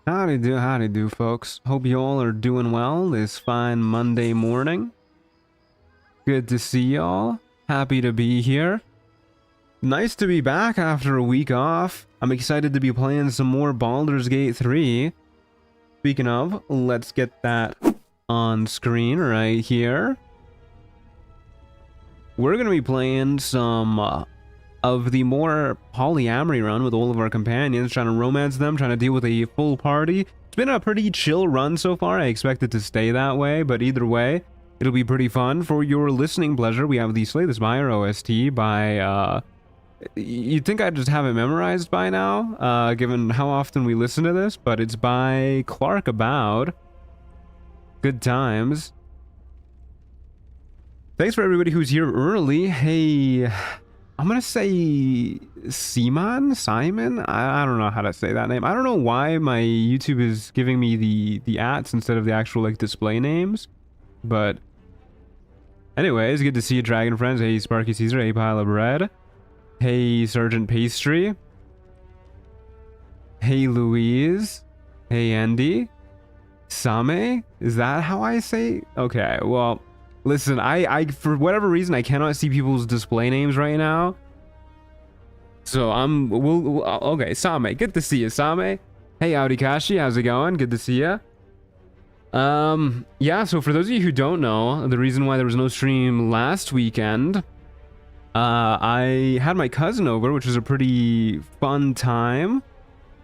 Howdy do, folks. Hope you all are doing well this fine Monday morning. Good to see y'all. Happy to be here. Nice to be back after a week off. I'm excited to be playing some more Baldur's Gate 3. Speaking of, let's get that on screen right here. We're going to be playing some of the more polyamory run with all of our companions, trying to romance them, trying to deal with a full party. It's been a pretty chill run so far. I expect it to stay that way, but either way, it'll be pretty fun. For your listening pleasure, we have the Slay This Buyer OST by, you'd think I'd just have it memorized by now, given how often we listen to this, but it's by Clark Aboud. Good times. Thanks for everybody who's here early. Hey, I'm gonna say Simon? I don't know how to say that name. I don't know why my YouTube is giving me the ats instead of the actual like display names. But anyways, good to see you, Dragon Friends. Hey, Sparky Caesar. Hey, Pile of Bread. Hey, Sergeant Pastry. Hey, Louise. Hey, Andy. Same? Is that how I say? Okay, well, listen, I for whatever reason, I cannot see people's display names right now. So okay, Same, good to see you, Same. Hey, Audikashi, how's it going? Good to see you. Yeah, so for those of you who don't know, the reason why there was no stream last weekend, I had my cousin over, which was a pretty fun time.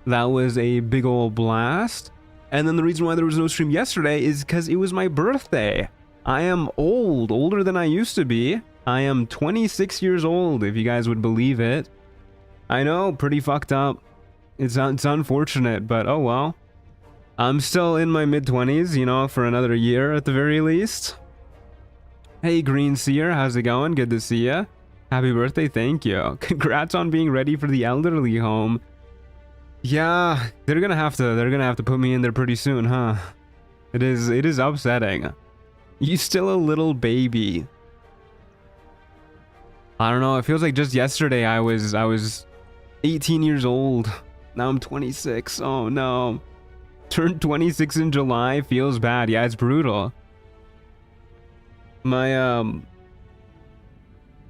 That was a big old blast. And then the reason why there was no stream yesterday is because it was my birthday. I am older than I used to be. I am 26 years old, if you guys would believe it. I know, pretty fucked up. It's unfortunate, but oh well. I'm still in my mid-20s, you know, for another year at the very least. Hey, Green Seer, how's it going? Good to see ya. Happy birthday, thank you. Congrats on being ready for the elderly home. Yeah, they're gonna have to put me in there pretty soon, huh? It is upsetting. You still a little baby. I don't know, it feels like just yesterday I was 18 years old. Now I'm 26. Oh no. Turned 26 in July, feels bad. Yeah, it's brutal.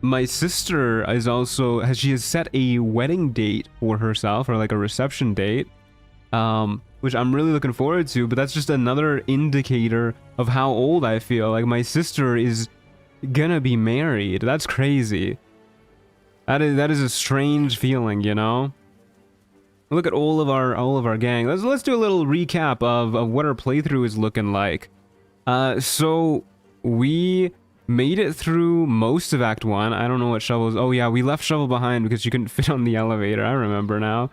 My sister is also she has set a wedding date for herself, or like a reception date. Which I'm really looking forward to, but that's just another indicator of how old I feel. Like, my sister is gonna be married. That's crazy. That is a strange feeling, you know? Look at all of our gang. Let's do a little recap of what our playthrough is looking like. So we made it through most of Act 1. I don't know what Shovel's... Oh yeah, we left Shovel behind because she couldn't fit on the elevator. I remember now.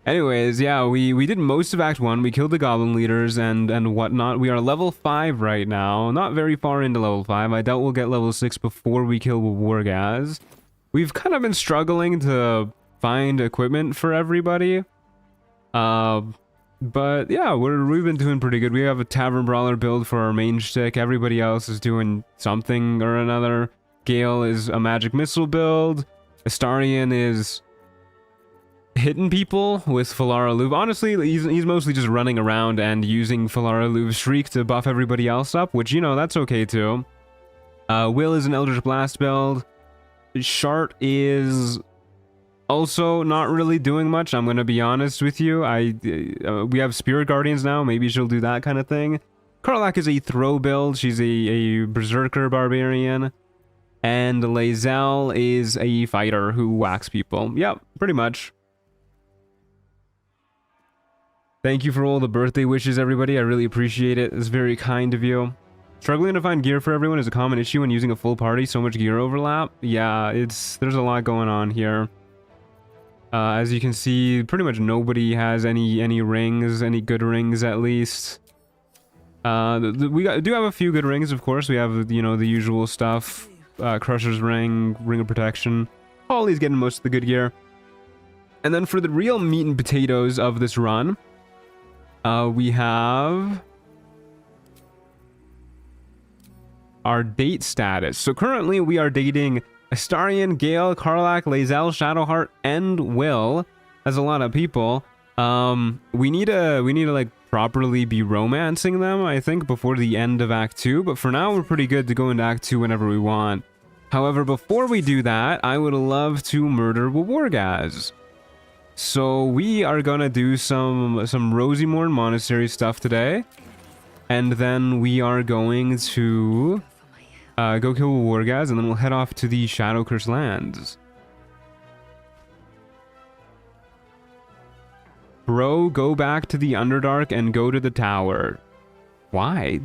Anyways, yeah, we did most of Act 1. We killed the goblin leaders and whatnot. We are level 5 right now. Not very far into level 5. I doubt we'll get level 6 before we kill Wargaz. We've kind of been struggling to find equipment for everybody. But yeah, we've been doing pretty good. We have a Tavern Brawler build for our main shtick. Everybody else is doing something or another. Gale is a magic missile build. Astarion is hitting people with Falara Louv. Honestly, he's mostly just running around and using Falara Louv's Shriek to buff everybody else up, which, you know, that's okay too. Will is an Eldritch Blast build. Shart is also not really doing much, I'm gonna be honest with you. We have Spirit Guardians now, maybe she'll do that kind of thing. Karlach is a throw build, she's a Berserker Barbarian. And Lae'zel is a fighter who whacks people. Yep, pretty much. Thank you for all the birthday wishes, everybody. I really appreciate it. It's very kind of you. Struggling to find gear for everyone is a common issue when using a full party. So much gear overlap. Yeah, there's a lot going on here. As you can see, pretty much nobody has any rings, any good rings at least. We do have a few good rings, of course. We have, you know, the usual stuff. Crusher's Ring, Ring of Protection. Holly's getting most of the good gear. And then for the real meat and potatoes of this run, we have our date status. So currently we are dating Astarion, Gale, Karlach, Lae'zel, Shadowheart, and Will. That's a lot of people. We need to like properly be romancing them, I think, before the end of Act 2, but for now we're pretty good to go into Act 2 whenever we want. However, before we do that, I would love to murder Wawargaz. So we are gonna do some Rosymorn Monastery stuff today, and then we are going to go kill Wawargaz, and then we'll head off to the Shadow Curse lands. Bro, go back to the Underdark and go to the tower. Why?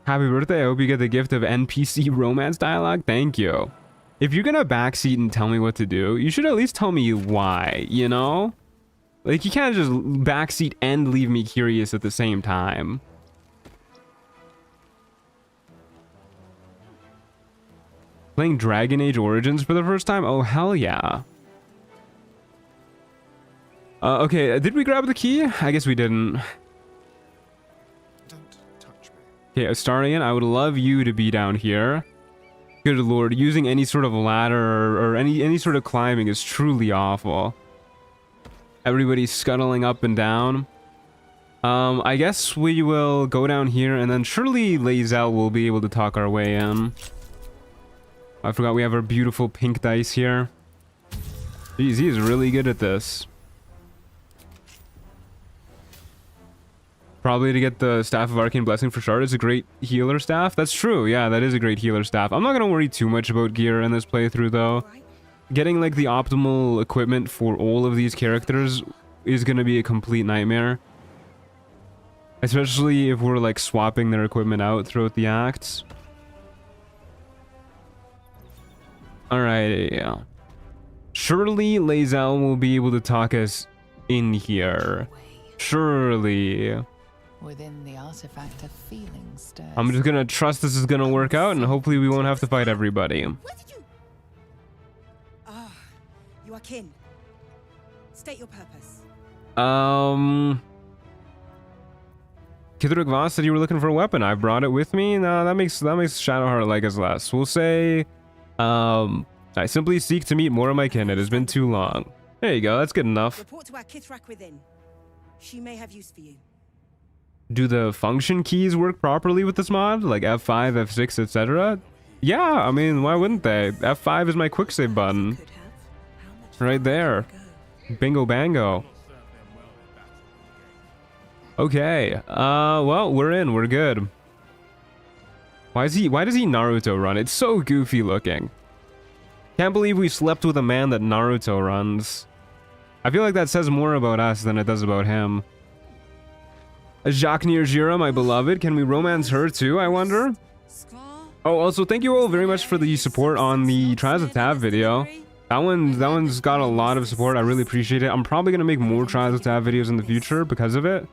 Happy birthday, I hope you get the gift of NPC romance dialogue. Thank you. If you're gonna backseat and tell me what to do, you should at least tell me why, you know? Like, you can't just backseat and leave me curious at the same time. Playing Dragon Age Origins for the first time? Oh, hell yeah. Okay, did we grab the key? I guess we didn't. Don't touch me. Okay, Astarian, I would love you to be down here. Good lord, using any sort of ladder or any sort of climbing is truly awful. Everybody's scuttling up and down. I guess we will go down here, and then surely Lae'zel will be able to talk our way in. I forgot we have our beautiful pink dice here. Jeez, he is really good at this. Probably to get the Staff of Arcane Blessing for Shard. It's a great healer staff. That's true. Yeah, that is a great healer staff. I'm not going to worry too much about gear in this playthrough, though. Getting, like, the optimal equipment for all of these characters is going to be a complete nightmare. Especially if we're, like, swapping their equipment out throughout the acts. Alright, yeah. Surely Lae'zel will be able to talk us in here. Surely. Within the artifact of feeling stirs. I'm just gonna trust this is gonna work out, and hopefully we won't have to fight everybody. Where did you? Ah, you are kin. State your purpose. Kithric Voss said you were looking for a weapon. I brought it with me. No, that makes Shadowheart like us less. We'll say, I simply seek to meet more of my kin. It has been too long. There you go. That's good enough. Report to our Kithrak within. She may have use for you. Do the function keys work properly with this mod? Like F5, F6, etc.? Yeah, I mean, why wouldn't they? F5 is my quick save button. Right there. Bingo bango. Okay. Well, we're in. We're good. Why does he Naruto run? It's so goofy looking. Can't believe we slept with a man that Naruto runs. I feel like that says more about us than it does about him. Jacques Nirjira, my beloved. Can we romance her too, I wonder? Oh, also, thank you all very much for the support on the Trials of Tav video. That one's got a lot of support. I really appreciate it. I'm probably going to make more Trials of Tav videos in the future because of it.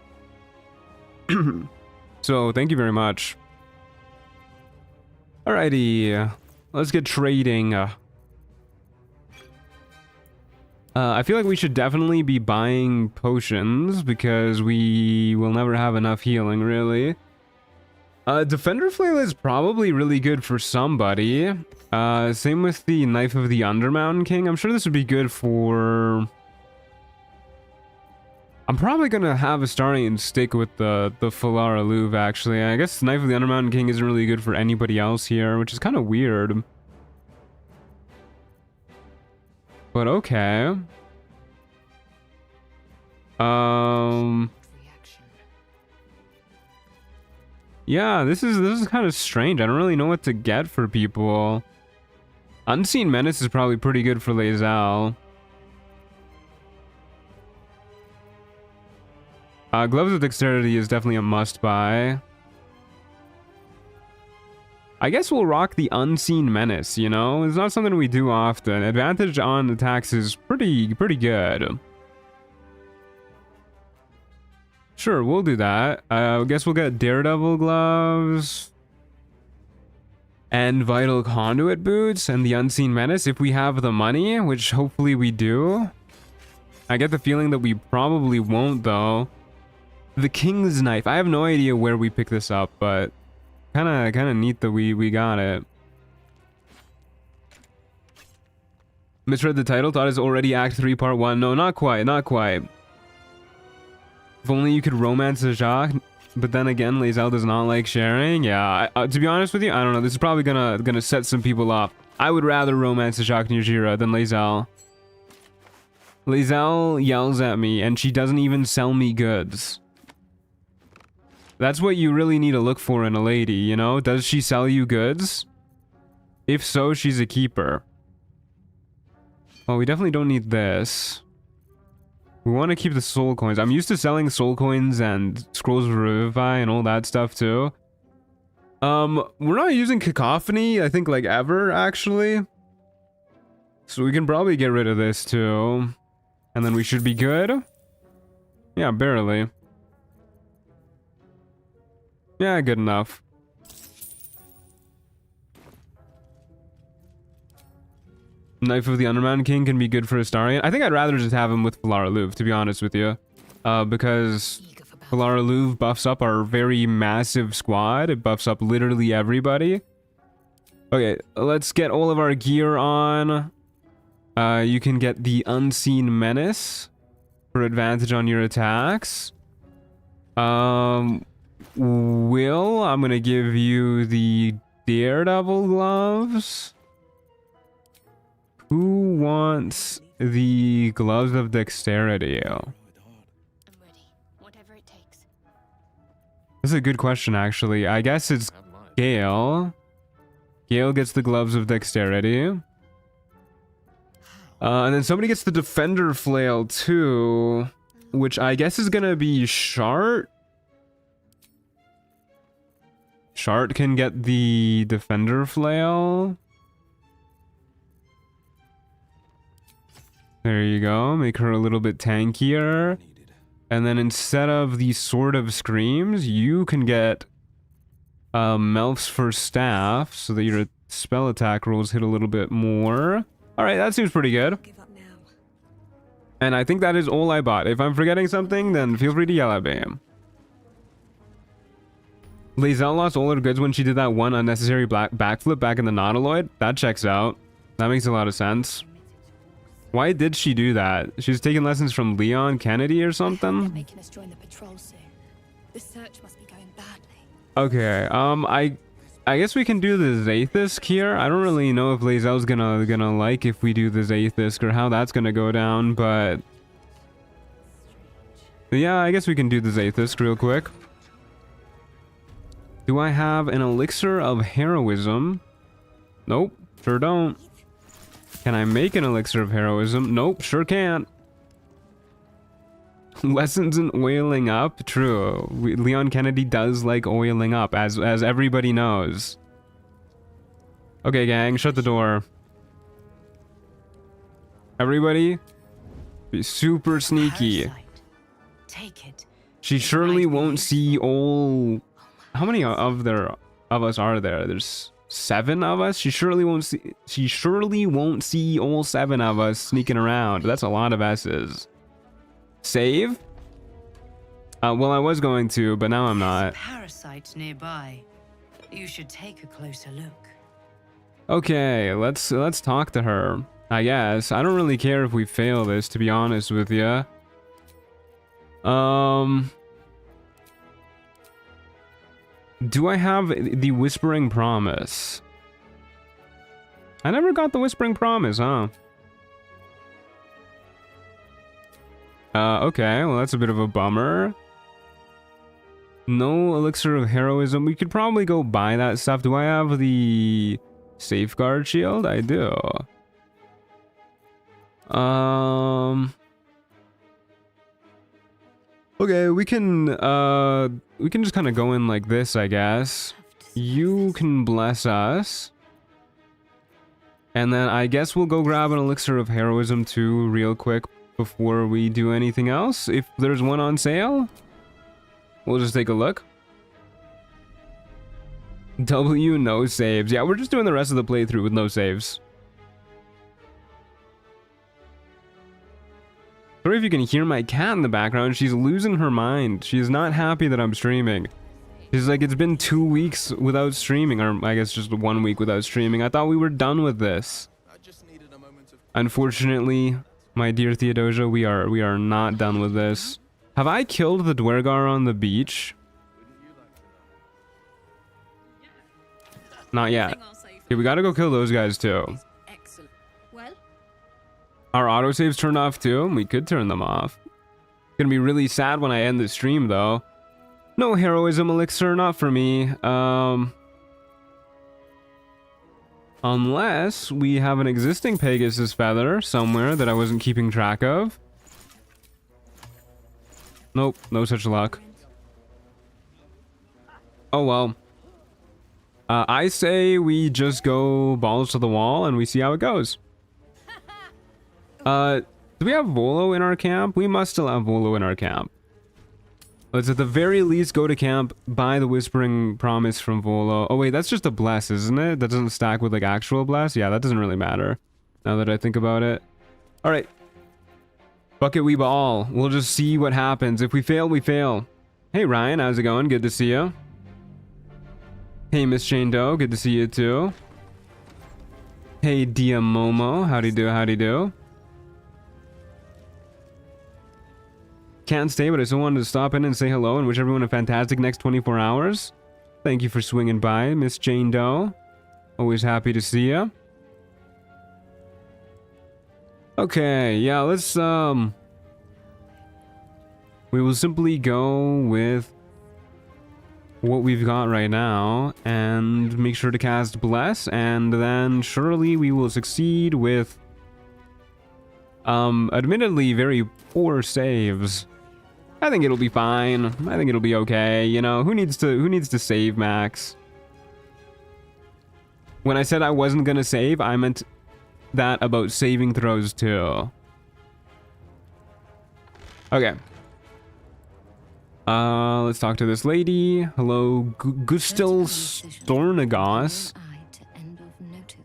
So, thank you very much. Alrighty. Let's get trading. I feel like we should definitely be buying potions because we will never have enough healing, really. Defender Flail is probably really good for somebody. Same with the Knife of the Undermountain King. I'm sure this would be good for... I'm probably gonna have a starting and stick with the Falara Louvre, actually. I guess Knife of the Undermountain King isn't really good for anybody else here, which is kind of weird. But okay. Yeah, this is kind of strange. I don't really know what to get for people. Unseen Menace is probably pretty good for Lae'zel. Gloves of Dexterity is definitely a must-buy. I guess we'll rock the Unseen Menace, you know? It's not something we do often. Advantage on attacks is pretty good. Sure, we'll do that. I guess we'll get Daredevil Gloves. And Vital Conduit Boots and the Unseen Menace if we have the money, which hopefully we do. I get the feeling that we probably won't, though. The King's Knife. I have no idea where we pick this up, but... Kinda neat that we got it. Misread the title, thought it's already Act 3 Part 1. No, not quite, not quite. If only you could romance a Jacques, but then again, Lae'zel does not like sharing. Yeah, to be honest with you, I don't know. This is probably gonna set some people off. I would rather romance a Jacques Nujira than Lae'zel. Lae'zel yells at me, and she doesn't even sell me goods. That's what you really need to look for in a lady, you know? Does she sell you goods? If so, she's a keeper. Well, we definitely don't need this. We want to keep the soul coins. I'm used to selling soul coins and scrolls of revivify and all that stuff too. We're not using cacophony, I think, like ever, actually. So we can probably get rid of this too. And then we should be good. Yeah, barely. Yeah, good enough. Knife of the Underman King can be good for Astarion. I think I'd rather just have him with Valara Louv, to be honest with you. Because Valara Louv buffs up our very massive squad. It buffs up literally everybody. Okay, let's get all of our gear on. You can get the Unseen Menace for advantage on your attacks. I'm gonna give you the Daredevil gloves. Who wants the gloves of dexterity? I'm ready. Whatever it takes. This is a good question, actually. I guess it's Gale. Gale gets the gloves of dexterity. And then somebody gets the defender flail too, which I guess is gonna be Shart. Shart can get the defender flail. There you go. Make her a little bit tankier. And then instead of the Sword of Screams, you can get Melf's for staff so that your spell attack rolls hit a little bit more. Alright, that seems pretty good. Give up now. And I think that is all I bought. If I'm forgetting something, then feel free to yell at me. Lae'zel lost all her goods when she did that one unnecessary backflip back in the Nautiloid. That checks out. That makes a lot of sense. Why did she do that? She was taking lessons from Leon Kennedy or something? Making us join the patrol soon. The search must be going badly. Okay, I guess we can do the zaith'isk here. I don't really know if Lae'zel's gonna like if we do the zaith'isk or how that's gonna go down, but yeah, I guess we can do the zaith'isk real quick. Do I have an elixir of heroism? Nope, sure don't. Can I make an elixir of heroism? Nope, sure can't. Lessons in oiling up? True. Leon Kennedy does like oiling up, as everybody knows. Okay, gang, shut the door. Everybody, be super sneaky. Parasite. Take it. She surely won't see all... How many of us are there? There's 7 of us? She surely won't see all 7 of us sneaking around. That's a lot of S's. Save? Well, I was going to, but now I'm not. Parasites nearby. You should take a closer look. Okay, let's talk to her. I guess. I don't really care if we fail this, to be honest with you. Do I have the Whispering Promise? I never got the Whispering Promise, huh? Okay, well that's a bit of a bummer. No elixir of heroism. We could probably go buy that stuff. Do I have the safeguard shield? I do. Okay, we can just kind of go in like this, I guess. You can bless us. And then I guess we'll go grab an elixir of heroism too real quick before we do anything else. If there's one on sale, we'll just take a look. W, no saves. Yeah, we're just doing the rest of the playthrough with no saves. Sorry if you can hear my cat in the background. She's losing her mind. She's not happy that I'm streaming. She's like, it's been 2 weeks without streaming, or I guess just 1 week without streaming. I thought we were done with this. I just needed a moment of Unfortunately, my dear Theodosia, we are not done with this. Have I killed the Dwergar on the beach? Not yet. Okay, we gotta go kill those guys too. Excellent. Well, Our autosaves turned off too? We could turn them off. Gonna be really sad when I end the stream though. No heroism elixir, not for me. Unless we have an existing Pegasus feather somewhere that I wasn't keeping track of. Nope, no such luck. Oh well. I say we just go balls to the wall and we see how it goes. Do we have Volo in our camp? We must still have Volo in our camp. Let's at the very least go to camp, buy the Whispering Promise from Volo. Oh wait, that's just a bless, isn't it? That doesn't stack with like actual bless? Yeah, that doesn't really matter, now that I think about it. Alright. Bucket we ball. We'll just see what happens. If we fail, we fail. Hey Ryan, how's it going? Good to see you. Hey Miss Jane Doe, good to see you too. Hey Diamomo, howdy do, howdy do. Can't stay, but I still wanted to stop in and say hello and wish everyone a fantastic next 24 hours. Thank you for swinging by, Miss Jane Doe. Always happy to see you. Okay, yeah, let's, we will simply go with what we've got right now and make sure to cast Bless, and then surely we will succeed with, admittedly very poor saves. I think it'll be fine. I think it'll be okay. You know, who needs to save max? When I said I wasn't gonna save, I meant that about saving throws too. Okay. Let's talk to this lady. Hello, Gustil Stornagos.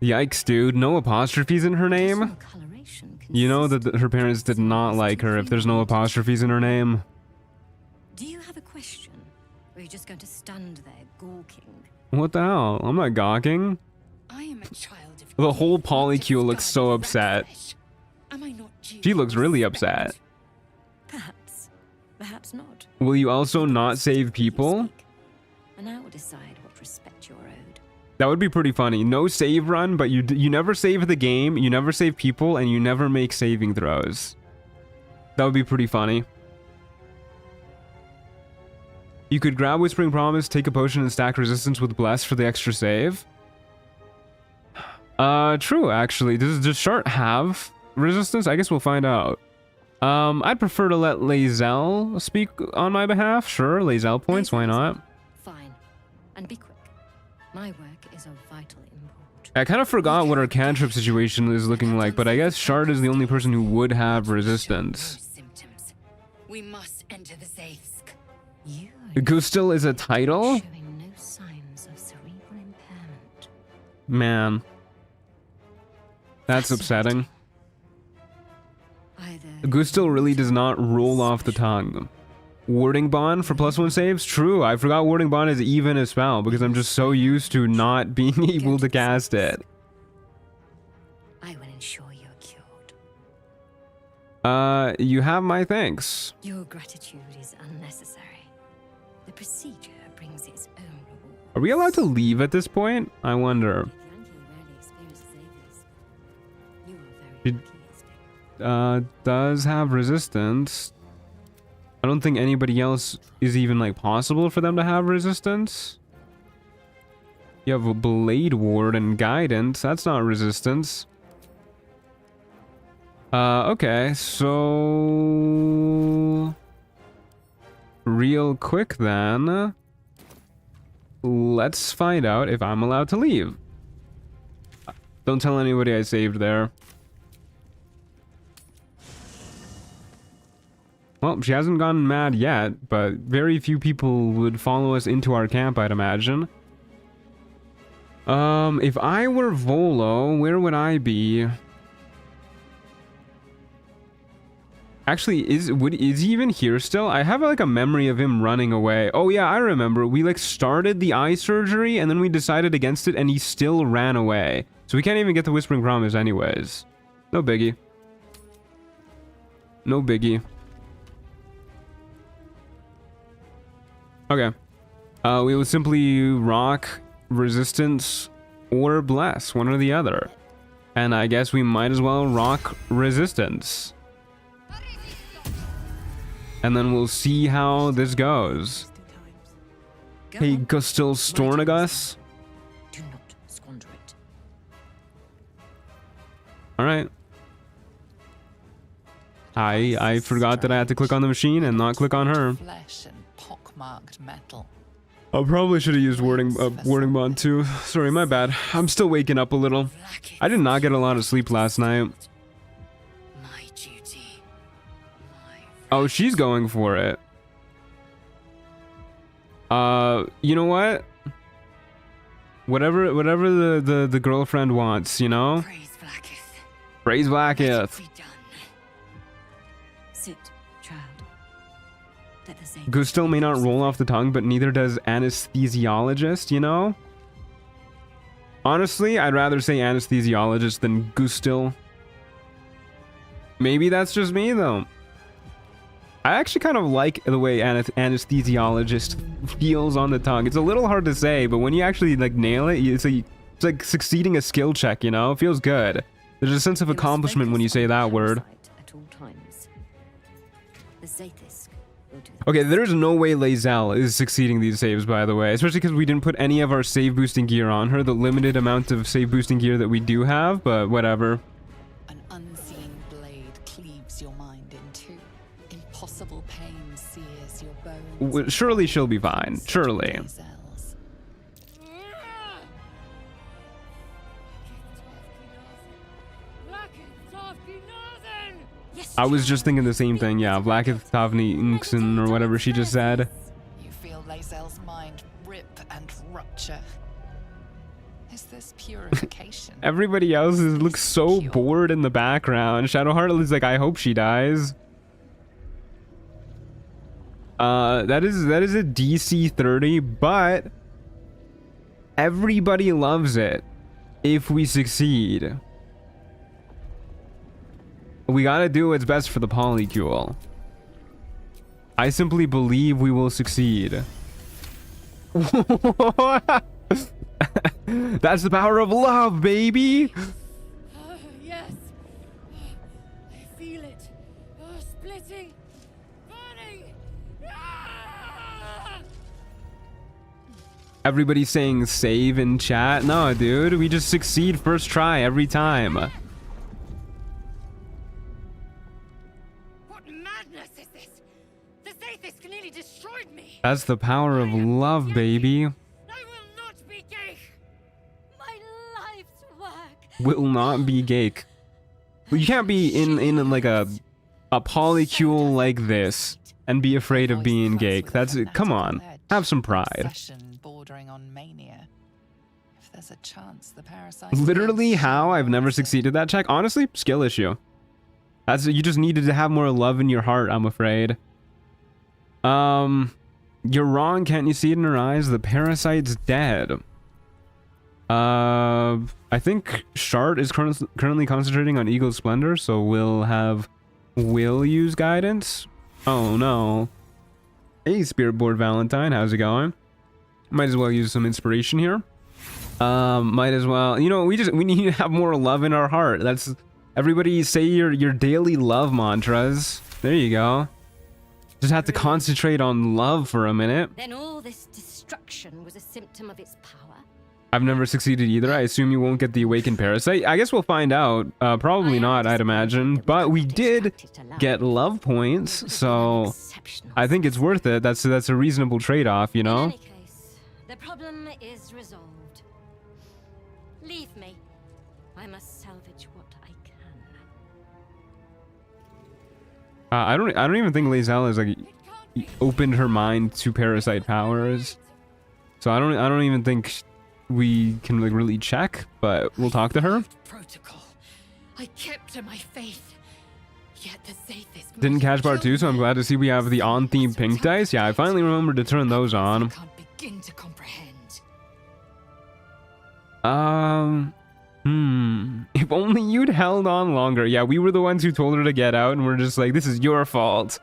Yikes, dude. No apostrophes in her name? You know that her parents did not like her if there's no apostrophes in her name. do you have a question? Or are you just going to stand there gawking? What the hell? I'm not gawking. I am a child of The whole Polycule looks so upset. Am I not due She looks to really respect? upset. Perhaps not. Will you also not save people? And I will decide what respect you're owed. That would be pretty funny. No save run, but you never save the game, you never save people, and you never make saving throws. That would be pretty funny. You could grab Whispering Promise, take a potion, and stack resistance with Bless for the extra save. True, actually. Does Shart have resistance? I guess we'll find out. I'd prefer to let Lae'zel speak on my behalf. Sure, Lae'zel points, why not? Fine. And be quick. My work is of vital import. I kind of forgot what our cantrip situation is looking like, but I guess Shard is the only person who would have resistance. Symptoms. We must enter the zaith'isk. You Gustil is a title? Showing no signs of cerebral impairment. Man. That's upsetting. Either Gustil really does not roll off the tongue. Warding Bond for +1 saves? True, I forgot Warding Bond is even a spell because I'm just so used to not being able to cast it. I will ensure you're cured. You have my thanks. Your gratitude is unnecessary. The procedure brings its own reward. Are we allowed to leave at this point? I wonder. Does have resistance. I don't think anybody else is even like possible for them to have resistance. You have a Blade Ward and Guidance. That's not resistance. Okay, so real quick then. Let's find out if I'm allowed to leave. Don't tell anybody I saved there. Well, she hasn't gone mad yet, but very few people would follow us into our camp, I'd imagine. If I were Volo, where would I be? Actually, is he even here still? I have like a memory of him running away. Oh yeah, I remember. We like started the eye surgery and then we decided against it and he still ran away. So we can't even get the Whispering Promise anyways. No biggie. No biggie. Okay. We will simply rock resistance or bless, one or the other. And I guess we might as well rock resistance. And then we'll see how this goes. Hey, Gustil Stornagus. Do not squander it. Alright. I forgot that I had to click on the machine and not click on her. Flesh and pockmarked metal. I probably should have used wording bond too. Sorry, my bad. I'm still waking up a little. I did not get a lot of sleep last night. My duty. Oh, she's going for it. You know what? Whatever the girlfriend wants, you know? Praise Blacketh. Praise Let it Blacketh. be done. Sit, child. Let the Zaith'isk Gustil may not roll off the tongue, but neither does anesthesiologist, you know? Honestly, I'd rather say anesthesiologist than Gustil. Maybe that's just me, though. I actually kind of like the way anesthesiologist feels on the tongue. It's a little hard to say, but when you actually like nail it, it's like succeeding a skill check, you know? It feels good. There's a sense of accomplishment when you say that word. At all times. The Zaith'isk will do Okay, there's no way Lae'zel is succeeding these saves, by the way. Especially because we didn't put any of our save boosting gear on her. The limited amount of save boosting gear that we do have, but whatever. An unseen blade cleaves your mind in two. Impossible pain sears your bones. Surely she'll be fine. Surely. Lae'zel's. I was just thinking the same thing, yeah. Vlaakith Tavni Inkson or whatever she just said. You feel Lae'zel's mind rip and rupture. Is this purification? Everybody else looks so bored in the background. Shadowheart is like, I hope she dies. That is a DC 30, but everybody loves it if we succeed. We gotta do what's best for the PolyamoryQoL. I simply believe we will succeed. That's the power of love, baby! Yes. I feel it. Splitting. Burning. Ah! Everybody's saying save in chat. No, dude, we just succeed first try every time. What madness is this? The Zaith'isk nearly destroyed me. That's the power of love, baby. I will not be gay. My life's work. Will not be gake. You can't be in like a PolyamoryQoL like this and be afraid of being gake. That's it. Come on, have some pride. Obsession bordering on mania. If there's a chance the parasite. Literally, how I've never succeeded that check. Honestly, skill issue. That's you just needed to have more love in your heart. I'm afraid. You're wrong. Can't you see it in her eyes? The parasite's dead. I think Shart is currently concentrating on Eagle Splendor, so we'll use guidance. Oh no. Hey, Spirit Board Valentine, how's it going? Might as well use some inspiration here. Might as well. You know, we need to have more love in our heart. That's everybody say your daily love mantras. There you go. Just have to concentrate on love for a minute. Then all this destruction was a symptom of its power. I've never succeeded either. I assume you won't get the awakened parasite. I guess we'll find out. Probably not, I'd imagine. But we did get love points, so I think it's worth it. That's a reasonable trade-off, you In know? any case, the problem is resolved. Leave me. I must salvage what I can. I don't even think Lae'zel has like opened her mind to parasite powers, so I don't even think we can like really check. But we'll talk to her. Protocol. I kept to my faith. Yet the Zaith'isk Didn't catch part 2, so I'm glad to see we have the on-theme pink dice. Yeah, I finally remembered to turn those on. Can't begin to comprehend. If only you'd held on longer. Yeah, we were the ones who told her to get out, and we're just like, this is your fault.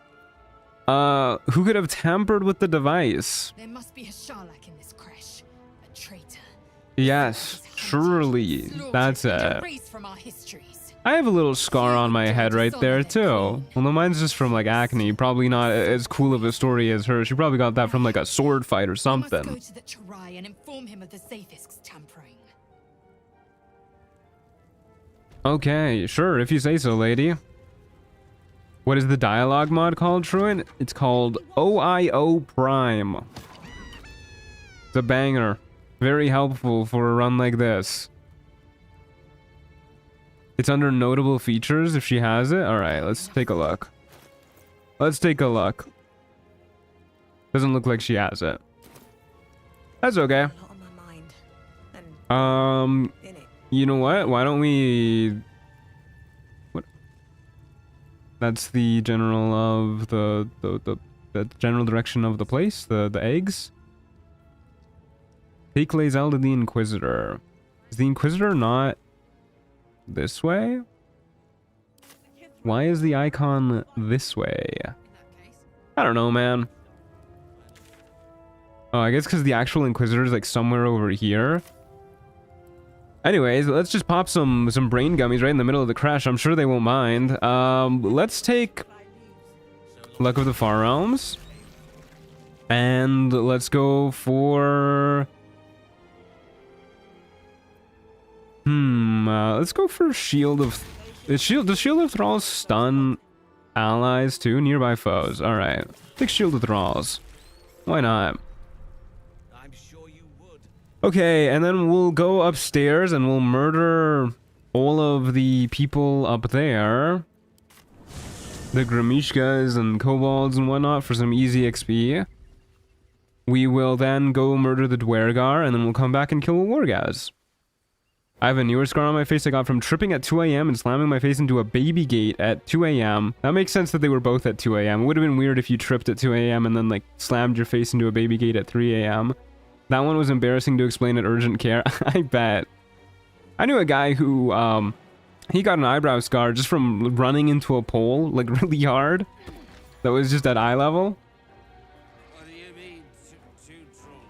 Who could have tampered with the device? There must be a Sharlak in this crèche. A traitor. Yes, surely. That's it. Erased from our histories. I have a little scar on my head right there, too. Although mine's just from, like, acne. Probably not as cool of a story as hers. She probably got that from, like, a sword fight or I must something. go to the Charai and inform him of the zaith'isk's tampering. Okay, sure, if you say so, lady. What is the dialogue mod called, Truant? It's called OIO Prime. It's a banger. Very helpful for a run like this. It's under notable features if she has it. Alright, let's take a look. Let's take a look. Doesn't look like she has it. That's okay. A lot on my mind. And in it. You know what? Why don't we... What? That's the general of the general direction of the place? The eggs? Take Lae'zel to the Inquisitor. Is the Inquisitor not this way? Why is the icon this way? I don't know, man. Oh, I guess because the actual Inquisitor is like somewhere over here. Anyways, let's just pop some brain gummies right in the middle of the crèche. I'm sure they won't mind. Let's take Luck of the Far Realms. And let's go for... let's go for Shield of... Does Shield of Thralls stun allies too? Nearby foes. Alright. Take Shield of Thralls. Why not? Okay, and then we'll go upstairs and we'll murder all of the people up there. The Gramishkas and Kobolds and whatnot for some easy XP. We will then go murder the Dwergar and then we'll come back and kill a Wargaz. I have a newer scar on my face I got from tripping at 2 AM and slamming my face into a baby gate at 2 AM. That makes sense that they were both at 2 AM. It would have been weird if you tripped at 2 AM and then like slammed your face into a baby gate at 3 AM. That one was embarrassing to explain at urgent care. I bet. I knew a guy who, he got an eyebrow scar just from running into a pole, like really hard. That was just at eye level. What do you mean, too drunk?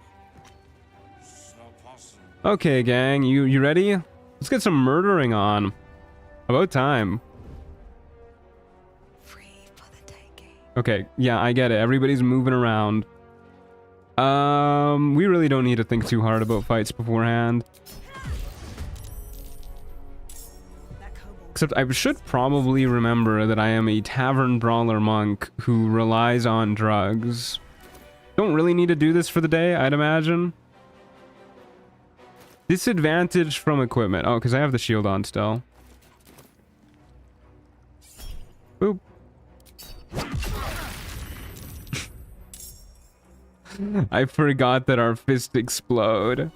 It's not possible. Okay, gang, you ready? Let's get some murdering on. About time. Free for the taking. Okay, yeah, I get it. Everybody's moving around. We really don't need to think too hard about fights beforehand. Except I should probably remember that I am a tavern brawler monk who relies on drugs. Don't really need to do this for the day, I'd imagine. Disadvantage from equipment. Oh, because I have the shield on still. Boop. I forgot that our fists explode.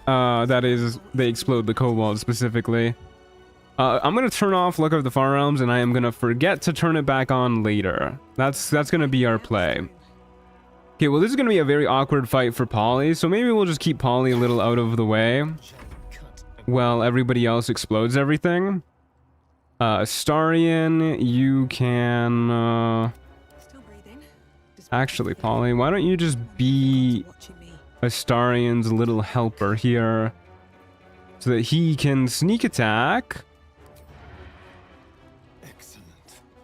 That is, they explode the kobold specifically. I'm gonna turn off Luck of the Far Realms, and I am gonna forget to turn it back on later. That's gonna be our play. Okay, well this is gonna be a very awkward fight for Polly, so maybe we'll just keep Polly a little out of the way while everybody else explodes everything. Starion, you can... Actually, Polly, why don't you just be Astarion's little helper here so that he can sneak attack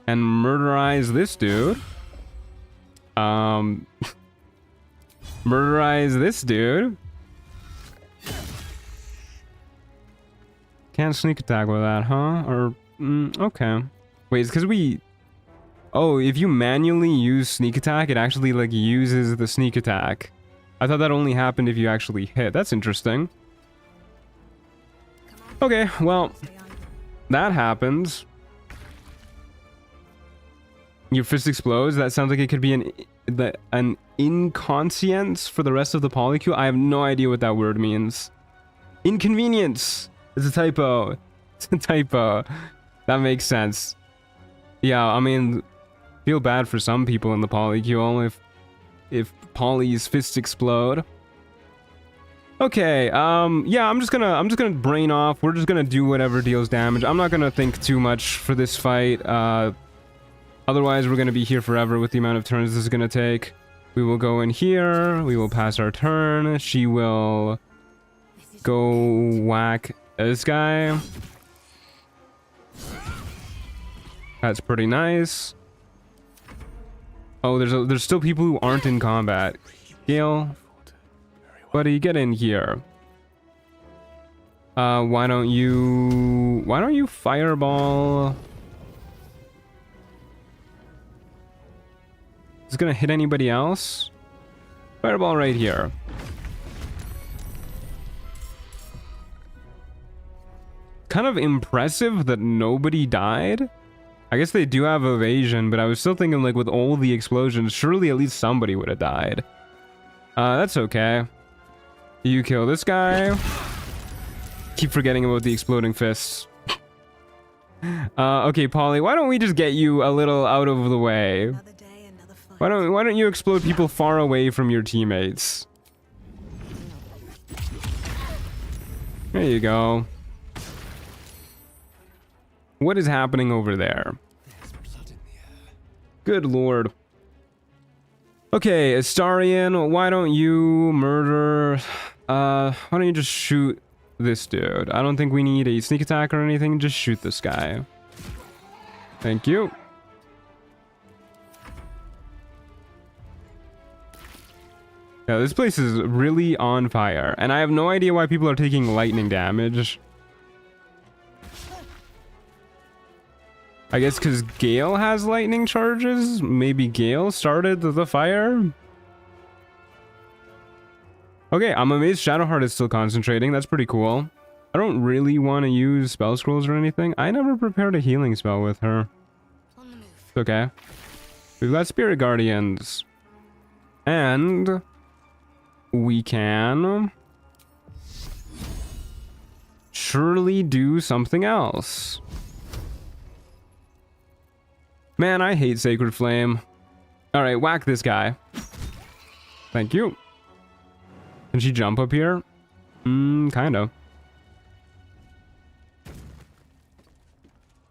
and murderize this dude. Murderize this dude. Can't sneak attack with that, huh? Or, okay. Wait, it's because we... Oh, if you manually use sneak attack, it actually, like, uses the sneak attack. I thought that only happened if you actually hit. That's interesting. Okay, well, that happens. Your fist explodes. That sounds like it could be an inconscience for the rest of the polycule. I have no idea what that word means. Inconvenience. It's a typo. It's a typo. That makes sense. Yeah, I mean... Feel bad for some people in the polycule if Polly's fists explode. Okay, yeah, I'm just gonna brain off. We're just gonna do whatever deals damage. I'm not gonna think too much for this fight. Otherwise, we're gonna be here forever with the amount of turns this is gonna take. We will go in here. We will pass our turn. She will go whack this guy. That's pretty nice. Oh, there's still people who aren't in combat. Gale, buddy, get in here. Why don't you fireball? Is it gonna hit anybody else? Fireball right here. Kind of impressive that nobody died. I guess they do have evasion, but I was still thinking, like, with all the explosions, surely at least somebody would have died. That's okay. You kill this guy. Keep forgetting about the exploding fists. Okay, Polly, why don't we just get you a little out of the way? Another day, another fight. Why don't you explode people far away from your teammates? There you go. What is happening over there? Good lord. Okay, Astarian, why don't you murder... why don't you just shoot this dude? I don't think we need a sneak attack or anything. Just shoot this guy. Thank you. Yeah, this place is really on fire. And I have no idea why people are taking lightning damage. I guess because Gale has lightning charges? Maybe Gale started the fire? Okay, I'm amazed Shadowheart is still concentrating. That's pretty cool. I don't really want to use spell scrolls or anything. I never prepared a healing spell with her. It's okay. We've got Spirit Guardians. And we can surely do something else. Man, I hate Sacred Flame. Alright, whack this guy. Thank you. Can she jump up here? Kinda.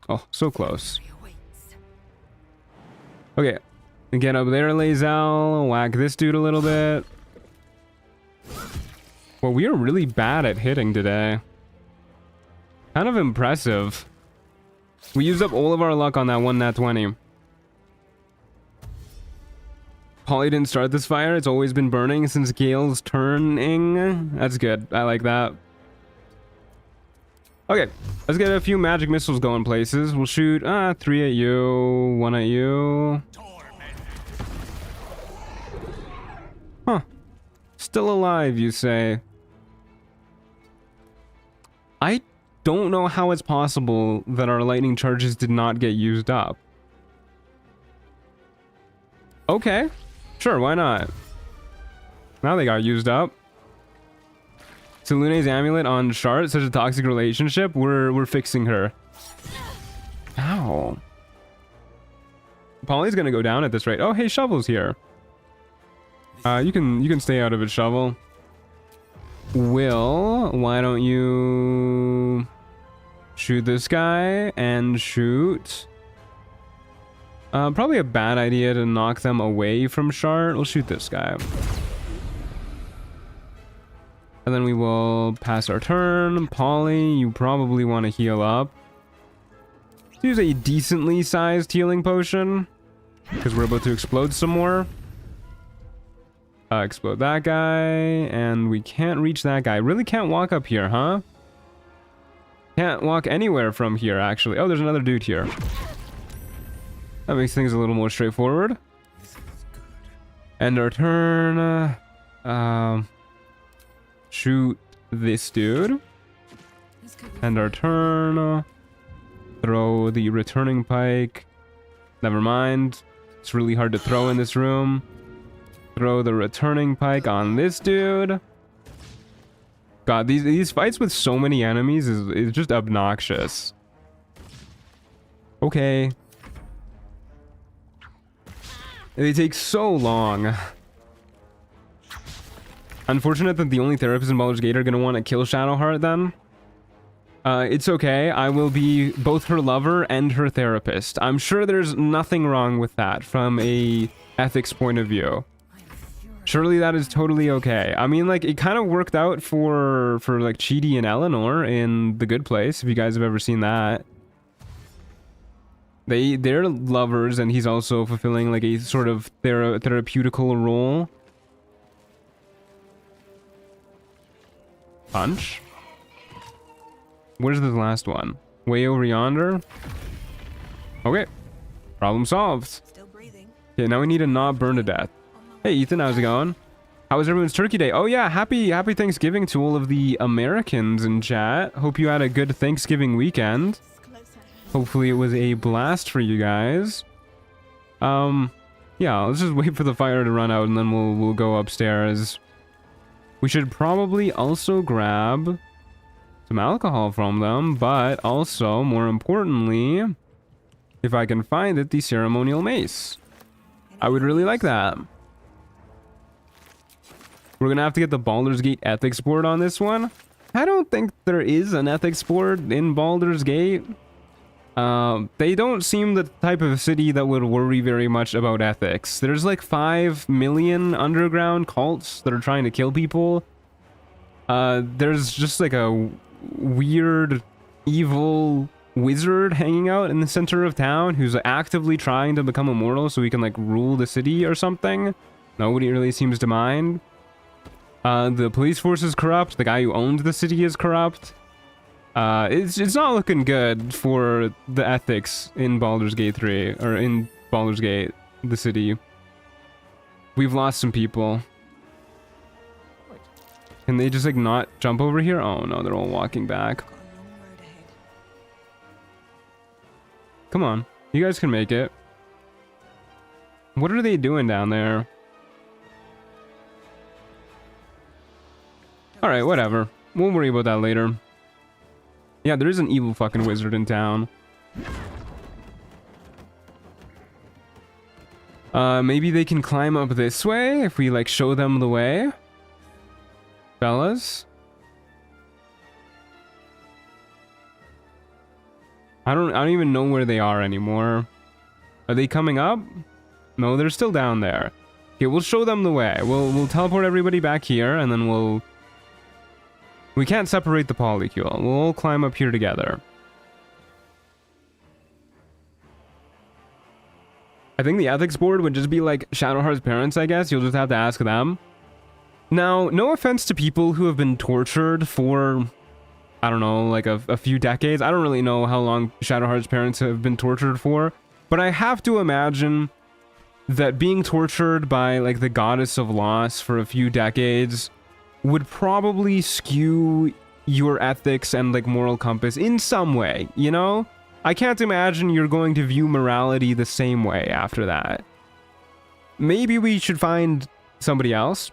Oh, so close. Okay. Get up there, Lae'zel. Whack this dude a little bit. Well, we are really bad at hitting today. Kind of impressive. We used up all of our luck on that one nat 20. Polly didn't start this fire. It's always been burning since Gale's turning. That's good. I like that. Okay, let's get a few magic missiles going places. We'll shoot 3 at you, 1 at you. Huh. Still alive, you say? I don't know how it's possible that our lightning charges did not get used up. Okay. Sure, why not? Now they got used up. Selune's amulet on Shart, such a toxic relationship. We're fixing her. Ow. Polly's gonna go down at this rate. Oh, hey, Shovel's here. You can stay out of it, Shovel. Will, why don't you shoot this guy and shoot? Probably a bad idea to knock them away from Shart. We'll shoot this guy. And then we will pass our turn. Polly, you probably want to heal up. Let's use a decently sized healing potion, because we're about to explode some more. Explode that guy, and we can't reach that guy. Really can't walk up here, huh? Can't walk anywhere from here, actually. Oh, there's another dude here. That makes things a little more straightforward. End our turn. Shoot this dude. End our turn. Throw the returning pike. Never mind. It's really hard to throw in this room. Throw the returning pike on this dude. God, these fights with so many enemies is just obnoxious. Okay. They take so long. Unfortunate that the only therapists in Baldur's Gate are going to want to kill Shadowheart then. It's okay. I will be both her lover and her therapist. I'm sure there's nothing wrong with that from a ethics point of view. Surely that is totally okay. I mean, like, it kind of worked out for like Chidi and Eleanor in The Good Place, if you guys have ever seen that. They're lovers, and he's also fulfilling like a sort of therapeutical role. Punch. Where's the last one? Way over yonder? Okay. Problem solved. Still breathing. Okay, now we need to not burn to death. Hey Ethan, how's it going? How was everyone's Turkey Day? Oh yeah, happy Thanksgiving to all of the Americans in chat. Hope you had a good Thanksgiving weekend. Hopefully it was a blast for you guys. Yeah, let's just wait for the fire to run out and then we'll go upstairs. We should probably also grab some alcohol from them, but also, more importantly, if I can find it, the ceremonial mace. I would really like that. We're gonna have to get the Baldur's Gate ethics board on this one. I don't think there is an ethics board in Baldur's Gate. They don't seem the type of city that would worry very much about ethics. There's like 5 million underground cults that are trying to kill people. There's just like a weird, evil wizard hanging out in the center of town who's actively trying to become immortal so he can like rule the city or something. Nobody really seems to mind. The police force is corrupt. The guy who owns the city is corrupt. It's not looking good for the ethics in Baldur's Gate 3, or in Baldur's Gate, the city. We've lost some people. Can they just like not jump over here? Oh no, they're all walking back. Got a long road ahead. Come on, you guys can make it. What are they doing down there? Alright, whatever. We'll worry about that later. Yeah, there is an evil fucking wizard in town. Maybe they can climb up this way if we like show them the way. Fellas. I don't even know where they are anymore. Are they coming up? No, they're still down there. Okay, we'll show them the way. We'll teleport everybody back here and then we can't separate the polycule. We'll all climb up here together. I think the ethics board would just be like Shadowheart's parents, I guess. You'll just have to ask them. Now, no offense to people who have been tortured for, I don't know, like a few decades. I don't really know how long Shadowheart's parents have been tortured for. But I have to imagine that being tortured by like the goddess of loss for a few decades would probably skew your ethics and like moral compass in some way, you know? I can't imagine you're going to view morality the same way after that. Maybe we should find somebody else.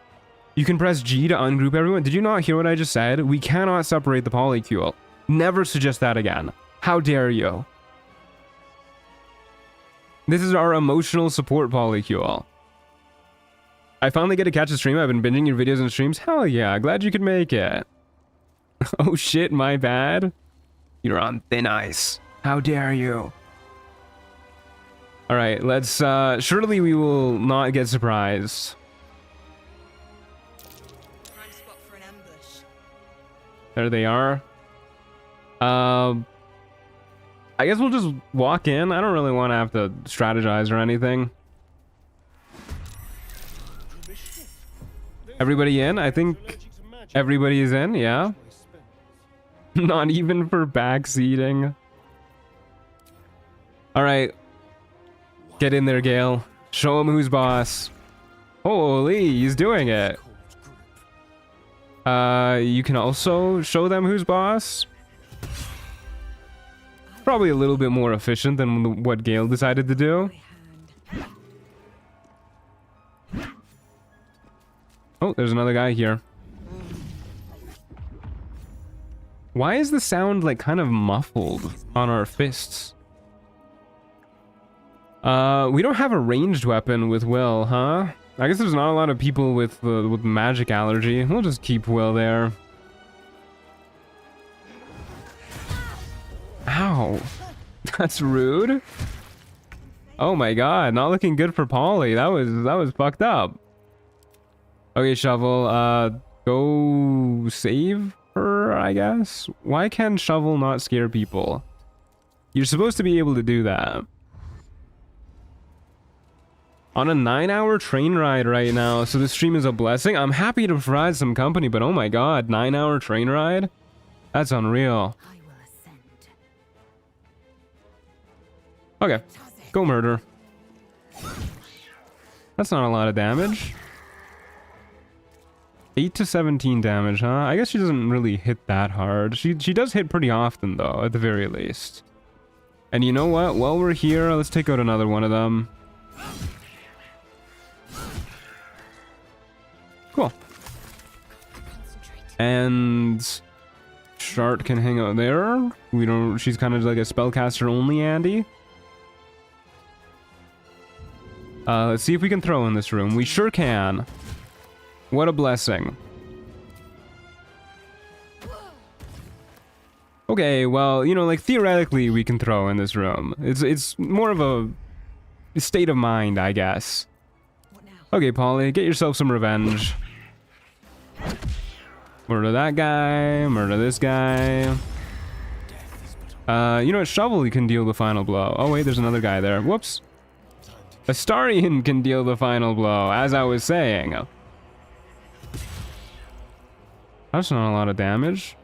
You can press G to ungroup everyone. Did you not hear what I just said? We cannot separate the polycule. Never suggest that again. How dare you? This is our emotional support polycule. I finally get to catch a stream. I've been binging your videos and streams. Hell yeah, glad you could make it. Oh shit, my bad. You're on thin ice. How dare you? Alright, let's, surely we will not get surprised. Prime spot for an ambush. There they are. I guess we'll just walk in. I don't really want to have to strategize or anything. Everybody in? I think everybody is in, yeah. Not even for backseating. Alright. Get in there, Gale. Show him who's boss. Holy, he's doing it. You can also show them who's boss. Probably a little bit more efficient than what Gale decided to do. Oh, there's another guy here. Why is the sound like kind of muffled on our fists? We don't have a ranged weapon with Will, huh? I guess there's not a lot of people with magic allergy. We'll just keep Will there. Ow. That's rude. Oh my god, not looking good for Polly. That was fucked up. Okay, Shovel, go save her, I guess. Why can Shovel not scare people? You're supposed to be able to do that. On a 9-hour train ride right now, so this stream is a blessing. I'm happy to provide some company, but oh my god, 9-hour train ride? That's unreal. I will ascend. Okay, go murder. That's not a lot of damage. 8 to 17 damage, huh? I guess she doesn't really hit that hard. She does hit pretty often, though, at the very least. And you know what? While we're here, let's take out another one of them. Cool. And Shart can hang out there. We don't. She's kind of like a spellcaster only, Andy. Let's see if we can throw in this room. We sure can. What a blessing. Okay, well, you know, like theoretically we can throw in this room. It's more of a state of mind, I guess. Okay, Polly, get yourself some revenge. Murder that guy, murder this guy. You know what, Shovel can deal the final blow. Oh wait, there's another guy there. Whoops. Astarian can deal the final blow, as I was saying. That's not a lot of damage.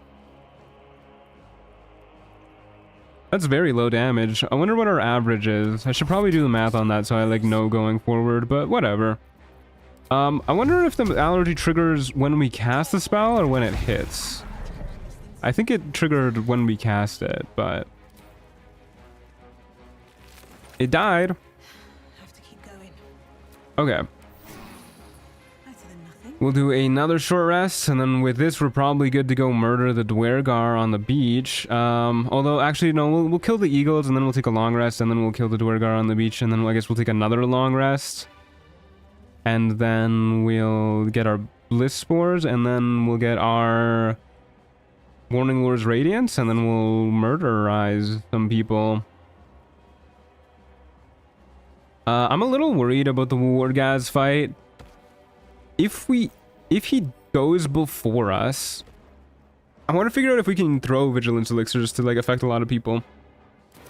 That's very low damage. I wonder what our average is. I should probably do the math on that so I like know going forward, but whatever. I wonder if the allergy triggers when we cast the spell or when it hits. I think it triggered when we cast it, but it died. Have to keep going. Okay. Better than nothing. We'll do another short rest, and then with this, we're probably good to go murder the Dwergar on the beach. Although, actually, no, we'll kill the eagles, and then we'll take a long rest, and then we'll kill the Dwergar on the beach, and then I guess we'll take another long rest. And then we'll get our Bliss Spores, and then we'll get our Warning Lord's Radiance, and then we'll murderize some people. I'm a little worried about the Wargaz fight. If he goes before us, I want to figure out if we can throw Vigilance Elixirs to like affect a lot of people.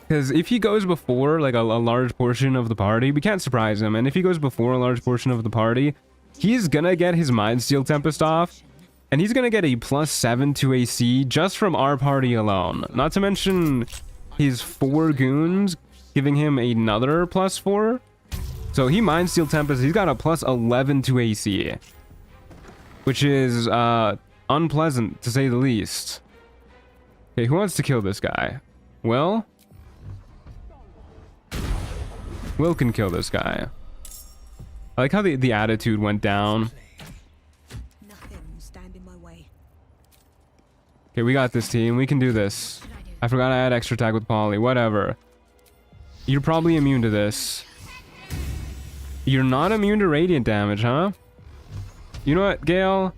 Because if he goes before like a large portion of the party, we can't surprise him. And if he goes before a large portion of the party, he's gonna get his Mind Steel Tempest off. And he's gonna get a +7 to AC just from our party alone. Not to mention his 4 goons giving him another +4. So he Mind Steel Tempest, he's got a +11 to AC. Which is unpleasant to say the least. Okay, who wants to kill this guy? Will? Will can kill this guy. I like how the attitude went down. Nothing will stand in my way. Okay, we got this, team. We can do this. I forgot I had extra attack with Polly. Whatever. You're probably immune to this. You're not immune to radiant damage, huh? You know what, Gale?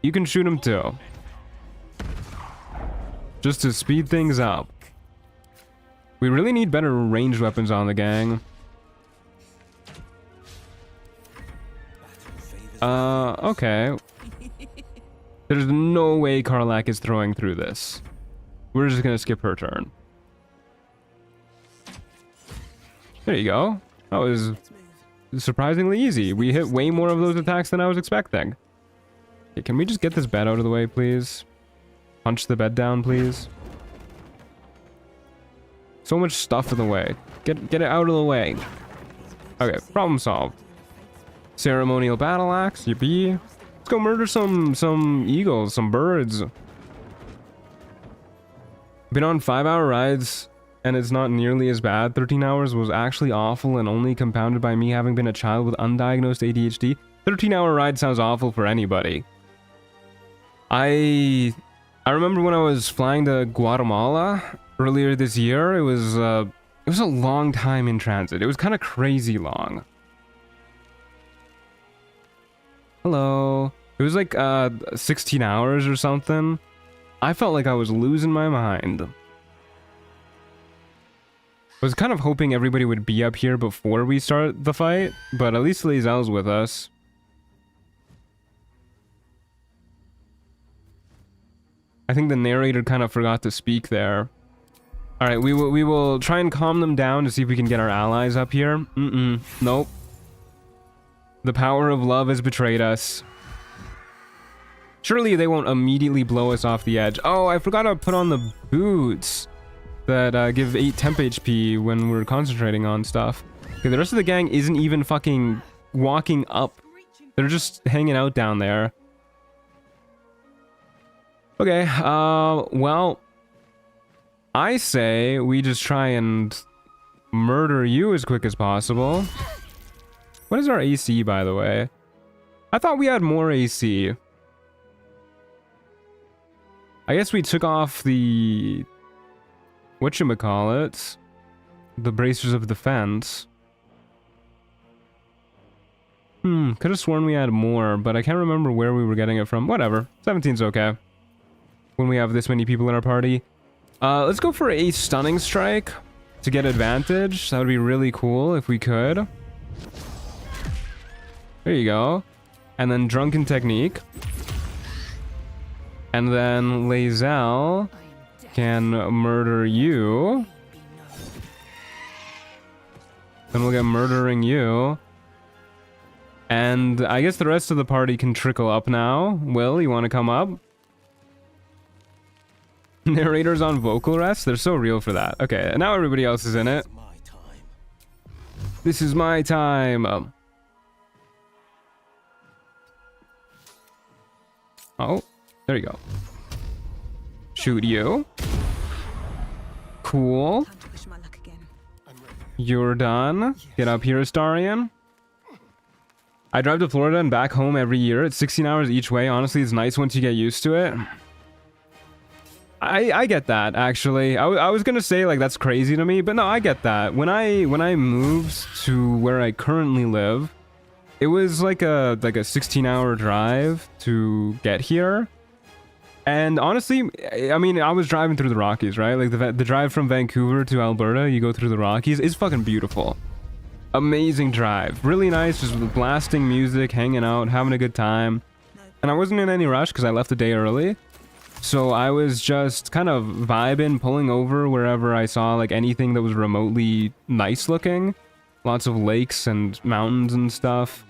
You can shoot him too. Just to speed things up. We really need better ranged weapons on the gang. Okay. There's no way Karlak is throwing through this. We're just gonna skip her turn. There you go. That was surprisingly easy. We hit way more of those attacks than I was expecting. Okay, can we just get this bed out of the way, please? Punch the bed down, please. So much stuff in the way. Get it out of the way. Okay, problem solved. Ceremonial battle axe, yippee. Let's go murder some eagles, some birds. Been on 5-hour rides, and it's not nearly as bad. 13 hours was actually awful and only compounded by me having been a child with undiagnosed ADHD. 13-hour ride sounds awful for anybody. I remember when I was flying to Guatemala earlier this year. It was a long time in transit. It was kind of crazy long. Hello. It was like 16 hours or something. I felt like I was losing my mind. I was kind of hoping everybody would be up here before we start the fight, but at least Lae'zel's with us. I think the narrator kind of forgot to speak there. Alright, we will try and calm them down to see if we can get our allies up here. Nope. The power of love has betrayed us. Surely they won't immediately blow us off the edge. Oh, I forgot to put on the boots that give 8 temp HP when we're concentrating on stuff. Okay, the rest of the gang isn't even fucking walking up. They're just hanging out down there. Okay, well, I say we just try and murder you as quick as possible. What is our AC, by the way? I thought we had more AC. I guess we took off the... whatchamacallit? The bracers of defense. Could have sworn we had more, but I can't remember where we were getting it from. Whatever. 17's okay. When we have this many people in our party. Let's go for a stunning strike to get advantage. That would be really cool if we could. There you go. And then drunken technique. And then Lae'zel can murder you. Then we'll get murdering you. And I guess the rest of the party can trickle up now. Will, you want to come up? Narrators on vocal rest? They're so real for that. Okay, and now everybody else is in it. This is my time. Oh, there you go. Shoot you. Cool. Time to push my luck again. You're done. Get up here, Astarion. I drive to Florida and back home every year. It's 16 hours each way. Honestly, it's nice once you get used to it. I get that, actually. I was gonna say, like, that's crazy to me, but no, I get that. When I moved to where I currently live, it was like a 16-hour drive to get here. And honestly, I mean, I was driving through the Rockies, right? Like, the drive from Vancouver to Alberta, you go through the Rockies, is fucking beautiful. Amazing drive. Really nice, just blasting music, hanging out, having a good time. And I wasn't in any rush because I left a day early. So I was just kind of vibing, pulling over wherever I saw like anything that was remotely nice looking. Lots of lakes and mountains and stuff.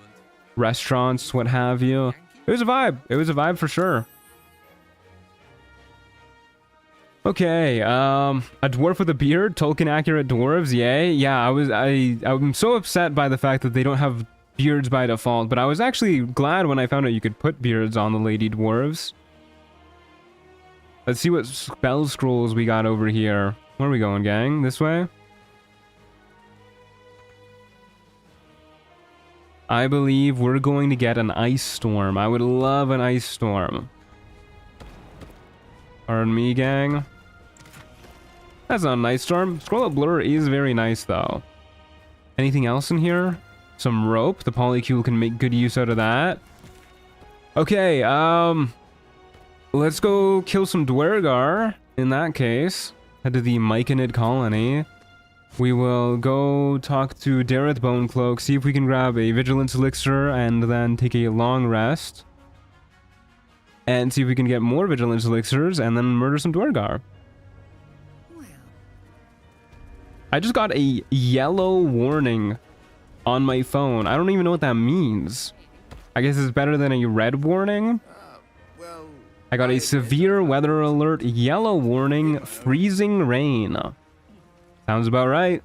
Restaurants, what have you. It was a vibe. It was a vibe for sure. Okay, a dwarf with a beard, Tolkien accurate dwarves, yay. Yeah, I'm so upset by the fact that they don't have beards by default, but I was actually glad when I found out you could put beards on the lady dwarves. Let's see what spell scrolls we got over here. Where are we going, gang? This way? I believe we're going to get an ice storm. I would love an ice storm. Pardon me, gang. That's not an ice storm. Scroll up blur is very nice, though. Anything else in here? Some rope. The polycule can make good use out of that. Okay, let's go kill some Dwergar, in that case. Head to the Myconid colony. We will go talk to Dareth Bonecloak, see if we can grab a Vigilance Elixir, and then take a long rest. And see if we can get more Vigilance Elixirs, and then murder some Dwergar. I just got a yellow warning on my phone. I don't even know what that means. I guess it's better than a red warning. I got a severe weather alert, yellow warning, freezing rain. Sounds about right.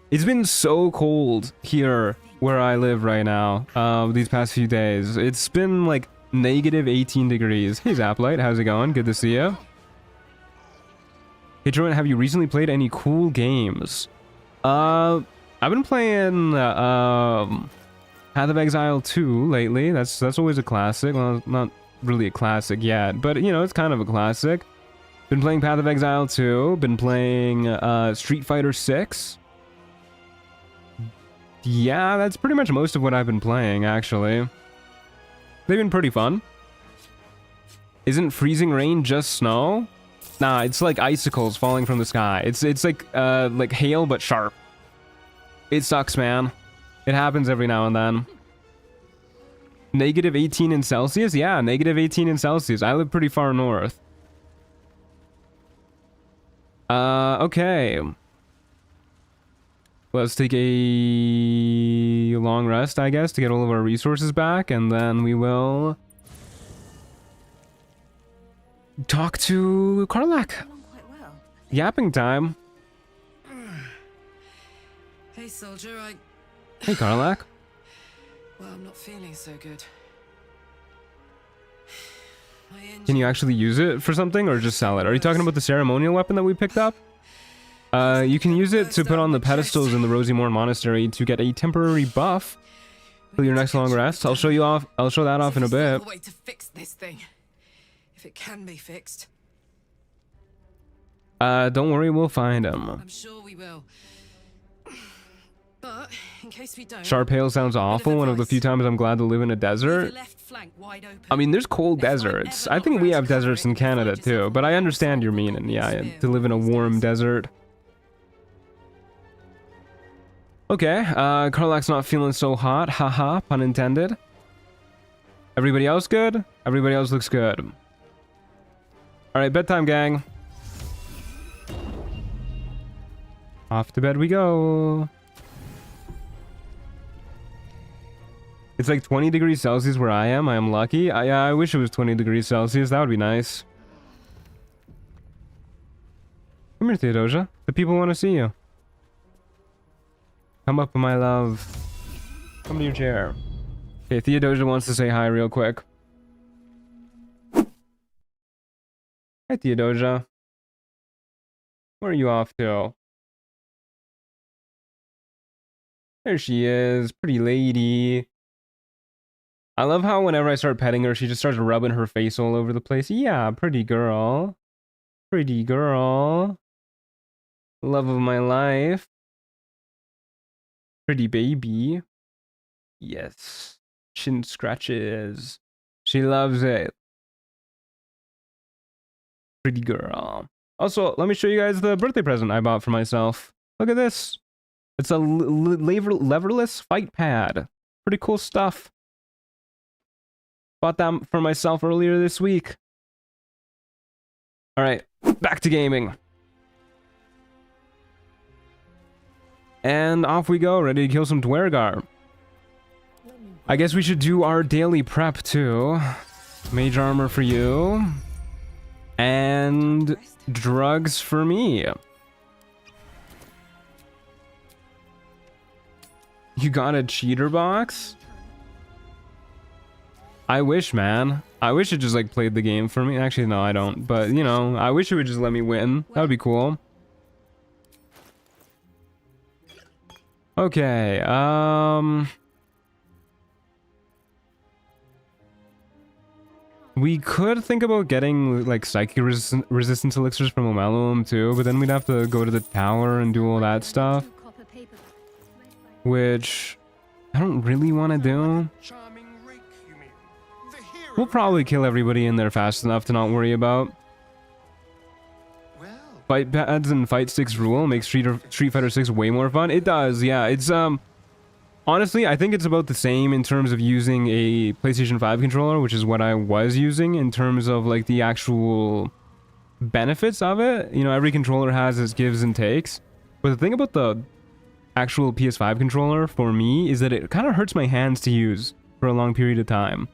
It's been so cold here where I live right now, these past few days. It's been like negative 18 degrees. Hey Zaplight, how's it going? Good to see you. Hey Jordan, have you recently played any cool games? I've been playing Path of Exile 2 lately. That's always a classic. Well, not really a classic yet, but you know, it's kind of a classic. Been playing Path of Exile 2, been playing Street Fighter 6. Yeah, that's pretty much most of what I've been playing, actually. They've been pretty fun. Isn't freezing rain just snow? Nah, it's like icicles falling from the sky. It's like hail but sharp. It sucks, man. It happens every now and then. Negative 18 in Celsius? Yeah, negative 18 in Celsius. I live pretty far north. Okay. Let's take a long rest, I guess, to get all of our resources back, and then we will talk to Karlach. Quite well. Yapping time. Hey, soldier, Hey, Karlach. Well, I'm not feeling so good. Can you actually use it for something or just sell it? Are you talking about the ceremonial weapon that we picked up? You can use it to put on the pedestals in the Rosy Morn Monastery to get a temporary buff for your next long rest. I'll show you off. I'll show that off in a bit. Way to fix this thing, if it can be fixed. Don't worry, we'll find him. I'm sure we will. But in case we don't, Sharp hail sounds awful. One of the few times I'm glad to live in a leave your desert. left flank wide open. I mean, there's cold If I'm deserts. ever I think we not have around to deserts in cover it, you'll Canada find yourself too, but I understand your outside meaning. Yeah, spear to live in a these warm days. desert. Okay, Karlach's not feeling so hot. Haha, pun intended. Everybody else good? Everybody else looks good. Alright, bedtime, gang. Off to bed we go. It's like 20 degrees Celsius where I am. I am lucky. I wish it was 20 degrees Celsius. That would be nice. Come here, Theodosia. The people want to see you. Come up, my love. Come to your chair. Okay, Theodosia wants to say hi real quick. Hi, Theodosia. Where are you off to? There she is. Pretty lady. I love how whenever I start petting her, she just starts rubbing her face all over the place. Yeah, pretty girl. Pretty girl. Love of my life. Pretty baby. Yes. Chin scratches. She loves it. Pretty girl. Also, let me show you guys the birthday present I bought for myself. Look at this. It's a leverless fight pad. Pretty cool stuff. Bought that for myself earlier this week. Alright, back to gaming. And off we go, ready to kill some Dwergar. I guess we should do our daily prep too. Mage armor for you. And drugs for me. You got a cheater box? I wish, man. I wish it just like played the game for me. Actually, no, I don't. But, you know, I wish it would just let me win. That would be cool. Okay, we could think about getting like psychic resistance elixirs from Omelum too, but then we'd have to go to the tower and do all that stuff, which I don't really want to do. We'll probably kill everybody in there fast enough to not worry about. Fight pads and fight sticks rule makes Street Fighter 6 way more fun. It does, yeah. It's honestly, I think it's about the same in terms of using a PlayStation 5 controller, which is what I was using in terms of like the actual benefits of it. You know, every controller has its gives and takes. But the thing about the actual PS5 controller for me is that it kind of hurts my hands to use for a long period of time.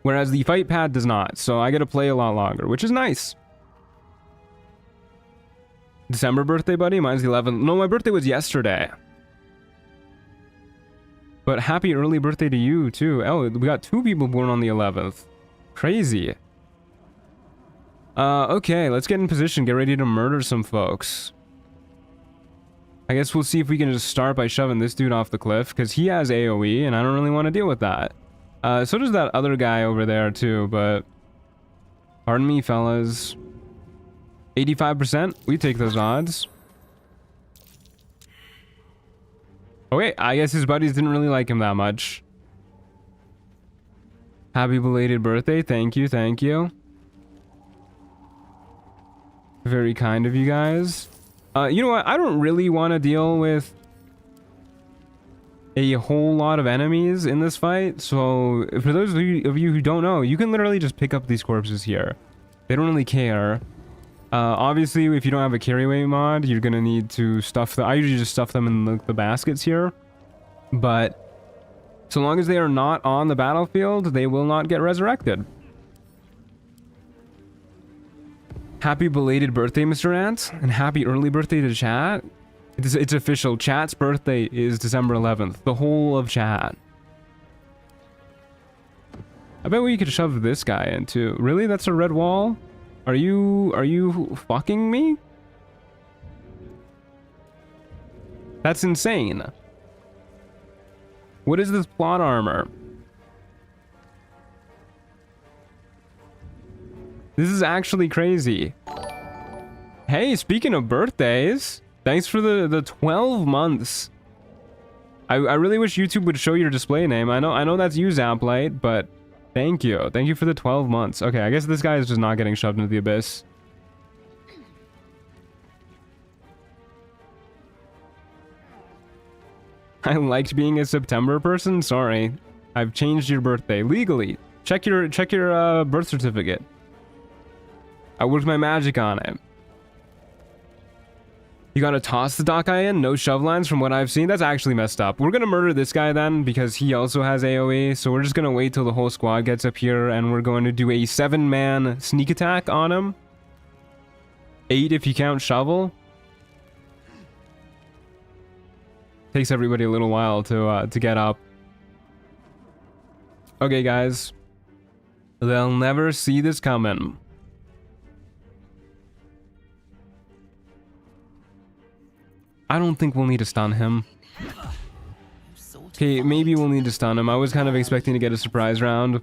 Whereas the fight pad does not, so I get to play a lot longer, which is nice. December birthday, buddy? Mine's the 11th. No, my birthday was yesterday. But happy early birthday to you, too. Oh, we got 2 people born on the 11th. Crazy. Okay, let's get in position. Get ready to murder some folks. I guess we'll see if we can just start by shoving this dude off the cliff, because he has AoE, and I don't really want to deal with that. So does that other guy over there, too, but... Pardon me, fellas. 85%? We take those odds. Okay, I guess his buddies didn't really like him that much. Happy belated birthday. Thank you. Thank you. Very kind of you guys. You know what? I don't really want to deal with a whole lot of enemies in this fight. So for those of you who don't know, you can literally just pick up these corpses here. They don't really care. Obviously, if you don't have a carry weight mod, you're gonna need to stuff them. I usually just stuff them in the baskets here. But so long as they are not on the battlefield, they will not get resurrected. Happy belated birthday, Mr. Ant, and happy early birthday to chat. It's official. Chat's birthday is December 11th. The whole of chat. I bet we could shove this guy into. Really? That's a red wall? Are you fucking me? That's insane. What is this plot armor? This is actually crazy. Hey, speaking of birthdays, thanks for the 12 months. I really wish YouTube would show your display name. I know that's you, Zaplight, but thank you. Thank you for the 12 months. Okay, I guess this guy is just not getting shoved into the abyss. I liked being a September person. Sorry, I've changed your birthday legally. Check your birth certificate. I worked my magic on it. You gotta toss the dock eye in? No shove lines from what I've seen? That's actually messed up. We're gonna murder this guy then, because he also has AoE, so we're just gonna wait till the whole squad gets up here, and we're going to do a 7-man sneak attack on him. 8 if you count shovel. Takes everybody a little while to get up. Okay, guys. They'll never see this coming. I don't think we'll need to stun him. Okay, maybe we'll need to stun him. I was kind of expecting to get a surprise round.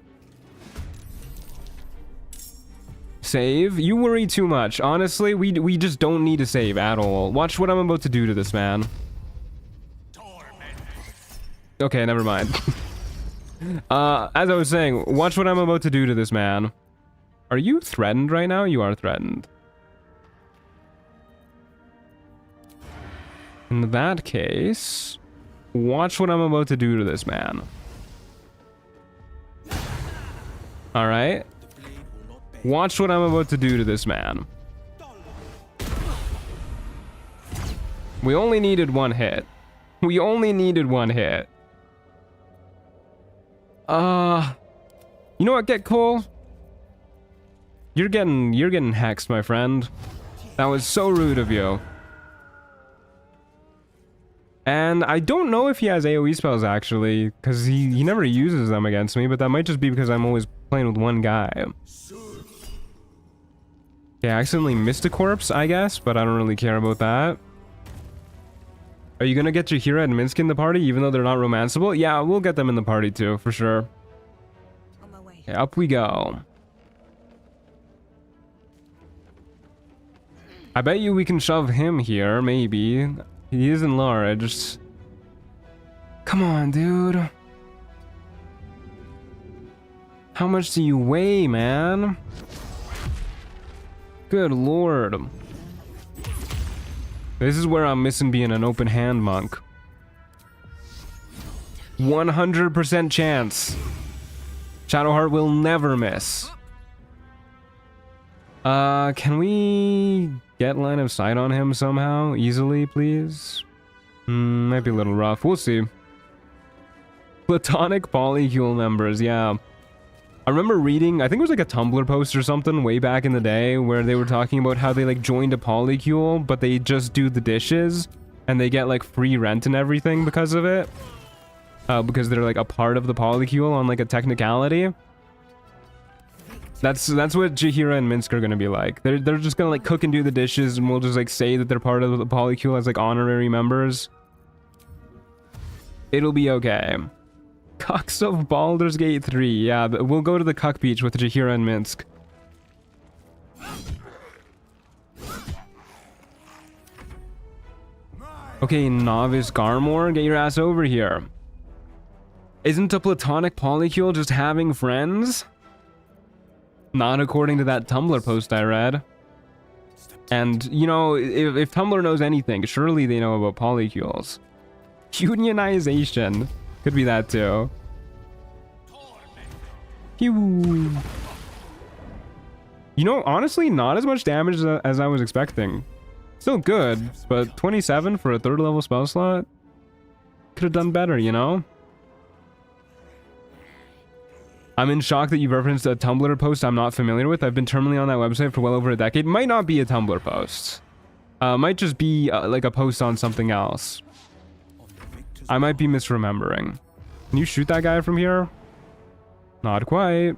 Save? You worry too much. Honestly, we just don't need to save at all. Watch what I'm about to do to this man. Okay, never mind. As I was saying, watch what I'm about to do to this man. Are you threatened right now? You are threatened. In that case, watch what I'm about to do to this man. Alright. Watch what I'm about to do to this man. We only needed one hit. We only needed one hit. You know what, Get Cole? You're getting hexed, my friend. That was so rude of you. And I don't know if he has AoE spells, actually, because he never uses them against me, but that might just be because I'm always playing with one guy. Okay, I accidentally missed a corpse, I guess, but I don't really care about that. Are you gonna get Jaheira and Minsc in the party, even though they're not romanceable? Yeah, we'll get them in the party too, for sure. On my way. Okay, up we go. I bet you we can shove him here, maybe. He is enlarged. Come on, dude. How much do you weigh, man? Good lord. This is where I'm missing being an open hand monk. 100% chance. Shadowheart will never miss. Can we get line of sight on him somehow? Easily, please? Might be a little rough. We'll see. Platonic polycule members, yeah. I remember reading, I think it was like a Tumblr post or something way back in the day where they were talking about how they like joined a polycule, but they just do the dishes and they get like free rent and everything because of it. Because they're like a part of the polycule on like a technicality. That's what Jaheira and Minsc are gonna be like. They're just gonna like cook and do the dishes, and we'll just like say that they're part of the polycule as like honorary members. It'll be okay. Cucks of Baldur's Gate 3. Yeah, we'll go to the Cuck Beach with Jaheira and Minsc. Okay, Novice Garmor, get your ass over here. Isn't a platonic polycule just having friends? Not according to that Tumblr post I read. And, you know, if Tumblr knows anything, surely they know about polycules. Unionization. Could be that too. Pew. You know, honestly, not as much damage as I was expecting. Still good, but 27 for a 3rd level spell slot? Could have done better, you know? I'm in shock that you referenced a Tumblr post I'm not familiar with. I've been terminally on that website for well over a decade. Might not be a Tumblr post. Might just be like a post on something else. I might be misremembering. Can you shoot that guy from here? Not quite.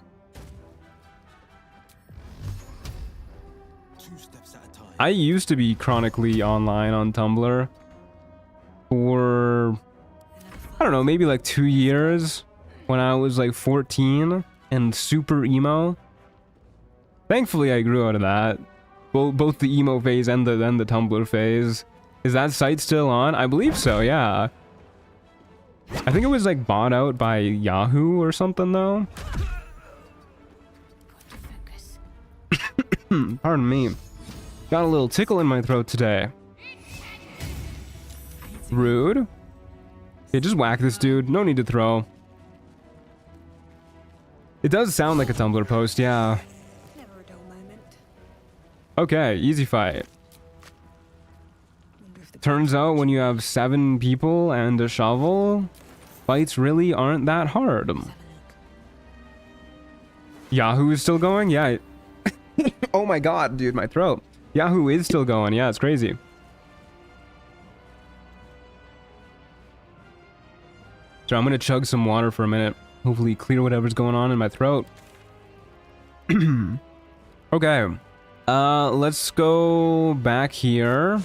I used to be chronically online on Tumblr for, I don't know, maybe like 2 years when I was like 14 and super emo. Thankfully, I grew out of that. Both the emo phase and the Tumblr phase. Is that site still on? I believe so, yeah. I think it was like bought out by Yahoo or something though. Pardon me. Got a little tickle in my throat today. Rude. Yeah, just whack this dude. No need to throw. It does sound like a Tumblr post, yeah. Never a dull moment. Okay, easy fight. Turns out when you have 7 people and a shovel, fights really aren't that hard. Yahoo is still going? Yeah. Oh my god, dude, my throat. Yahoo is still going. Yeah, it's crazy. So I'm gonna chug some water for a minute. Hopefully clear whatever's going on in my throat. Okay. Let's go back here.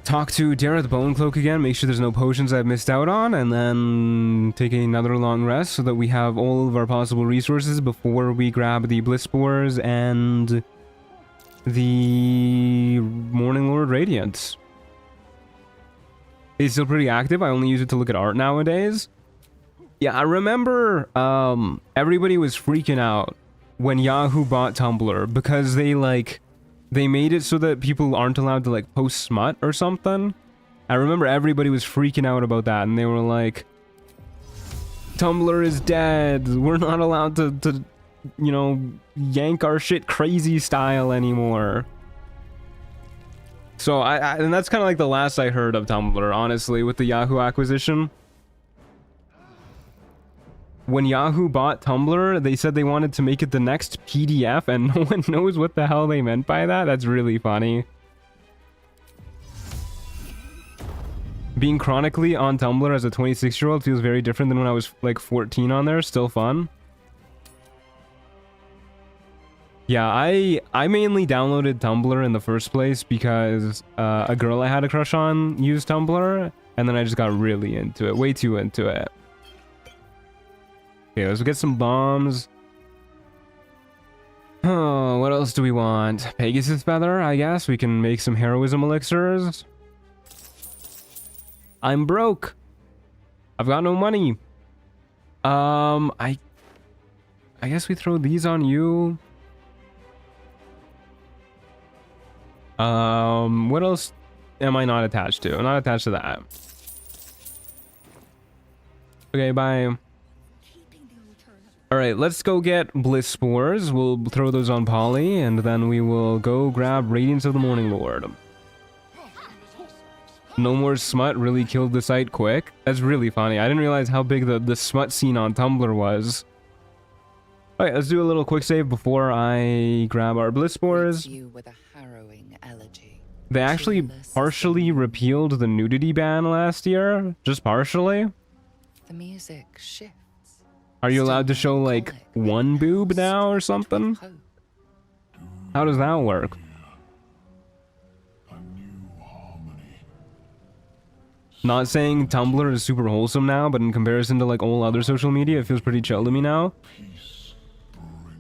Talk to Dareth Bonecloak again, make sure there's no potions I've missed out on, and then take another long rest so that we have all of our possible resources before we grab the Bliss Spores and the Morning Lord Radiance. It's still pretty active. I only use it to look at art nowadays. Yeah, I remember everybody was freaking out when Yahoo bought Tumblr because they made it so that people aren't allowed to like post smut or something. I remember everybody was freaking out about that and they were like, Tumblr is dead. We're not allowed to you know, yank our shit crazy style anymore. So and that's kind of like the last I heard of Tumblr, honestly, with the Yahoo acquisition. When Yahoo bought Tumblr, they said they wanted to make it the next PDF, and no one knows what the hell they meant by that. That's really funny. Being chronically on Tumblr as a 26-year-old feels very different than when I was like 14 on there. Still fun. Yeah, I mainly downloaded Tumblr in the first place because a girl I had a crush on used Tumblr, and then I just got really into it, way too into it. Okay, let's get some bombs. Oh, what else do we want? Pegasus Feather, I guess. We can make some heroism elixirs. I'm broke. I've got no money. I guess we throw these on you. What else am I not attached to? I'm not attached to that. Okay, bye. Alright, let's go get Bliss Spores. We'll throw those on Polly, and then we will go grab Radiance of the Morning Lord. No more smut really killed the site quick. That's really funny. I didn't realize how big the smut scene on Tumblr was. Alright, let's do a little quick save before I grab our Bliss Spores. They actually partially repealed the nudity ban last year. Just partially. The music shifts. Are you allowed to show like one boob now or something? How does that work? Not saying Tumblr is super wholesome now, but in comparison to like all other social media, it feels pretty chill to me now.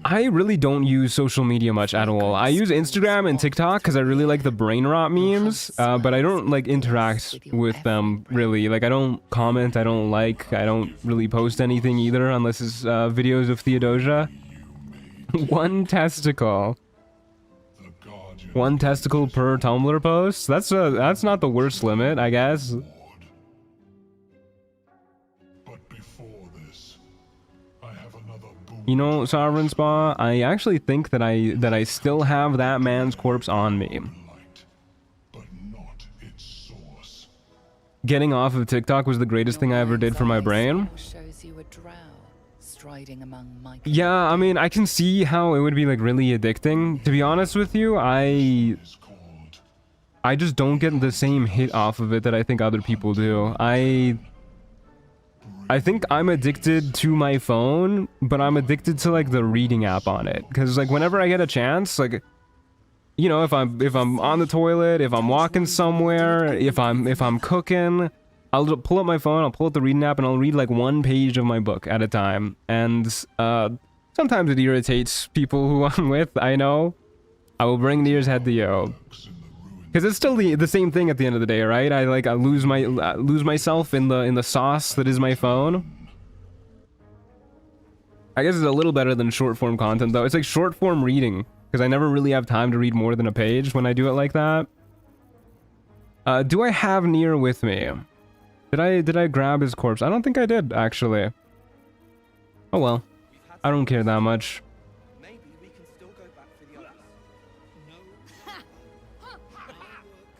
I really don't use social media much at all. I use Instagram and TikTok because I really like the brain rot memes, but I don't like interact with them really. Like I don't comment, I don't like, I don't really post anything either unless it's videos of Theodosia. One testicle. One testicle per Tumblr post? That's not the worst limit, I guess. You know, Sovereign Spa, I actually think that I still have that man's corpse on me. Getting off of TikTok was the greatest thing I ever did for my brain. Yeah, I mean, I can see how it would be like really addicting. To be honest with you, I just don't get the same hit off of it that I think other people do. I think I'm addicted to my phone, but I'm addicted to like the reading app on it. Because like whenever I get a chance, like, you know, if I'm on the toilet, if I'm walking somewhere, if I'm cooking, I'll pull up my phone, I'll pull up the reading app, and I'll read like one page of my book at a time. And sometimes it irritates people who I'm with. I know. I will bring Nier's head to you. Because it's still the same thing at the end of the day, right? I lose myself in the sauce that is my phone. I guess it's a little better than short form content though. It's like short form reading because I never really have time to read more than a page when I do it like that. Do I have Nier with me? Did I grab his corpse? I don't think I did actually. Oh well, I don't care that much.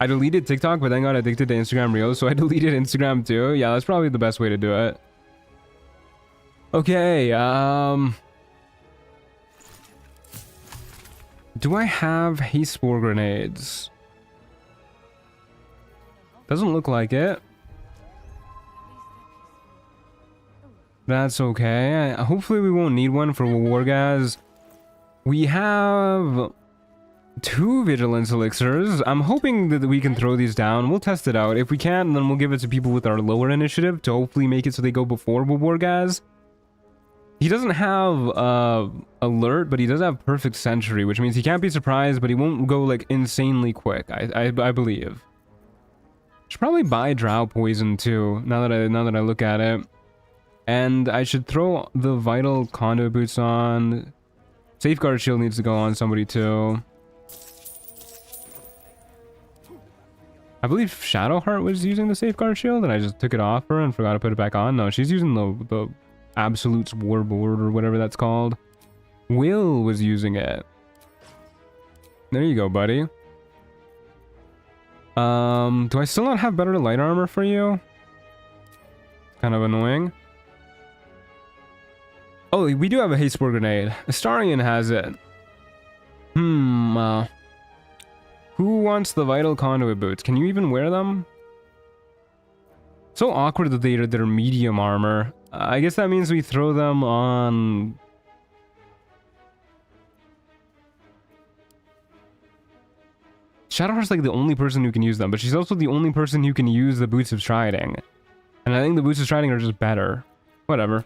I deleted TikTok, but then got addicted to Instagram Reels, so I deleted Instagram too. Yeah, that's probably the best way to do it. Okay, do I have haste spore grenades? Doesn't look like it. That's okay. Hopefully we won't need one for Wargaz. We have 2 vigilance elixirs. I'm hoping that we can throw these down. We'll test it out. If we can, then we'll give it to people with our lower initiative to hopefully make it so they go before Wargaz. He doesn't have alert, but he does have perfect sentry, which means he can't be surprised, but he won't go like insanely quick. I believe. Should probably buy drow poison too. Now that I look at it, and I should throw the vital conduit boots on. Safeguard shield needs to go on somebody too. I believe Shadowheart was using the safeguard shield, and I just took it off her and forgot to put it back on. No, she's using the Absolute's Warboard or whatever that's called. Will was using it. There you go, buddy. Do I still not have better light armor for you? Kind of annoying. Oh, we do have a haste spore grenade. Astarion has it. Who wants the vital conduit boots? Can you even wear them? So awkward that they're medium armor. I guess that means we throw them on... Shadowheart's like the only person who can use them, but she's also the only person who can use the Boots of Striding. And I think the Boots of Striding are just better. Whatever.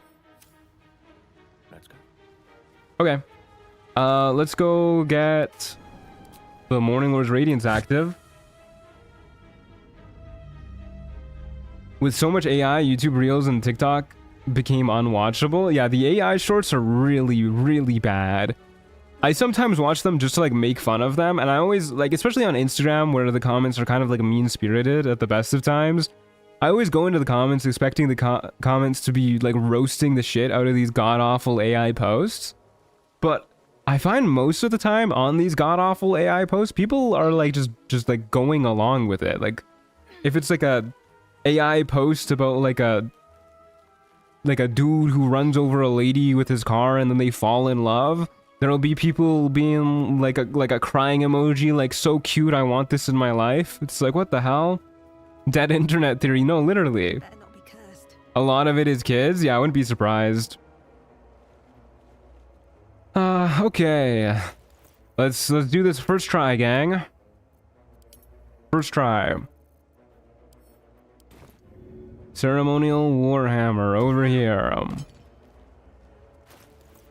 Let's go. Okay. Let's go get the Morning Lord's Radiance active. With so much AI, YouTube Reels and TikTok became unwatchable. Yeah, the AI shorts are really, really bad. I sometimes watch them just to like make fun of them, and I always like, especially on Instagram where the comments are kind of like mean-spirited at the best of times, I always go into the comments expecting the comments to be like roasting the shit out of these god-awful AI posts. But I find most of the time on these god-awful AI posts, people are like just like going along with it. Like if it's like a AI post about like a dude who runs over a lady with his car and then they fall in love, there'll be people being like a crying emoji, like, so cute, I want this in my life. It's like, what the hell? Dead internet theory. No, literally. Better not be cursed. A lot of it is kids. Yeah, I wouldn't be surprised. Okay. Let's do this first try, gang. First try. Ceremonial Warhammer over here.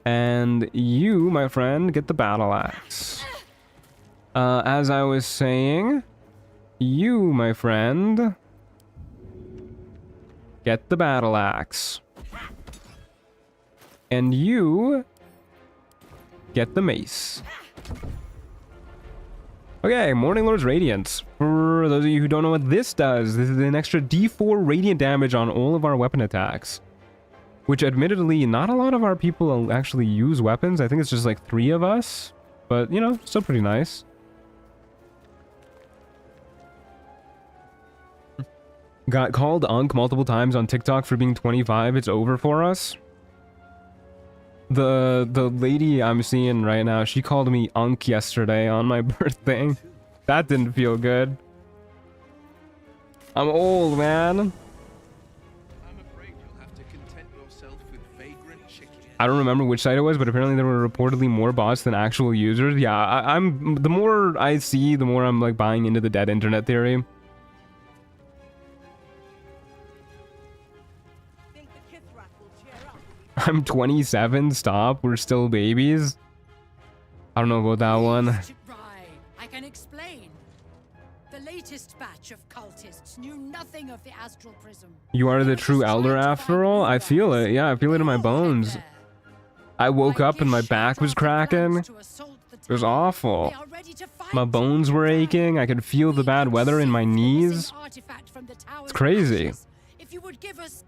And you, my friend, get the battle axe. As I was saying, you, my friend, get the battle axe. And you get the mace. Okay, Morning Lord's Radiance. For those of you who don't know what this does, this is an extra D4 radiant damage on all of our weapon attacks. Which admittedly, not a lot of our people actually use weapons. I think it's just like 3 of us. But, you know, still pretty nice. Got called Unk multiple times on TikTok for being 25. It's over for us. The lady I'm seeing right now, she called me Unk yesterday on my birthday. That didn't feel good. I'm old, man. I'm afraid you'll have to content yourself with vagrant chicken. I don't remember which site it was, but apparently there were reportedly more bots than actual users. Yeah, I'm the more I see, the more I'm like buying into the dead internet theory. I'm 27, stop, we're still babies. I don't know about that one. Right, I can explain. The latest batch of cultists knew nothing of the astral prism. You are the true elder after all? I feel it, yeah, I feel it in my bones. I woke up and my back was cracking. It was awful. My bones were aching, I could feel the bad weather in my knees. It's crazy.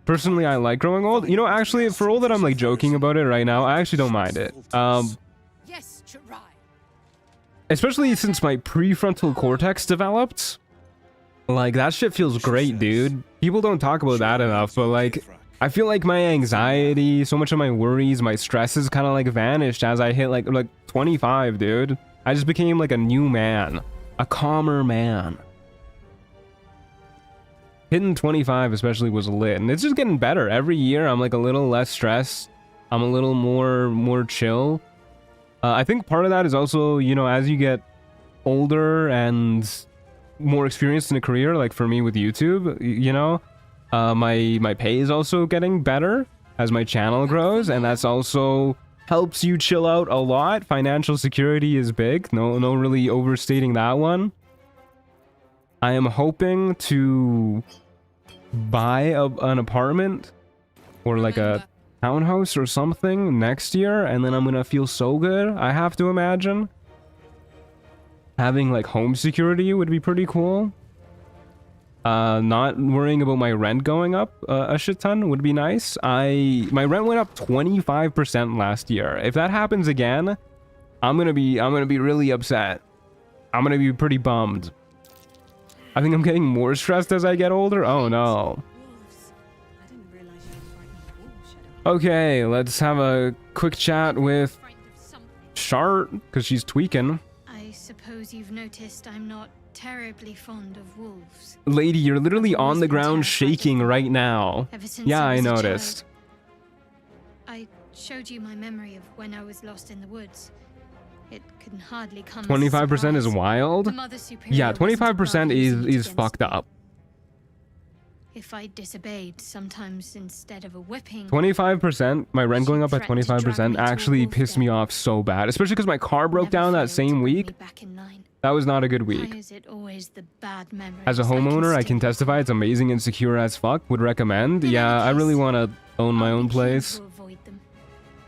Personally, I like growing old. You know, actually, for all that I'm like joking about it right now, I actually don't mind it. Especially since my prefrontal cortex developed. Like, that shit feels great, dude. People don't talk about that enough, but like, I feel like my anxiety, so much of my worries, my stresses kind of like vanished as I hit like 25, dude. I just became like a new man. A calmer man. Hitting 25 especially was lit, and it's just getting better. Every year I'm like a little less stressed. I'm a little more chill. I think part of that is also, you know, as you get older and more experienced in a career, like for me with YouTube, you know, my pay is also getting better as my channel grows, and that's also helps you chill out a lot. Financial security is big. No really overstating that one. I am hoping to buy an apartment or like a townhouse or something next year, and then I'm gonna feel so good. I have to imagine having like home security would be pretty cool. Not worrying about my rent going up a shit ton would be nice. My rent went up 25% last year. If that happens again, I'm gonna be really upset. I'm gonna be pretty bummed. I think I'm getting more stressed as I get older. Oh no. Okay, let's have a quick chat with Shart, because she's tweaking. I suppose you've noticed I'm not terribly fond of wolves. Lady, you're literally on the ground shaking right now. Yeah, I noticed. I showed you my memory of when I was lost in the woods. It can hardly come. 25% is wild. Yeah, 25% is fucked up. If I disobeyed, sometimes instead of a whipping. 25%, my rent going up by 25% actually pissed me off so bad, especially because my car broke down that same week. That was not a good week. As a homeowner, I can testify it's amazing and secure as fuck. Would recommend. Yeah, I really want to own my own place.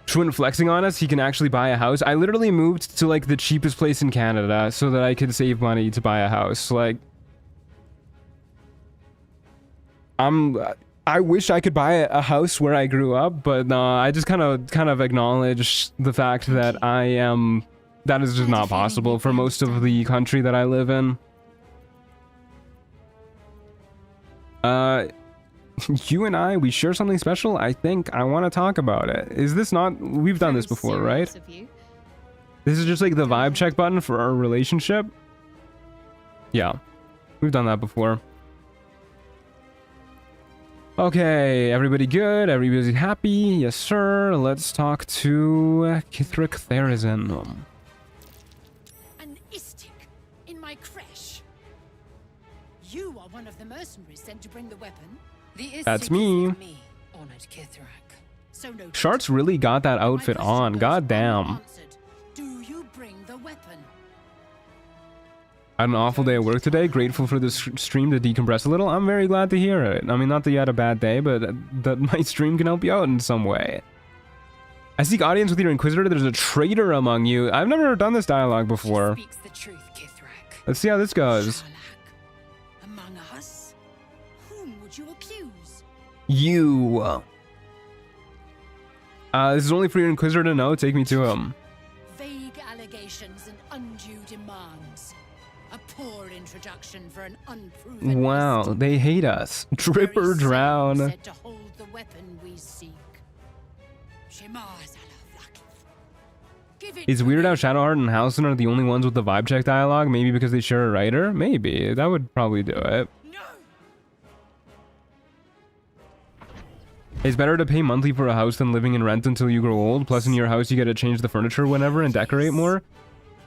Schwinn flexing on us, he can actually buy a house. I literally moved to like the cheapest place in Canada so that I could save money to buy a house. Like, I wish I could buy a house where I grew up, but no, I just kind of acknowledge the fact that that is just not possible for most of the country that I live in. You and I, we share something special. I think I want to talk about it. Is this not... We've done this before, right? This is just like the vibe check button for our relationship. Yeah, we've done that before. Okay, everybody good? Everybody happy? Yes, sir. Let's talk to Kithric Therizin. An istik in my crèche. You are one of the mercenaries sent to bring the weapon. That's me. Honored Kithrak. So noted. Shart's really got that outfit My question on. goes God damn. unanswered. Do you bring the weapon? I had an awful day at work today. Grateful for this stream to decompress a little. I'm very glad to hear it. I mean, not that you had a bad day, but that my stream can help you out in some way. I seek audience with your inquisitor. There's a traitor among you. I've never done this dialogue before. Speaks the truth, Kithrak. Let's see how this goes. Sherlock, among us? Whom would you accuse? You. This is only for your inquisitor to know. Take me to him. Vague allegations and undue demands. A poor introduction for an unproven Wow, mystic. they hate us. Drip Very or same drown. said to hold the weapon we seek. Shema Zala Vlakith. Give it Is to Weird me. how Shadowheart and Halcyon are the only ones with the vibe check dialogue? Maybe because they share a writer? Maybe. That would probably do it. No! It's better to pay monthly for a house than living in rent until you grow old. Plus, in your house, you get to change the furniture whenever and decorate more.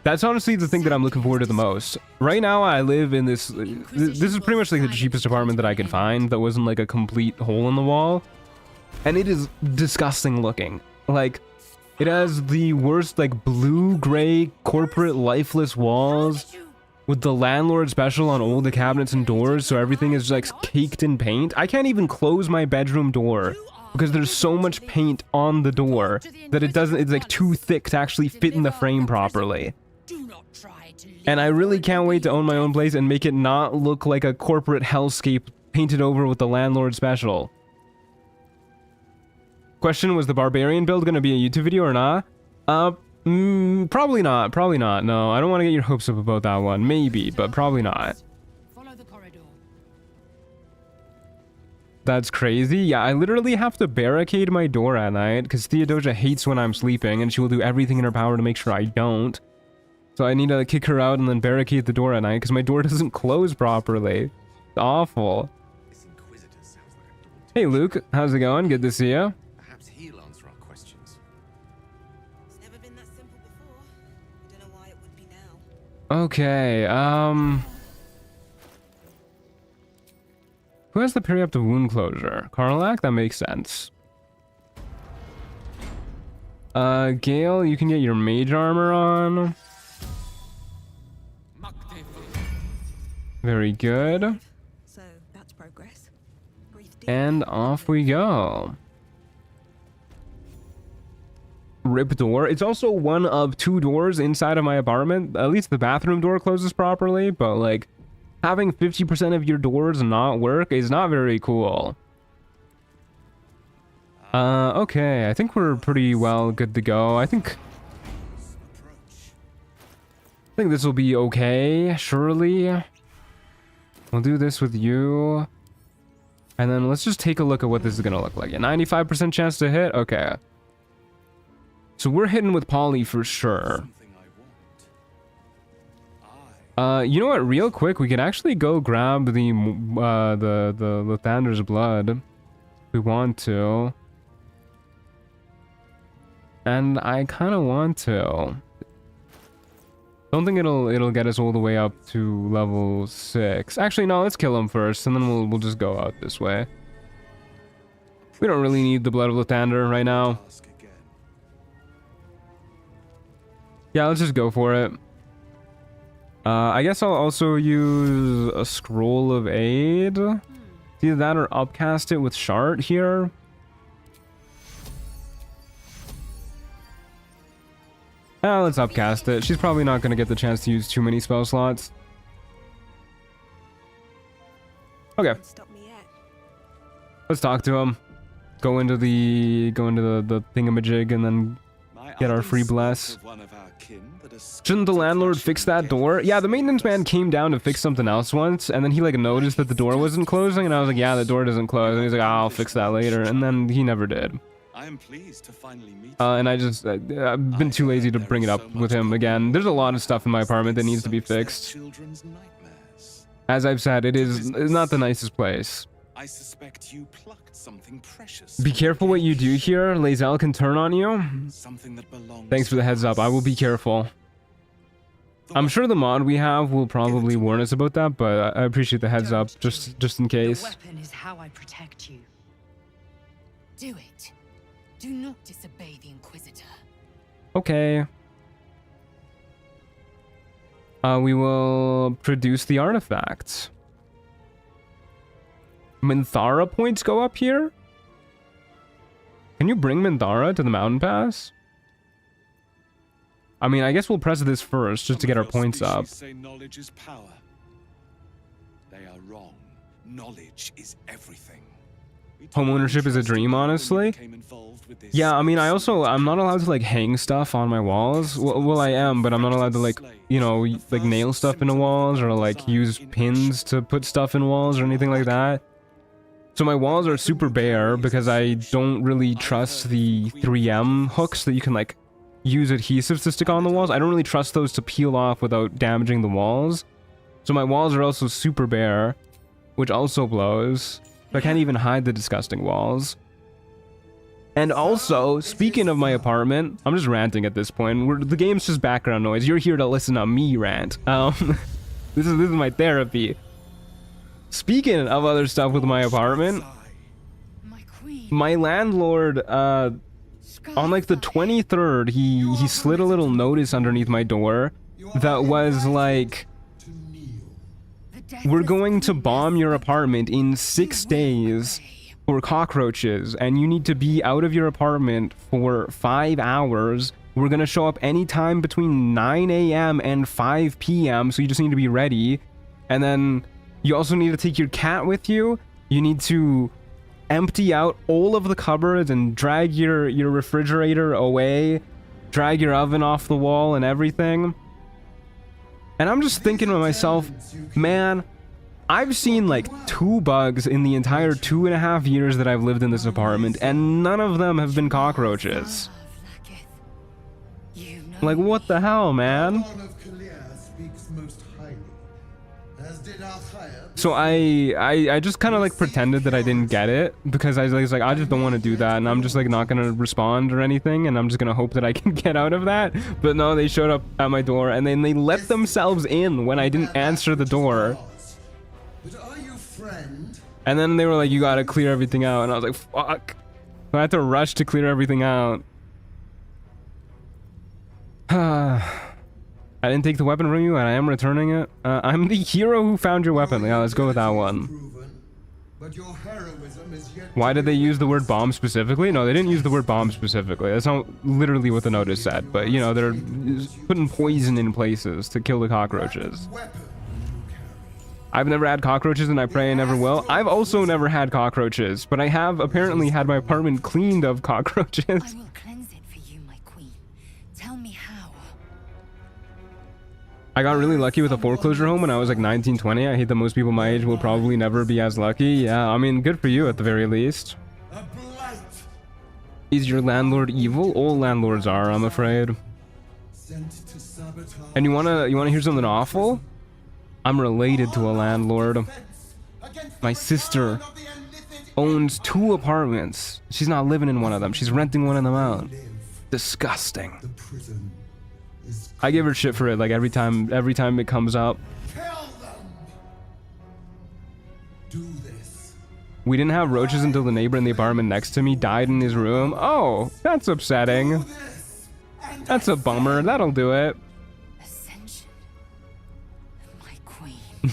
That's honestly the thing that I'm looking forward to the most. Right now, I live in this... This is pretty much like the cheapest apartment that I could find that wasn't like a complete hole in the wall. And it is disgusting looking. Like, it has the worst, like, blue-gray corporate lifeless walls with the landlord special on all the cabinets and doors, so everything is, like, caked in paint. I can't even close my bedroom door because there's so much paint on the door that it doesn't... It's, like, too thick to actually fit in the frame properly. Do not try to And I really can't wait to own my own place and make it not look like a corporate hellscape painted over with the landlord special. Question, was the barbarian build going to be a YouTube video or not? Probably not. Probably not. No, I don't want to get your hopes up about that one. Maybe, but probably not. follow the corridor. That's crazy. Yeah, I literally have to barricade my door at night because Theodosia hates when I'm sleeping and she will do everything in her power to make sure I don't. So I need to kick her out and then barricade the door at night because my door doesn't close properly. It's awful. This inquisitor sounds like a daunting. Hey Luke, how's it going? Good to see you. Perhaps he'll answer our questions. It's never been that simple before. I don't know why it would be now. Okay, who has the periaptive wound closure? Karlak? That makes sense. Gale, you can get your mage armor on. Very good. So that's progress. Breathe deep. And off we go. Rip door. It's also one of 2 doors inside of my apartment. At least the bathroom door closes properly, but like having 50% of your doors not work is not very cool. Okay, I think we're pretty well good to go. I think this will be okay, surely. We'll do this with you. And then let's just take a look at what this is gonna look like. A 95% chance to hit? Okay. So we're hitting with Poly for sure. Something I want. You know what? Real quick, we can actually go grab the Lathander's blood if we want to. And I kind of want to. Don't think it'll get us all the way up to level 6. Actually, no, let's kill him first, and then we'll just go out this way. We don't really need the blood of Lathander right now. Ask again. Yeah, let's just go for it. I guess I'll also use a scroll of aid. Either that or upcast it with Shart here. Let's upcast it. She's probably not going to get the chance to use too many spell slots. Okay, Don't stop me yet. let's talk to him. Go into the thingamajig and then get our free bless. Shouldn't the landlord fix that door? Yeah, the maintenance man came down to fix something else once, and then he like noticed that the door wasn't closing, and I was like, yeah, the door doesn't close. And he's like, I'll fix that later, and then he never did. I am pleased to finally meet And I've been too lazy to bring it up with him again. There's a lot of stuff in my apartment that needs to be fixed. Children's nightmares. As I've said, it's not the nicest place. I suspect you plucked something precious. Be careful what you do here. Lae'zel can turn on you. Something that belongs. Thanks for the heads up. I will be careful. I'm sure the mod we have will probably warn us about that, but I appreciate the heads up just in The case. weapon is how I protect you. Do it. Do not disobey the Inquisitor. Okay. We will produce the artifacts. Minthara points go up here? Can you bring Minthara to the mountain pass? I mean, I guess we'll press this first just to get our points up. Say knowledge is power. They are wrong. Knowledge is everything. Homeownership is a dream, honestly. Yeah, I mean, I'm not allowed to, like, hang stuff on my walls. Well, I am, but I'm not allowed to, like, you know, like, nail stuff into walls or, like, use pins to put stuff in walls or anything like that. So my walls are super bare because I don't really trust the 3M hooks that you can, like, use adhesives to stick on the walls. I don't really trust those to peel off without damaging the walls. So my walls are also super bare, which also blows. So I can't even hide the disgusting walls. And also, speaking of my apartment, I'm just ranting at this point. The game's just background noise. You're here to listen to me rant. This is my therapy. Speaking of other stuff with my apartment, my landlord, on like the 23rd, he slid a little notice underneath my door that was like, we're going to bomb your apartment in 6 days for cockroaches, and you need to be out of your apartment for 5 hours. We're gonna show up anytime between 9 a.m. and 5 p.m., so you just need to be ready. And then you also need to take your cat with you. You need to empty out all of the cupboards and drag your refrigerator away, drag your oven off the wall and everything. And I'm just thinking to myself, man, I've seen like 2 bugs in the entire 2.5 years that I've lived in this apartment, and none of them have been cockroaches. Like, what the hell, man? So I just kind of like pretended that I didn't get it, because I was like, I just don't want to do that, and I'm just like not gonna respond or anything, and I'm just gonna hope that I can get out of that. But no, they showed up at my door, and then they let themselves in when I didn't answer the door. And then they were like, you gotta clear everything out, and I was like, fuck. I had to rush to clear everything out. I didn't take the weapon from you, and I am returning it. I'm the hero who found your weapon. Yeah, let's go with that one. Why did they use the word bomb specifically? No, they didn't use the word bomb specifically. That's not literally what the notice said. But, you know, they're putting poison in places to kill the cockroaches. I've never had cockroaches, and I pray I never will. I've also never had cockroaches, but I have apparently had my apartment cleaned of cockroaches. I will cleanse it for you, my queen. Tell me how. I got really lucky with a foreclosure home when I was like 19, 20. I hate that most people my age will probably never be as lucky. Yeah, I mean, good for you at the very least. Is your landlord evil? All landlords are, I'm afraid. And you wanna hear something awful? I'm related to a landlord. My sister owns 2 apartments. She's not living in one of them. She's renting one of them out. Disgusting. I give her shit for it, like every time it comes up. We didn't have roaches until the neighbor in the apartment next to me died in his room. Oh, that's upsetting. That's a bummer. That'll do it.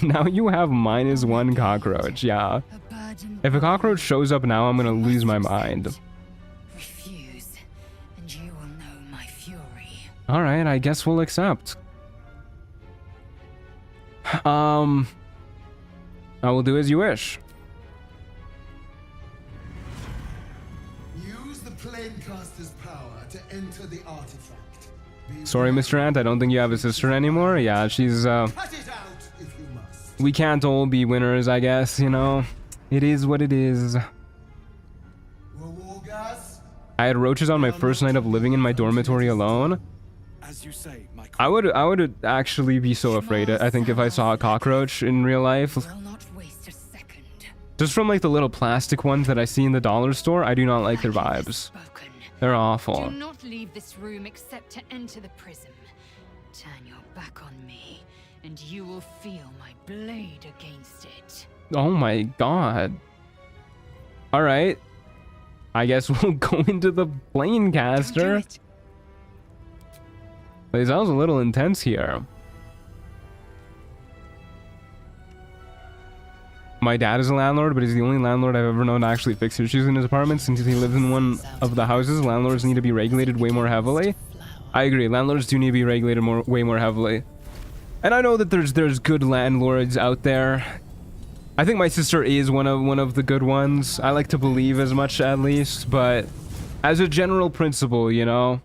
Now you have -1 cockroach, yeah. If a cockroach shows up now, I'm gonna lose my mind. Refuse, and you will know my fury. Alright, I guess we'll accept. I will do as you wish. Use the planecaster's power to enter the artifact. Sorry, Mr. Ant, I don't think you have a sister anymore. Yeah, she's, Cut it out if you must. we can't all be winners, I guess, you know? It is what it is. I had roaches on my first night of living in my dormitory alone. As you say, my I would actually be so afraid, I think, if I saw a cockroach in real life. Just from like the little plastic ones that I see in the dollar store, I do not like their vibes. They're awful. Do not leave this room except to enter the prism. Turn your back on me, and you will feel my blade against it. Oh my god. Alright. I guess we'll go into the Planecaster. It sounds a little intense here. My dad is a landlord, but he's the only landlord I've ever known to actually fix issues in his apartment. Since he lives in one of the houses, landlords need to be regulated way more heavily. I agree, landlords do need to be regulated way more heavily. And I know that there's good landlords out there. I think my sister is one of the good ones. I like to believe as much, at least, but as a general principle, you know,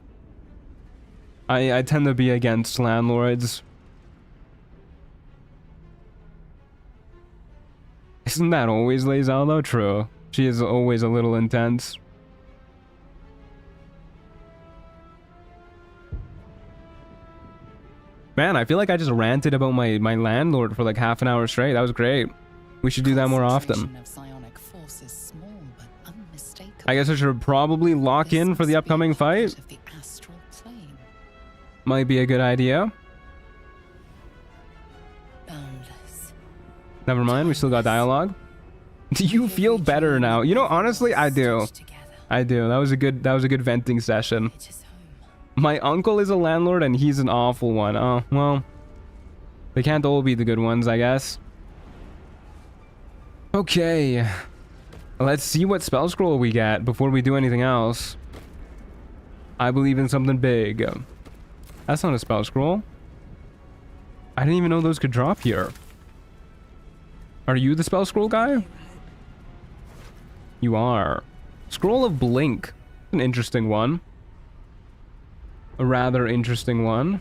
I tend to be against landlords. Isn't that always Lae'zel though? True. She is always a little intense. Man, I feel like I just ranted about my landlord for like half an hour straight. That was great. We should do that more often. I guess I should probably lock in for the upcoming fight. Might be a good idea. Never mind, we still got dialogue. Do you feel better now? You know, honestly, I do. I do. That was a good venting session. My uncle is a landlord and he's an awful one. Oh, well. They can't all be the good ones, I guess. Okay. Let's see what spell scroll we get before we do anything else. I believe in something big. That's not a spell scroll. I didn't even know those could drop here. Are you the spell scroll guy? You are. Scroll of Blink. An interesting one. A rather interesting one.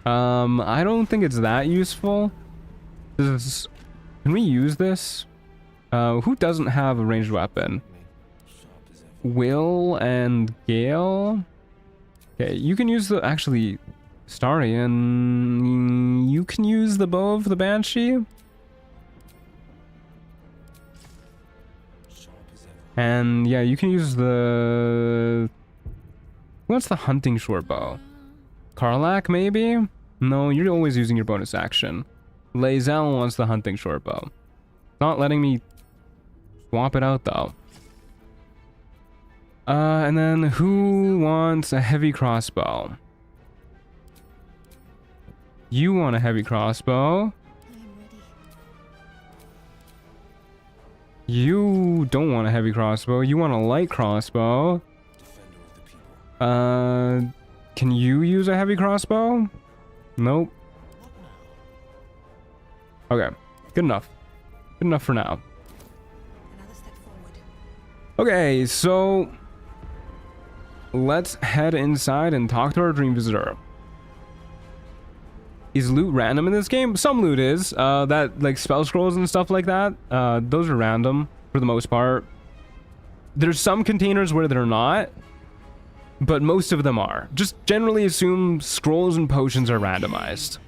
I don't think it's that useful. Can we use this? Who doesn't have a ranged weapon? Will and Gale? Okay, you can use the... Actually, Starion... You can use the bow of the Banshee? And yeah, you can use the... Who wants the hunting short bow? Karlach, maybe? No, you're always using your bonus action. Lae'zel wants the hunting short bow. Not letting me swap it out though. And then who wants a heavy crossbow? You want a heavy crossbow. You don't want a heavy crossbow. You want a light crossbow. Can you use a heavy crossbow? Nope. Okay. Good enough. Good enough for now. Okay, so let's head inside and talk to our dream visitor. Is loot random in this game? Some loot is. That, like, spell scrolls and stuff like that, those are random for the most part. There's some containers where they're not, but most of them are. Just generally assume scrolls and potions are randomized.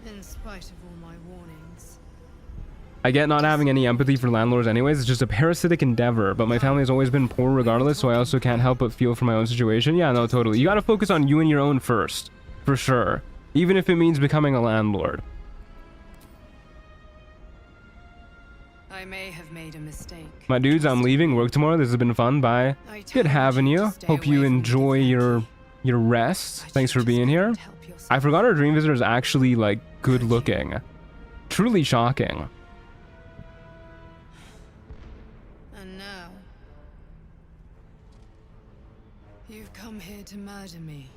In spite of all my warnings. I get not having any empathy for landlords anyways. It's just a parasitic endeavor, but my family has always been poor regardless, so I also can't help but feel for my own situation. Yeah, no, totally. You gotta focus on you and your own first, for sure. Even if it means becoming a landlord. I may have made a mistake. My dudes, I'm leaving. Work tomorrow. This has been fun. Bye. Good having you. Hope you enjoy your rest. Thanks for being here. I forgot our dream visitor is actually, like, good looking. Truly shocking. And now you've come here to murder me.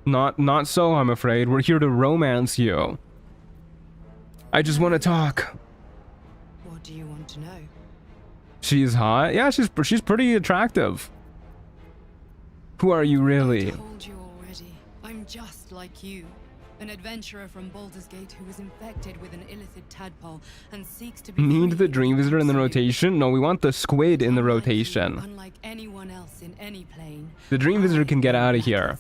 Not so, I'm afraid. We're here to romance you. I just want to talk. What do you want to know? She's hot. Yeah, she's pretty attractive. Who are you really? I told you already. I'm just like you. An adventurer from Baldur's Gate who was infected with an illicit tadpole and seeks to be Need the dream visitor in the rotation? No, we want the squid in the rotation. Unlike anyone else in any plane, The dream visitor can get out of here.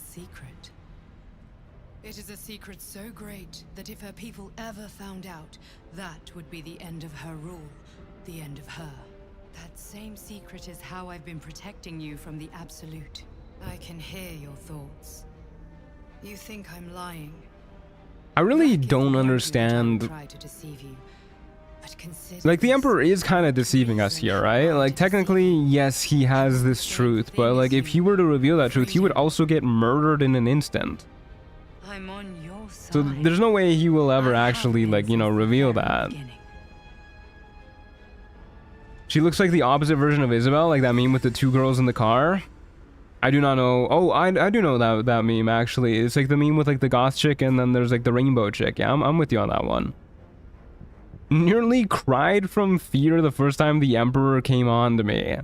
It is a secret so great that if her people ever found out, that would be the end of her rule, the end of her. That same secret is how I've been protecting you from the Absolute. I can hear your thoughts. You think I'm lying. I really don't understand. Try to deceive you, but not consider Like, the this Emperor is kind of deceiving us here, right? Like, technically, yes, he has this truth, but, like, if he were to reveal that truth, he would also get murdered in an instant. I'm on your side. So there's no way he will ever actually, like, you know, reveal that. She looks like the opposite version of Isabel, like that meme with the two girls in the car. I do not know. Oh, I do know that meme, actually. It's like the meme with, like, the goth chick, and then there's, like, the rainbow chick. Yeah, I'm with you on that one. Nearly cried from fear the first time the Emperor came on to me.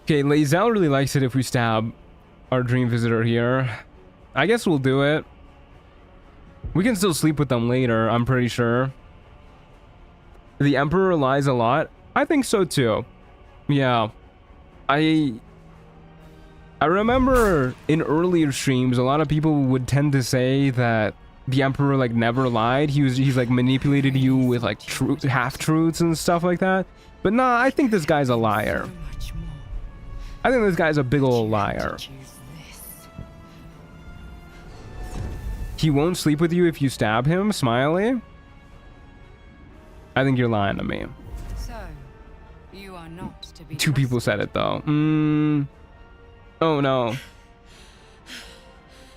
Okay, Lae'zel really likes it if we stab our dream visitor here. I guess we'll do it. We can still sleep with them later, I'm pretty sure. The Emperor lies a lot? I think so too. Yeah. I remember in earlier streams, a lot of people would tend to say that the Emperor, like, never lied. He's like manipulated you with, like, half-truths and stuff like that. But nah, I think this guy's a liar. I think this guy's a big old liar. He won't sleep with you if you stab him, Smiley? I think you're lying to me. So, you are not to be Two people said it, though. Oh, no.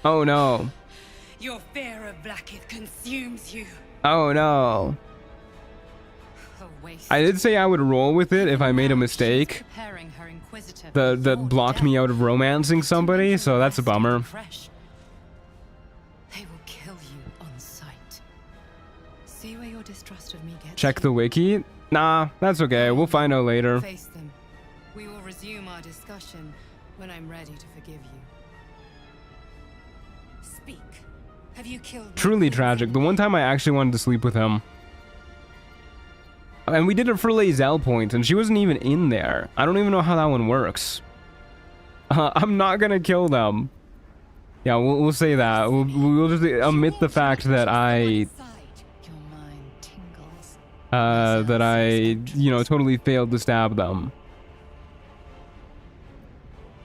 Oh, no. Your fear of Blackith consumes you. Oh, no. I did say I would roll with it if I made a mistake that blocked me out of romancing somebody, so that's a bummer. They will kill you on sight. See where your distrust of me gets. Check the wiki? Nah, that's okay. We'll find out later. Face them. We will resume our discussion when I'm ready to forgive you. Speak. Have you killed? Truly tragic. The one time I actually wanted to sleep with him. And we did it for Lae'zel points, and she wasn't even in there. I don't even know how that one works. I'm not gonna kill them. Yeah, we'll say that. We'll just omit the fact that I you know, totally failed to stab them.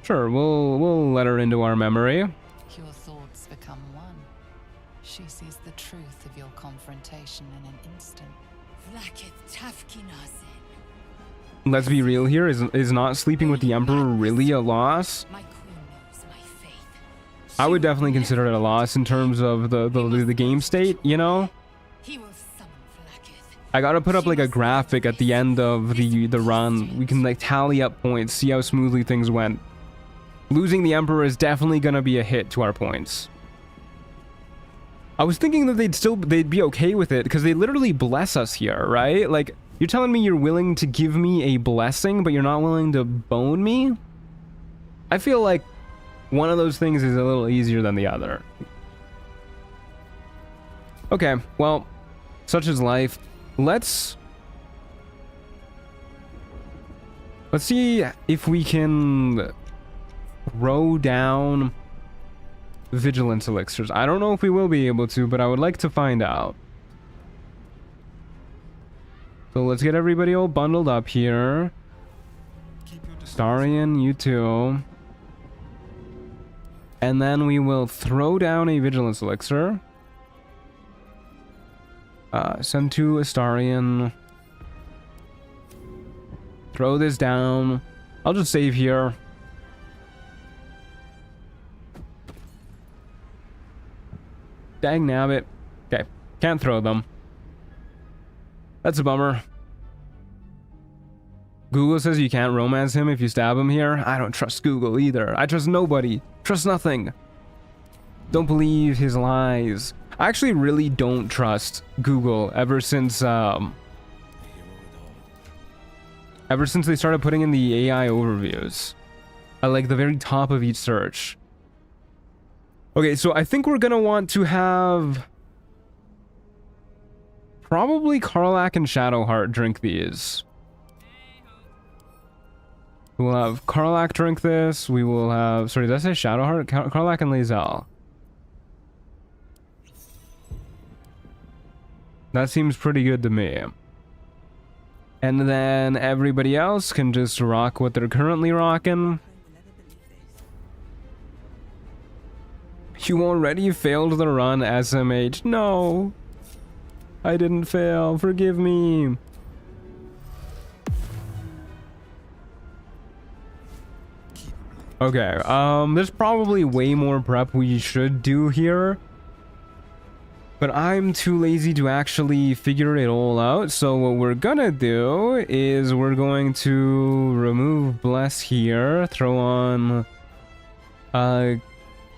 Sure, we'll let her into our memory. Your thoughts become one. She sees the truth of your confrontation in an instant. Let's be real here. Is not sleeping with the Emperor really a loss? I would definitely consider it a loss in terms of the game state, you know? I gotta put up like a graphic at the end of the run. We can like tally up points, see how smoothly things went. Losing the Emperor is definitely gonna be a hit to our points. I was thinking that they'd be okay with it because they literally bless us here, right? Like, you're telling me you're willing to give me a blessing, but you're not willing to bone me? I feel like one of those things is a little easier than the other. Okay, well, such is life. Let's see if we can throw down vigilance elixirs. I don't know if we will be able to, but I would like to find out. So let's get everybody all bundled up here. Starian, you too. And then we will throw down a vigilance elixir. Send to Astarian. Throw this down. I'll just save here. Dang nabbit. Okay, can't throw them. That's a bummer. Google says you can't romance him if you stab him here. I don't trust Google either. I trust nobody. Trust nothing. Don't believe his lies. I actually really don't trust Google ever since they started putting in the AI overviews at like the very top of each search. Okay, so I think we're gonna want to have probably Karlach and Shadowheart drink these. We'll have Karlach drink this. We will have, sorry, did I say Shadowheart? Karlach and Lae'zel. That seems pretty good to me. And then everybody else can just rock what they're currently rocking. You already failed the run, SMH. No. I didn't fail. Forgive me. Okay, there's probably way more prep we should do here. But I'm too lazy to actually figure it all out. So what we're gonna do is we're going to remove Bless here. Throw on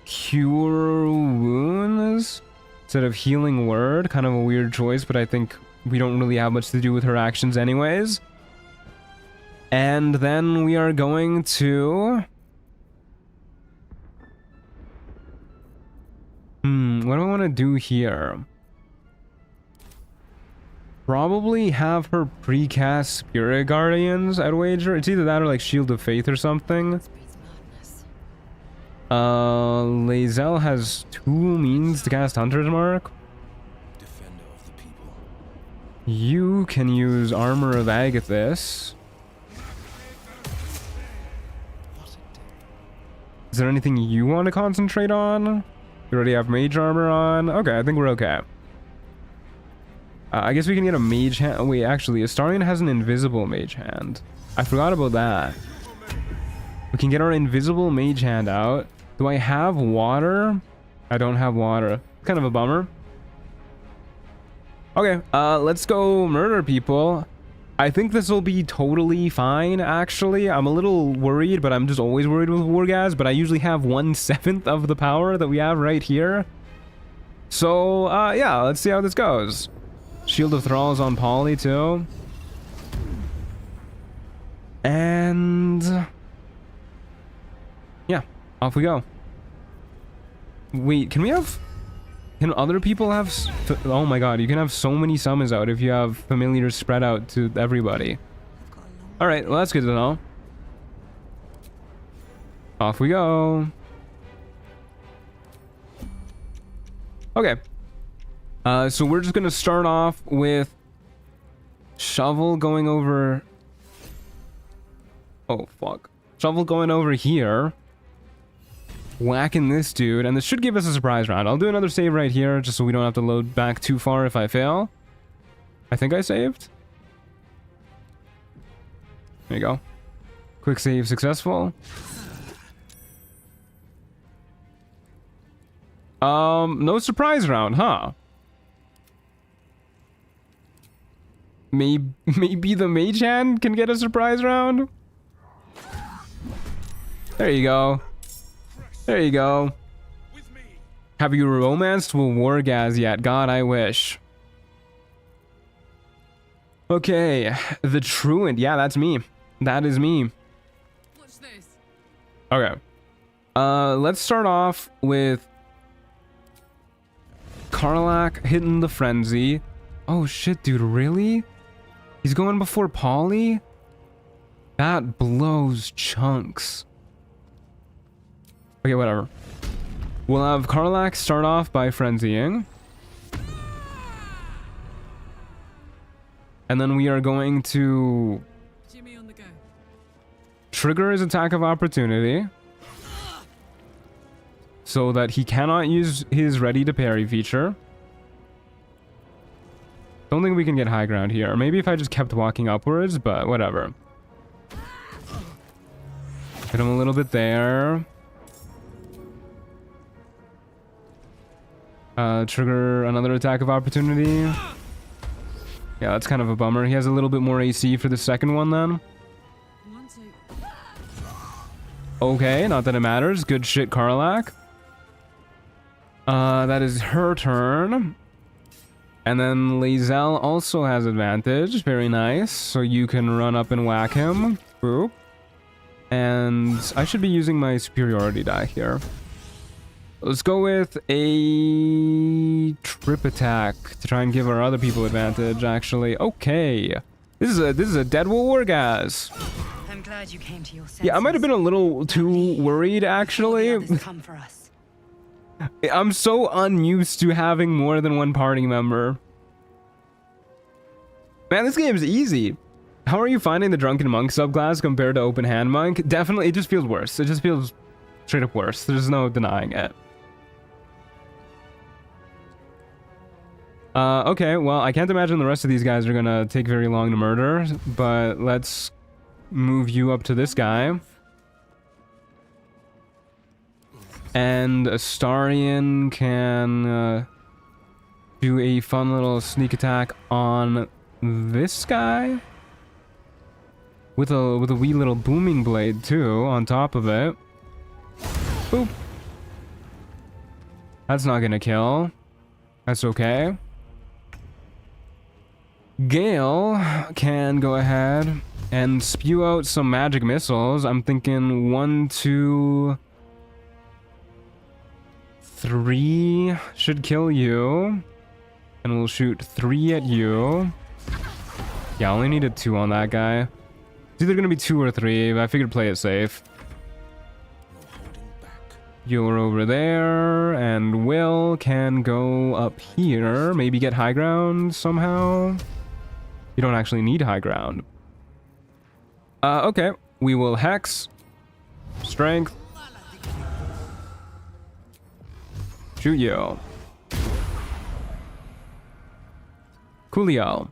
Cure Wounds instead of Healing Word. Kind of a weird choice, but I think we don't really have much to do with her actions anyways. And then we are going to... what do I want to do here? Probably have her precast Spirit Guardians, I'd wager. It's either that or like Shield of Faith or something. Lae'zel has 2 means to cast Hunter's Mark. Defender of the people. You can use Armor of Agathis. Is there anything you want to concentrate on? You already have Mage Armor on. Okay, I think we're okay. I guess we can get a Mage Hand. Oh, wait, actually, Astarion has an Invisible Mage Hand. I forgot about that. We can get our Invisible Mage Hand out. Do I have water? I don't have water. Kind of a bummer. Okay, let's go murder people. I think this will be totally fine, actually. I'm a little worried, but I'm just always worried with Wargaz, but I usually have 1/7 of the power that we have right here. So, yeah, let's see how this goes. Shield of Thralls on Poly, too. And... yeah, off we go. Wait, can we have... Can other people have... Oh my god, you can have so many summons out if you have familiars spread out to everybody. Alright, well that's good to know. Off we go. Okay. So we're just gonna start off with Shovel going over... Oh, fuck. Shovel going over here. Whacking this dude, and this should give us a surprise round. I'll do another save right here, just so we don't have to load back too far if I fail. I think I saved. There you go. Quick save successful. No surprise round, huh? Maybe the Mage Hand can get a surprise round? There you go. There you go. Have you romanced with Wargaz yet? God, I wish. Okay, the Truant. Yeah, that's me. That is me. What's this? Okay. Let's start off with Karlach hitting the Frenzy. Oh shit, dude, really? He's going before Poly? That blows chunks. Okay, whatever. We'll have Karlach start off by frenzying. And then we are going to Jimmy on the go. trigger his attack of opportunity so that he cannot use his ready to parry feature. Don't think we can get high ground here. Maybe if I just kept walking upwards, but whatever. Hit him a little bit there. Trigger another attack of opportunity. Yeah, that's kind of a bummer. He has a little bit more AC for the second one then. Okay, not that it matters. Good shit, Karlach. That is her turn. And then Lae'zel also has advantage. Very nice. So you can run up and whack him. Boop. And I should be using my superiority die here. Let's go with a trip attack to try and give our other people advantage, actually. Okay. This is a dead Wargaz. I'm glad you came to your senses. Yeah, I might have been a little too worried, actually. Come for us. I'm so unused to having more than one party member. Man, this game is easy. How are you finding the Drunken Monk subclass compared to Open Hand Monk? Definitely, it just feels worse. It just feels straight up worse. There's no denying it. Okay, well, I can't imagine the rest of these guys are gonna take very long to murder, but let's move you up to this guy. And Astarion can do a fun little sneak attack on this guy with a wee little booming blade too on top of it. Boop. That's not gonna kill. That's okay. Gale can go ahead and spew out some magic missiles. I'm thinking 1, 2, 3 should kill you. And we'll shoot 3 at you. Yeah, I only needed 2 on that guy. It's either gonna be 2 or 3, but I figured play it safe. You're over there, and Will can go up here. Maybe get high ground somehow. You don't actually need high ground. Okay. We will Hex. Strength. Shoot you. Coolio.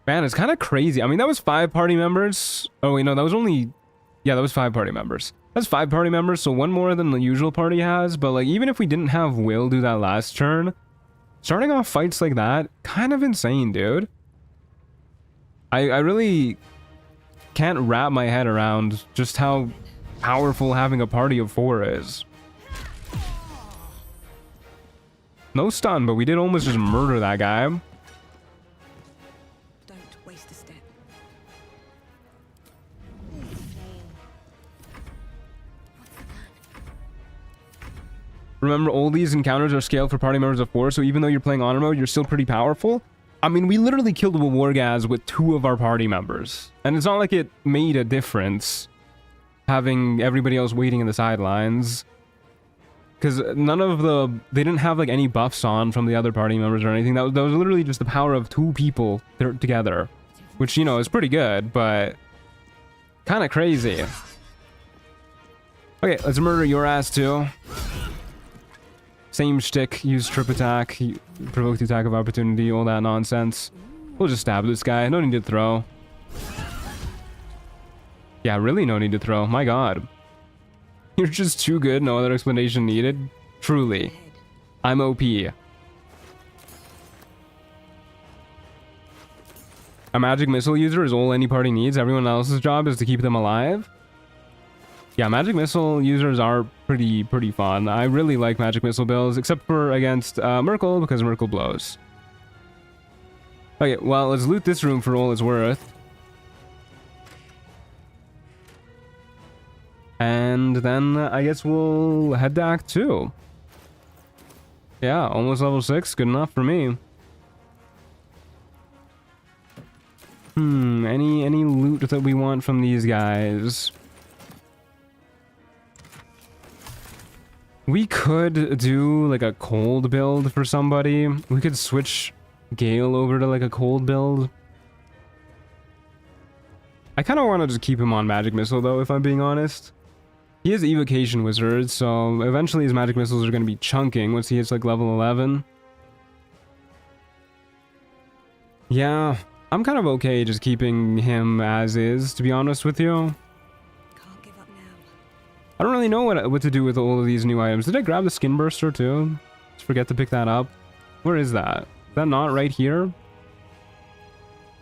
Man, it's kind of crazy. I mean, that was 5 party members. Oh, wait, no, that was only... Yeah, that was 5 party members. That's 5 party members, so 1 more than the usual party has. But, like, even if we didn't have Will do that last turn, starting off fights like that, kind of insane, dude. I really can't wrap my head around just how powerful having a party of 4 is. No stun, but we did almost just murder that guy. Don't waste a step. Remember, all these encounters are scaled for party members of 4, so even though you're playing honor mode, you're still pretty powerful. I mean, we literally killed a Wargaz with 2 of our party members. And it's not like it made a difference having everybody else waiting in the sidelines. Because none of the... They didn't have, like, any buffs on from the other party members or anything. That was literally just the power of 2 people together. Which, you know, is pretty good, but... kind of crazy. Okay, let's murder your ass, too. Same shtick, use trip attack, provoke the attack of opportunity, all that nonsense. We'll just stab this guy, no need to throw. Yeah, really no need to throw, my god. You're just too good, no other explanation needed. Truly. I'm OP. A magic missile user is all any party needs, everyone else's job is to keep them alive. Yeah, magic missile users are pretty fun. I really like magic missile builds, except for against Merkle, because Merkle blows. Okay, well, let's loot this room for all it's worth. And then I guess we'll head to Act 2. Yeah, almost level 6, good enough for me. Any loot that we want from these guys? We could do like a cold build for somebody. We could switch Gale over to like a cold build. I kind of want to just keep him on magic missile though, if I'm being honest. He is evocation wizard, so eventually his magic missiles are going to be chunking once he hits like level 11. Yeah, I'm kind of okay just keeping him as is, to be honest with you. I don't really know what to do with all of these new items. Did I grab the skin burster too? Just forget to pick that up. Where is that? Is that not right here?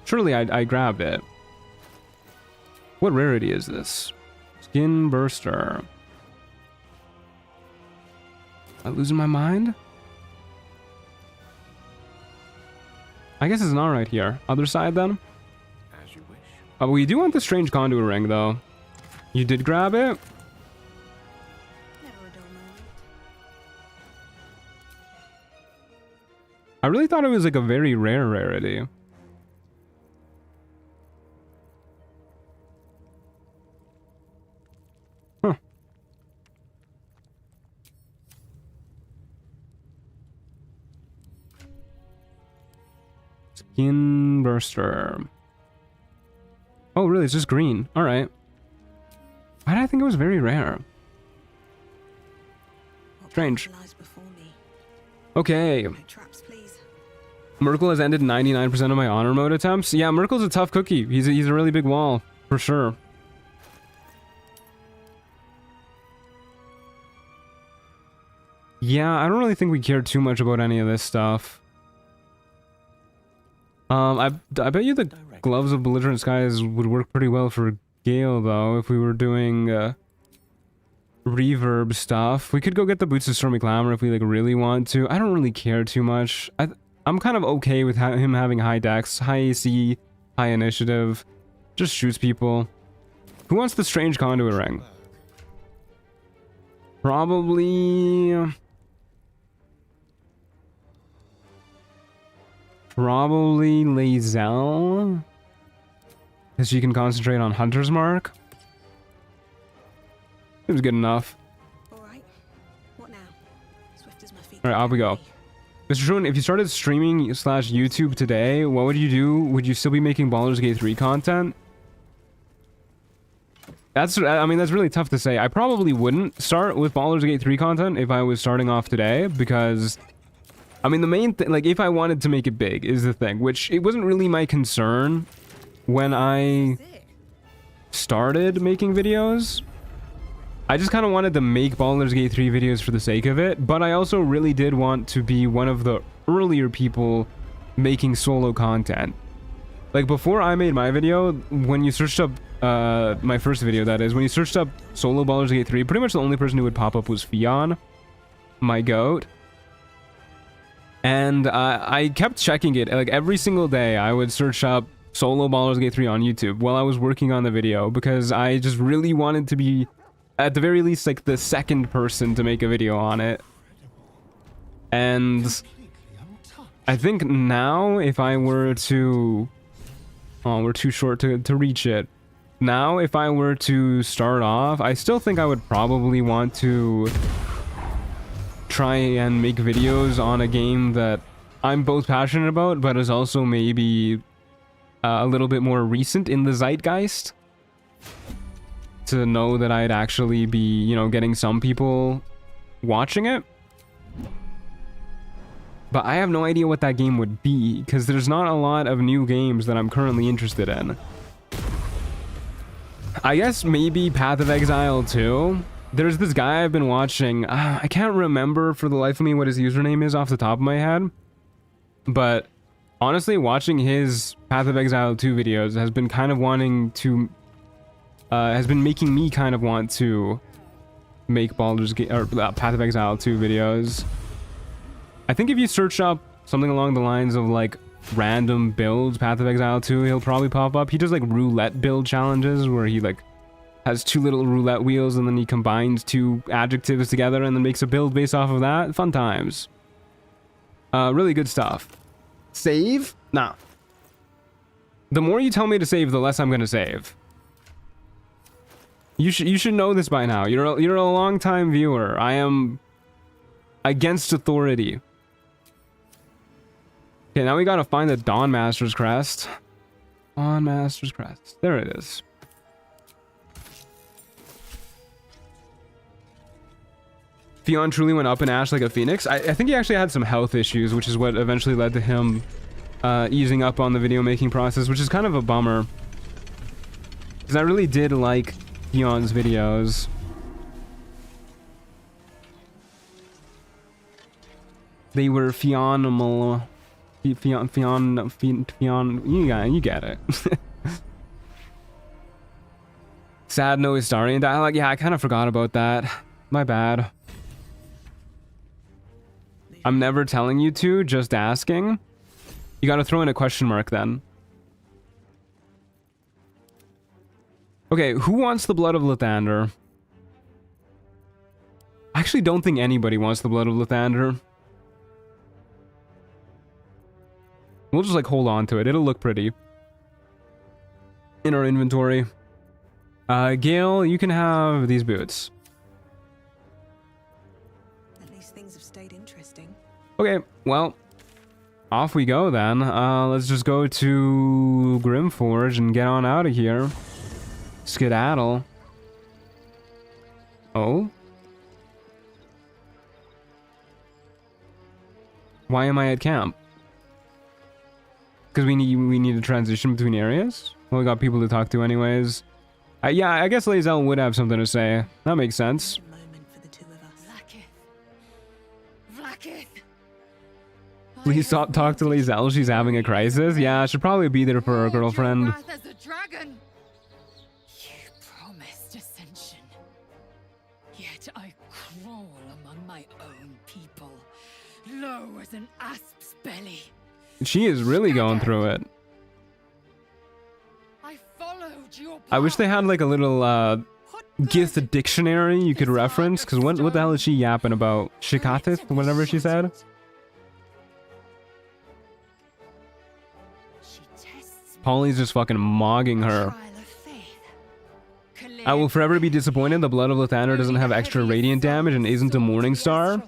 Surely I grabbed it. What rarity is this? Skin burster. Am I losing my mind? I guess it's not right here. Other side then? As you wish. Oh, we do want the strange conduit ring though. You did grab it? I really thought it was like a very rare rarity. Huh. Skin burster. Oh, really? It's just green. All right. Why did I think it was very rare? Strange. Okay. Merkel has ended 99% of my honor mode attempts. Yeah, Merkel's a tough cookie. He's a really big wall, for sure. Yeah, I don't really think we care too much about any of this stuff. I bet you the Gloves of Belligerent Skies would work pretty well for Gale, though, if we were doing reverb stuff. We could go get the Boots of Stormy Clamor if we like really want to. I don't really care too much. I'm kind of okay with him having high dex, high AC, high initiative. Just shoots people. Who wants the Strange Conduit Ring? Probably Lae'zel, because she can concentrate on Hunter's Mark. It was good enough. Alright. What now? Swift as my feet. Alright, off we go. Mr. Truman, if you started streaming / YouTube today, what would you do? Would you still be making Baldur's Gate 3 content? I mean, that's really tough to say. I probably wouldn't start with Baldur's Gate 3 content if I was starting off today, because I mean, the main thing, like, if I wanted to make it big is the thing, which it wasn't really my concern when I started making videos. I just kind of wanted to make Baldur's Gate 3 videos for the sake of it, but I also really did want to be one of the earlier people making solo content. Like, before I made my video, when you searched up, my first video, that is, when you searched up solo Baldur's Gate 3, pretty much the only person who would pop up was Fionn, my goat. And I kept checking it, like, every single day I would search up solo Baldur's Gate 3 on YouTube while I was working on the video, because I just really wanted to be, at the very least, like, the second person to make a video on it. And I think now, if I were to... Oh, we're too short to reach it. Now, if I were to start off, I still think I would probably want to try and make videos on a game that I'm both passionate about, but is also maybe a little bit more recent in the zeitgeist, to know that I'd actually be, you know, getting some people watching it. But I have no idea what that game would be, because there's not a lot of new games that I'm currently interested in. I guess maybe Path of Exile 2. There's this guy I've been watching. I can't remember for the life of me what his username is off the top of my head. But honestly, watching his Path of Exile 2 videos has been kind of wanting to... has been making me kind of want to make Baldur's Gate, or Path of Exile 2 videos. I think if you search up something along the lines of, like, random builds, Path of Exile 2, he'll probably pop up. He does, like, roulette build challenges where he, like, has two little roulette wheels and then he combines two adjectives together and then makes a build based off of that. Fun times. Really good stuff. Save? Nah. The more you tell me to save, the less I'm gonna save. You should know this by now. You're a long-time viewer. I am against authority. Okay, now we gotta find the Dawn Master's Crest. Dawn Master's Crest. There it is. Fionn truly went up in Ash like a phoenix. I think he actually had some health issues, which is what eventually led to him easing up on the video making process, which is kind of a bummer. Because I really did like Fionn's videos. They were phenomenal. Fionn, you get it. Sad no Istarian dialogue. Yeah, I kind of forgot about that. My bad. I'm never telling you to, just asking. You gotta throw in a question mark then. Okay, who wants the blood of Lathander? I actually don't think anybody wants the blood of Lathander. We'll just, like, hold on to it. It'll look pretty in our inventory. Gale, you can have these boots. At least things have stayed interesting. Okay, well, off we go then. Let's just go to Grimforge and get on out of here. Skedaddle. Oh? Why am I at camp? Because we need to transition between areas? Well, we got people to talk to anyways. Yeah, I guess Lae'zel would have something to say. That makes sense. Please stop talk to Lae'zel. She's having a crisis. Yeah, I should probably be there for her girlfriend. You promised ascension, yet I crawl among my own people, low as an asp's belly. She is really going through it. I followed your I wish they had like a little Gith dictionary you could reference, because what the hell is she yapping about? Shikatith, whatever she said. Polly's just fucking mogging her. I will forever be disappointed the Blood of Lathander doesn't have extra radiant damage and isn't a Morning Star.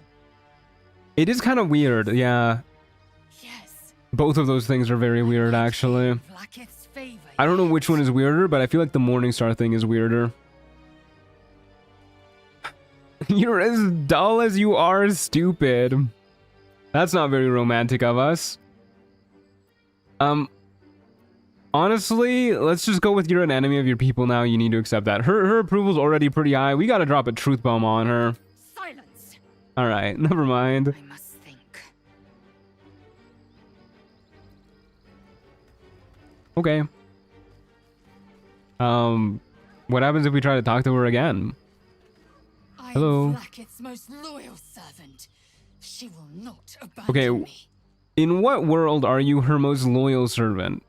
It is kind of weird, yeah. Both of those things are very weird, actually. I don't know which one is weirder, but I feel like the Morning Star thing is weirder. You're as dull as you are stupid. That's not very romantic of us. Honestly, let's just go with you're an enemy of your people now. You need to accept that. Her approval's already pretty high. We gotta drop a truth bomb on her. Silence. Alright, never mind. I must think. Okay. What happens if we try to talk to her again? Hello. Blacket's most loyal servant. She will not abandon Okay, me. in what world are you her most loyal servant?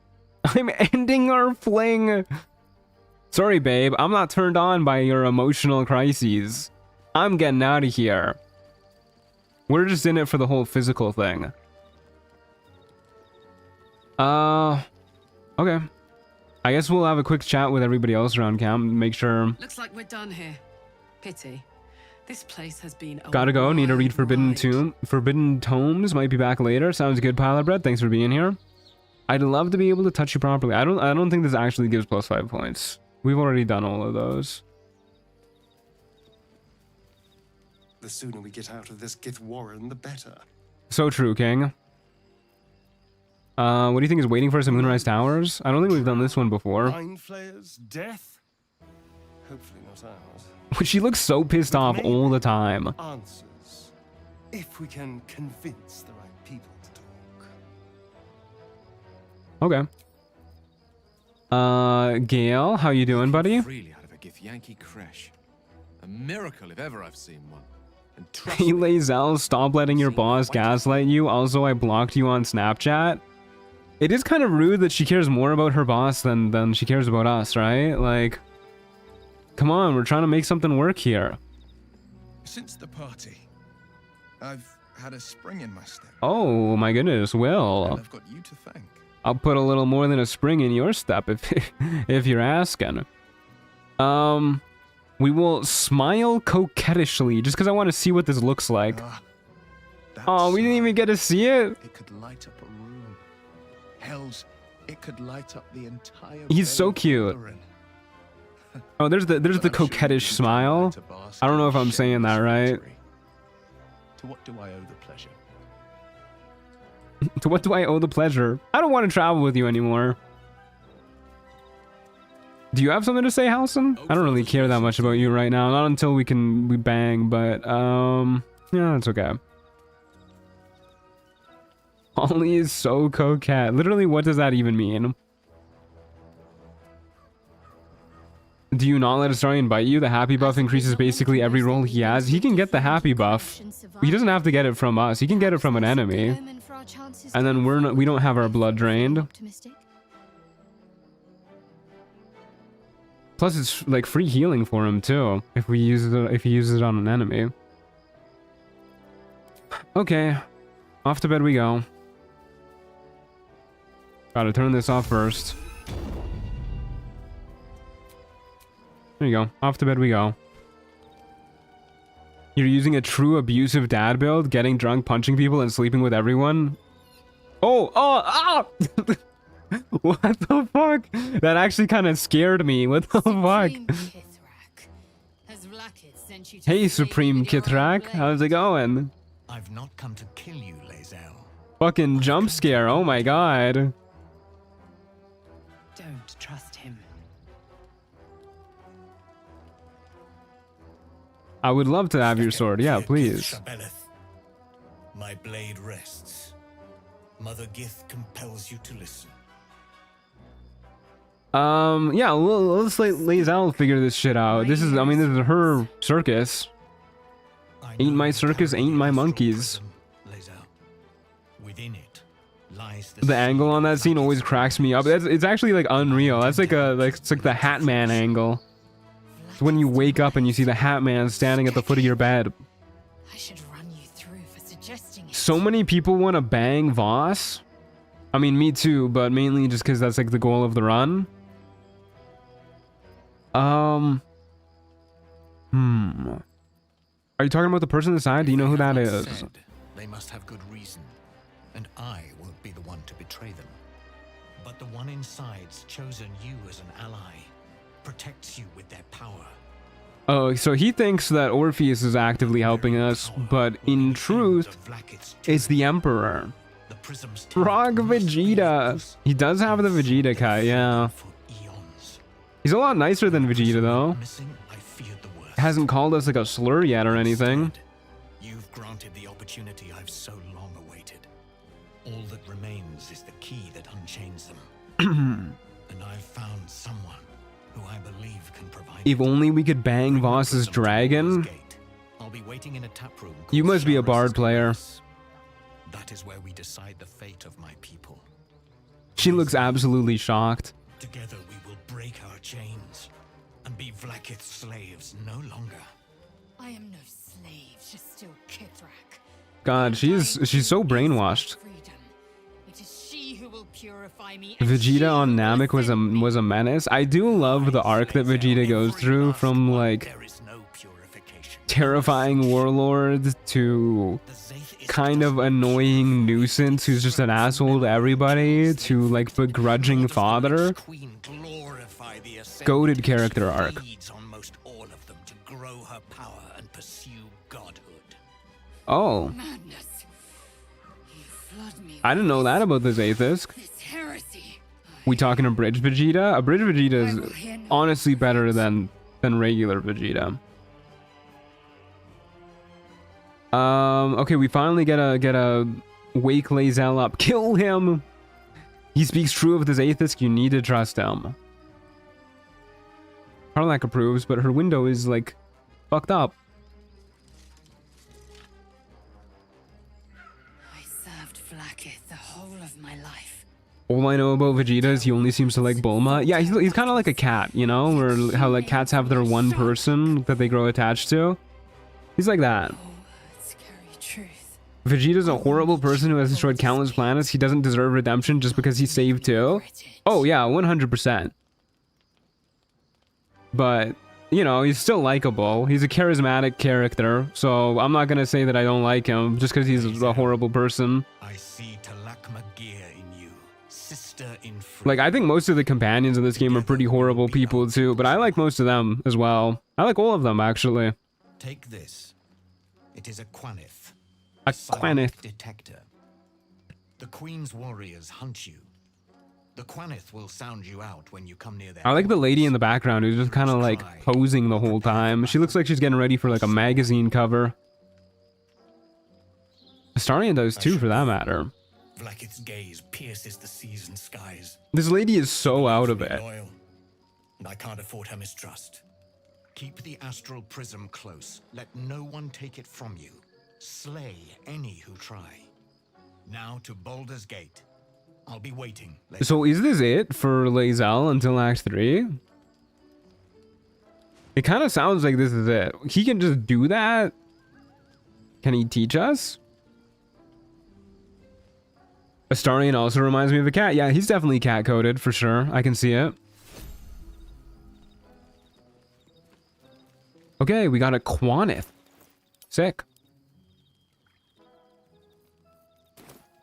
I'm ending our fling. Sorry, babe. I'm not turned on by your emotional crises. I'm getting out of here. We're just in it for the whole physical thing. Okay. I guess we'll have a quick chat with everybody else around camp and make sure. Looks like we're done here. Pity. This place has been a Gotta go. Need to read ride. Forbidden Tomes. Might be back later. Sounds good, Pile of Bread. Thanks for being here. I'd love to be able to touch you properly. I don't think this actually gives +5 points. We've already done all of those. The sooner we get out of this Gith warren, the better. So true, King. What do you think is waiting for us at Moonrise Towers? I don't think we've done this one before. Mind flayers, death? Hopefully not ours. She looks so pissed off all the time. Answers. If we can convince the right people to talk. Okay. Gale, how you doing, buddy? Freely out of a Gith Yankee crèche. A miracle if ever I've seen one. And Hey, Lae'zel, stop letting your boss gaslight you. Also, I blocked you on Snapchat. It is kind of rude that she cares more about her boss than she cares about us, right? Like, come on, we're trying to make something work here. Since the party, I've had a spring in my step. Oh my goodness, Will. And I've got you to thank. I'll put a little more than a spring in your step if you're asking. We will smile coquettishly just because I want to see what this looks like. Oh, we didn't even get to see it. It could light up a room. Hells, it could light up the entire. He's so cute. Oh, there's the coquettish smile. I don't know if I'm saying that right. To what do I owe the pleasure? To what do I owe the pleasure? I don't want to travel with you anymore. Do you have something to say, Halson? I don't really care that much about you right now. Not until we bang, but yeah, that's okay. Ollie is so coquette. Literally, what does that even mean? Do you not let Astarion bite you? The happy buff increases basically every roll he has. He can get the happy buff. He doesn't have to get it from us. He can get it from an enemy. And then we don't have our blood drained. Plus, it's like free healing for him too if he uses it on an enemy. Okay, off to bed we go. Gotta turn this off first. There you go. Off to bed we go. You're using a true abusive dad build, getting drunk, punching people, and sleeping with everyone. Ah! What the fuck? That actually kind of scared me. What the fuck? Hey, Supreme Kithrak. How's it going? I've not come to kill you, Lae'zel. Fucking jump scare. Oh my god. Don't trust him. I would love to have your sword. Yeah, please. Shabeleth. My blade rests. Mother Gith compels you to listen. Yeah, let's let Lae'zel figure this shit out. This is, I mean, this is her circus. Ain't my circus, ain't my monkeys. Within it lies The angle on that scene always cracks me up. It's actually like unreal. That's like it's like the Hat Man angle. It's when you wake up and you see the Hat Man standing at the foot of your bed. I should run you through for suggesting it. So many people want to bang Voss. I mean, me too, but mainly just because that's like the goal of the run. Are you talking about the person inside? Do you know who that is? They must have good reason, and I won't be the one to betray them. But the one inside's chosen you as an ally, protects you with their power. Oh, so he thinks that Orpheus is actively helping us, but in truth, it's the Emperor. Frog Vegeta. He does have the Vegeta cut, yeah. He's a lot nicer than Vegeta, though. Hasn't called us like a slur yet or anything. You've granted the opportunity I've so long awaited. All that remains is the key that unchains them. And I've found someone who I believe can provide. If only we could bang Voss's dragon. I'll be waiting in a tap room. You must be a bard player. That is where we decide the fate of my people. She looks absolutely shocked. Together we will break our chains and be Vlaakith's slaves no longer. I am no slave, just still Kithrak. God, she's so brainwashed. It is she who will purify me. Vegeta on Namek was a menace. I do love the arc that Vegeta goes through, from like terrifying warlord to kind of annoying nuisance who's just an asshole to everybody to like begrudging father. Goated character arc. Oh. I didn't know that about the Zaith'isk. We talking a bridge Vegeta? A bridge Vegeta is honestly better than regular Vegeta. Okay, we finally get a wake Lae'zel up. Kill him! He speaks true of the Zaith'isk, you need to trust him. Karlach approves, but her window is like fucked up. I served Vlaakith the whole of my life. All I know about Vegeta is he only seems to like Bulma. Yeah, he's kind of like a cat, you know, where how like cats have their one person that they grow attached to. He's like that. Vegeta's a horrible person who has destroyed countless planets. He doesn't deserve redemption just because he saved two. Oh yeah, 100%. But, you know, he's still likable. He's a charismatic character, so I'm not gonna say that I don't like him just because he's a horrible person. I see Talakma Gear in you, sister in like, I think most of the companions in this game are pretty horrible people too, but I like most of them as well. I like all of them, actually. Take this. It is a Quanith. A Quanith detector. The Queen's warriors hunt you. The Quanith will sound you out when you come near their I like the lady in the background who's just kind of like posing the whole time. She looks like she's getting ready for like a magazine cover. Astarion does too, for that matter. Vlaakith's gaze pierces the seas and skies. This lady is so out of it. Loyal, and I can't afford her mistrust. Keep the astral prism close. Let no one take it from you. Slay any who try. Now to Baldur's Gate. I'll be waiting. So is this it for Lae'zel until Act 3? It kind of sounds like this is it. He can just do that? Can he teach us? Astarion also reminds me of a cat. Yeah, he's definitely cat-coded, for sure. I can see it. Okay, we got a Quanith. Sick.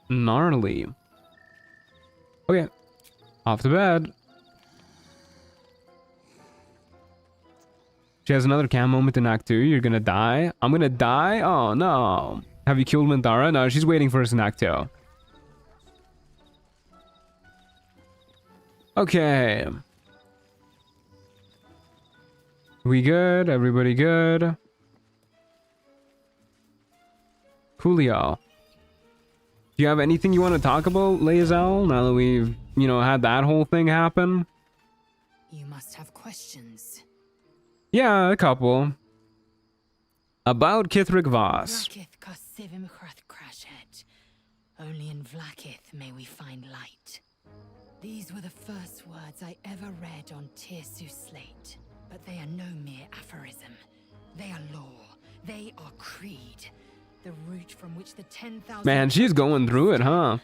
Gnarly. Okay, off to bed. She has another cam moment in Act 2. You're gonna die. I'm gonna die? Oh no. Have you killed Minthara? No, she's waiting for us in Act 2. Okay. We good? Everybody good? Coolio. Do you have anything you want to talk about, Lae'zel, now that we've, you know, had that whole thing happen? You must have questions. Yeah, a couple. About Kithric Voss. Only in Vlaakith may we find light. These were the first words I ever read on Tirsu slate, but they are no mere aphorism. They are law. They are creed. The root from which the 10,000... Man, she's going through it, huh?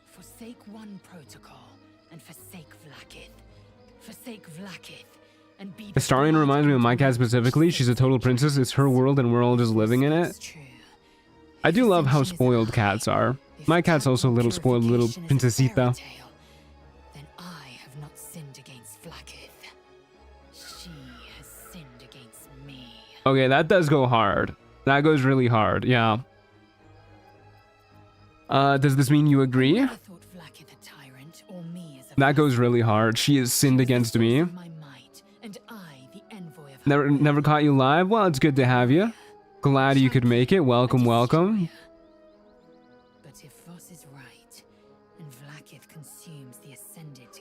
Forsake one protocol, and forsake Vlaakith. Forsake Vlaakith, and be... Astarion reminds me of my cat specifically. She's a total princess. It's her world and we're all just living in it. I do love how spoiled cats are. My cat's also a little spoiled little princesita. Then I have not sinned against Vlaakith. She has sinned against me. Okay, that does go hard. That goes really hard, yeah. Does this mean you agree? That goes really hard. She has sinned against me. Never caught you live? Well, it's good to have you. Glad you could make it. Welcome, welcome.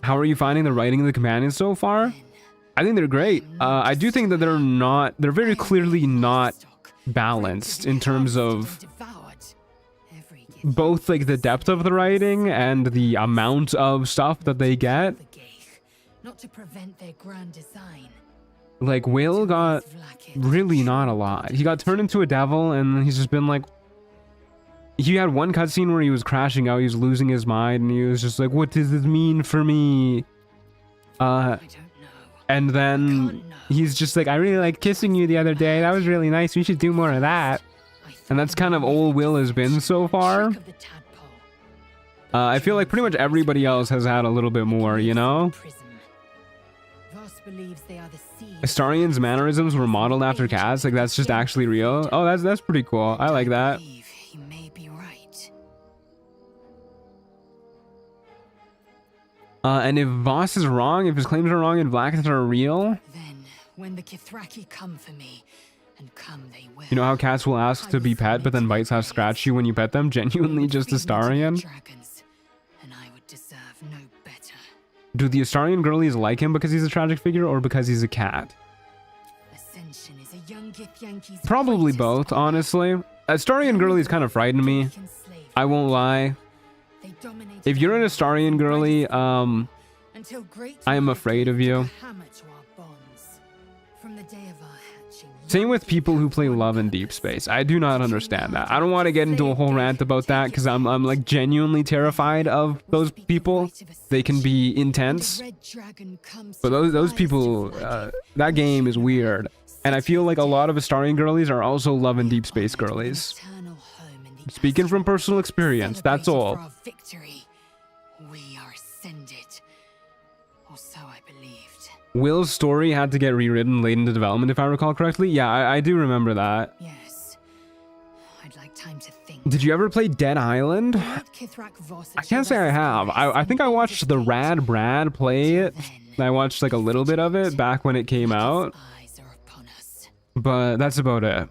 How are you finding the writing of the companions so far? I think they're great. I do think that they're very clearly not balanced in terms of both like the depth of the writing and the amount of stuff that they get. Not to prevent their grand design. Like Will got really not a lot. He got turned into a devil and he's just been like, he had one cutscene where he was crashing out, he was losing his mind, and he was just like, what does this mean for me? And then he's just like, I really liked kissing you the other day. That was really nice. We should do more of that. And that's kind of all Will has been so far. I feel like pretty much everybody else has had a little bit more, you know? Astarion's mannerisms were modeled after cats. Like, that's just actually real. Oh, that's pretty cool. I like that. And if Voss is wrong, if his claims are wrong and Vlaakith are real, then when the Kithraki come for me, and come they will. You know how cats will ask to be pet, but then bites have scratched you when you pet them? Genuinely just Astarion? And I would deserve no better. Do the Astarion girlies like him because he's a tragic figure or because he's a cat? Ascension is a young Githyanki's Probably both, honestly. Astarion girlies kind of frighten me. I won't lie. If you're an Astarion girly, I am afraid of you. Same with people who play love in Deep Space. I do not understand that. I don't want to get into a whole rant about that because I'm like genuinely terrified of those people. They can be intense. But those people, that game is weird. And I feel like a lot of Astarion girlies are also love in Deep Space girlies. Speaking from personal experience, that's all. We are ascended. Or so I believed. Will's story had to get rewritten late into development, if I recall correctly. Yeah, I do remember that. Yes. I'd like time to think. Did you ever play Dead Island? I can't say I have. I think I watched the Rad Brad play it. I watched like a little bit of it back when it came out. But that's about it.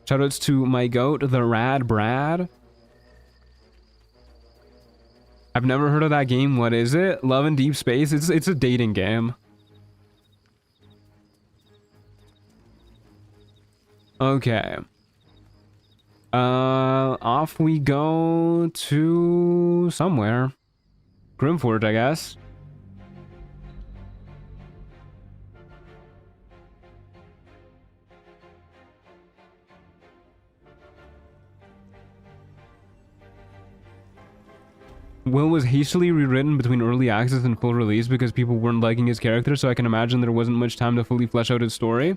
Shoutouts to my goat, the Rad Brad. I've never heard of that game. What is it? Love in Deep Space? It's a dating game. Okay. Off we go to somewhere. Grimforge, I guess. Will was hastily rewritten between early access and full release because people weren't liking his character, so I can imagine there wasn't much time to fully flesh out his story.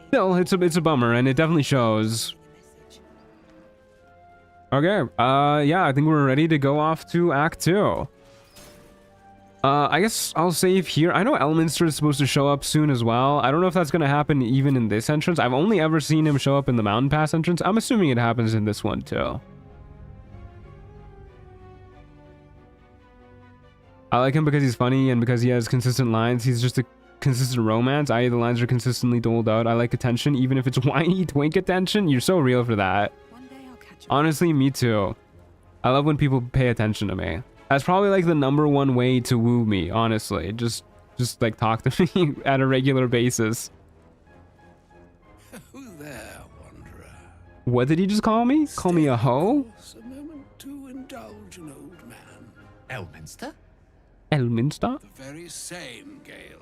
Still, it's a bummer, and it definitely shows. Okay, yeah, I think we're ready to go off to Act 2. I guess I'll save here. I know Elminster is supposed to show up soon as well. I don't know if that's going to happen even in this entrance. I've only ever seen him show up in the Mountain Pass entrance. I'm assuming it happens in this one too. I like him because he's funny and because he has consistent lines. He's just a consistent romance, i.e. the lines are consistently doled out. I like attention, even if it's whiny twink attention. You're so real for that. Honestly, me too. I love when people pay attention to me. That's probably like the #1 way to woo me, honestly. Just like talk to me at a regular basis. Who there, wanderer? What did he just call me? Call me a hoe? A moment to indulge an old man. Elminster? Elminster? The very same, Gale.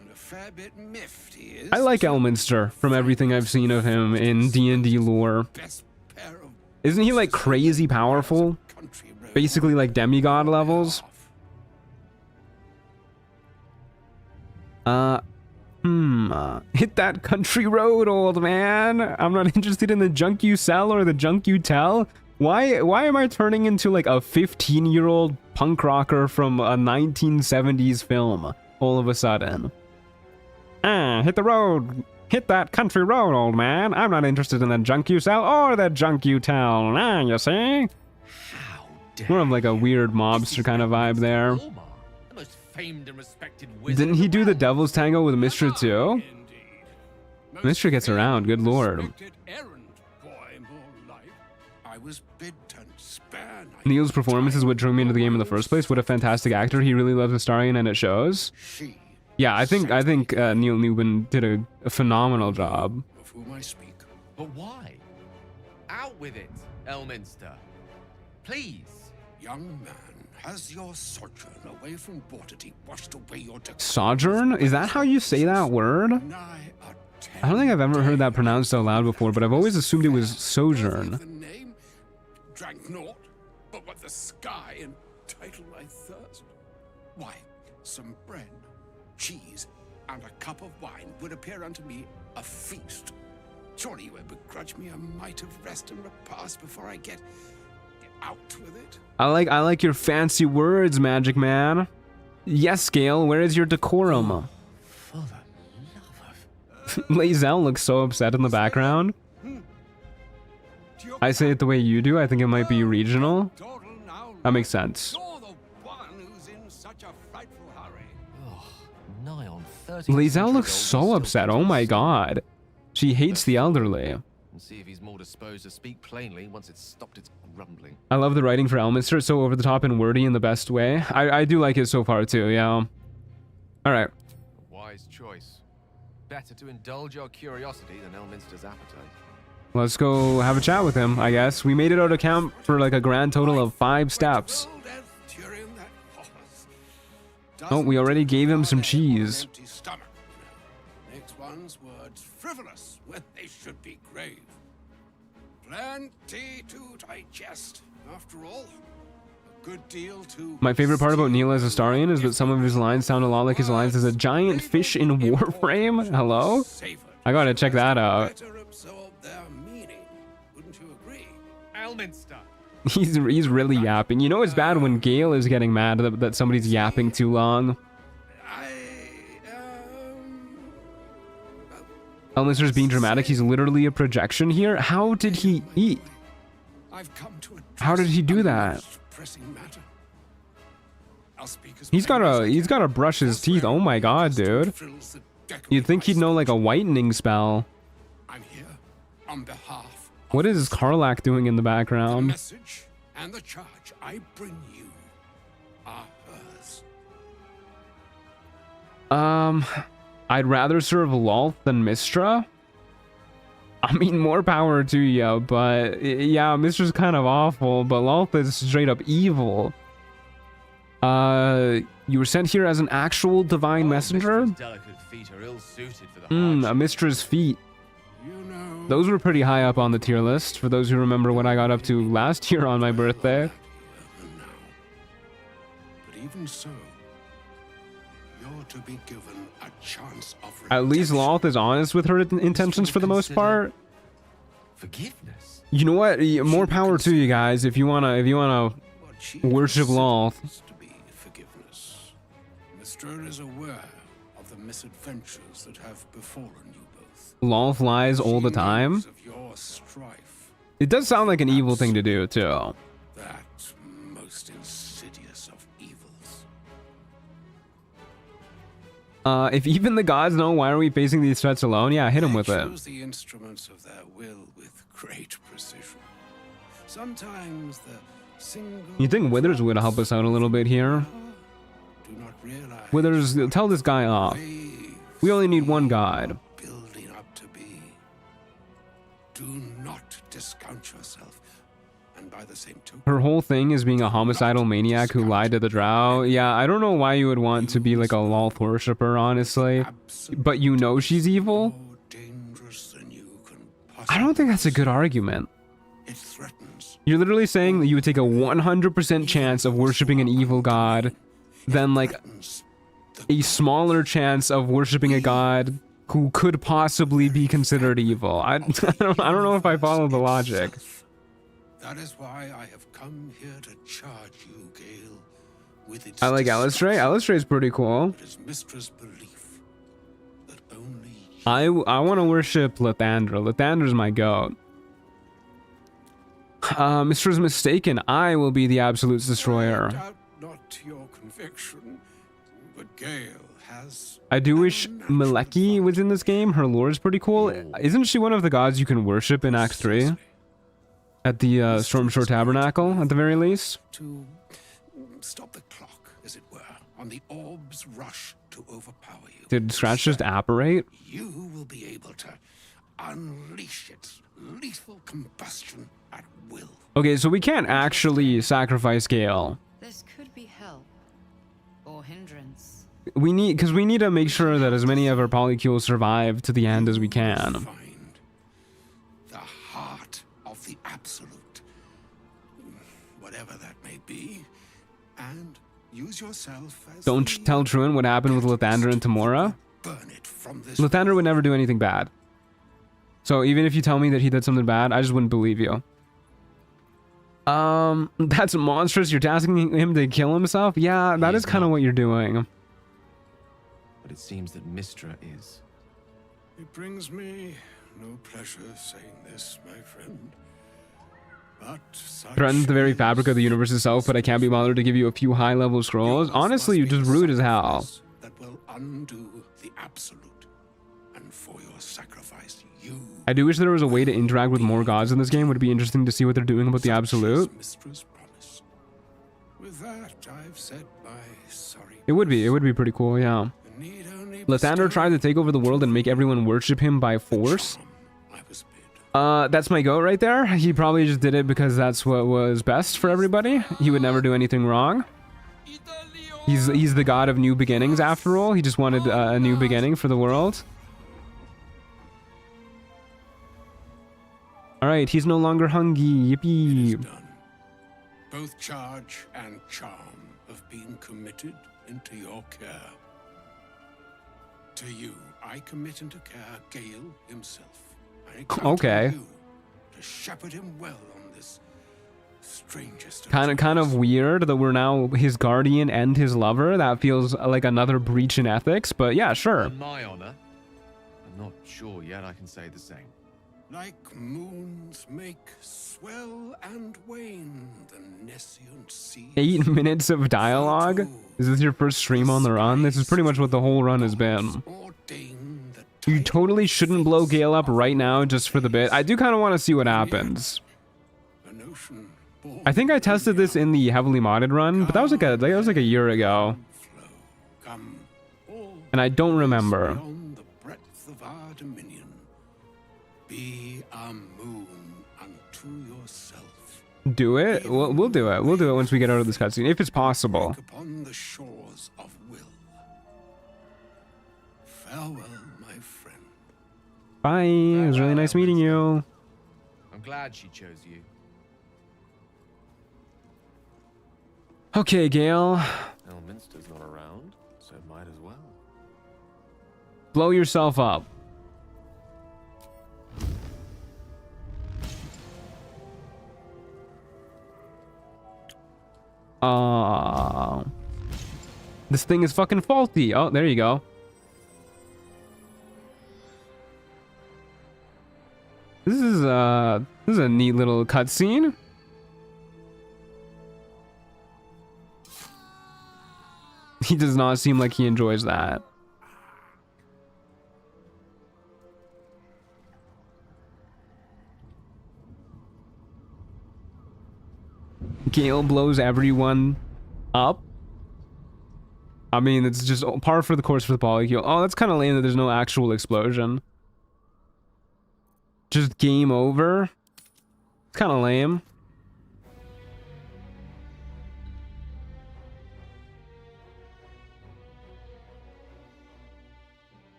And a fair bit miffed he is. I like Elminster from everything I've seen of him in D&D lore. Isn't he like crazy powerful? Basically like demigod levels? Hit that country road, old man. I'm not interested in the junk you sell or the junk you tell. Why am I turning into like a 15-year-old punk rocker from a 1970s film all of a sudden? Hit the road. Hit that country road, old man. I'm not interested in the junk you sell or the junk you tell. You see? More of like a weird mobster kind of vibe there. The most famed and respected Didn't he do the Devil's Tango with Mistra too? Mistra gets around, good lord. Neil's performance is what drew me into the game in the first place. What a fantastic actor. He really loves Astarion and it shows. Yeah, I think Neil Newman did a phenomenal job. Of whom I speak. But why? Out with it, Elminster. Please. Young man, has your sojourn away from Bortity washed away your Sojourn? Is that how you say that word? I don't think I've ever heard that pronounced out loud before, but I've always assumed it was sojourn. Drank naught, but what the sky and title I thirst. Why, some bread, cheese, and a cup of wine would appear unto me a feast. Surely you would begrudge me a mite of rest and repast before I get out with it. I like your fancy words, Magic Man. Yes, Gale, where is your decorum? Lae'zel looks so upset in the background. I say it the way you do. I think it might be regional. That makes sense. Lae'zel looks so upset. Oh my god. She hates the elderly. And see if he's more disposed to speak plainly once it's stopped its grumbling. I love the writing for Elminster. It's so over the top and wordy in the best way. I do like it so far too, yeah. Alright. A wise choice. Better to indulge your curiosity than Elminster's appetite. Let's go have a chat with him, I guess. We made it out of camp for like a grand total of 5 steps. Oh, we already gave him some cheese. Makes one's words frivolous when they should be grave. Plenty to digest, after all. A good deal to... My favorite part about Neil as Astarion is that some of his lines sound a lot like his lines as a giant fish in Warframe. Hello? I gotta check that out. Elminster. He's really yapping. You know it's bad when Gale is getting mad that somebody's yapping too long. Elminster's being dramatic. He's literally a projection here. How did he eat? How did he do that? He's gotta brush his teeth. Oh my god, dude. You'd think he'd know like a whitening spell. I'm here on behalf. What is Karlach doing in the background? The message and the charge I bring you are hers. I'd rather serve Lolth than Mistra. I mean, more power to you, but yeah, Mistra's kind of awful, but Lolth is straight up evil. You were sent here as an actual divine messenger? Delicate feet are ill-suited for the a Mistra's feet. Those were pretty high up on the tier list, for those who remember what I got up to last year on my birthday. But even so, you're to be given a chance of At least Lolth is honest with her intentions for the most part. Forgiveness. You know what? More power to you guys if you wanna worship Lolth. Mistra is aware of the misadventures that have befallen you both. Lolf lies all the time. Of your strife, It does sound like an evil thing to do, too. that most insidious of evils. If even the gods know, why are we facing these threats alone? Yeah, hit him with it. Choose the instruments of their will with great precision. Sometimes the single You think Withers would help us out a little bit here? do not realize Withers, tell this guy off. We only need one guide. building up to be. Do not discount yourself, and by the same token, Her whole thing is being a homicidal maniac who lied to the drow. Yeah, I don't know why you would want to be like a Lolth worshipper, honestly. But you know she's evil? I don't think that's a good argument. it threatens. You're literally saying that you would take a 100% chance of worshipping an evil god than like a smaller chance of worshipping a god who could possibly be considered evil. I don't know if I follow the logic. That is why I have come here to charge you, Gale, with its I like Alistray. Alistray is pretty cool. His mistress' belief that only I want to worship Lathandra. Lathandra's my goat. Mistra's mistaken. I will be the Absolute's destroyer. doubt not your conviction, but Gale has. I do wish Maleki was in this game. Her lore is pretty cool. Isn't she one of the gods you can worship in Act 3? At the Stormshore Tabernacle, at the very least? To stop the clock, as it were, on the orb's rush to overpower you. Did Scratch just apparate? You will be able to unleash its lethal combustion at will. Okay, so we can't actually sacrifice Gale. This could be help or hindrance. We need to make sure that as many of our polycules survive to the end as we can. The heart of the absolute, whatever that may be, and use yourself as Don't tell Truan what happened with Lathandra and Tamora. burn it from this. Lathandra would never do anything bad. So even if you tell me that he did something bad, I just wouldn't believe you. That's monstrous. You're tasking him to kill himself? Yeah, that is kind of what you're doing. But it seems that Mistra is. It brings me no pleasure saying this, my friend. But such Threatens the very fabric of the universe itself, but I can't be bothered to give you a few high-level scrolls. Honestly, you're just rude as hell. that will undo the absolute, and for your sacrifice, you. I do wish there was a way to interact with more gods in this game. Would it be interesting to see what they're doing about the absolute? Mistress promise. With that, I've said my sorry. It would be pretty cool, yeah. Lathandra tried to take over the world and make everyone worship him by force. That's my goat right there. He probably just did it because that's what was best for everybody. He would never do anything wrong. He's the god of new beginnings after all. He just wanted a new beginning for the world. Alright, he's no longer hungry. Yippee. Both charge and charm have been committed into your care. To you, I commit into care Gale himself. I count Okay. on you to shepherd him well on this strangest of Kind of weird that we're now his guardian and his lover. That feels like another breach in ethics, but yeah, sure. On my honor, I'm not sure yet I can say the same. Like moons make swell and wane the nescient sea. 8 minutes of dialogue? Is this your first stream on the run? This is pretty much what the whole run has been. You totally shouldn't blow Gale up right now just for the bit. I do kind of want to see what happens. I think I tested this in the heavily modded run, but that was like a year ago. And I don't remember. Beyond the breadth of our dominion. Be a moon unto yourself. Do it? We'll do it. We'll do it once we get out of this cutscene, if it's possible. Upon the shores of will. Farewell, my friend. Bye. It was really nice meeting you. I'm glad she chose you. Okay, Gale. Elminster's not around, so might as well. Blow yourself up. This thing is fucking faulty. Oh, there you go. This is a neat little cutscene. He does not seem like he enjoys that. Gale blows everyone up. I mean, it's just par for the course for the polycule. Oh, that's kind of lame that there's no actual explosion. Just game over. It's kind of lame.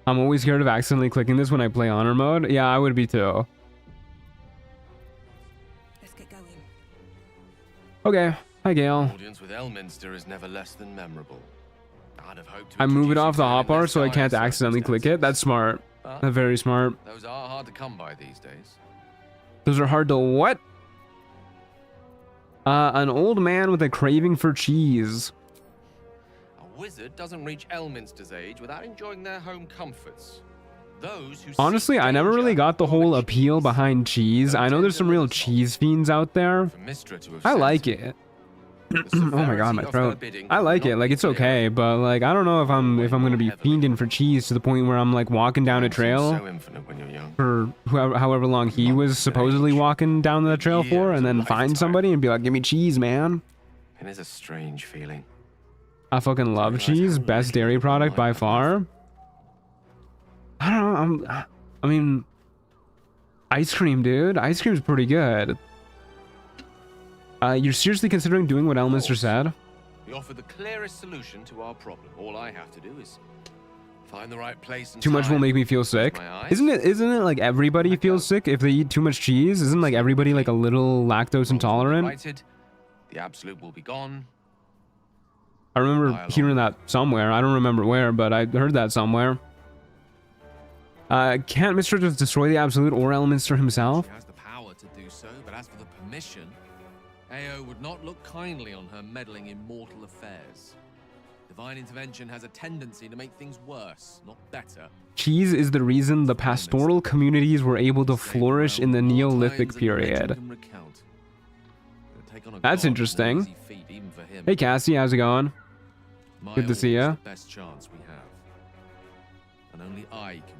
I'm always scared of accidentally clicking this when I play honor mode. Yeah, I would be too. Let's get going. Okay. Hi, Gale. Audience with Elminster is never less than memorable. I'd have hoped to I move it off the introduce you to hotbar so I can't accidentally click it. That's smart. That's very smart. Those are hard to come by these days. Those are hard to what? An old man with a craving for cheese. A wizard doesn't reach Elminster's age without enjoying their home comforts. Those who Honestly, I never really got the whole appeal behind cheese. I know there's some real cheese fiends out there. I like it. Oh my god, my throat. I like it. Like, it's okay, but like, I don't know if I'm gonna be fiending for cheese to the point where I'm like walking down a trail for however long he was supposedly walking down the trail for, and then find somebody and be like, give me cheese, man. It is a strange feeling. I fucking love cheese. Best dairy product by far. I don't know. I mean, ice cream, dude. Ice cream's pretty good. You're seriously considering doing what Elminster said? We offer the clearest solution to our problem. All I have to do is find the right place and Too much will make me feel sick. Isn't it like everybody feels sick if they eat too much cheese? Isn't like everybody like a little lactose intolerant? The absolute will be gone. I remember hearing that somewhere. I don't remember where, but I heard that somewhere. Can't Mister just destroy the absolute or Elminster himself? She has the power to do so, but as for the permission, AO would not look kindly on her meddling in mortal affairs. Divine intervention has a tendency to make things worse, not better. Cheese is the reason the pastoral communities were able to flourish in the Neolithic period. That's interesting. Hey Cassie, how's it going? Good to see ya. Best chance we have. And only I can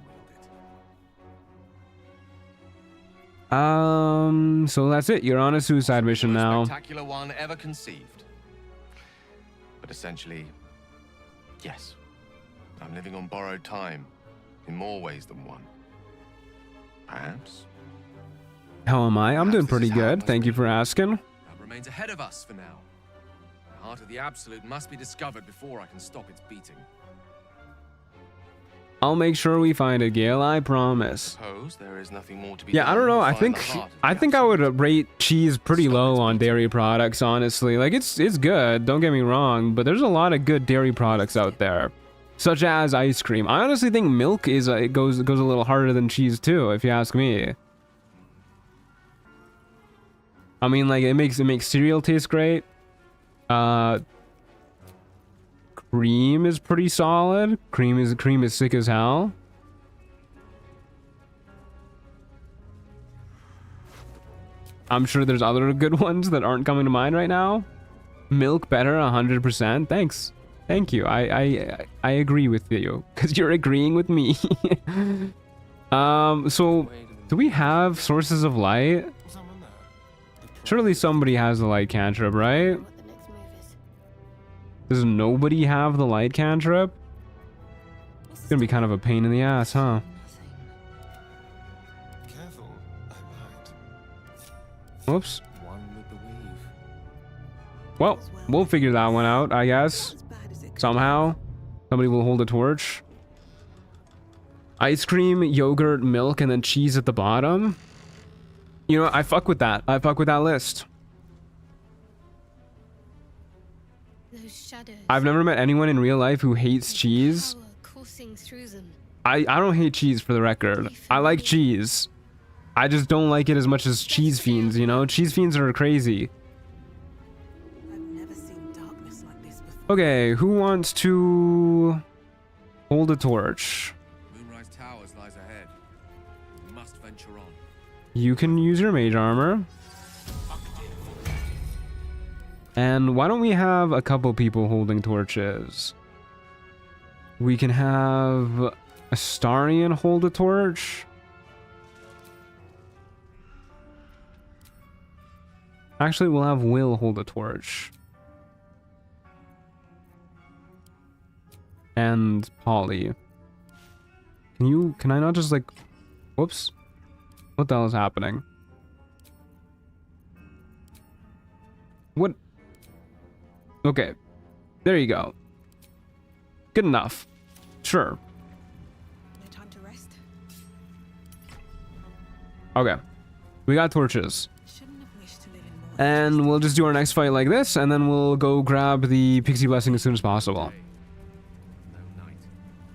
wield it. So that's it. You're on a suicide mission now. Spectacular one ever conceived. But essentially, yes. I'm living on borrowed time in more ways than one. Perhaps. How am I? I'm doing pretty good. Thank you for asking. That remains ahead of us for now. The heart of the absolute must be discovered before I can stop its beating. I'll make sure we find it, Gale. I promise. There is nothing more to be Yeah, I don't know. I think I would rate cheese pretty low on dairy products, honestly. Like it's good, don't get me wrong, but there's a lot of good dairy products out there, such as ice cream. I honestly think milk is it goes a little harder than cheese too, if you ask me. I mean, like it makes cereal taste great. Cream is pretty solid. Cream is sick as hell. I'm sure there's other good ones that aren't coming to mind right now. Milk better 100%. Thanks. Thank you. I agree with you because you're agreeing with me. So do we have sources of light? Surely somebody has the light cantrip, right? Does nobody have the light cantrip? It's gonna be kind of a pain in the ass, huh? Careful, I might. Whoops. Well, we'll figure that one out, I guess. Somehow. Somebody will hold a torch. Ice cream, yogurt, milk, and then cheese at the bottom. You know, I fuck with that. I fuck with that list. I've never met anyone in real life who hates cheese. I don't hate cheese, for the record. I like cheese. I just don't like it as much as cheese fiends, you know? Cheese fiends are crazy. I've never seen darkness like this before. Okay, who wants to hold a torch? Moonrise Towers lies ahead. We must venture on. You can use your mage armor. And why don't we have a couple people holding torches? We can have Astarion hold a torch. Actually, we'll have Will hold a torch. And Polly. Can I not just like, whoops. What the hell is happening? What? Okay. There you go. Good enough. Sure. No time to rest. Okay. We got torches. And we'll just do our next fight like this, and then we'll go grab the pixie blessing as soon as possible.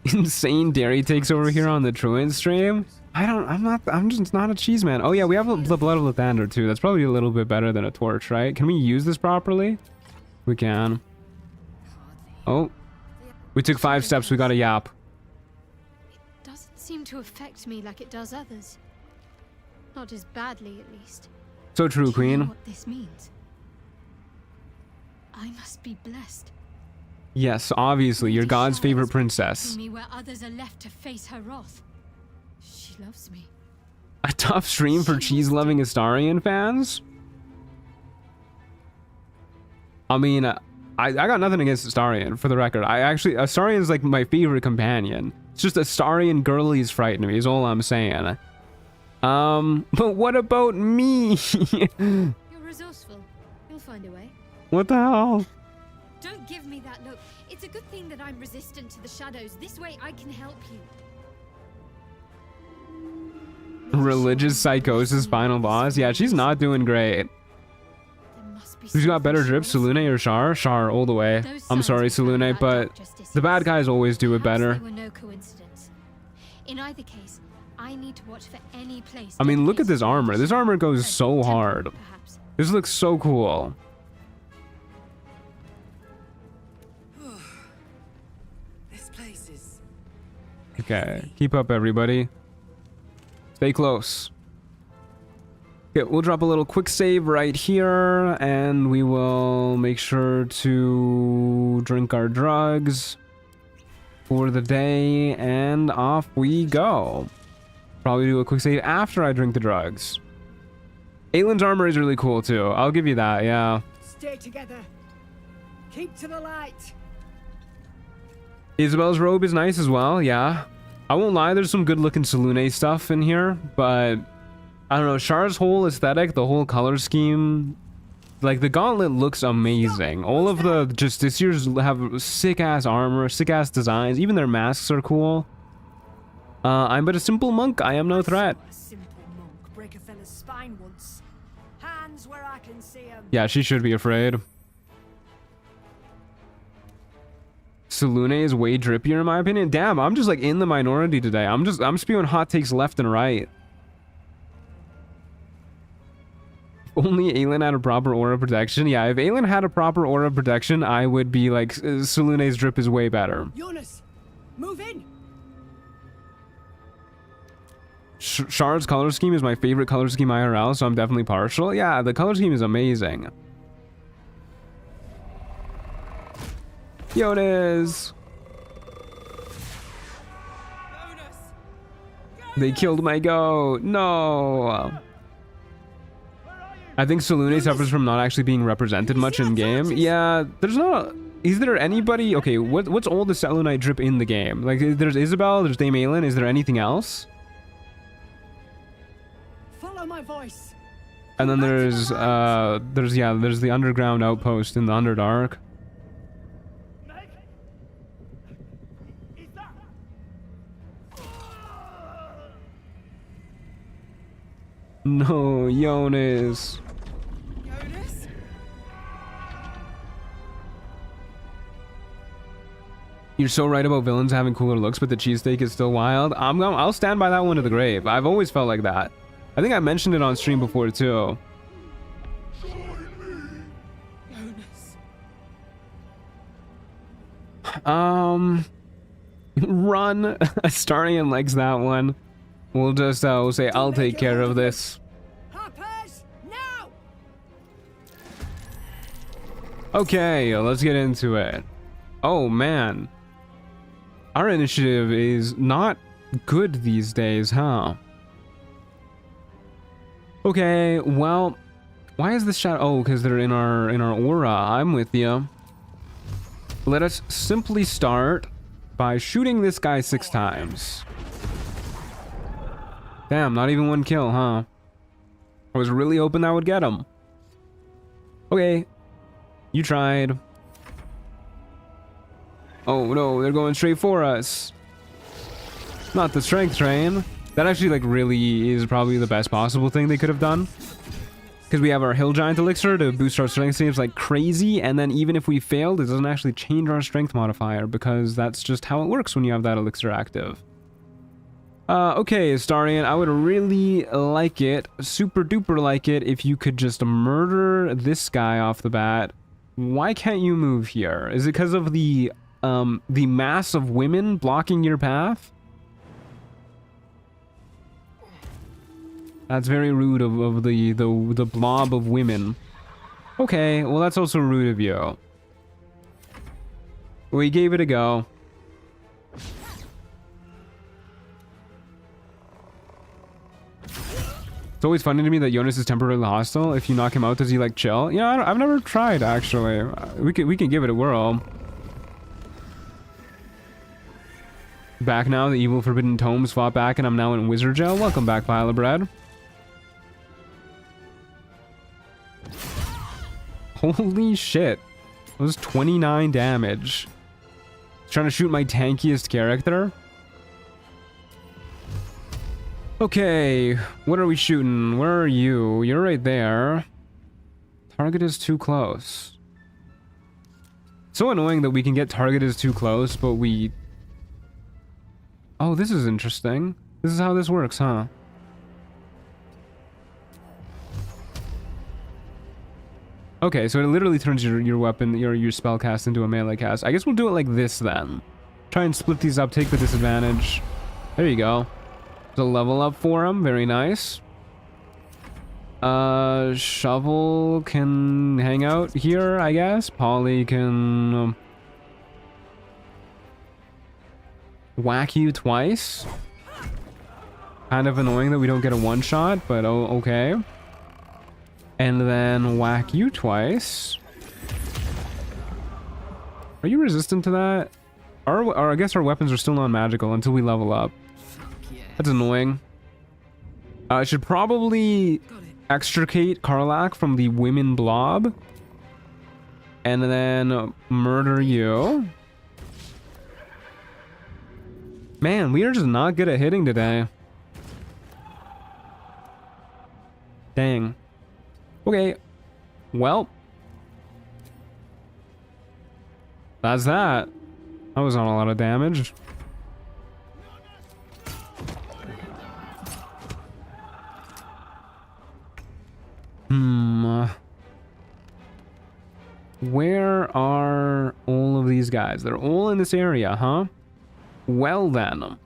Insane dairy takes over here on the Truant stream. I'm just not a cheese man. Oh yeah, we have the blood of Lathander too. That's probably a little bit better than a torch, right? Can we use this properly? We can. Oh. We took 5 steps, we got a yap. It doesn't seem to affect me like it does others. Not as badly, at least. So true, Do you Queen. know what this means? I must be blessed. Yes, obviously, you're God's favorite princess. Me where others are left to face her wrath. She loves me. A tough stream for cheese-loving Astarion fans? I mean, I got nothing against Astarion, for the record. Astarion's like my favorite companion. It's just Astarion girlies frighten me, is all I'm saying. But what about me? You're resourceful. You'll find a way. What the hell? Don't give me that look. It's a good thing that I'm resistant to the shadows. This way I can help you. Religious psychosis final boss? Yeah, she's not doing great. Who's got better drips, Selune or Shar? Shar, all the way. I'm sorry, Selune, but the bad guys always do it better. They were no coincidence. In either case, I need to watch for any place. I mean, look at this armor. This armor goes so hard. This looks so cool. This place is... Okay, keep up, everybody. Stay close. Okay, we'll drop a little quick save right here, and we will make sure to drink our drugs for the day, and off we go. Probably do a quick save after I drink the drugs. Aelin's armor is really cool too. I'll give you that, yeah. Stay together. Keep to the light. Isabel's robe is nice as well, yeah. I won't lie, there's some good looking Selune stuff in here, but I don't know, Char's whole aesthetic, the whole color scheme, like the gauntlet looks amazing. All of the Justiciars have sick ass armor, sick ass designs, even their masks are cool. I'm but a simple monk, I am no threat. A simple monk break a fella's spine once. Hands where I can see 'em. Yeah, she should be afraid. Selune is way drippier in my opinion. Damn, I'm just like in the minority today. I'm spewing hot takes left and right. Only Aelin had a proper aura protection. Yeah, if Aelin had a proper aura protection, I would be like, Selune's drip is way better. Jonas, move in. Shard's color scheme is my favorite color scheme IRL, so I'm definitely partial. Yeah, the color scheme is amazing. Jonas! They killed my goat. No! I think Selune suffers from not actually being represented much in game. Yeah, there's not. Is there anybody? Okay, what's all the Selunite drip in the game? Like, there's Isabel, there's Dame Aelin. Is there anything else? Follow my voice. And then there's the underground outpost in the Underdark. No, Jonas. Jonas? You're so right about villains having cooler looks, but the cheesesteak is still wild. I'll stand by that one to the grave. I've always felt like that. I think I mentioned it on stream before too. Jonas. Run. Astarian likes that one. We'll just we'll say I'll take care of this. Hoppers, now! Okay, let's get into it. Oh man. Our initiative is not good these days, huh? Okay, well, why is this shadow? Oh, because they're in our aura. I'm with you. Let us simply start by shooting this guy 6 times. Damn, not even 1 kill, huh? I was really hoping that would get him. Okay, you tried. Oh no, they're going straight for us. Not the strength train. That actually like really is probably the best possible thing they could have done. Because we have our Hill Giant Elixir to boost our strength saves like crazy, and then even if we failed, it doesn't actually change our strength modifier, because that's just how it works when you have that elixir active. Okay, Astarian, I would really like it, super duper like it, if you could just murder this guy off the bat. Why can't you move here? Is it because of the mass of women blocking your path? That's very rude of the blob of women. Okay, well that's also rude of you. We gave it a go. It's always funny to me that Jonas is temporarily hostile. If you knock him out, does he like chill? You know, I've never tried actually. We can give it a whirl. Back now, the evil forbidden tomes fought back, and I'm now in wizard jail. Welcome back, pile of bread. Holy shit. That was 29 damage. Trying to shoot my tankiest character. Okay, what are we shooting? Where are you? You're right there. Target is too close. So annoying that we can get target is too close, but we... Oh, this is interesting. This is how this works, huh? Okay, so it literally turns your weapon, your spell cast into a melee cast. I guess we'll do it like this then. Try and split these up, take the disadvantage. There you go. There's a level up for him, very nice. Shovel can hang out here, I guess. Polly can whack you twice. Kind of annoying that we don't get a one-shot, but oh, okay. And then whack you twice. Are you resistant to that? Or I guess our weapons are still non-magical until we level up. That's annoying. I should probably extricate Karlach from the women blob. And then murder you. Man, we are just not good at hitting today. Dang. Okay, well, that's that. That was not a lot of damage. Where are all of these guys? They're all in this area, huh? Well then,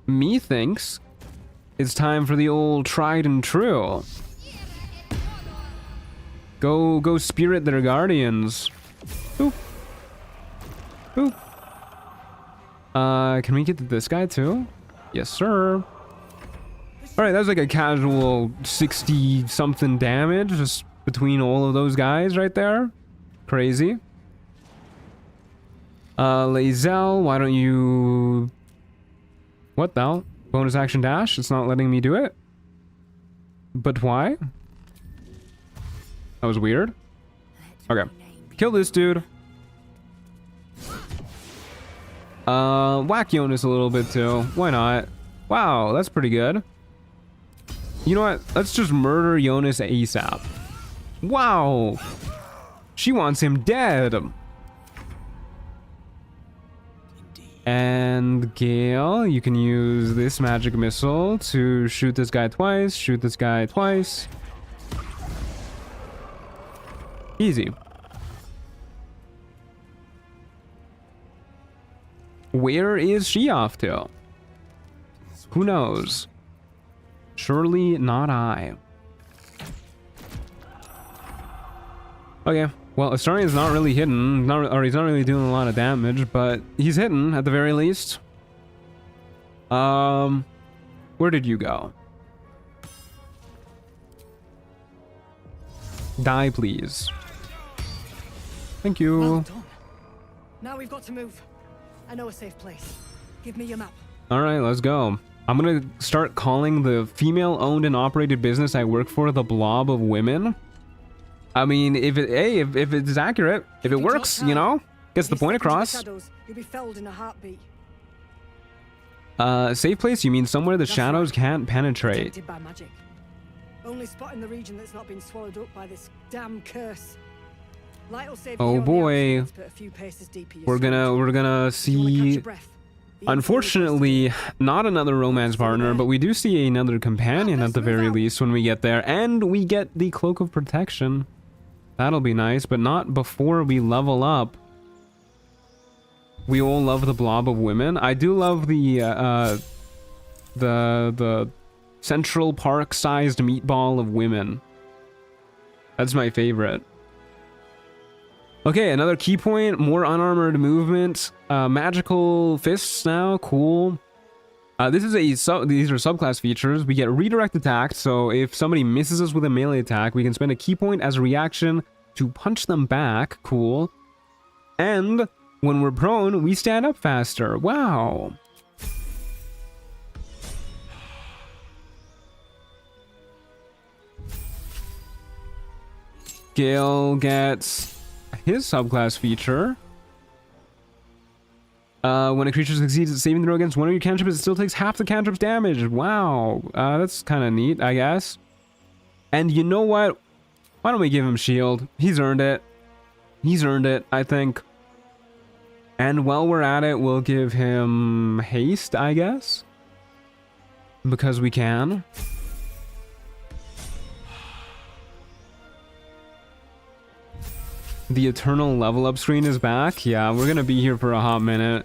methinks it's time for the old tried and true. Go spirit their guardians. Boop. Boop. Can we get to this guy too? Yes, sir. Alright, that was like a casual 60-something damage just between all of those guys right there. Crazy. Lae'zel, why don't you... What the hell? Bonus action dash? It's not letting me do it? But why? That was weird. Okay. Kill this dude. Whack Jonas a little bit too. Why not? Wow, that's pretty good. You know what? Let's just murder Jonas ASAP. Wow. She wants him dead. And Gale, you can use this magic missile to shoot this guy twice, shoot this guy twice. Easy. Where is she off to? Who knows? Surely not I. Okay, well, Astarian's not really hidden, he's not really doing a lot of damage, but he's hidden at the very least. Where did you go? Die, please. Thank you. Well done. Now we've got to move. I know a safe place. Give me your map. All right, let's go. I'm gonna start calling the female-owned and operated business I work for the Blob of Women. I mean, if it's accurate, if it works, you know, gets the point across. Shadows, you'll be felled in a heartbeat. Safe place? You mean somewhere the shadows can't penetrate? Protected by magic. Only spot in the region that's not been swallowed up by this damn curse. Light will save you Oh on the boy, outskirts, but a few paces deeper, we're gonna see. Unfortunately, not another romance partner, but we do see another companion at the very least when we get there, and we get the Cloak of Protection. That'll be nice, but not before we level up. We all love the Blob of Women. I do love the Central Park-sized meatball of women. That's my favorite. Okay, another key point, more unarmored movement, magical fists now, cool. These are subclass features. We get redirect attack, so if somebody misses us with a melee attack, we can spend a key point as a reaction to punch them back, cool. And when we're prone, we stand up faster, wow. Gale gets his subclass feature. When a creature succeeds at saving throw against one of your cantrips, it still takes half the cantrip's damage. Wow, that's kind of neat, I guess. And you know what? Why don't we give him shield? He's earned it. He's earned it, I think. And while we're at it, we'll give him haste, I guess. Because we can. The eternal level up screen is back. Yeah, we're gonna be here for a hot minute.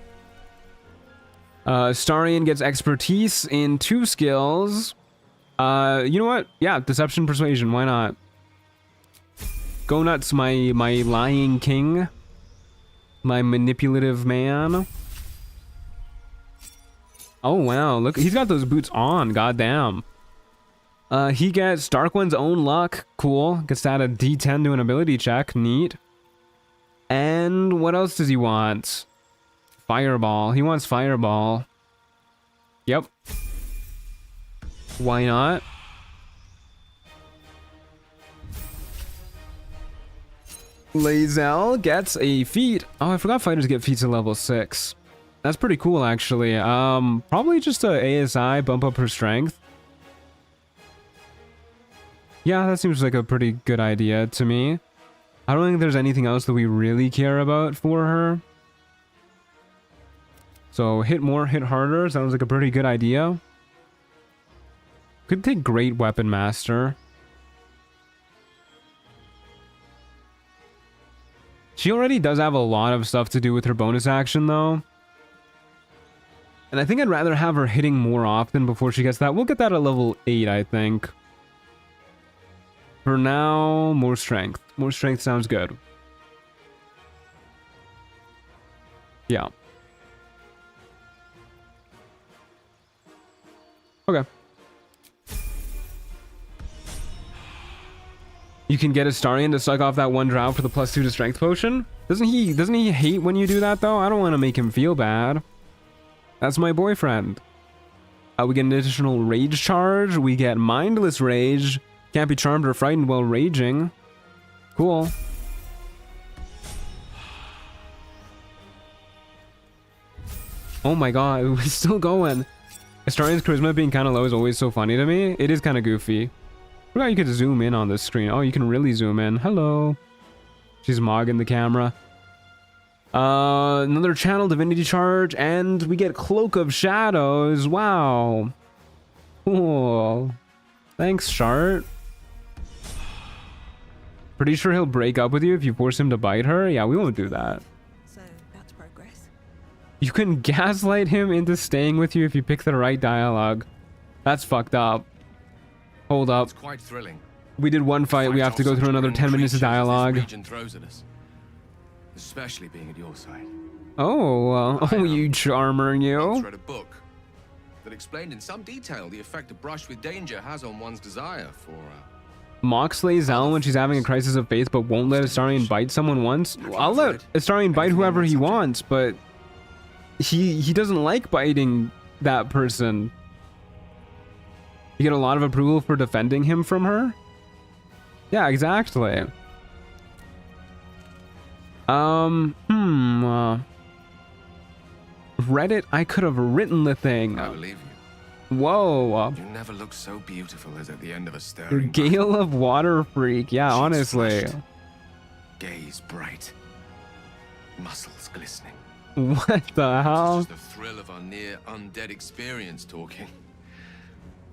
Astarian gets expertise in 2 skills. You know what? Yeah, deception, persuasion. Why not? Go nuts, my lying king. My manipulative man. Oh wow, look, he's got those boots on. Goddamn. He gets Dark One's own luck. Cool. Gets to add a D10 to an ability check. Neat. And what else does he want? Fireball. He wants Fireball. Yep. Why not? Lae'zel gets a feat. Oh, I forgot fighters get feats at level 6. That's pretty cool, actually. Probably just a ASI, bump up her strength. Yeah, that seems like a pretty good idea to me. I don't think there's anything else that we really care about for her. So hit more, hit harder. Sounds like a pretty good idea. Could take Great Weapon Master. She already does have a lot of stuff to do with her bonus action, though. And I think I'd rather have her hitting more often before she gets that. We'll get that at level 8, I think. For now, more strength. More strength sounds good. Yeah. Okay. You can get Astarian to suck off that one drought for the +2 to strength potion. Doesn't he hate when you do that though? I don't want to make him feel bad. That's my boyfriend. We get an additional rage charge. We get mindless rage. Can't be charmed or frightened while raging. Cool. Oh my god, we're still going. Astarian's charisma being kind of low is always so funny to me. It is kind of goofy. What about you could zoom in on this screen? Oh, you can really zoom in. Hello. She's mogging the camera. Another channel divinity charge, and we get Cloak of Shadows. Wow. Cool. Thanks, Shart. Pretty sure he'll break up with you if you force him to bite her. Yeah, we won't do that. So, that's progress. You can gaslight him into staying with you if you pick the right dialogue. That's fucked up. Hold up. It's quite thrilling. We did one fight. We have to go through another 10 minutes of dialogue. Region throws at us, especially being at your side. Oh, oh, you charmer, I you. read a book that explained in some detail the effect a brush with danger has on one's desire for. Mock slays Zell when she's having a crisis of faith, but won't let Astarion bite someone once. I'll let Astarion bite whoever he wants, but he doesn't like biting that person. You get a lot of approval for defending him from her. Yeah, exactly. Reddit, I could have written the thing. I believe you. Whoa. You never look so beautiful as at the end of a stirring Gale of Water Freak. Yeah, She's honestly. flushed, gaze bright, muscles glistening. What the hell? It's just the thrill of our near undead experience talking.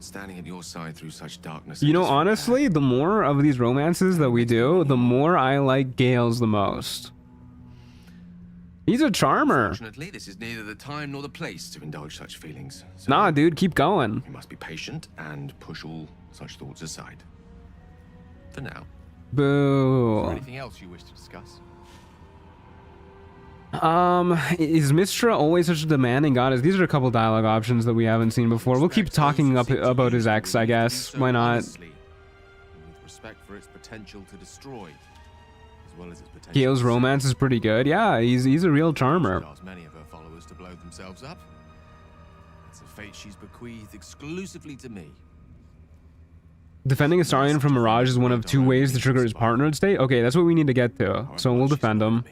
Standing at your side through such darkness. You know, honestly, the more of these romances that we do, the more I like Gale's the most. He's a charmer. Unfortunately, this is neither the time nor the place to indulge such feelings. So Nah, dude, keep going. you must be patient and push all such thoughts aside. For now. Is there Boo. anything else you wish to discuss? Is Mistra always such a demanding goddess? These are a couple dialogue options that we haven't seen before. We'll keep talking about his ex, I guess. Why not? Honestly, and with respect for its potential to destroy, as well as its potential. Gale's romance is pretty good. Yeah, he's a real charmer. She asked many of her followers to blow themselves up. It's a fate she's bequeathed exclusively to me. Defending Astarion from Mirage is one of two ways to trigger his partnered state. Okay, that's what we need to get to. So we'll defend him.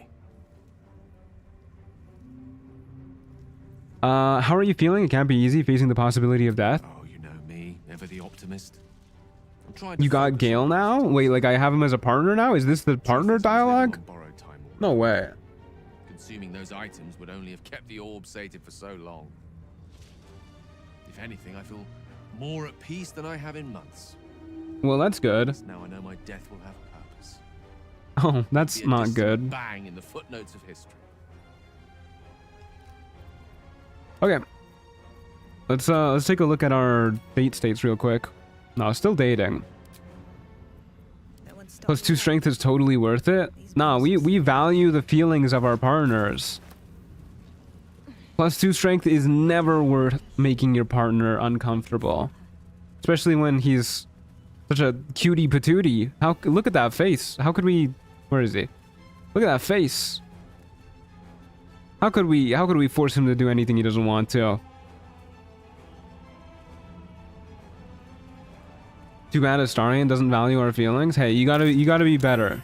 How are you feeling? It can't be easy facing the possibility of death. Oh, you know me, ever the optimist. I'm trying to You got Gale now? Wait, like I have him as a partner now? Is this the partner dialogue? No way. Consuming those items would only have kept the orb sated for so long. If anything, I feel more at peace than I have in months. Well, that's good. Now I know my death will have a purpose. Oh, that's Be a not distant good. Bang in the footnotes of history. Okay. Let's take a look at our date states real quick. No, still dating. +2 strength is totally worth it. Nah, we value the feelings of our partners. +2 strength is never worth making your partner uncomfortable. Especially when he's such a cutie patootie. Look at that face. How could we... Where is he? Look at that face. How could we force him to do anything he doesn't want to? Too bad Astarion doesn't value our feelings. Hey, you gotta be better.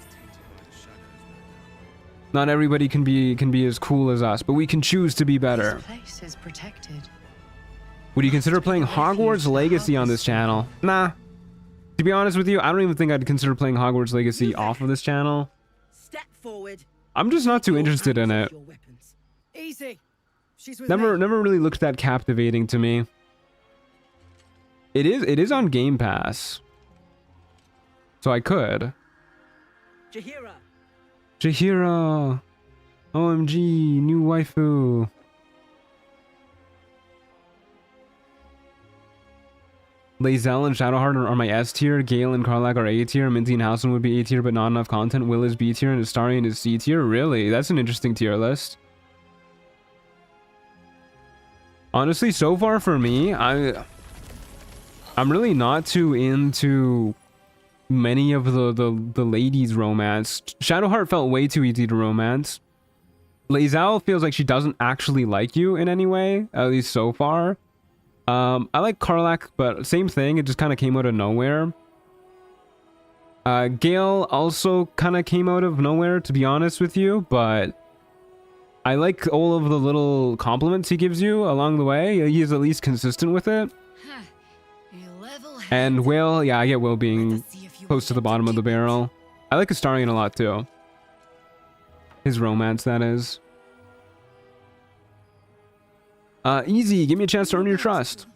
Not everybody can be as cool as us, but we can choose to be better. This place is protected. Would you consider playing Hogwarts Legacy on this channel? Nah. To be honest with you, I don't even think I'd consider playing Hogwarts Legacy off of this channel. Step forward. I'm just not too interested in it. Easy. She's with Never me. really looked that captivating to me. It is on Game Pass. So I could. Jaheira. OMG, new waifu. Lae'zel and Shadowheart are my S tier. Gale and Karlach are A tier. Minty and Halcyon would be A tier, but not enough content. Will is B tier, and Astarion is C tier. Really? That's an interesting tier list. Honestly, so far for me, I'm really not too into many of the ladies' romance. Shadowheart felt way too easy to romance. Lae'zel feels like she doesn't actually like you in any way, at least so far. I like Karlach, but same thing, it just kind of came out of nowhere. Gale also kind of came out of nowhere, to be honest with you, but I like all of the little compliments he gives you along the way. He is at least consistent with it. And Will, yeah, I get Will being close to the bottom of the barrel. I like Astarion a lot too. His romance, that is. Easy, give me a chance to earn your trust.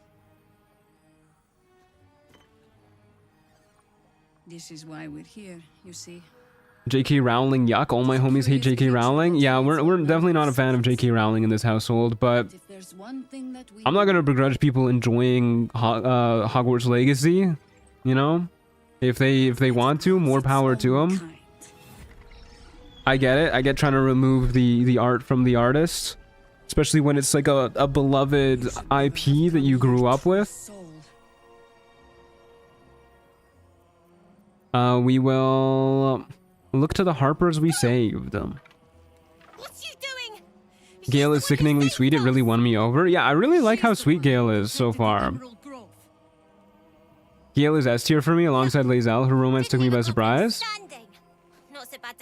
This is why we're here, you see. J.K. Rowling, yuck. All my homies hate J.K. Rowling. Yeah, we're definitely not a fan of J.K. Rowling in this household, but I'm not gonna begrudge people enjoying Hogwarts Legacy. You know, if they want to, more power to them. I get it. I get trying to remove the art from the artist, especially when it's like a beloved IP that you grew up with. We will look to the Harpers we saved. Gale is sickeningly sweet. It really won me over. Yeah, I really like how sweet Gale is so far. Gale is S tier for me alongside Lae'zel. Her romance took me by surprise.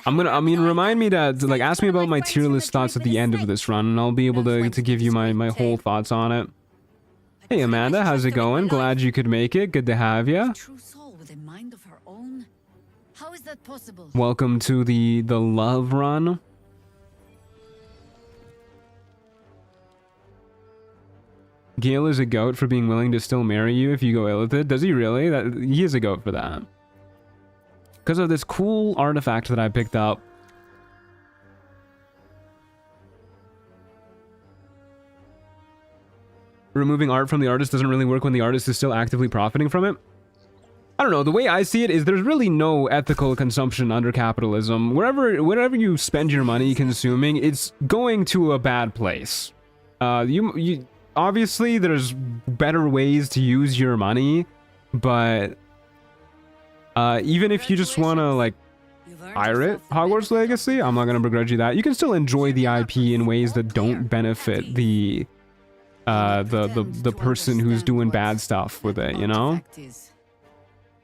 Remind me to like ask me about my tier list thoughts at the end of this run, and I'll be able to give you my whole thoughts on it. Hey Amanda, how's it going? Glad you could make it. Good to have ya. How is that possible? Welcome to the love run. Gale is a goat for being willing to still marry you if you go Illithid. Does he really? He is a goat for that. Because of this cool artifact that I picked up. Removing art from the artist doesn't really work when the artist is still actively profiting from it. I don't know, the way I see it is there's really no ethical consumption under capitalism. Wherever you spend your money consuming, it's going to a bad place. You obviously there's better ways to use your money, but even if you just want to like pirate Hogwarts Legacy, I'm not going to begrudge you that. You can still enjoy the IP in ways that don't benefit the person who's doing bad stuff with it, you know?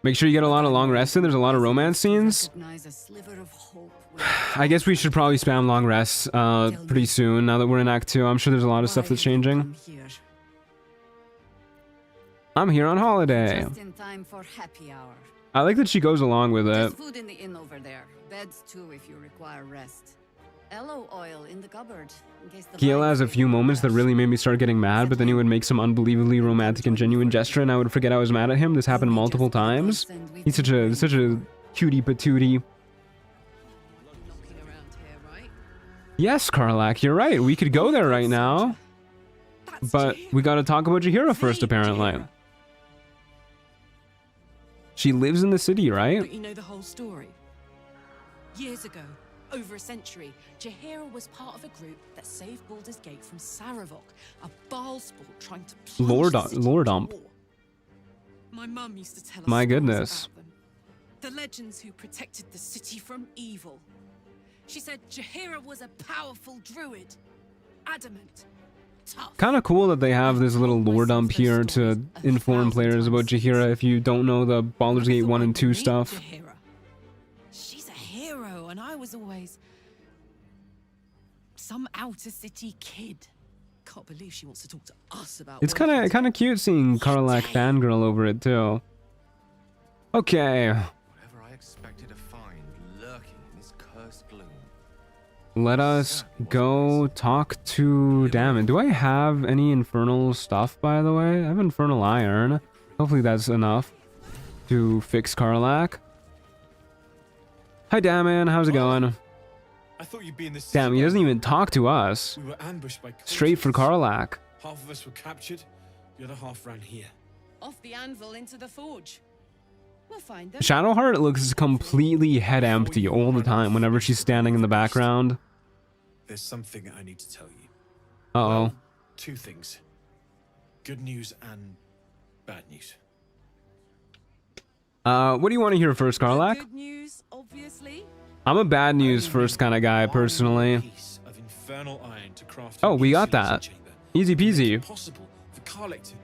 Make sure you get a lot of long rests in. There's a lot of romance scenes. I guess we should probably spam long rests pretty soon now that we're in Act 2. I'm sure there's a lot of stuff that's changing. I'm here on holiday. Just in time for happy hour. I like that she goes along with it. There's food in the inn over there. Beds too if you require rest. Aloe oil in the cupboard. Gale has a few moments that really made me start getting mad, but then he would make some unbelievably romantic and genuine gesture, and I would forget I was mad at him. This happened multiple times. He's such a cutie patootie. Yes, Karlak, you're right. We could go there right now, but we got to talk about Jaheira first, apparently. She lives in the city, right? Don't you know the whole story? Years ago, over a century, Jaheira was part of a group that saved Baldur's Gate from Saravok, a Baal sport trying to plunge lore dump. My mum used to tell us My stories goodness. about them. The legends who protected the city from evil. She said Jaheira was a powerful druid, adamant, tough. Kind of cool that they have this little lore dump here to inform players about Jaheira if you don't know the Baldur's Gate 1 and 2 stuff. She's a hero, and I was always some outer city kid. Can't believe she wants to talk to us about. It's kind of cute seeing Karlak fangirl over it too. Okay. Whatever I expected to find lurking in this cursed gloom. Let us go talk to Damon. Do I have any infernal stuff, by the way? I have infernal iron. Hopefully that's enough to fix Karlak. Hi, Damon. How's it going? I thought you'd be in the city. Damn, he doesn't even talk to us. We were ambushed by Straight for Karlak. Half of us were captured, the other half ran here. Off the anvil into the forge. We'll find them. Shadowheart looks completely head empty all the time whenever she's standing in the background. There's something I need to tell you. Uh-oh. Well, two things. Good news and bad news. What do you want to hear first, Karlak? Good news, obviously. I'm a bad news first kind of guy, personally. Of infernal iron to craft Oh, we got that. Easy peasy. Possible for Karlak to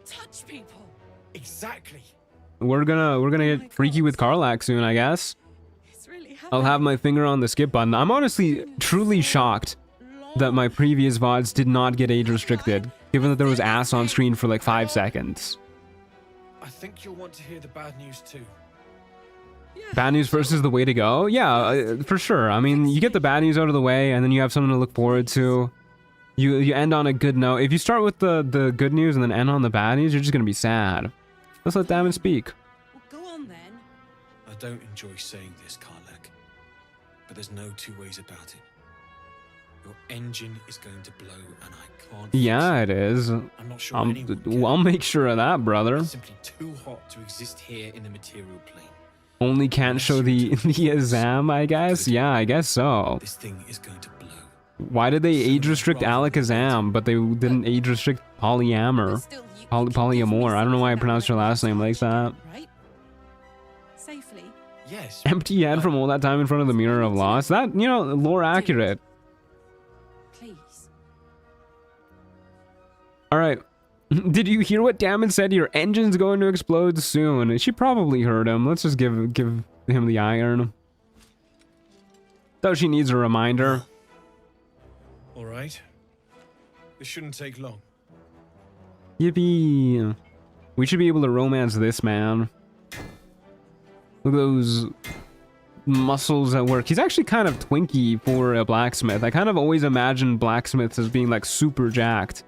touch people. Exactly. We're gonna get freaky with Karlak soon, I guess. I'll have my finger on the skip button. I'm honestly truly shocked that my previous VODs did not get age restricted, given that there was ass on screen for like 5 seconds. I think you'll want to hear the bad news too. Bad news first is the way to go? Yeah, for sure. I mean, you get the bad news out of the way, and then you have something to look forward to. You end on a good note. If you start with the good news and then end on the bad news, you're just gonna be sad. Let's let Damon speak. Well, go on then. I don't enjoy saying this, Karlak, but there's no two ways about it. Your engine is going to blow, and I can't. Yeah, it is. I'm not sure anyone can. I'll make sure of that, brother. It's simply too hot to exist here in the material plane. Only can't show the Azam, I guess. Yeah, I guess so. This thing is going to blow. Why did they age restrict Alakazam, but they didn't age restrict Polyamor? Polyamor. I don't know why I pronounced her last name like that. Right? Safely. Yes. Empty head from all that time in front of the Mirror of Loss. That, you know, lore accurate. Please. Alright. Did you hear what Damon said? Your engine's going to explode soon. She probably heard him. Let's just give him the iron. Though she needs a reminder. All right. This shouldn't take long. Yippee. We should be able to romance this man. Look at those muscles at work. He's actually kind of twinky for a blacksmith. I kind of always imagined blacksmiths as being like super jacked.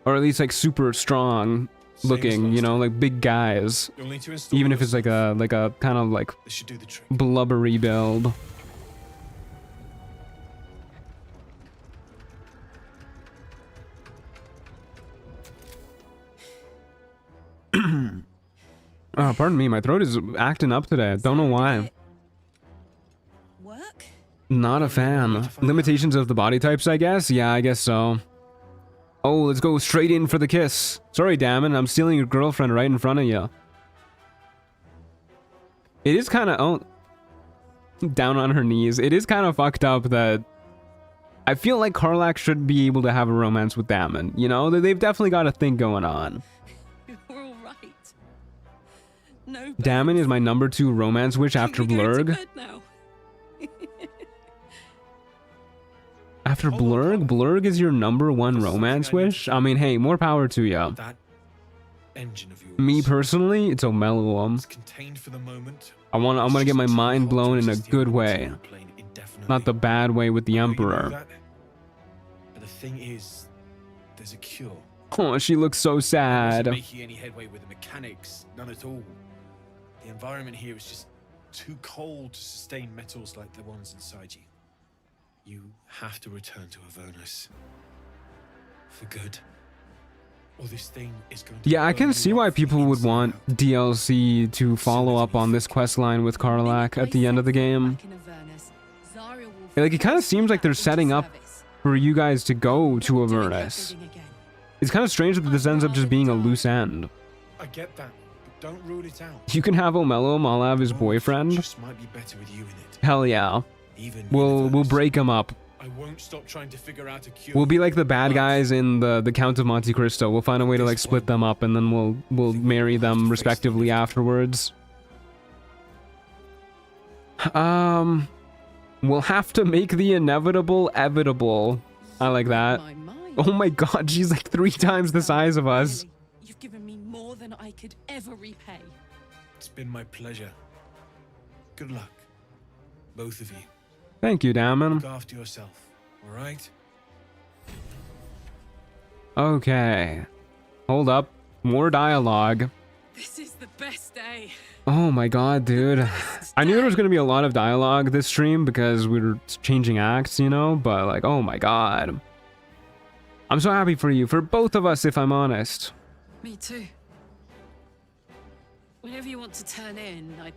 Or at least like super strong looking, you know, like big guys. Even if it's like a kind of like blubbery build. Oh, pardon me, my throat is acting up today. I don't know why. Work? Not a fan. Limitations of the body types, I guess? Yeah, I guess so. Oh, let's go straight in for the kiss. Sorry, Damon, I'm stealing your girlfriend right in front of you. It is kind of... Oh, down on her knees. It is kind of fucked up that... I feel like Karlach should be able to have a romance with Damon. You know, they've definitely got a thing going on. You're all right. No. Damon is my #2 romance wish after Blurg. After Blurg? Blurg is your #1 romance wish? I mean, hey, more power to you. Me personally, it's Omeluum. I'm gonna get my mind blown in a good way. Not the bad way with the Emperor. But the thing is, there's a cure. Oh, she looks so sad. Not making any headway with the mechanics, none at all. The environment here is just too cold to sustain metals like the ones inside you. You have to return to Avernus. For good. Or this thing is going to... Yeah, I can see why people would want DLC to follow up on this questline with Karlach at the end of the game. Like, it kind of seems like they're setting up for you guys to go to Avernus. It's kind of strange that this ends up just being a loose end. I get that, but don't rule it out. You can have Omeluum, I'll have his boyfriend. Just might be better with you in it. Hell yeah. We'll break him up. I won't stop trying to figure out a cure. We'll be like the bad guys in the Count of Monte Cristo. We'll find a way to like split them up and then we'll marry them respectively afterwards. We'll have to make the inevitable evitable. I like that. Oh my god, she's like 3 times the size of us. You've given me more than I could ever repay. It's been my pleasure. Good luck, both of you. Thank you, Damon. Look after yourself, all right? Okay. Hold up. More dialogue. This is the best day. Oh my god, dude. I knew there was going to be a lot of dialogue this stream because we were changing acts, you know? But like, oh my god. I'm so happy for you, for both of us, if I'm honest. Me too. Whenever you want to turn in, I'd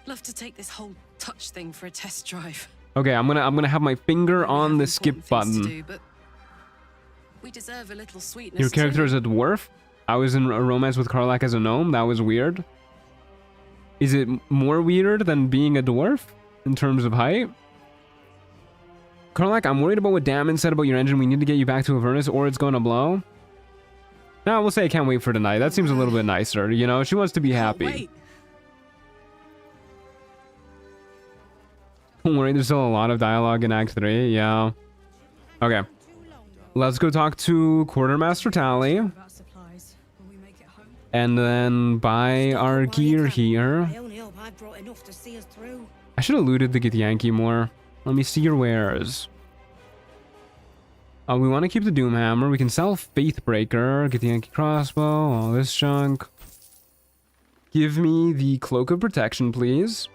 love to take this whole touch thing for a test drive. Okay, I'm gonna have my finger on the skip button. Do, but we deserve a little sweetness. Your character is a dwarf? I was in a romance with Karlach as a gnome? That was weird. Is it more weird than being a dwarf in terms of height? Karlach, I'm worried about what Damon said about your engine. We need to get you back to Avernus or it's gonna blow. No, we'll say I can't wait for tonight. That seems a little bit nicer, you know? She wants to be happy. Don't worry, there's still a lot of dialogue in Act 3, yeah. Okay. Let's go talk to Quartermaster Tally. And then buy our gear here. I should have looted the Githyanki more. Let me see your wares. We want to keep the Doomhammer. We can sell Faithbreaker, Githyanki crossbow, all this junk. Give me the Cloak of Protection, please.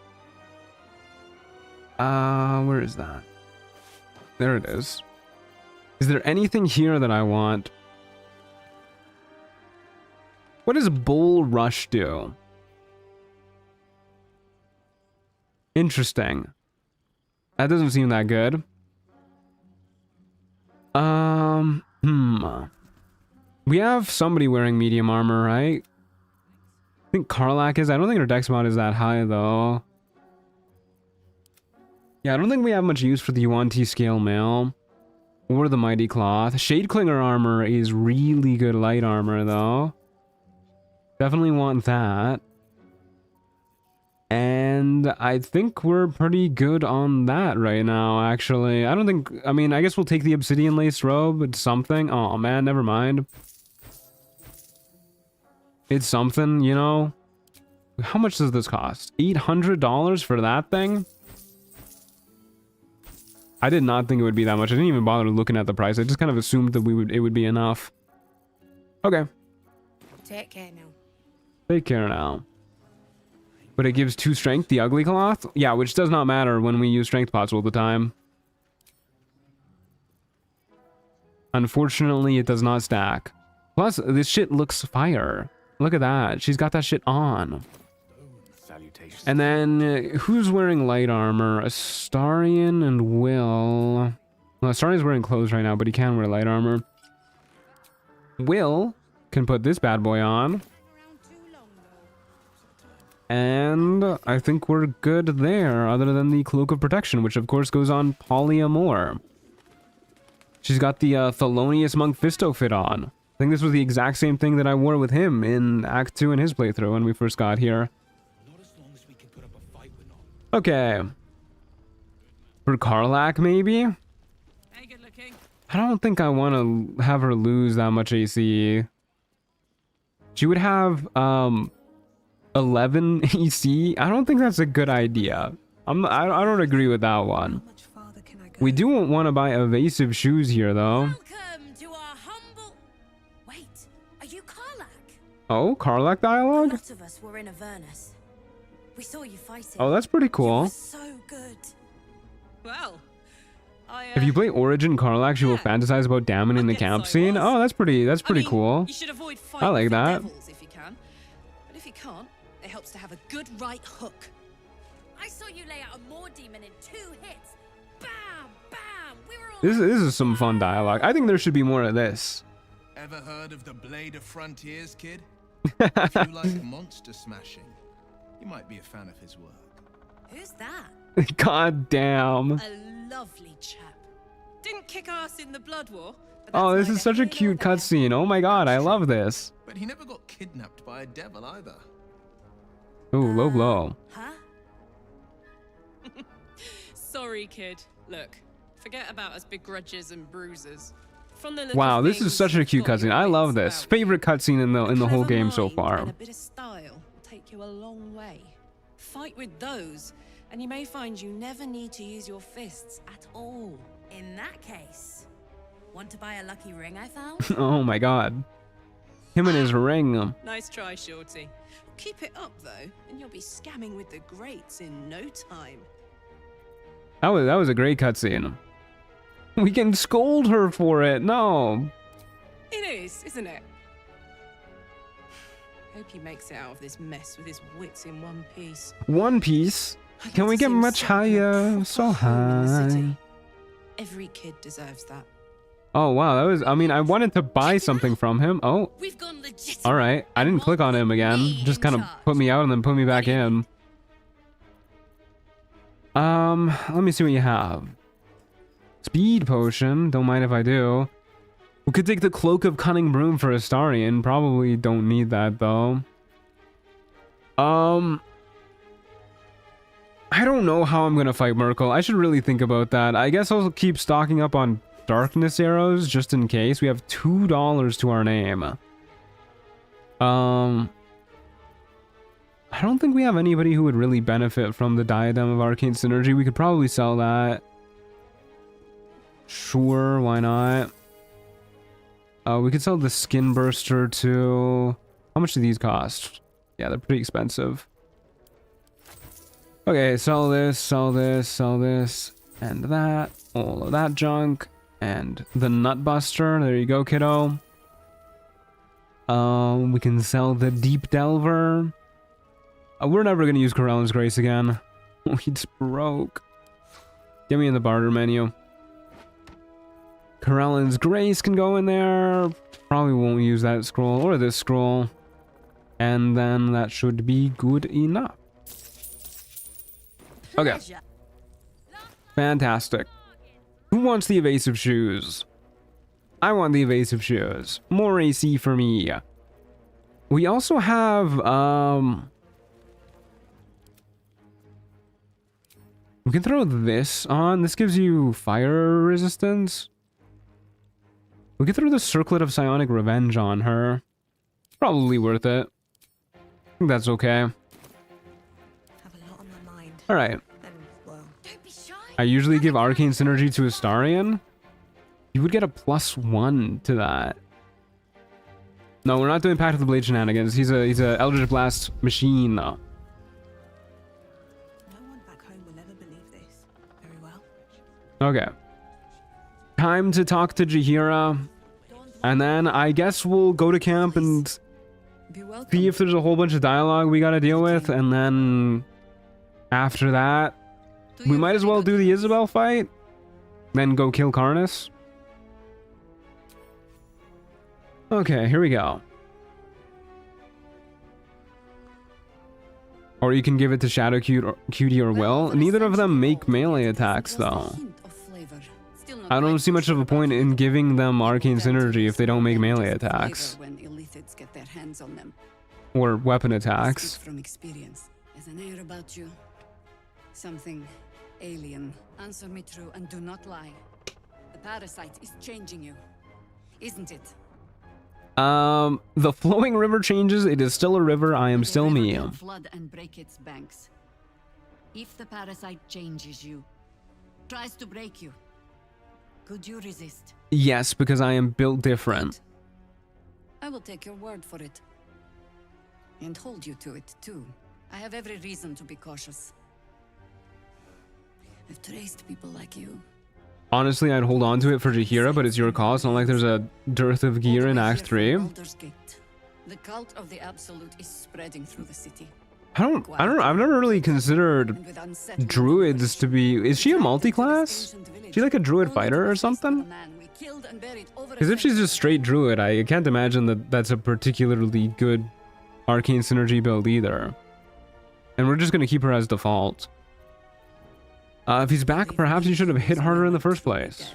Where is that? There it is. Is there anything here that I want? What does Bull Rush do? Interesting. That doesn't seem that good. We have somebody wearing medium armor, right? I think Karlak is. I don't think her dex mod is that high, though. Yeah, I don't think we have much use for the Yuan-Ti scale mail. Or the Mighty Cloth. Shadeclinger armor is really good light armor, though. Definitely want that. And I think we're pretty good on that right now, actually. I don't think... I mean, I guess we'll take the Obsidian Lace Robe. It's something. Oh, man, never mind. It's something, you know? How much does this cost? $800 for that thing? I did not think it would be that much. I didn't even bother looking at the price. I just kind of assumed that it would be enough. Okay. Take care now. Take care now. But it gives 2 strength, the ugly cloth? Yeah, which does not matter when we use strength pots all the time. Unfortunately, it does not stack. Plus, this shit looks fire. Look at that. She's got that shit on. And then, who's wearing light armor? Astarion and Will. Well, Astarion's wearing clothes right now, but he can wear light armor. Will can put this bad boy on. And I think we're good there, other than the Cloak of Protection, which of course goes on Polyamore. She's got the Thelonious Monk Fisto fit on. I think this was the exact same thing that I wore with him in Act 2 in his playthrough when we first got here. Okay. For Karlak, maybe? Hey, good looking. I don't think I want to have her lose that much AC. She would have, 11 EC? I don't think that's a good idea. I don't agree with that one. We do want to buy evasive shoes here, though. Welcome to our humble... Wait, are you Karlak? Oh, Karlak dialogue? A lot of us were in Avernus. We saw you fighting. Oh, that's pretty cool. So good. Well, If you play Origin Karlak, she will fantasize about Damon in the camp scene. Oh, that's pretty cool. You should avoid I like that. devils if you can. But if you can't, it helps to have a good right hook. I saw you lay out a Moor demon in 2 hits. Bam, bam. We were all This is some fun dialogue. I think there should be more of this. Ever heard of the Blade of Frontiers, kid? If you like monster smashing, you might be a fan of his work. Who's that? God damn. A lovely chap. Didn't kick ass in the Blood War. Oh, this is such a cute cutscene. Oh my god, I love this. But he never got kidnapped by a devil either. Ooh, low blow. Huh? Sorry, kid. Look, forget about us begrudges and bruises. From the look Wow, of this is things, such a you've cute got cutscene. your I love wits this. about you. Favorite cutscene in the whole Clever game so mind far. And a bit of style will take you a long way. Fight with those, and you may find you never need to use your fists at all. In that case, want to buy a lucky ring I found? Oh my god. Him and his ring. Nice try, Shorty. Keep it up, though, and you'll be scamming with the greats in no time. That was a great cutscene. We can scold her for it. No. It is, isn't it? Hope he makes it out of this mess with his wits in one piece. One Piece. Can we get much higher? So high. Every kid deserves that. Oh wow, that was. I mean, I wanted to buy something from him. Oh. We've gone legit. All right. I didn't click on him again. Just kind of put me out and then put me back in. Let me see what you have. Speed potion. Don't mind if I do. We could take the Cloak of Cunning Broom for Astarion. Probably don't need that though. I don't know how I'm gonna fight Merkel. I should really think about that. I guess I'll keep stocking up on darkness arrows just in case. We have $2 to our name. I don't think we have anybody who would really benefit from the Diadem of Arcane Synergy. We could probably sell that. Sure, why not? We could sell the Skin Burster too. How much do these cost? Yeah, they're pretty expensive. Okay, sell this, sell this, sell this, and that. All of that junk. And the Nutbuster. There you go, kiddo. We can sell the Deep Delver. We're never going to use Corellin's Grace again. It's broke. Get me in the barter menu. Corellin's Grace can go in there. Probably won't use that scroll or this scroll. And then that should be good enough. Okay. Fantastic. Who wants the evasive shoes? I want the evasive shoes. More AC for me. We also have, we can throw this on. This gives you fire resistance. We can throw the Circlet of Psionic Revenge on her. It's probably worth it. I think that's okay. Alright. I usually give Arcane Synergy to Astarion. You would get a +1 to that. No, we're not doing Pact of the Blade shenanigans. He's a Eldritch Blast machine. No one back home will ever believe this. Very well. Okay. Time to talk to Jaheira. And then I guess we'll go to camp and see if there's a whole bunch of dialogue we gotta deal with. And then after that, we might as well do the Isabel fight. Then go kill Karnas. Okay, here we go. Or you can give it to Shadow Cutie or Will. Neither of them make melee attacks, though. I don't see much of a point in giving them Arcane Synergy if they don't make melee attacks. Or weapon attacks. From experience. There's an air about you. Something alien. Answer me true and do not lie. The parasite is changing you, isn't it? The flowing river changes. It is still a river. I am still me. Flood and break its banks. If the parasite changes you, tries to break you, could you resist? Yes, because I am built different. I will take your word for it. And hold you to it, too. I have every reason to be cautious. I've traced people like you. Honestly, I'd hold on to it for Jaheira, but it's your call. It's not like there's a dearth of gear in Act 3. The cult of the Absolute is spreading through the city. I've never really considered druids to be... Is she a multi-class? Is she like a druid fighter or something? Because if she's just straight druid, I can't imagine that that's a particularly good Arcane Synergy build either. And we're just going to keep her as default. If he's back, perhaps he should have hit harder in the first place.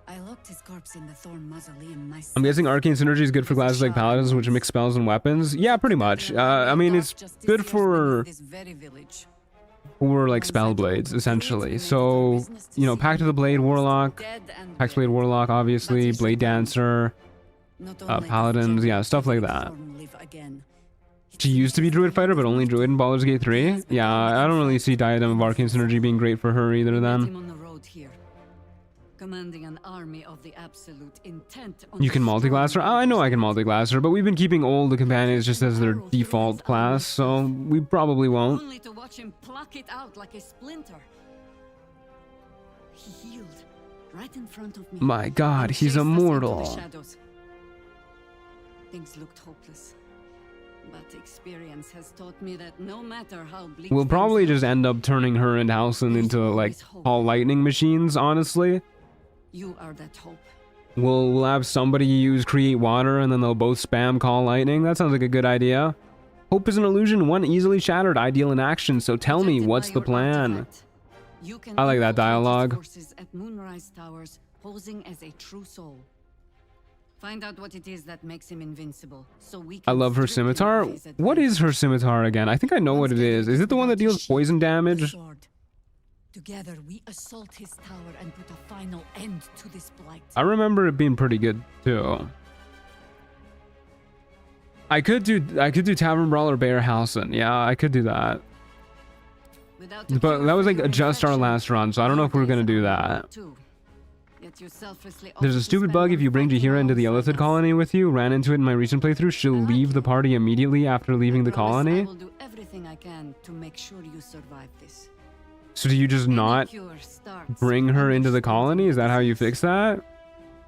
I locked his corpse in the Thorn Mausoleum myself. I'm guessing Arcane Synergy is good for classes like Paladins, which mix spells and weapons. Yeah, pretty much. I mean, it's good for like spell blades, essentially. So, you know, Pact of the Blade Warlock, Pact Blade Warlock, obviously, Blade Dancer, Paladins, yeah, stuff like that. She used to be Druid Fighter, but only Druid in Baldur's Gate 3. Yeah, I don't really see Diadem of Arcane Synergy being great for her either then. Commanding an army of the absolute, intent on You can multi-class her? Oh, I know I can multi-class her, but we've been keeping all the companions just as their default class, so we probably won't. Only to watch him pluck it out like a splinter. He healed right in front of me. My God, he's immortal. Things looked hopeless. But experience has taught me that no matter how bleak We'll probably just end up turning her and Halcyon into like all lightning machines, honestly. You are that hope. We'll have somebody use Create Water and then they'll both spam Call Lightning. That sounds like a good idea. Hope is an illusion, one easily shattered, ideal in action. So tell me, what's the plan? I like that dialogue. Forces at Moonrise Towers, posing as a true soul. Find out what it is that makes him invincible, so we can I love her scimitar. What is her scimitar again? I think I know what it is. Is it the one that deals poison damage? Together we assault his tower and put a final end to this blight. I remember it being pretty good too. I could do Tavern Brawler Bear Halcyon. Yeah, I could do that. But that was like just our last run, so I don't know if we're gonna do that. Yet you selflessly There's a stupid bug if you bring Jaheira into the illicit colony with you. Ran into it in my recent playthrough. She'll leave the party immediately after leaving the colony. I will do everything I can to make sure you survive this. So do you just not bring her into the colony? Is that how you fix that?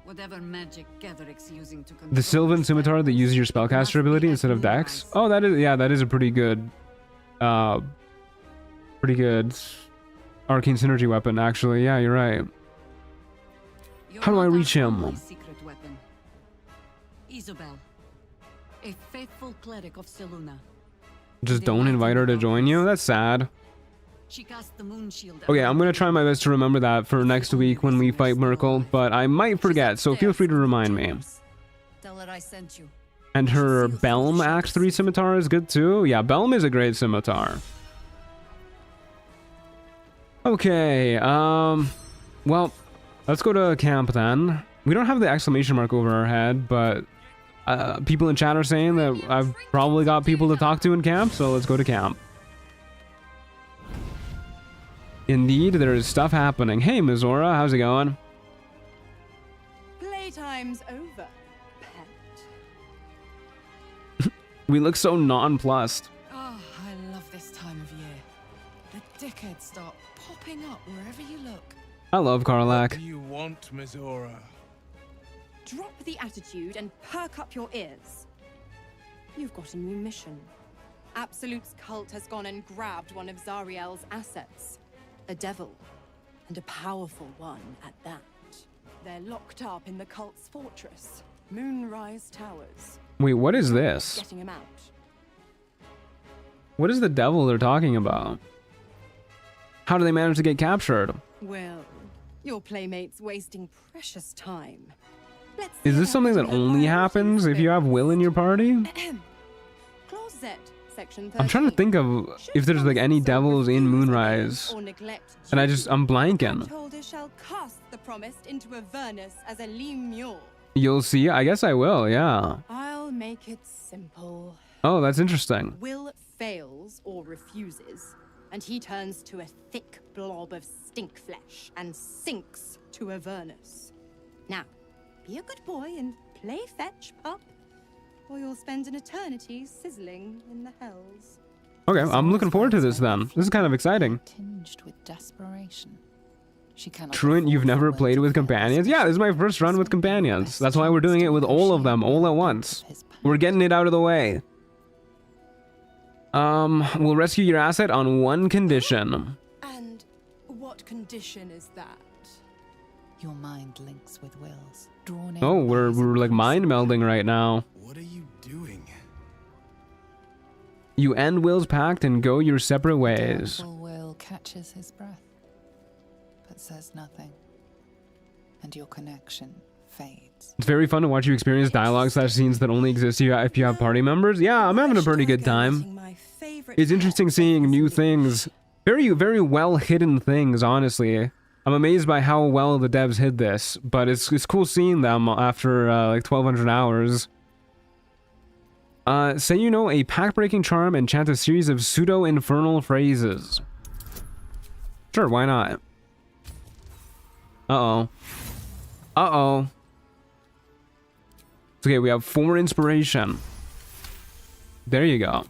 Whatever magic Gatheric's using to The Sylvan Scimitar that uses your spellcaster ability instead of Dex. Oh, that is a pretty good arcane synergy weapon, actually. Yeah, you're right. How do I reach him? Secret weapon. Isabel, a faithful cleric of Seluna. Just don't invite her to join you? That's sad. She cast the moon shield. Okay, I'm gonna try my best to remember that for next week when we fight Merkel, but I might forget, so feel free to remind me. Tell her I sent you. And her Belm Axe 3 scimitar is good too? Yeah, Belm is a great scimitar. Okay, well, let's go to camp then. We don't have the exclamation mark over our head, but people in chat are saying that I've probably got people to talk to in camp, so let's go to camp. Indeed, there is stuff happening. Hey, Mizora, how's it going? Playtime's over, pet. We look so nonplussed. Oh, I love this time of year. The dickheads start popping up wherever you look. I love Karlak. What do you want, Mizora? Drop the attitude and perk up your ears. You've got a new mission. Absolute's cult has gone and grabbed one of Zariel's assets. A devil, and a powerful one at that. They're locked up in the cult's fortress, Moonrise Towers. Wait, what is this? Getting him out. What is the devil they're talking about? How do they manage to get captured? Well, your playmate's wasting precious time. Is this something that only happens if you have Will in your party? Clause Z, section I'm trying to think of if there's like any devils in Moonrise, and I'm blanking. Holder shall cast the promised into Avernus as a lemure. You'll see. I guess I will. Yeah. I'll make it simple. Oh, that's interesting. Will fails or refuses, and he turns to a thick blob of stink flesh and sinks to Avernus. Now, be a good boy and play fetch, pup, or you'll spend an eternity sizzling in the hells. Okay, I'm looking forward to this then. This is kind of exciting. Tinged with desperation. She cannot Truant, you've never played with companions? Yeah, this is my first run with companions. That's why we're doing it with all of them, all at once. We're getting it out of the way. We'll rescue your asset on one condition. And what condition is that? Your mind links with Will's. Drawn in. Oh, we're like mind melding right now. What are you doing? You end Will's pact and go your separate ways. Doubtful Will catches his breath, but says nothing, and your connection fades. It's very fun to watch you experience dialogue/scenes that only exist if you have party members. Yeah, I'm having a pretty good time. It's interesting seeing new things, very, very well hidden things, honestly. I'm amazed by how well the devs hid this, but it's cool seeing them after like 1200 hours. Say you know a pact-breaking charm and chant a series of pseudo-infernal phrases. Sure, why not? Uh-oh. Uh-oh. It's okay, we have 4 inspiration. There you go.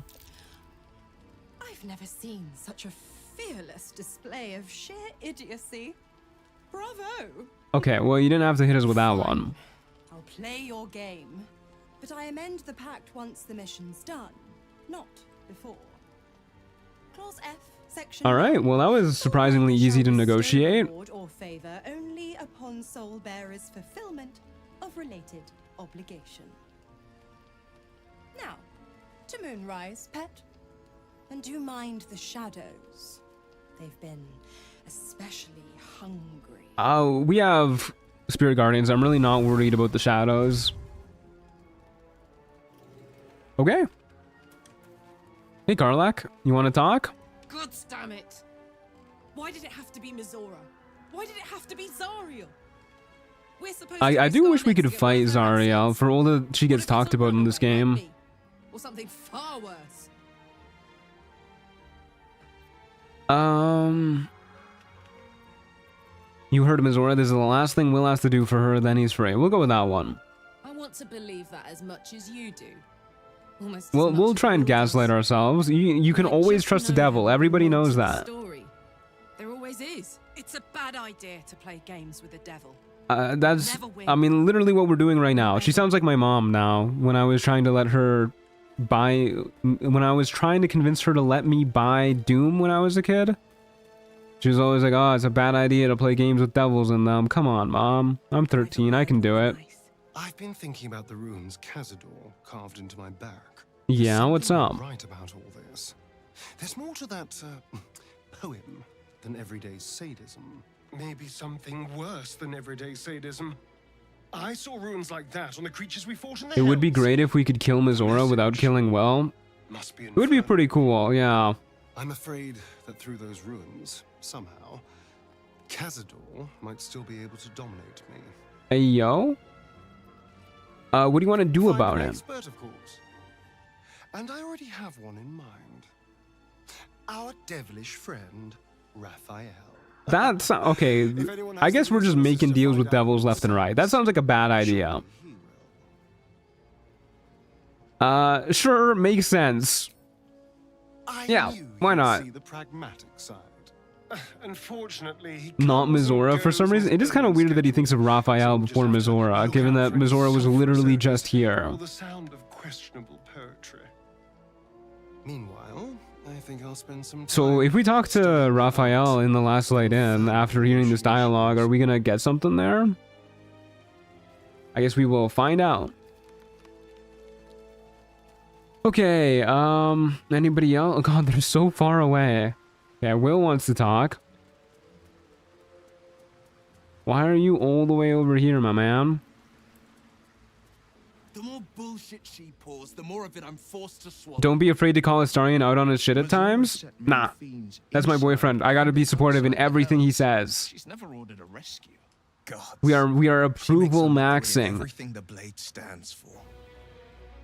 I've never seen such a fearless display of sheer idiocy. Bravo! Okay, well, you didn't have to hit us with that one. I'll play your game, but I amend the pact once the mission's done, not before. Clause F, section. All right, well, that was surprisingly easy to negotiate. Reward or favor only upon soul bearer's fulfillment of related obligation. Now, to Moonrise, pet, and do mind the shadows. They've been especially hungry. We have Spirit Guardians. I'm really not worried about the shadows. Okay. Hey, Karlak, you want to talk? God damn it! Why did it have to be Mizora? Why did it have to be Zariel? We're supposed I do wish we could fight Zariel for all that she gets talked about in this game. Or something far worse. You heard Minthara, this is the last thing Will has to do for her, then he's free. We'll go with that one. I want to believe that as much as you do. Almost Well, we'll try and gaslight ourselves. You can always trust the devil. Everybody knows that. Story. There always is. It's a bad idea to play games with the devil. That's, I mean, literally what we're doing right now. She sounds like my mom now. When I was trying to let her buy, when I was trying to convince her to let me buy Doom when I was a kid. She was always like, oh, it's a bad idea to play games with devils in them. Come on, Mom. I'm 13. I can do it. I've been thinking about the runes Cazador carved into my back. Yeah, what's up? Right about all this. There's more to that poem than everyday sadism. Maybe something worse than everyday sadism. I saw runes like that on the creatures we fought in the It would be hills. great if we could kill Minthara without killing Well. It would be pretty cool, yeah. I'm afraid that through those runes, somehow, Cazador might still be able to dominate me. Hey, yo? What do you want to do about Find an it? expert, of course. And I already have one in mind. Our devilish friend, Raphael. That's okay. I guess we're just making deals with devils left and right. That sounds like a bad idea. Sure, makes sense. Yeah, why not? See the pragmatic side. Unfortunately, he Not Minthara for some reason. It is kind of weird that he thinks of Raphael before Minthara, given that Minthara was literally just here. the sound of questionable poetry. Meanwhile, I think I'll spend some time. So if we talk to Raphael in the Last Light Inn after hearing this dialogue, are we gonna get something there? I guess we will find out. Okay, anybody else? Oh god, they're so far away. Yeah, Will wants to talk. Why are you all the way over here, my man? The more bullshit she pours, the more of it I'm forced to swallow. Don't be afraid to call Astarion out on his shit at times? Nah. That's my boyfriend. I gotta be supportive in everything he says. She's never ordered a rescue. God. We are approval maxing. Everything the blade stands for.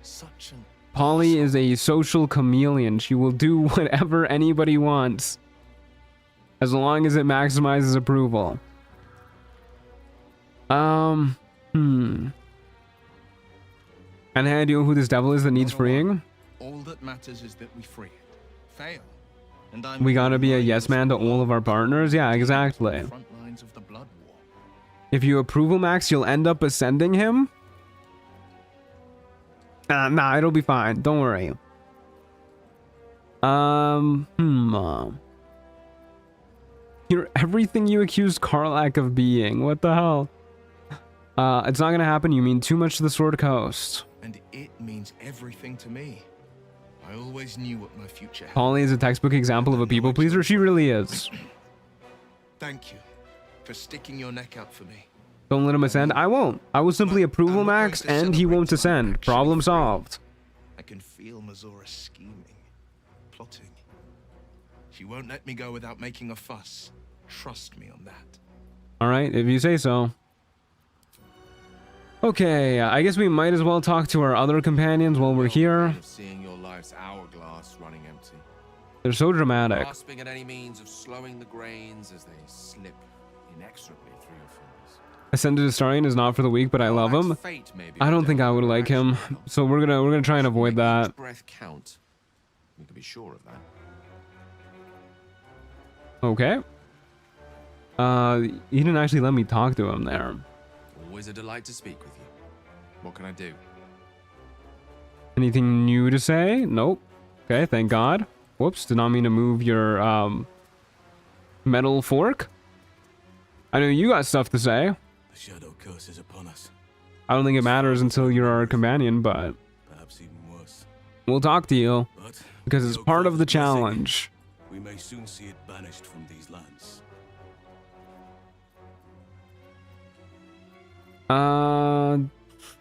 Such an Polly is a social chameleon. She will do whatever anybody wants, as long as it maximizes approval. Any idea who this devil is that needs freeing? All that matters is that we free it. Fail. And We gotta be a yes man to all of our partners? Yeah, exactly. front lines of the blood war. If you approval max, you'll end up ascending him? Nah, it'll be fine. Don't worry. You're everything you accused Karlach of being. What the hell? It's not gonna happen. You mean too much to the Sword Coast. And it means everything to me. I always knew what my future held. Polly is a textbook example of a people pleaser. She really is. Thank you for sticking your neck out for me. Don't let him ascend. I won't. I will simply approval max, and he won't ascend. Problem solved. I can feel Minthara scheming, plotting. She won't let me go without making a fuss. Trust me on that. Alright, if you say so. Okay, I guess we might as well talk to our other companions while we're here. Seeing your life's hourglass running empty. They're so dramatic. Grasping at any means of slowing the grains as they slip inexorably through your fingers. Ascended Astarion is not for the weak, but I love him. I don't think I would like him, so we're gonna try and avoid that. Breath count. You can be sure of that. Okay. He didn't actually let me talk to him there. Always a delight to speak with you. What can I do? Anything new to say? Nope. Okay, thank God. Whoops, did not mean to move your metal fork. I know you got stuff to say. The shadow curse is upon us. I don't think it matters until you're our companion, but Perhaps even worse. we'll talk to you But because it's part of the challenge. we may soon see it banished from these lands.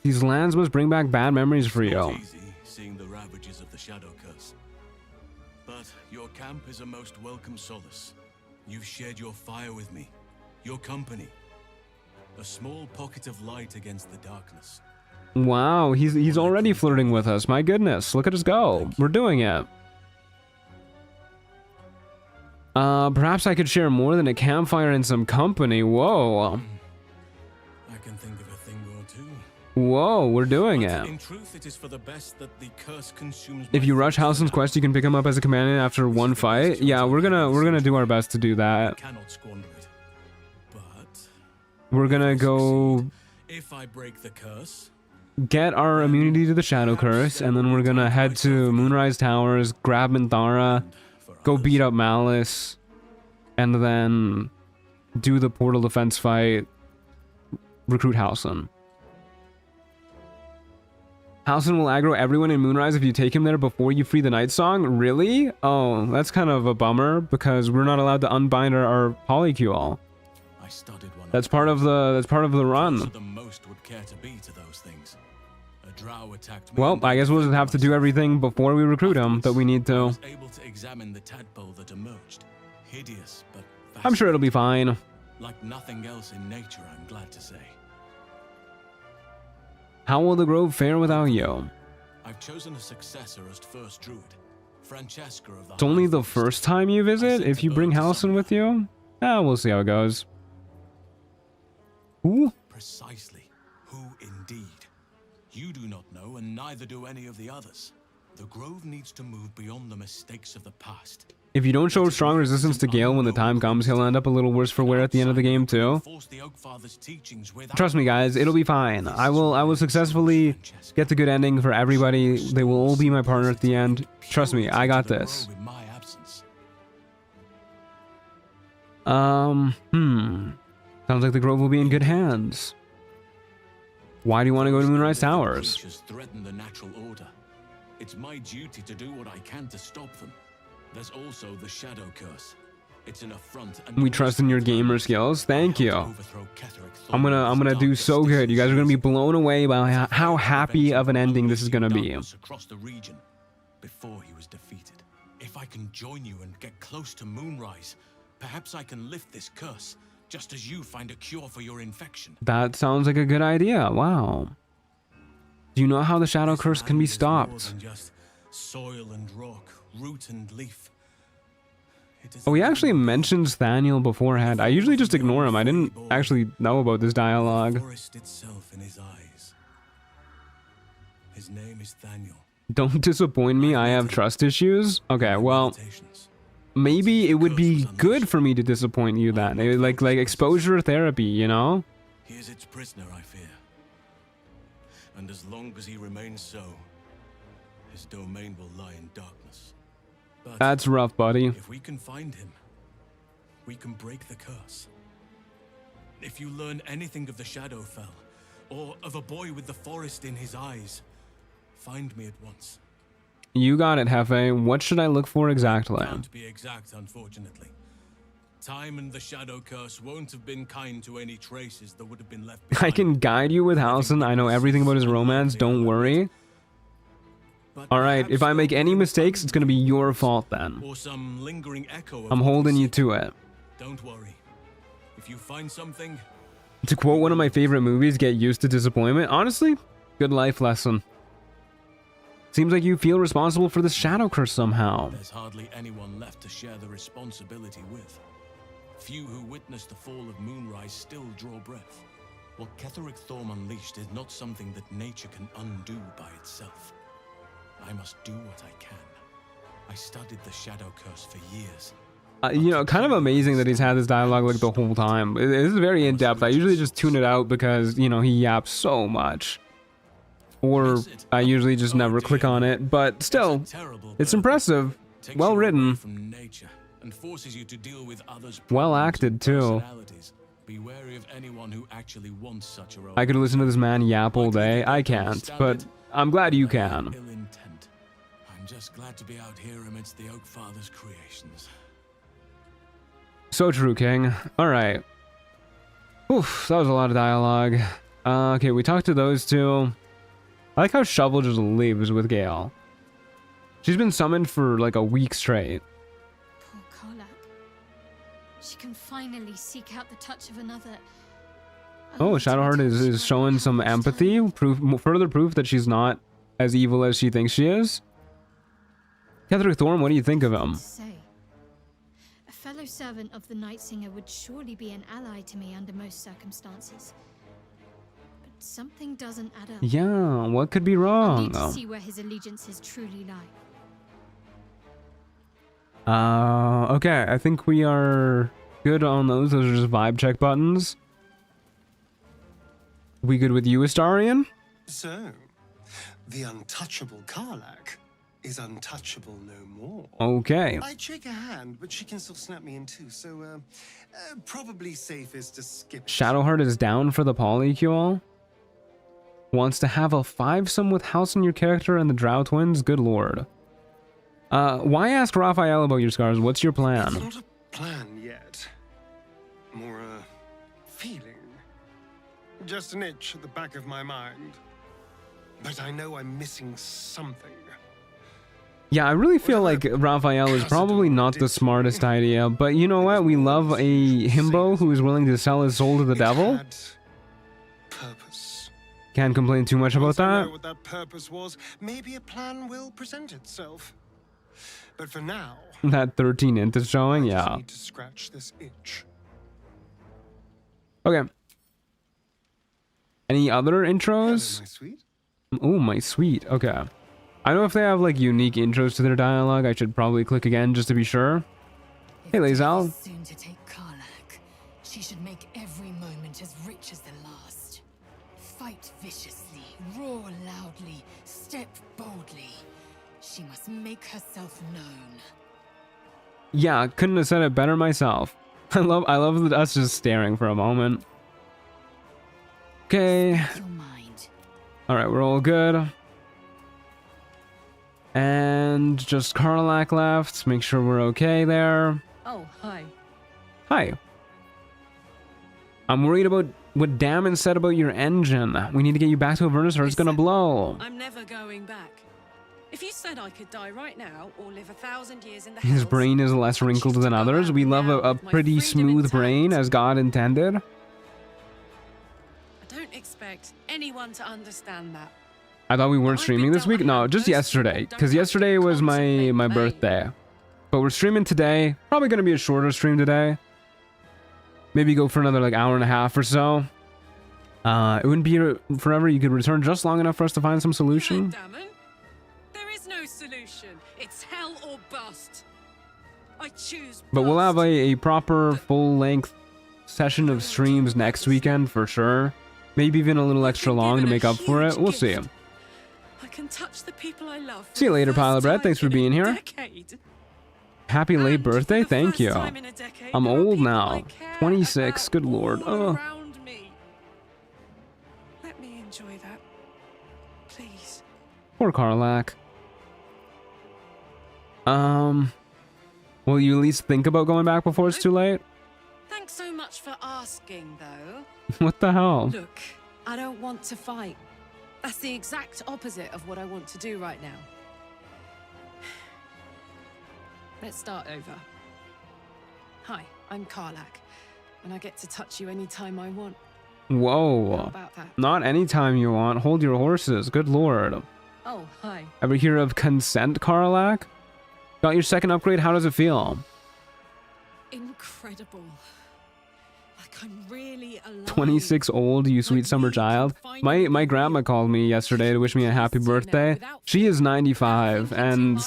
These lands must bring back bad memories for It's not you. easy seeing the ravages of the shadow curse. But your camp is a most welcome solace. You've shared your fire with me, your company. A small pocket of light against the darkness. Wow, he's already flirting with us. My goodness, look at us go. We're doing it. Perhaps I could share more than a campfire and some company. Whoa. I can think of a thing or two. Whoa, we're doing it. In truth, it is for the best that the curse consumes. If you rush Halsin's quest, you can pick him up as a companion after one fight. Yeah, we're gonna do our best to do that. Cannot squander it. But We're gonna go if I break the curse, get our immunity to the Shadow Curse, and then we're gonna head to Moonrise Towers, grab Minthara, go beat up Malice, and then do the portal defense fight, recruit Halsin. Halsin will aggro everyone in Moonrise if you take him there before you free the Night Song? Really? Oh, that's kind of a bummer, because we're not allowed to unbind our PolyamoryQoL. That's part of the run. the most would care to be to those things. A drow attacked me. Well, I guess we'll just have to do everything before we recruit him that we need to. I was able to examine the tadpole that emerged. Hideous, but I'm sure it'll be fine. like nothing else in nature, I'm glad to say. How will the grove fare without you? I've chosen a successor as first druid, Francesca of the It's only the first time you visit if you bring Halsin with you? We'll see how it goes. Who? Precisely. Who indeed? You do not know, and neither do any of the others. The grove needs to move beyond the mistakes of the past. If you don't show strong resistance to Gale when the time comes, he'll end up a little worse for wear at the end of the game too. Trust me guys, it'll be fine. I will successfully get the good ending for everybody. They will all be my partner at the end. Trust me, I got this. Sounds like the grove will be in good hands. Why do you want to go to Moonrise Towers? Threaten the natural order. It's my duty to do what I can to stop them. There's also the Shadow Curse. It's an affront. We trust in your gamer skills. Thank you. I'm gonna do so good. You guys are gonna be blown away by how happy of an ending this is gonna be. Across the region before he was defeated. If I can join you and get close to Moonrise, perhaps I can lift this curse. Just as you find a cure for your infection. That sounds like a good idea. Wow. Do you know how the Shadow Curse can be stopped? Just soil and rock, root and leaf. Oh, he actually mentions Thaniel beforehand. I usually just ignore him. I didn't actually know about this dialogue. The forest itself in his eyes. His name is Thaniel. Don't disappoint me. I have trust issues. Okay, well, maybe it would be good for me to disappoint you then. Like exposure therapy, you know? He is its prisoner, I fear. And as long as he remains so, his domain will lie in darkness. But that's rough, buddy. If we can find him, we can break the curse. If you learn anything of the Shadowfell, or of a boy with the forest in his eyes, find me at once. You got it, Hefe. What should I look for exactly? Can't be exact, unfortunately. Time and the Shadow Curse won't have been kind to any traces that would have been left behind. I can guide you with Halsin. I know everything about his romance. Don't worry. Alright, if I make any mistakes, it's gonna be your fault then. Or some lingering echo of I'm holding you to it. Don't worry. If you find something... To quote one of my favorite movies, get used to disappointment. Honestly, good life lesson. Seems like you feel responsible for the Shadow Curse somehow. There's hardly anyone left to share the responsibility with. Few who witnessed the fall of Moonrise still draw breath. What Ketheric Thorm unleashed is not something that nature can undo by itself. I must do what I can. I studied the Shadow Curse for years. You know, kind of amazing that he's had this dialogue like the whole time. It is very in-depth. I usually just tune it out because, you know, he yaps so much. Or I usually just never click on it, but still, it's impressive. Well written. And forces you to deal with others' well acted too. Be wary of anyone who actually wants such a role. I could listen to this man yap all day. I can't, but I'm glad you can. I'm just glad to be out here amidst the Oak Father's creations. So true, King. Alright. Oof, that was a lot of dialogue. Okay, we talked to those two. I like how Shovel just lives with Gale. She's been summoned for like a week straight. Poor Kolak. She can finally seek out the touch of another. Oh, Shadowheart is showing some empathy. Further proof that she's not as evil as she thinks she is. Ketheric Thorm, what do you think of him? A fellow fellow servant of the Night Singer would surely be an ally to me under most circumstances. But something doesn't add up. Yeah, what could be I wrong? need to see where his allegiances truly lie. Okay, I think we are good on those. Those are just vibe check buttons. We good with you, Astarion? So, the untouchable Karlach is untouchable no more. Okay. I'd shake her hand, but she can still snap me in two, so probably safest to skip it. Shadowheart is down for the Poly QoL. Wants to have a 5-some with house on your character and the Drow twins. Good lord. Why ask Raphael about your scars? What's your plan? It's not a plan yet. More a feeling. Just an itch at the back of my mind. But I know I'm missing something. Yeah, I really feel like Raphael is probably not the smartest idea, but you know what? We love a himbo who is willing to sell his soul to the devil. Purpose. Can't complain too much about Once I that. know what that purpose was, maybe a plan will present itself. But for now, That 13 int is showing, I yeah. need to scratch this itch. Okay. Any other intros? Hello, my sweet. Oh, my sweet. Okay. I know if they have like unique intros to their dialogue, I should probably click again just to be sure. Hey, Lazal. Soon to take Karlach. She should make every moment as rich as the last. Fight viciously, roar loudly, step boldly. She must make herself known. Yeah, couldn't have said it better myself. I love us just staring for a moment. Okay. All right, we're all good. And just Karlach left. Make sure we're okay there. Oh, hi. Hi. I'm worried about what Damon said about your engine. We need to get you back to Avernus or it's gonna blow. I'm never going back. If you said I could die right now or live 1,000 years in the His brain is less wrinkled than others. We love a pretty smooth brain as God intended. I don't expect anyone to understand that. I thought we weren't streaming this week. No, just yesterday. Because yesterday was my birthday. But we're streaming today. Probably going to be a shorter stream today. Maybe go for another like hour and a half or so. It wouldn't be forever. You could return just long enough for us to find some solution. There is no solution. It's hell or bust. I choose. But we'll have a proper full-length session of streams next weekend for sure. Maybe even a little extra long to make up for it. We'll see. I can touch the people I love. See you later, Pile of Bread. Thanks for being here. Happy late birthday. Thank you. I'm old now. 26. Good lord. Oh. Let me enjoy that. Please. Poor Karlach. Will you at least think about going back before it's too late? Thanks so much for asking, though. What the hell? Look, I don't want to fight. That's the exact opposite of what I want to do right now. Let's start over. Hi, I'm Karlach, and I get to touch you anytime I want. Whoa. How about that? Not anytime you want. Hold your horses. Good lord. Oh, hi. Ever hear of consent, Karlach? Got your second upgrade. How does it feel? Incredible. Like I'm really alive. 26 old, you sweet summer child. My grandma called me yesterday to wish me a happy birthday. She is 95, and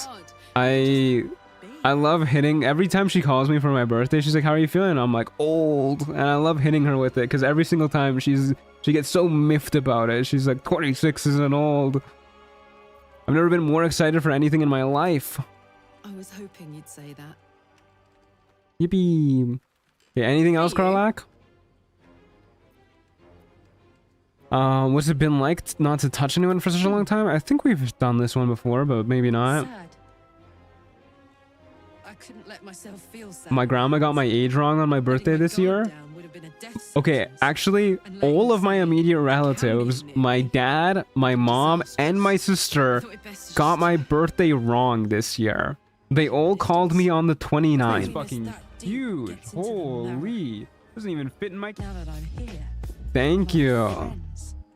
I love hitting every time she calls me for my birthday. She's like, "How are you feeling?" I'm like, "Old," and I love hitting her with it because every single time she gets so miffed about it. She's like, "26 isn't old." I've never been more excited for anything in my life. I was hoping you'd say that. Yippee. Okay, anything else, Karlach? What's it been like not to touch anyone for such a long time? I think we've done this one before, but maybe not. Sad. I couldn't let myself feel sad. My grandma got my age wrong on my birthday this year. Okay, actually, all of my immediate relatives, my dad, my mom, and my sister got my birthday wrong this year. They all called me on the 29th. It's fucking huge. Holy. Doesn't even fit in my... Now that I'm here. Thank you.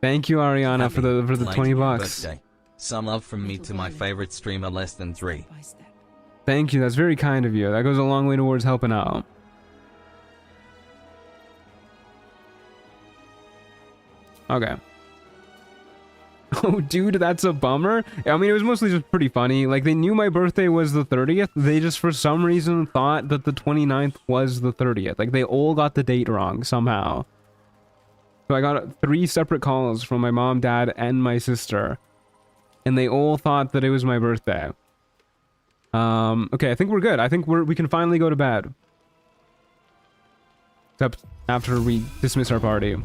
Thank you, Ariana, for the 20 bucks. Birthday. Some love from me to my favorite streamer, Less Than 3. Thank you. That's very kind of you. That goes a long way towards helping out. Okay. Oh, dude, that's a bummer. I mean, it was mostly just pretty funny. Like, they knew my birthday was the 30th. They just, for some reason, thought that the 29th was the 30th. Like, they all got the date wrong somehow. So I got 3 separate calls from my mom, dad, and my sister. And they all thought that it was my birthday. Okay, I think we're good. I think we can finally go to bed. Except after we dismiss our party.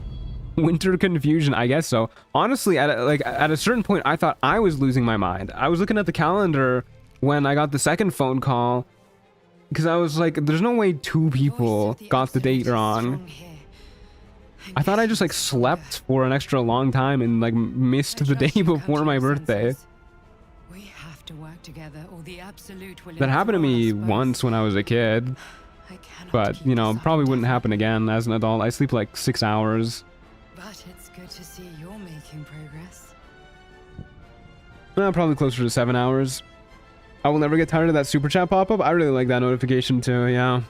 Winter confusion, I guess so. Honestly, at a certain point, I thought I was losing my mind. I was looking at the calendar when I got the second phone call, because I was like, there's no way 2 people got the date wrong. I thought I just like slept for an extra long time and like missed the day before my birthday. We have to work together, or the absolute will That happened to me once when I was a kid. But, you know, probably wouldn't happen again as an adult. I sleep like 6 hours. But it's good to see you're making progress. Probably closer to 7 hours. I will never get tired of that super chat pop-up. I really like that notification too, yeah.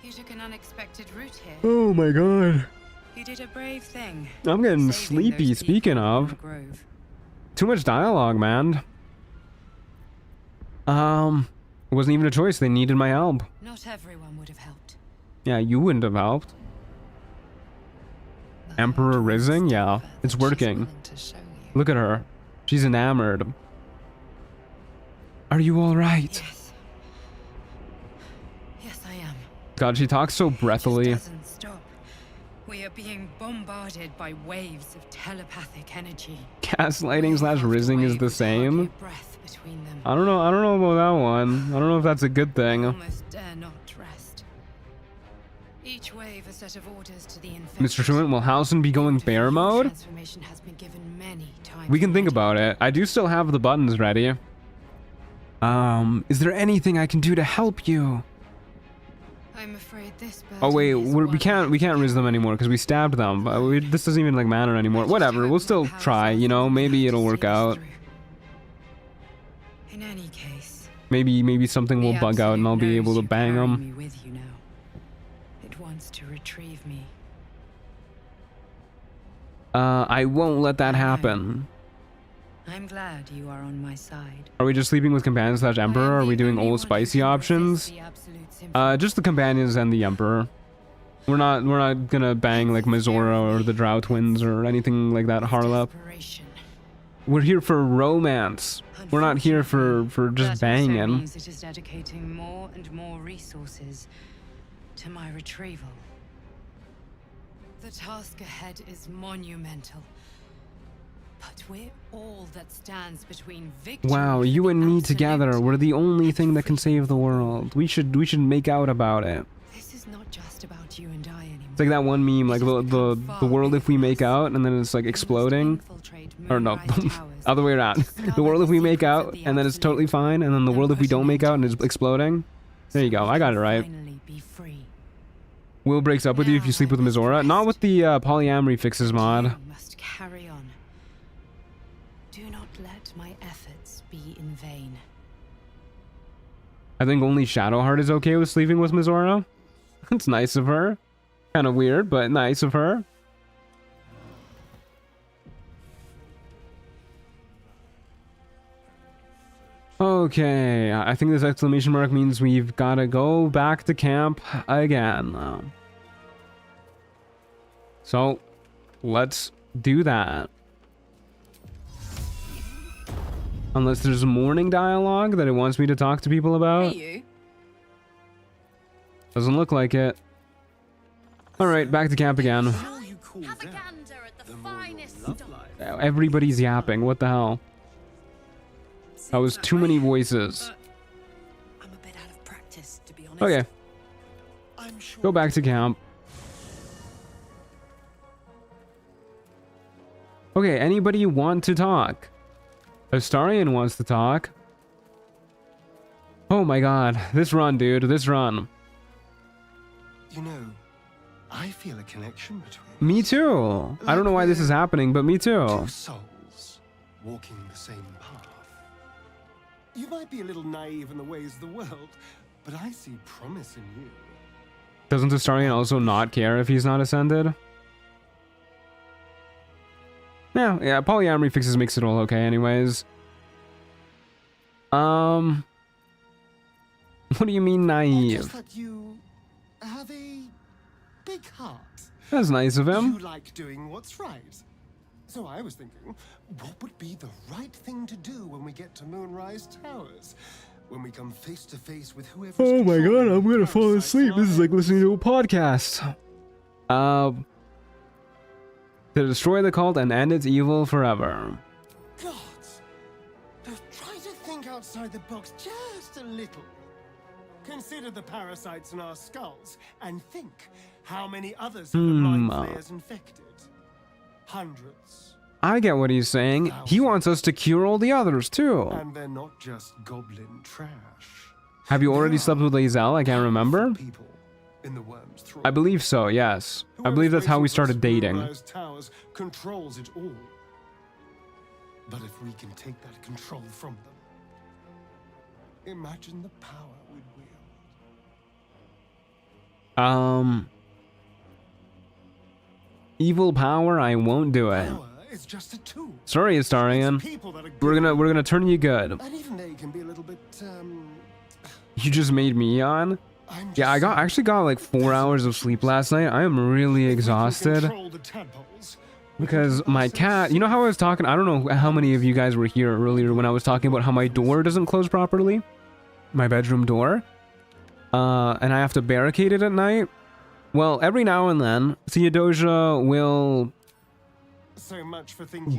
You took an unexpected route here. Oh my god. You did a brave thing. I'm getting sleepy, speaking of. Too much dialogue, man. It wasn't even a choice. They needed my help. Not everyone would have helped. Yeah, you wouldn't have helped. Emperor Rising? Yeah, it's working. Look at her. She's enamored. Are you alright? Yes. Yes, I am. God, she talks so breathily. Doesn't stop. We are being bombarded by waves of telepathic energy. Gaslighting / rising is the same. I don't know about that one. I don't know if that's a good thing. Almost dare not rest. Each wave a set of orders to the infected. Mr. Truant, will Housen be going bear mode? Transformation has been given many times. We can think about it. I do still have the buttons ready. Is there anything I can do to help you? I'm afraid this Oh wait, we can't riz them anymore because we stabbed them. This doesn't even like matter anymore. Whatever, we'll still try. You know, maybe it'll work out. In any case, maybe something will bug out and I'll be able to bang them. with you now. It wants to retrieve me. I won't let that happen. I'm glad you are on my side. Are we just sleeping with companions / emperor? Are we doing old spicy options? Just the companions and the emperor. We're not gonna bang like Mizora or the Drow twins or anything like that. Harlep. We're here for romance. We're not here for just banging. Means it is dedicating more and more resources to my retrieval. The task ahead is monumental. But we're all that stands between victory. Wow, you and me together, we're the only thing that can save the world. We should make out about it. This is not just about you and I anymore. It's like that one meme, like the world if we make out, and then it's like exploding. Or no, other way around. The world if we make out, and then it's totally fine, and then the world if we don't make out and it's exploding. There you go, I got it right. Will breaks up with you if you sleep with Mizora. Not with the PolyamoryFixes mod. Must carry on. Do not let my efforts be in vain. I think only Shadowheart is okay with sleeping with Mizora. It's nice of her. Kind of weird, but nice of her. Okay, I think this exclamation mark means we've got to go back to camp again. So, let's do that. Unless there's a morning dialogue that it wants me to talk to people about. Hey, you. Doesn't look like it. Alright, back to camp again. Everybody's yapping, what the hell? That was too many voices. I'm a bit out of practice, to be honest. Okay. Go back to camp. Okay, anybody want to talk? Astarian wants to talk. Oh my god. This run, dude. This run. You know, I feel a connection between Me too. I don't know why this is happening, but me too. two souls walking the same path. You might be a little naive in the ways of the world, but I see promise in you. Doesn't the Astarian also not care if he's not ascended? Yeah, PolyamoryFixes makes it all okay anyways. What do you mean naive? Just that you have a big heart. That's nice of him. You like doing what's right. So I was thinking, what would be the right thing to do when we get to Moonrise Towers? When we come face to face with whoever. Oh my god, I'm gonna fall asleep. This is like listening to a podcast. To destroy the cult and end its evil forever. God, try to think outside the box just a little. Consider the parasites in our skulls and think how many others have the mind flayers infected. Hundreds. I get what he's saying. He wants us to cure all the others too. And they're not just goblin trash. Have you already slept with Lae'zel? I can't remember. In the worm's throat. I believe so, yes. I believe that's how we started dating. Moonrise Towers controls it all. But if we can take that control from them, imagine the power we'd wield. Evil power, I won't do it. It's just a tool. Sorry, Astarian. We're gonna turn you good. And even they can be a little bit You just made me yawn. Yeah, I actually got like 4 hours of sleep last night. I am really exhausted. Because my cat, you know how I was talking, I don't know how many of you guys were here earlier when I was talking about how my door doesn't close properly. My bedroom door. And I have to barricade it at night. Well, every now and then, Theodosia will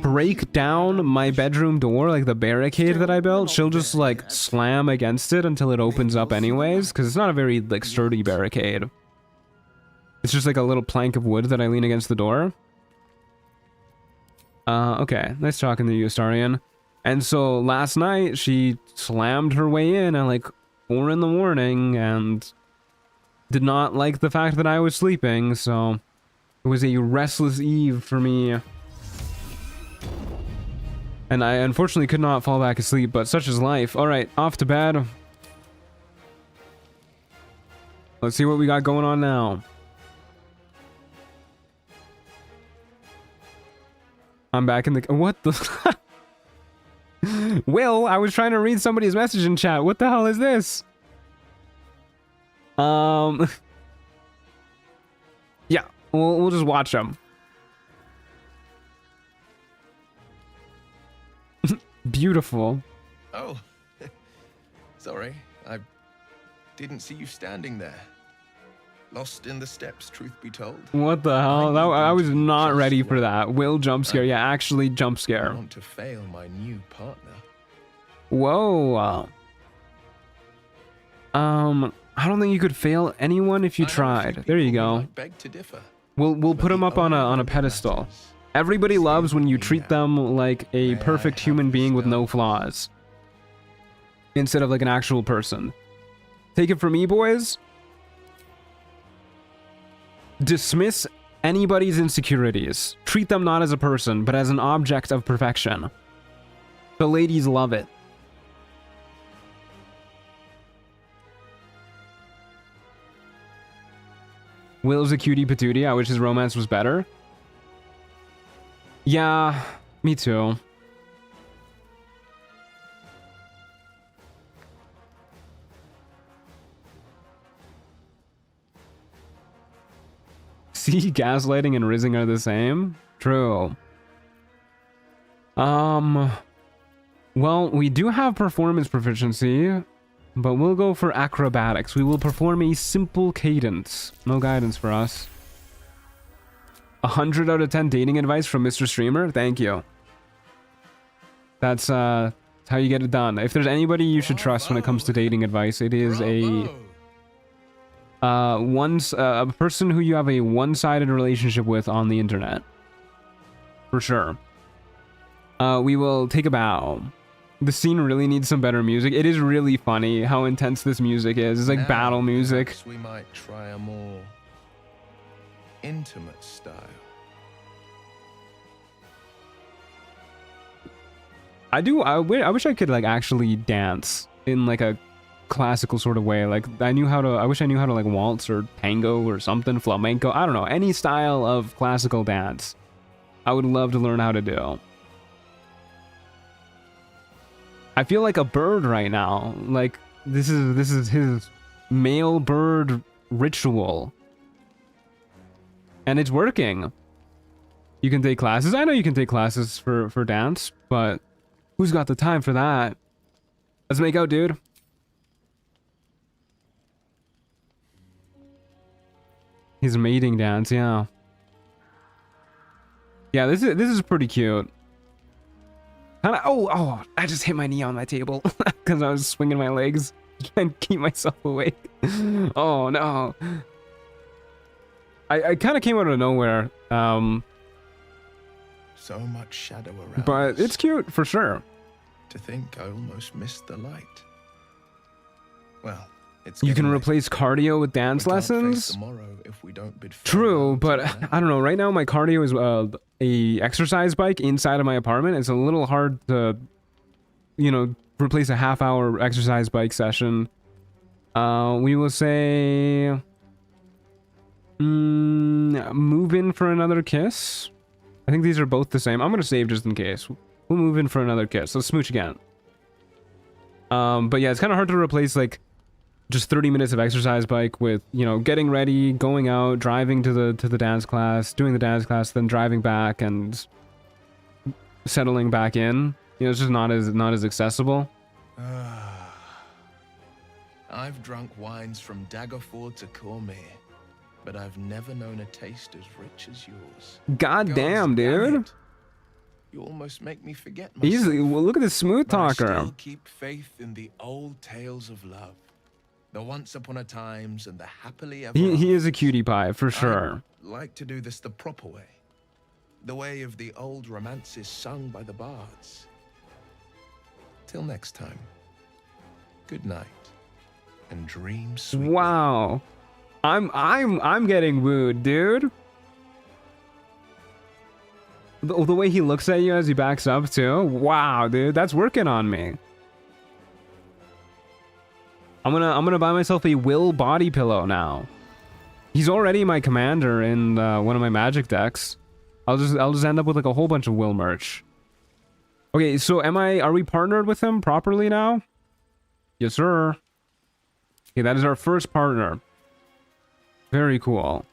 break down my bedroom door, like the barricade that I built. She'll just like slam against it until it opens up anyways, because it's not a very like sturdy barricade. It's just like a little plank of wood that I lean against the door. Okay, nice talking to you, Astarian. And so last night she slammed her way in at like 4 in the morning and did not like the fact that I was sleeping, so it was a restless eve for me. And I unfortunately could not fall back asleep, but such is life. Alright, off to bed. Let's see what we got going on now. I'm back in the... What the... Will, I was trying to read somebody's message in chat. What the hell is this? Yeah, we'll just watch them. Beautiful. Oh, sorry. I didn't see you standing there. Lost in the steps, truth be told. What the hell? I was not ready for that. Will jump scare. Yeah, actually jump scare. I want to fail my new partner. Whoa. I don't think you could fail anyone if you tried. There you go. Beg to differ. We'll put them up on a pedestal. Everybody loves when you treat them like a perfect human being with no flaws, instead of like an actual person. Take it from me, boys. Dismiss anybody's insecurities. Treat them not as a person, but as an object of perfection. The ladies love it. Will's a cutie patootie. I wish his romance was better. Yeah, me too. See, gaslighting and rizzing are the same? True. Well, we do have performance proficiency, but we'll go for acrobatics. We will perform a simple cadence. No guidance for us. 100 out of 10 dating advice from Mr. Streamer. Thank you. That's how you get it done. If there's anybody you should trust when it comes to dating advice, it is a person who you have a one-sided relationship with on the internet. For sure. We will take a bow. The scene really needs some better music. It is really funny how intense this music is. It's like now, battle music. We might try a more intimate style. I wish I could like actually dance in like a classical sort of way. Like I wish I knew how to like waltz or tango or something, flamenco. I don't know, any style of classical dance. I would love to learn how to do. I feel like a bird right now. Like this is his male bird ritual. And it's working. You can take classes. I know you can take classes for dance, but who's got the time for that? Let's make out, dude. His mating dance, yeah. Yeah, this is pretty cute. Kinda, oh, I just hit my knee on my table because I was swinging my legs trying to keep myself awake. Oh no. I kind of came out of nowhere. So much shadow around. But it's cute for sure. To think I almost missed the light. Well, you can replace cardio with dance lessons. If we don't bid True, but I don't know. Right now, my cardio is a exercise bike inside of my apartment. It's a little hard to, you know, replace a half-hour exercise bike session. We will say, move in for another kiss. I think these are both the same. I'm gonna save just in case. We'll move in for another kiss. Let's smooch again. But yeah, it's kind of hard to replace like just 30 minutes of exercise bike with, you know, getting ready, going out, driving to the dance class, doing the dance class, then driving back and settling back in. You know, it's just not as accessible. I've drunk wines from Daggerford to Cormier, but I've never known a taste as rich as yours. God damn, dude. You almost make me forget myself. Easily. Well, look at this smooth talker. I still keep faith in the old tales of love. The once upon a times and the happily ever He is a cutie pie, for sure. I'd like to do this the proper way. The way of the old romances sung by the bards. Till next time. Good night. And dream sweet. Wow. I'm getting wooed, dude. The way he looks at you as he backs up too. Wow, dude, that's working on me. I'm gonna buy myself a Will body pillow now. He's already my commander in one of my magic decks. I'll just end up with like a whole bunch of Will merch. Okay, so are we partnered with him properly now? Yes, sir. Okay, that is our first partner. Very cool.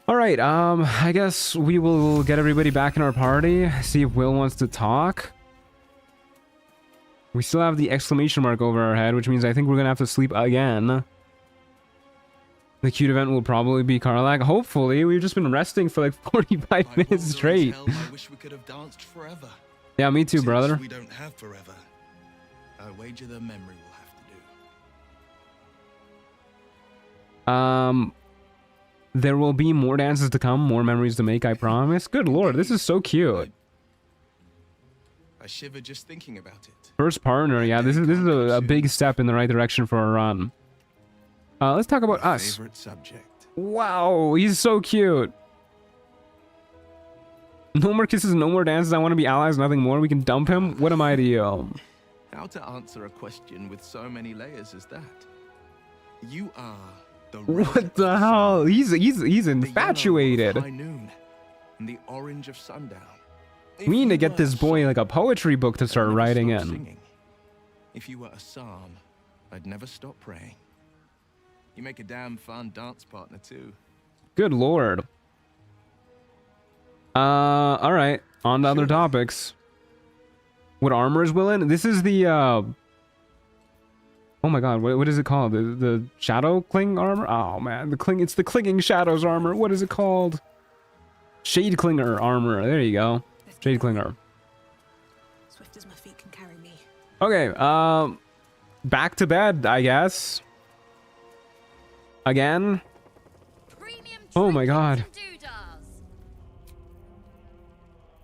All right, I guess we will get everybody back in our party, see if Will wants to talk. We still have the exclamation mark over our head, which means I think we're gonna have to sleep again. The cute event will probably be Karlach. Hopefully, we've just been resting for like 45 minutes straight. I wish we could have danced forever. Yeah, me too, brother. We don't have forever. I wager the memory will have to do. There will be more dances to come, more memories to make, I promise. Good lord, this is so cute. I shiver just thinking about it. First partner, yeah, this is a big step in the right direction for our run. Let's talk about us. Favorite subject. Wow, he's so cute. No more kisses, no more dances. I want to be allies, nothing more. We can dump him. What am I to you? How to answer a question with so many layers as that? You are the what the hell? He's infatuated. The high noon and the orange of sundown. We need to get this boy like a poetry book to start writing in. Singing. If you were a psalm, I'd never stop praying. You make a damn fun dance partner too. Good lord. All right. On to other topics. What armor is Will in? This is the oh my god, what is it called? The Shadow Cling armor? Oh man, it's the Clinging Shadows armor. What is it called? Shade Clinger armor. There you go. Shade Clinger. Swift as my feet can carry me. Okay, back to bed, I guess. Again? Oh my god.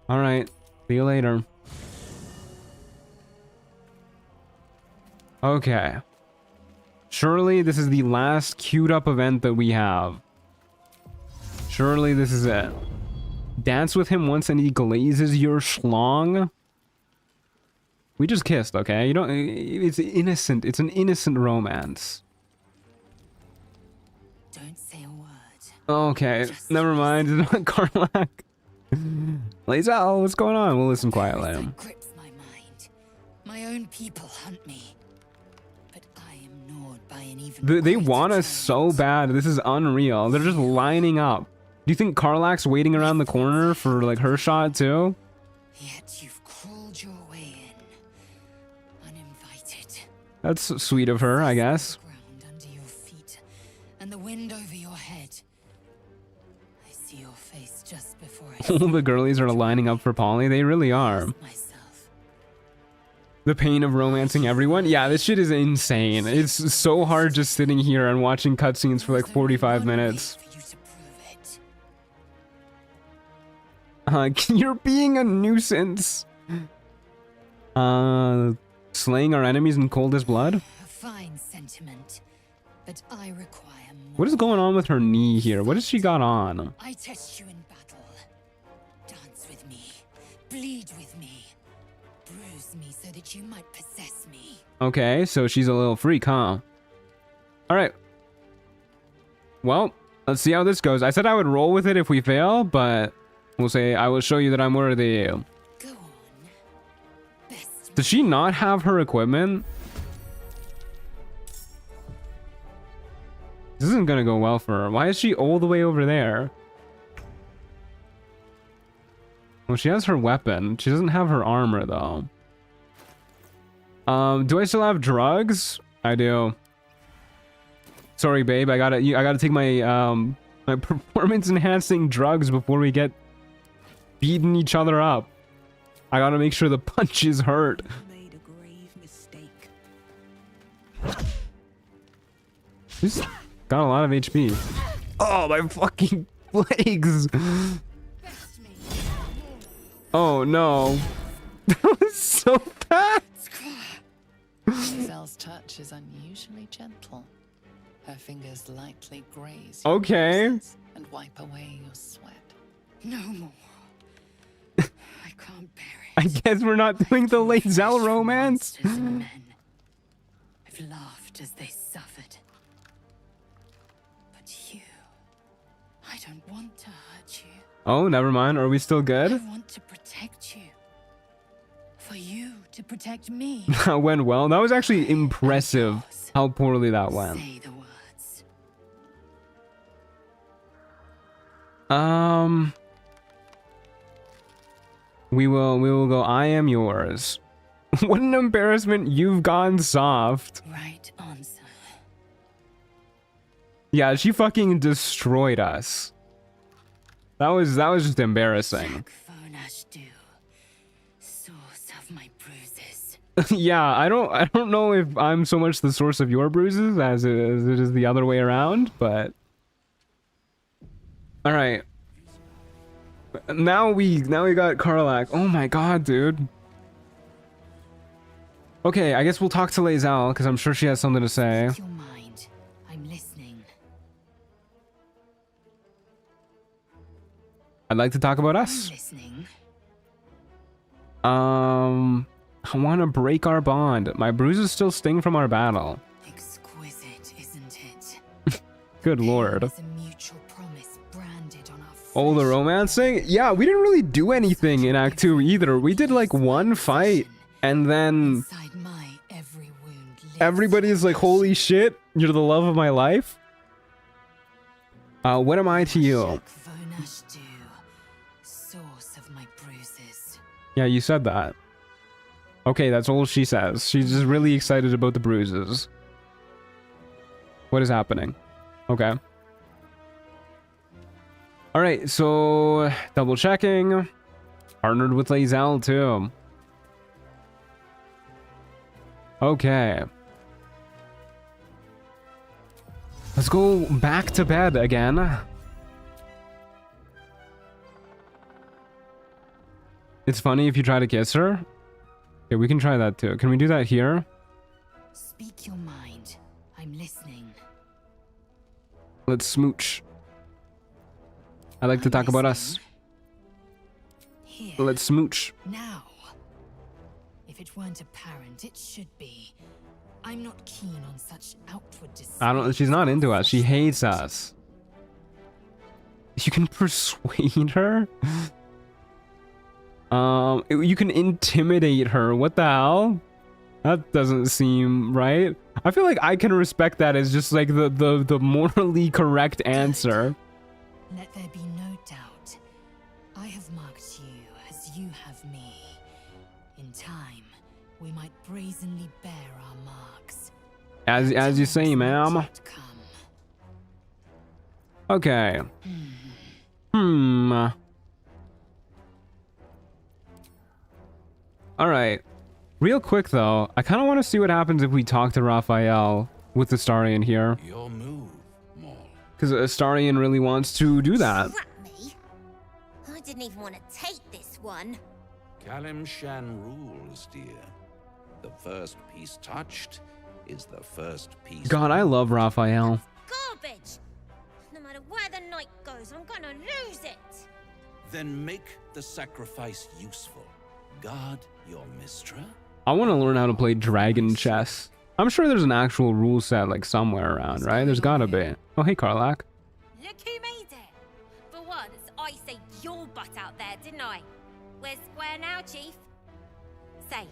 All right. See you later. Okay. Surely this is the last queued up event that we have. Surely this is it. dance with him once and he glazes your schlong. We just kissed, okay? You don't. It's innocent. It's an innocent romance. Don't say a word. Okay, never mind. It's not Karlach. Lae'zel, what's going on? We'll listen quietly. Grips my mind. My own people hunt me, but I am gnawed by an even. They want us so bad. This is unreal. They're just lining up. Do you think Karlach's waiting around the corner for like her shot too? Yet you've crawled your way in, uninvited. That's sweet of her, I guess. Ground under your feet, and the wind over your head. I see your face just before I. All the girlies are lining up for Polly. They really are. The pain of romancing everyone. Yeah, this shit is insane. It's so hard just sitting here and watching cutscenes for like 45 minutes. You're being a nuisance. Slaying our enemies in coldest blood? A fine sentiment, but I require more. What is going on with her knee here? What has she got on? I test you in battle. Dance with me. Bleed with me. Bruise me so that you might possess me. Okay, so she's a little freak, huh? Alright. Well, let's see how this goes. I said I would roll with it if we fail, but we'll say I will show you that I'm worthy. Go on. Does she not have her equipment? This isn't gonna go well for her. Why is she all the way over there? Well, she has her weapon. She doesn't have her armor, though. Do I still have drugs? I do. Sorry, babe. I gotta take my my performance-enhancing drugs before we get beating each other up. I gotta make sure the punches hurt. Made a grave mistake. She's got a lot of HP. Oh, my fucking legs. Oh no. That was so bad. Giselle's touch is unusually gentle. Her fingers lightly graze your bruises and wipe away your sweat. No more. I can't bear it. I guess we're not doing the Lae'zel romance. I've laughed as they suffered. But you, I don't want to hurt you. Oh, never mind. Are we still good? I want to protect you. For you to protect me. That went well. That was actually impressive how poorly that went. Say the words. We will go, I am yours. What an embarrassment. You've gone soft. Right answer. Yeah, she fucking destroyed us. That was just embarrassing. Source of my bruises. Yeah, I don't know if I'm so much the source of your bruises as it is the other way around, but all right. Now we got Karlach. Oh my god, dude. Okay, I guess we'll talk to Lae'zel because I'm sure she has something to say. Your mind. I'm listening. I'd like to talk about us. I'm listening. I want to break our bond. My bruises still sting from our battle. Exquisite, isn't it? Good lord. There's a mutual promise branded on our Oh, the romancing? Yeah, we didn't really do anything in Act 2 either. We did like one fight, and then everybody's like, holy shit, you're the love of my life. What am I to you? Source of my bruises. Yeah, you said that. Okay, that's all she says. She's just really excited about the bruises. What is happening? Okay. Alright, so double checking. Partnered with Lae'zel too. Okay. Let's go back to bed again. It's funny if you try to kiss her. Okay, we can try that too. Can we do that here? Speak your mind. I'm listening. Let's smooch. I like to talk about us. here. Let's smooch. Now. If it weren't apparent, it should be. I'm not keen on such outward display. She's not into us. She hates us. You can persuade her? You can intimidate her. What the hell? That doesn't seem right. I feel like I can respect that as just like the morally correct answer. Let there be no doubt. I have marked you as you have me. In time, we might brazenly bear our marks. As you say, ma'am. Okay. Alright. Real quick though, I kind of want to see what happens if we talk to Raphael with Astarion here. Your move, Maul. Because Astarion really wants to do that. Scrap me? I didn't even want to take this one. Kalimshan rules, dear. The first piece touched is the first piece. God, I love Raphael. Garbage! No matter where the night goes, I'm gonna lose it! Then make the sacrifice useful. Guard your Mistra. I want to learn how to play dragon chess. I'm sure there's an actual rule set like somewhere around, right? There's gotta be. Oh, hey, Karlak. Look who made it! For once, I saved your butt out there, didn't I? We're square now, Chief. Say,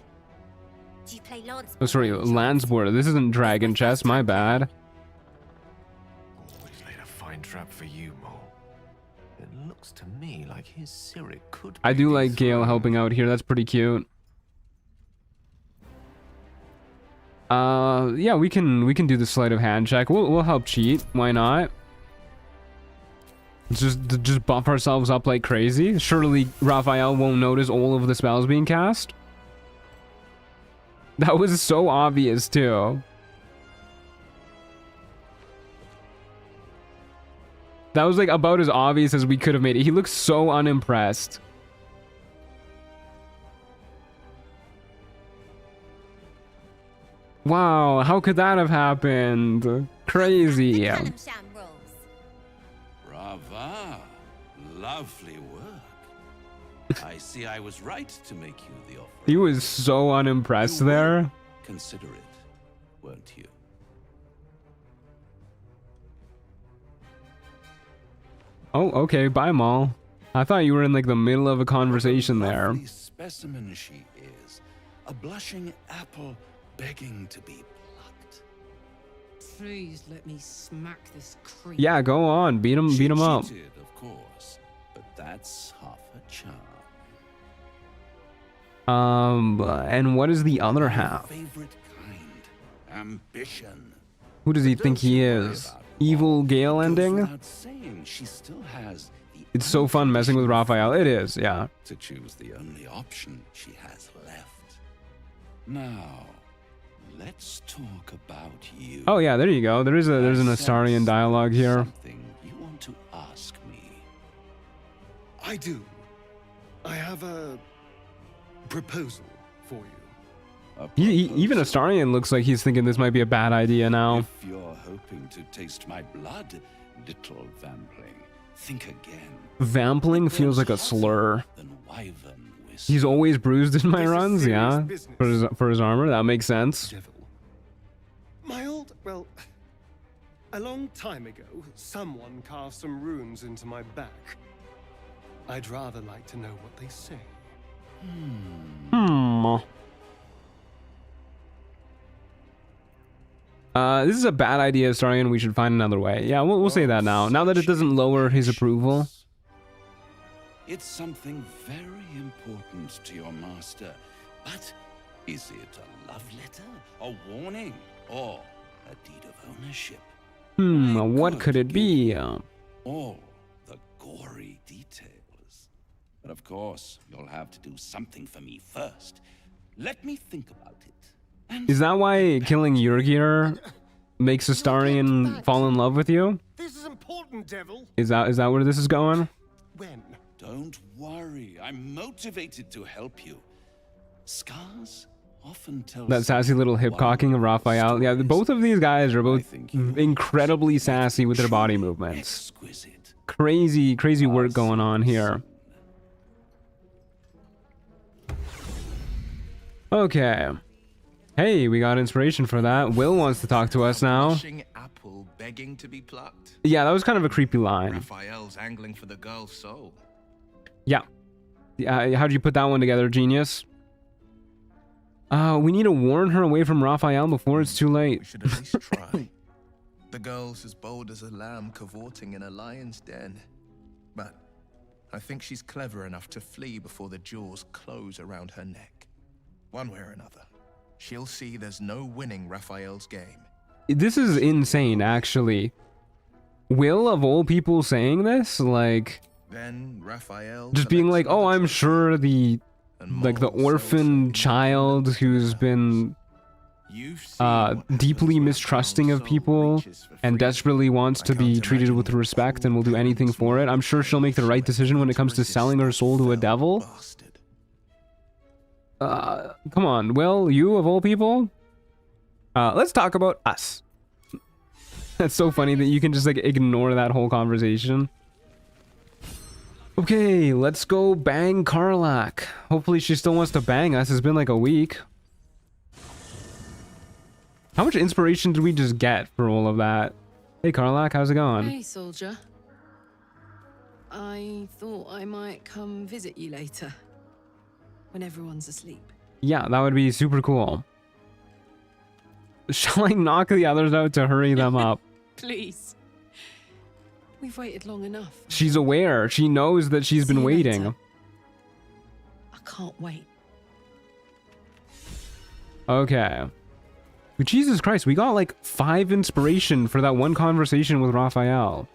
do you play Lance? Oh, sorry, Lansboard. This isn't dragon chess, my bad. Always laid a fine trap for you, Mole. It looks to me like his Cyric could. I do like Gale helping out here. That's pretty cute. Yeah, we can do the sleight of hand check. We'll help cheat. Why not? Just buff ourselves up like crazy. Surely Raphael won't notice all of the spells being cast. That was so obvious too. That was like about as obvious as we could have made it. He looks so unimpressed. Wow, how could that have happened? Crazy. Brava. Lovely work. I see I was right to make you the offer. He was so unimpressed there. Consider it, weren't you? Oh, okay, bye, Maul. I thought you were in like the middle of a conversation there. Lovely specimen she is. A blushing apple begging to be plucked. Please let me smack this creep. Yeah, go on, beat him up. Cheated, of course, but that's half a charm. And what is the other half? Favorite kind, ambition. Who does he think he is? Evil Gale ending? Without saying, she still has the It's so fun messing with Raphael. It is, yeah. to choose the only option she has left. Now, let's talk about you. Oh yeah, there you go. There's an Astarion dialogue here. Something you want to ask me? I do. I have a proposal for you. Even Astarion looks like he's thinking this might be a bad idea now. If you're hoping to taste my blood, little vampling, think again. Vampling feels like a slur. Wyvern He's always bruised in my runs, yeah. For his armor, that makes sense. My old, well, a long time ago, someone carved some runes into my back. I'd rather like to know what they say. This is a bad idea, Astarion. We should find another way. Yeah, we'll say that now. Now that it doesn't lower his approval. It's something very important to your master. But is it a love letter, a warning, or a deed of ownership? What could it be? All the gory details. But of course, you'll have to do something for me first. Let me think about it. Is that why killing Yurgir makes Astarion fall in love with you? This is important, devil. Is that where this is going? When? Don't worry, I'm motivated to help you. Scars often tell That sassy little hip cocking of Raphael. Yeah, both of these guys are both incredibly sassy with their body movements. Crazy work going on here. Okay. Hey, we got inspiration for that. Will wants to talk to us now. Apple begging to be plucked. Yeah, that was kind of a creepy line. Raphael's angling for the girl's soul. Yeah. How'd you put that one together, genius? We need to warn her away from Raphael before it's too late. We should at least try. The girl's as bold as a lamb cavorting in a lion's den. But I think she's clever enough to flee before the jaws close around her neck. One way or another, she'll see there's no winning Raphael's game. This is insane, actually. Will, of all people, saying this? Like, then Raphael just being like, oh, I'm sure the orphan child who's been deeply mistrusting of people and desperately wants to be treated with respect and will do anything for it. I'm sure she'll make the right decision when it comes to selling her soul to a devil. Come on, Will, you of all people? Let's talk about us. That's so funny that you can just like ignore that whole conversation. Okay, let's go bang Karlach. Hopefully she still wants to bang us. It's been like a week. How much inspiration did we just get for all of that? Hey Karlach, how's it going? Hey soldier. I thought I might come visit you later. When everyone's asleep. Yeah, that would be super cool. Shall I knock the others out to hurry them up? Please. We've waited long enough. She's aware. She knows that she's been waiting. I can't wait. Okay. But Jesus Christ, we got like 5 inspiration for that one conversation with Raphael.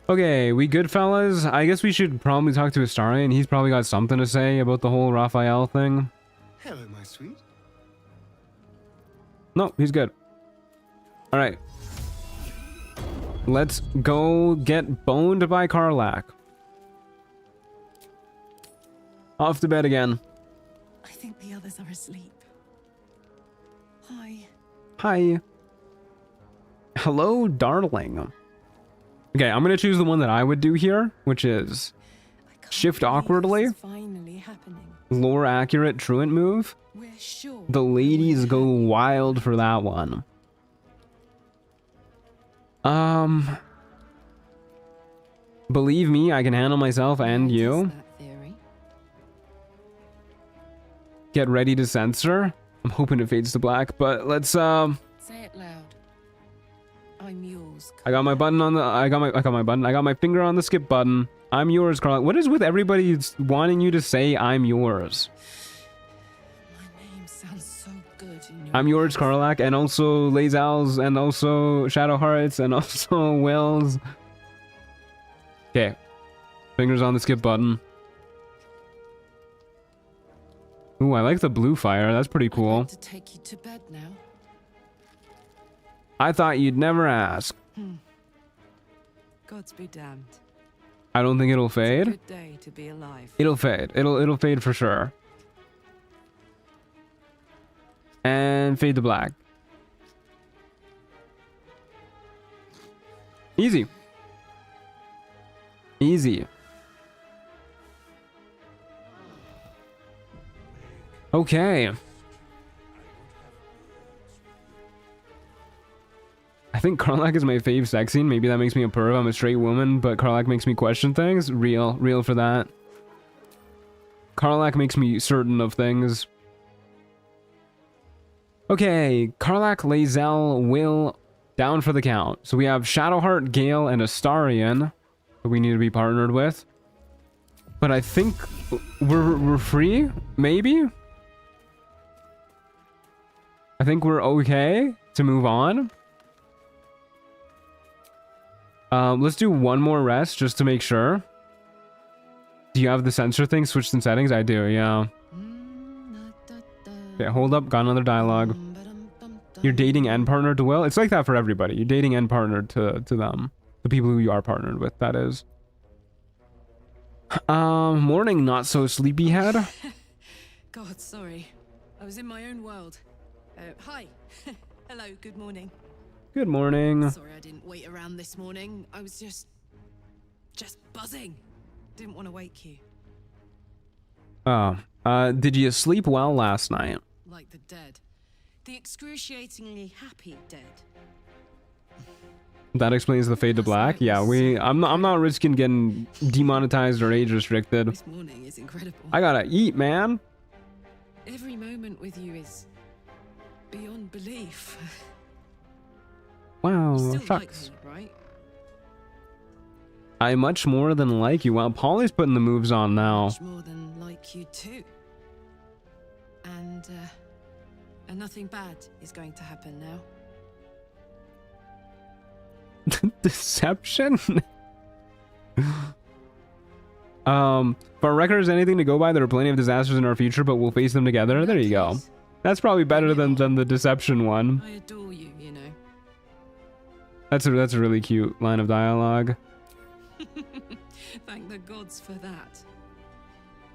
Okay, we good, fellas? I guess we should probably talk to Astarion. He's probably got something to say about the whole Raphael thing. Hello, my sweet. No, he's good. Alright. Let's go get boned by Karlach. Off to bed again. I think the others are asleep. Hi. Hi. Hello, darling. Okay, I'm gonna choose the one that I would do here, which is shift awkwardly. Finally happening. Lore accurate truant move. We're sure. The ladies go wild for that one. Believe me, I can handle myself and you. Get ready to censor. I'm hoping it fades to black, but let's Say it loud. I'm yours. I got my button on the I got my finger on the skip button. I'm yours, Karlach. What is with everybody wanting you to say I'm yours? My name sounds so good in your I'm yours, Karlach, and also Lazal's, and also Shadowheart's, and also Will's. Okay. Fingers on the skip button. Ooh, I like the blue fire. That's pretty cool. I'd like to take you to bed now. I thought you'd never ask. Gods be damned. I don't think it'll fade. It's a good day to be alive. It'll fade. It'll fade for sure. And fade to black. Easy. Easy. Okay. I think Karlach is my fave sex scene. Maybe that makes me a perv. I'm a straight woman, but Karlach makes me question things. Real for that. Karlach makes me certain of things. Okay, Karlach, Lae'zel, Will, down for the count. So we have Shadowheart, Gale, and Astarion that we need to be partnered with. But I think we're free, maybe? I think we're okay to move on. Let's do one more rest just to make sure. Do you have the censor thing switched in settings? I do, yeah. Okay, hold up, got another dialogue. You're dating and partnered to Will? It's like that for everybody. You're dating and partnered to them. The people who you are partnered with, that is. Morning, not so sleepyhead. God, sorry. I was in my own world. Hi. Hello, good morning. Good morning. Sorry I didn't wait around this morning. I was just buzzing. Didn't want to wake you. Did you sleep well last night? Like the dead. The excruciatingly happy dead. That explains the fade to black. Yeah, I'm not risking getting demonetized or age restricted. This morning is incredible. I gotta eat, man. Every moment with you is beyond belief. Wow, You still like shucks. me, right? I much more than like you. Wow, Polly's putting the moves on now. Much more than like you too. And nothing bad is going to happen now. Deception? For records, anything to go by, there are plenty of disasters in our future, but we'll face them together. There you go. That's probably better than the deception one. I adore you, you know. That's a really cute line of dialogue. Thank the gods for that.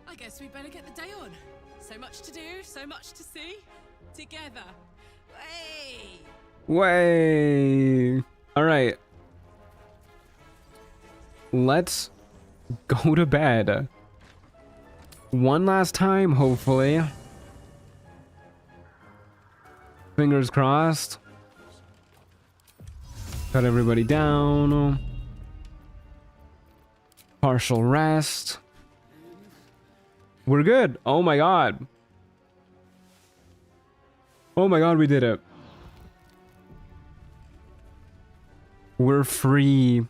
I guess we better get the day on. So much to do, so much to see. Together. Way! Way. All right. Let's go to bed. One last time, hopefully. Fingers crossed. Cut everybody down. Partial rest. We're good. Oh my god. Oh my god, we did it. We're free.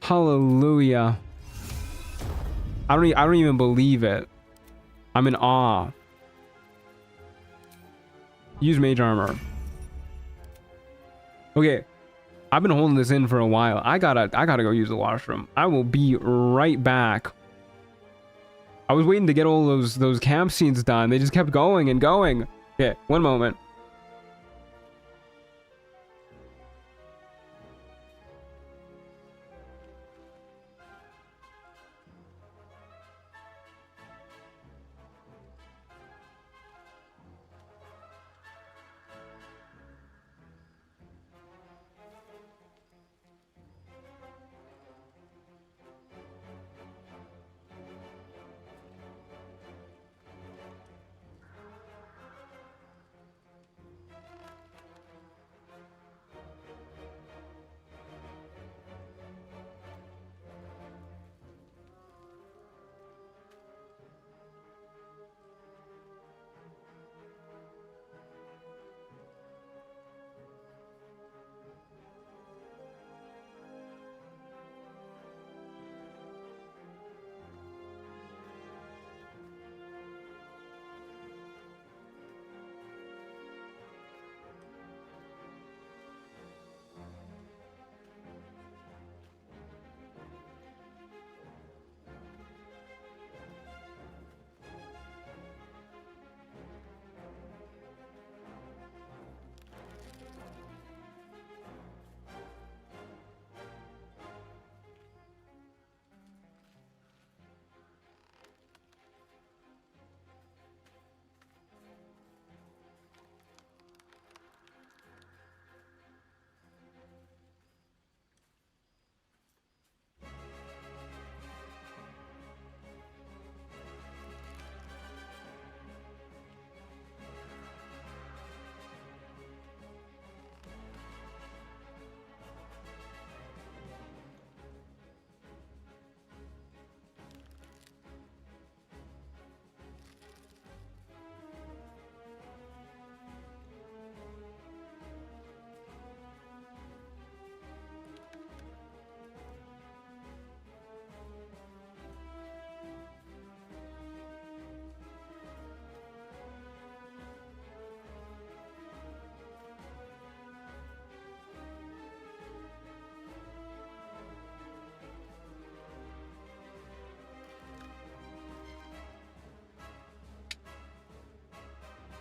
Hallelujah. I don't even believe it. I'm in awe. Use mage armor. Okay. I've been holding this in for a while. I gotta go use the washroom. I will be right back. I was waiting to get all those camp scenes done. They just kept going and going. Okay, one moment.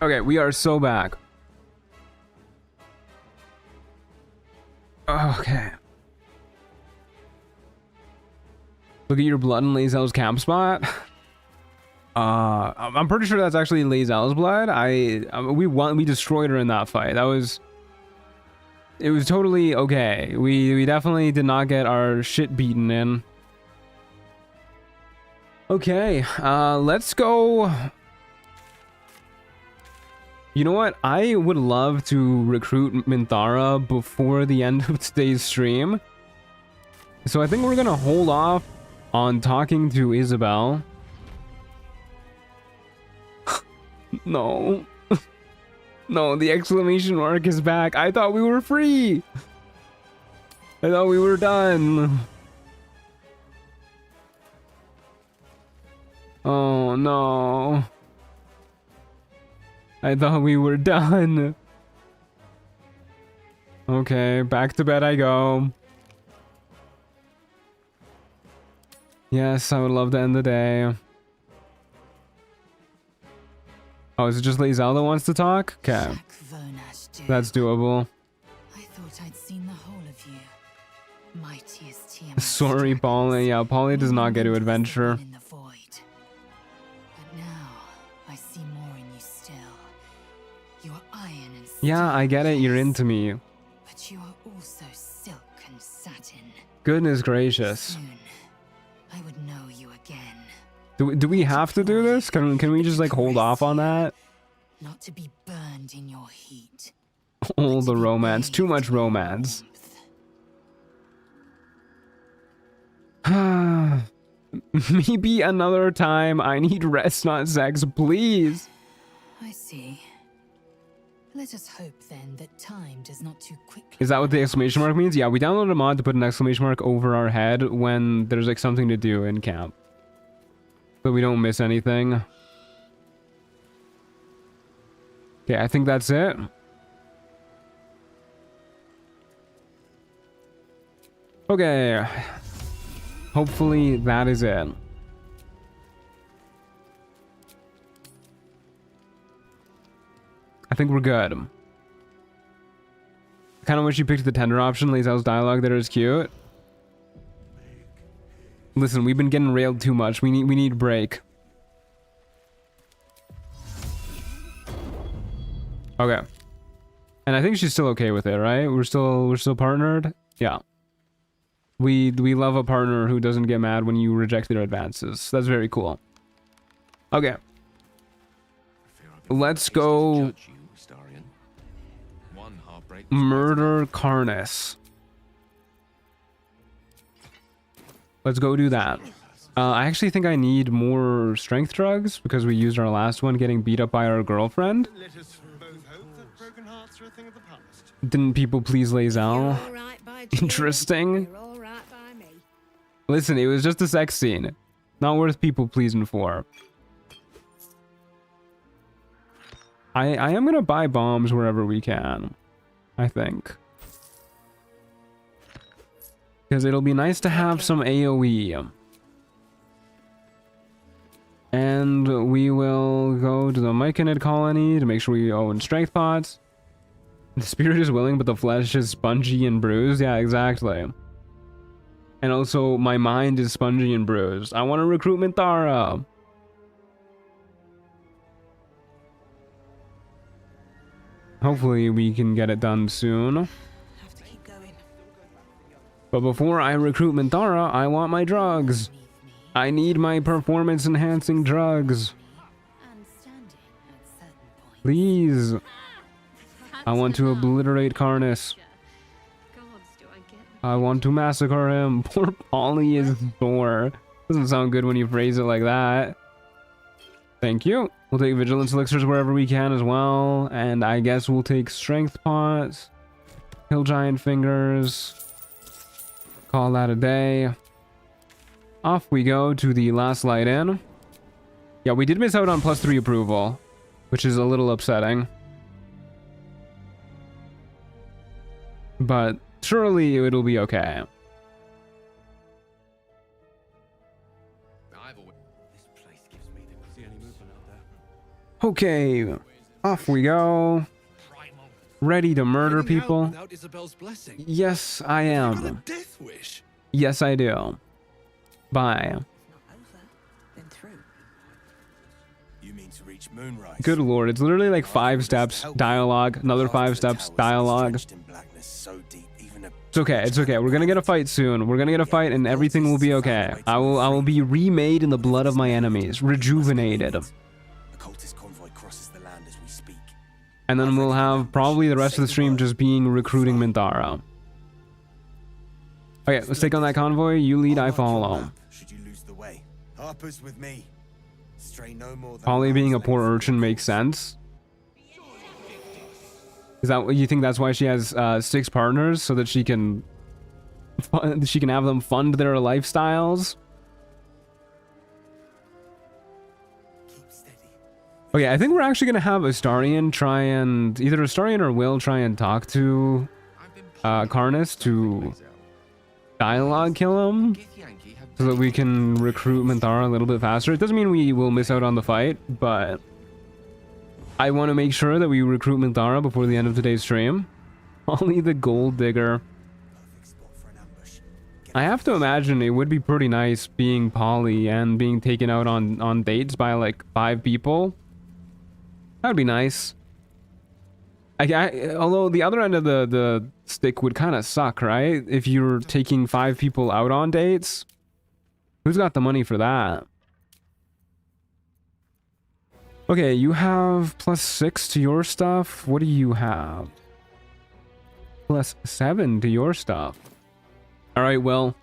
Okay, we are so back. Okay. Look at your blood in Lae'zel's camp spot. I'm pretty sure that's actually Lae'zel's blood. We destroyed her in that fight. It was totally okay. We definitely did not get our shit beaten in. Okay, let's go. You know what? I would love to recruit Minthara before the end of today's stream. So I think we're gonna hold off on talking to Isabel. No. No, the exclamation mark is back. I thought we were free. I thought we were done. Oh no. I thought we were done. Okay, back to bed I go. Yes, I would love to end the day. Oh, is it just Lady Zelda wants to talk? Okay. That's doable. I thought I'd seen the whole of you. Mightiest team. Sorry, Polly. Yeah, Polly does not get to adventure. In the void. But now I see more in you still. You are iron and steel. Yeah, I get it. You're into me. But you are also silk and satin. Goodness gracious. Soon, I would know you again. Do we have to do this? Can we just like hold off on that? Not to be burned in your heat. All the romance. Too much romance. Maybe another time. I need rest, not sex, please. I see. Let us hope then that time does not too quickly. Is that what the exclamation mark means? Yeah, we downloaded a mod to put an exclamation mark over our head when there's like something to do in camp. So we don't miss anything. Okay, I think that's it. Okay. Hopefully that is it. I think we're good. I kind of wish you picked the tender option. Lazel's dialogue there is cute. Listen, we've been getting railed too much. We need a break. Okay. And I think she's still okay with it, right? We're still partnered? Yeah. We love a partner who doesn't get mad when you reject their advances. That's very cool. Okay. Let's go murder Carnus. Let's go do that. I actually think I need more strength drugs because we used our last one getting beat up by our girlfriend. Didn't people please Lazel? Interesting. Listen, it was just a sex scene. Not worth people pleasing for. I am gonna buy bombs wherever we can. I think. Because it'll be nice to have some AoE. And we will go to the Myconid colony to make sure we own strength pots. The spirit is willing, but the flesh is spongy and bruised. Yeah, exactly. And also, my mind is spongy and bruised. I want to recruit Minthara. Hopefully, we can get it done soon. But before I recruit Minthara, I want my drugs. I need my performance-enhancing drugs. Please. I want to obliterate Carnus. I want to massacre him. Poor Polly is sore. Doesn't sound good when you phrase it like that. Thank you. We'll take vigilance elixirs wherever we can as well. And I guess we'll take strength pots. Kill giant fingers. Call that a day. Off we go to the last light in. Yeah, we did miss out on +3 approval, which is a little upsetting. But surely it'll be okay. Okay, off we go. Ready to murder people? Yes, I am. Yes, I do. Bye. You mean to reach Moonrise? Good lord, it's literally like 5 steps, dialogue, another 5 steps, dialogue. In blackness so deep, even a It's okay. It's okay. We're gonna get a fight soon. We're gonna get a fight, and everything will be okay. I will be remade in the blood of my enemies, rejuvenated. And then we'll have probably the rest of the stream just being recruiting Minthara. Okay, let's take on that convoy. You lead, I follow. Should you lose the way? Harper's with me. Stray no more than Polly being a poor urchin makes sense. Is that what you think? That's why she has 6 partners, so that she can have them fund their lifestyles. Okay, I think we're actually gonna have Astarion try and either Astarion or Will try and talk to Karnas to dialogue kill him, so that we can recruit Minthara a little bit faster. It doesn't mean we will miss out on the fight, but I want to make sure that we recruit Minthara before the end of today's stream. Only the gold digger. I have to imagine it would be pretty nice being Polly and being taken out on dates by like 5 people. That would be nice. Although the other end of the stick would kind of suck, right? If you're taking 5 people out on dates. Who's got the money for that? Okay, you have +6 to your stuff. What do you have? +7 to your stuff. All right, well,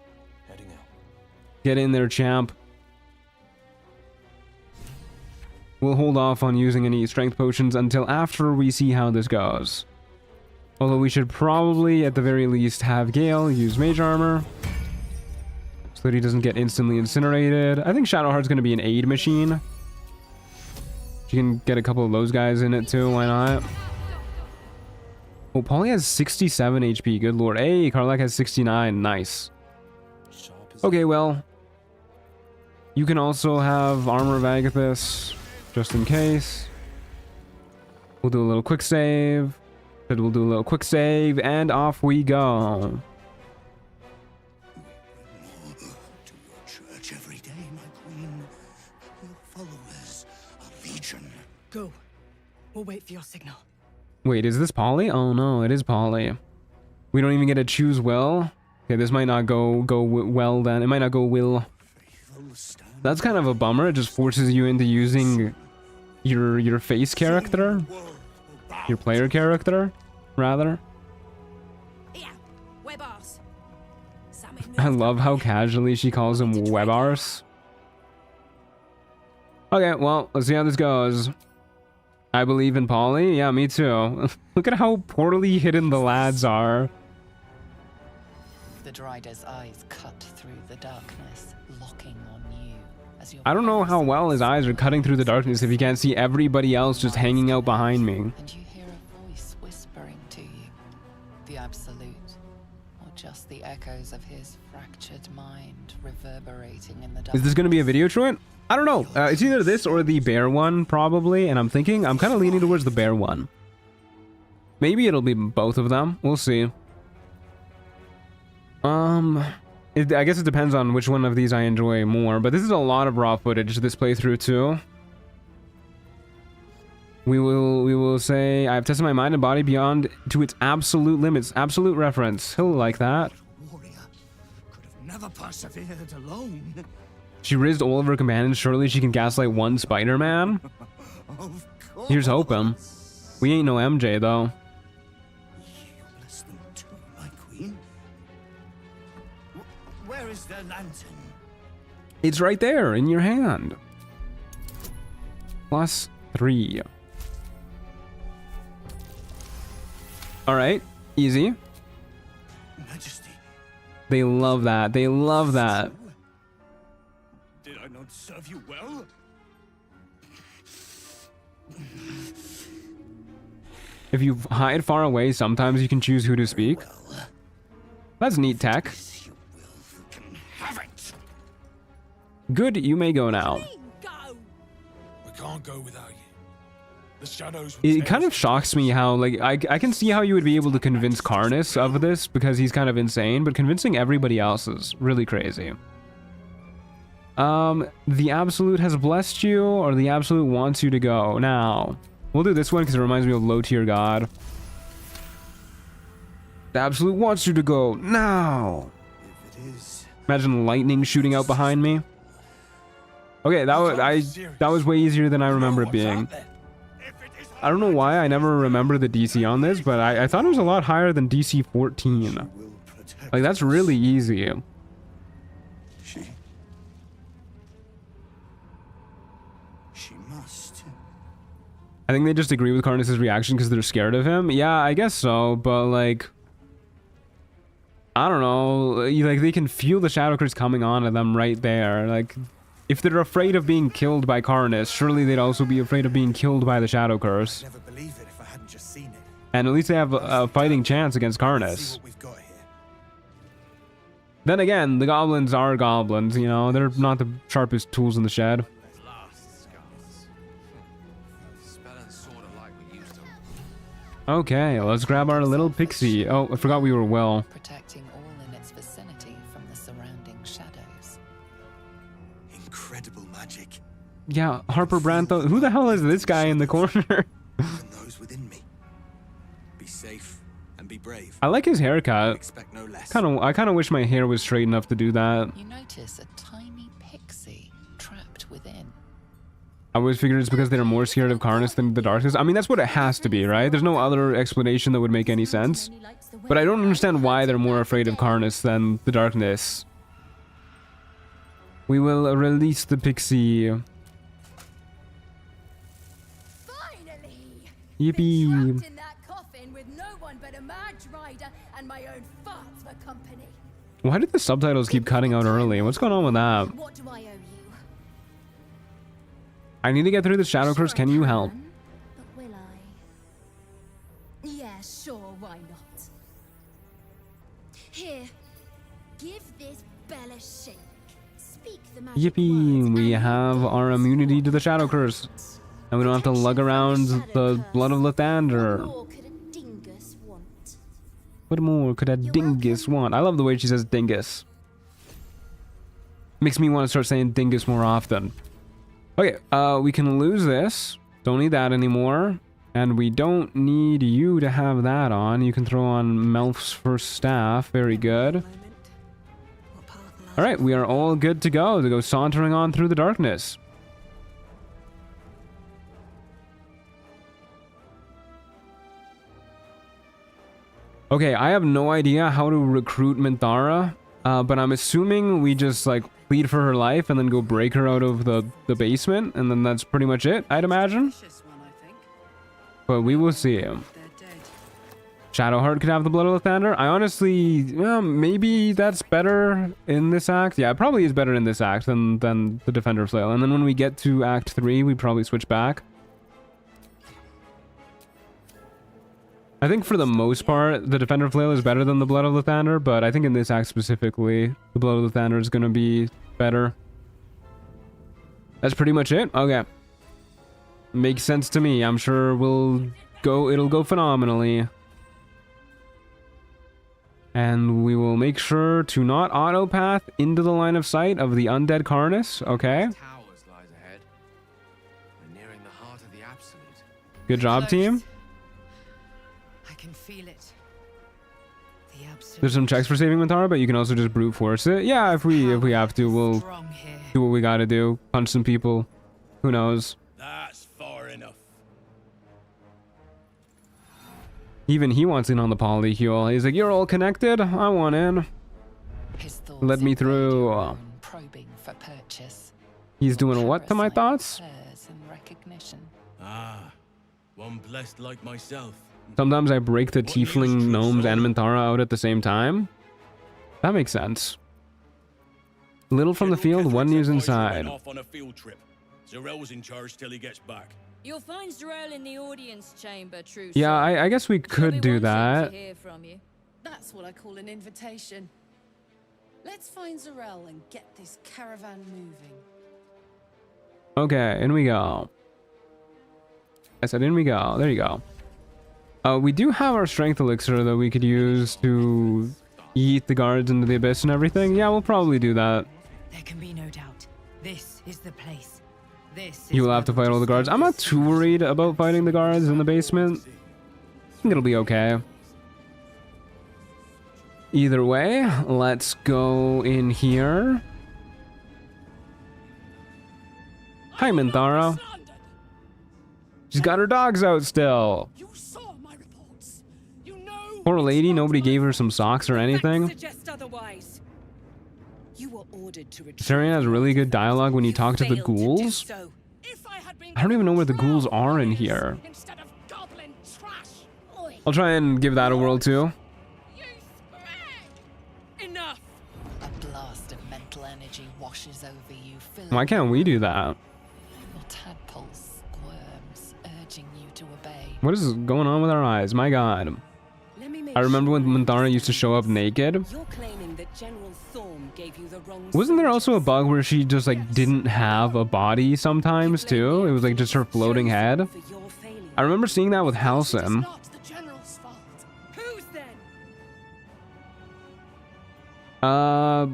get in there, champ. We'll hold off on using any strength potions until after we see how this goes. Although we should probably, at the very least, have Gale use mage armor, so that he doesn't get instantly incinerated. I think Shadowheart's going to be an aid machine. You can get a couple of those guys in it too, why not? Oh, Polly has 67 HP, good lord. Hey, Karlak has 69, nice. Okay, well, you can also have Armor of Agathis, just in case. We'll do a little quick save. Then we'll do a little quick save, and off we go. Go. We'll wait for your signal. Wait, is this Polly? Oh no, it is Polly. We don't even get to choose Will. Okay, this might not go well then. It might not go Will. That's kind of a bummer. It just forces you into using your face character, your player character, rather. I love how casually she calls him Webars. Okay, well, let's see how this goes. I believe in Polly. Yeah, me too. Look at how poorly hidden the lads are. The Drider's eyes cut through the darkness, locking on you as your I don't know how well his eyes are cutting through the darkness if he can't see everybody else just hanging out behind me. And you hear a voice whispering to you. The Absolute, or just the echoes of his fractured mind reverberating in the dark. Is this going to be a video truant? I don't know. It's either this or the bear one, probably. And I'm kind of leaning towards the bear one. Maybe it'll be both of them. We'll see. I guess it depends on which one of these I enjoy more. But this is a lot of raw footage, this playthrough too. We will say, I've tested my mind and body beyond to its absolute limits. Absolute reference. He'll like that. Never persevered alone. She rizzed all of her companions. Surely she can gaslight one Spider-Man? Here's hoping. We ain't no MJ, though. Bless them too, my queen. Where is their lantern? It's right there, in your hand. +3. Alright, easy. Majesty. They love that. They love that. Did I not serve you well? If you hide far away, sometimes you can choose who to speak. That's neat tech. Good, you may go now. We can't go without you. The shadows. It kind of shocks me how, like, I can see how you would be able to convince Karnas of this because he's kind of insane, but convincing everybody else is really crazy. The Absolute has blessed you, or the Absolute wants you to go. Now, we'll do this one because it reminds me of low tier god. The Absolute wants you to go now. Imagine lightning shooting out behind me. Okay, that was way easier than I remember it being. I don't know why I never remember the DC on this, but I thought it was a lot higher than DC 14. Like, that's really easy. She must. I think they just agree with Karnas's reaction because they're scared of him. Yeah, I guess so, but like, I don't know. Like, they can feel the Shadow Curse coming on at them right there. Like, if they're afraid of being killed by Karnas, surely they'd also be afraid of being killed by the Shadow Curse. I'd never believe it if I hadn't just seen it. And at least they have a fighting chance against Karnas. Then again, the goblins are goblins, you know, they're not the sharpest tools in the shed. Okay, let's grab our little pixie. Oh, I forgot we were well. Protecting all in its vicinity from the surrounding shadows. Incredible magic. Yeah, Harper Brantho. Who the hell is this guy in the corner? Those within me. Be safe and be brave. I like his haircut. Expect no less. I kind of wish my hair was straight enough to do that. You notice a tiny pixie trapped within. I always figured it's because they're more scared of Karnas than the darkness. I mean, that's what it has to be, right? There's no other explanation that would make any sense. But I don't understand why they're more afraid of Karnas than the darkness. We will release the pixie. Finally! Yippee! Trapped in that coffin with no one but a mad rider and my own farts for company. Why did the subtitles keep cutting out early? What's going on with that? What do I owe you? I need to get through the Shadow Curse. Can you help? But will I? Yeah, sure, why not? Here, give this bell a shake. Speak the magic Yippee! We have our immunity to the Shadow Curse. And we don't have to lug around the blood of Lathander. What more could a dingus want? I love the way she says dingus. Makes me want to start saying dingus more often. Okay, we can lose this. Don't need that anymore. And we don't need you to have that on. You can throw on Melf's first staff. Very good. Alright, we are all good to go sauntering on through the darkness. Okay, I have no idea how to recruit Minthara, but I'm assuming we just, like, plead for her life and then go break her out of the basement, and then that's pretty much it, I'd imagine. But we will see. Shadowheart could have the blood of Lathander. I honestly, well, maybe that's better in this act. Yeah, it probably is better in this act than the Defender Flail. And then when we get to Act 3, we probably switch back. I think for the most part, the Defender Flail is better than the Blood of Lathander, but I think in this act specifically, the Blood of Lathander is going to be better. That's pretty much it? Okay. Makes sense to me. I'm sure it'll go phenomenally. And we will make sure to not autopath into the line of sight of the undead Karnas, okay? Good job, team. There's some checks for saving Minthara, but you can also just brute force it. Yeah, if we have to, we'll do what we gotta do. Punch some people. Who knows? That's far enough. Even he wants in on the polycule. He's like, you're all connected. I want in. Let me through. Probing for purchase. He's doing what to my thoughts? Ah, one blessed like myself. Sometimes I break the tiefling gnomes and Minthara out at the same time. That makes sense. Little from the field, one news inside. Off on a field trip. Zarel's in charge till he gets back. You'll find Zarel in the audience chamber, true. Yeah, I guess we could do that. That's what I call an invitation. Let's find Zarel and get this caravan moving. Okay, in we go. I said in we go. There you go. We do have our strength elixir that we could use to eat the guards into the abyss and everything. Yeah, we'll probably do that. There can be no doubt. This is the place. You will have to fight all the guards. I'm not too worried about fighting the guards in the basement. I think it'll be okay. Either way, let's go in here. Hi, Minthara. She's got her dogs out still. Poor lady, nobody gave her some socks or anything. Sarian has really good dialogue when you talk to the ghouls. I don't even know where the ghouls are in here. I'll try and give that a whirl too. Enough. A blast of mental energy washes over you, filling Why can't we do that? your tadpole squirms, urging you to obey. What is going on with our eyes? My god. I remember when Minthara used to show up naked. Wasn't there also a bug where she just like didn't have a body sometimes too? It was like just her floating head. I remember seeing that with Halcyon.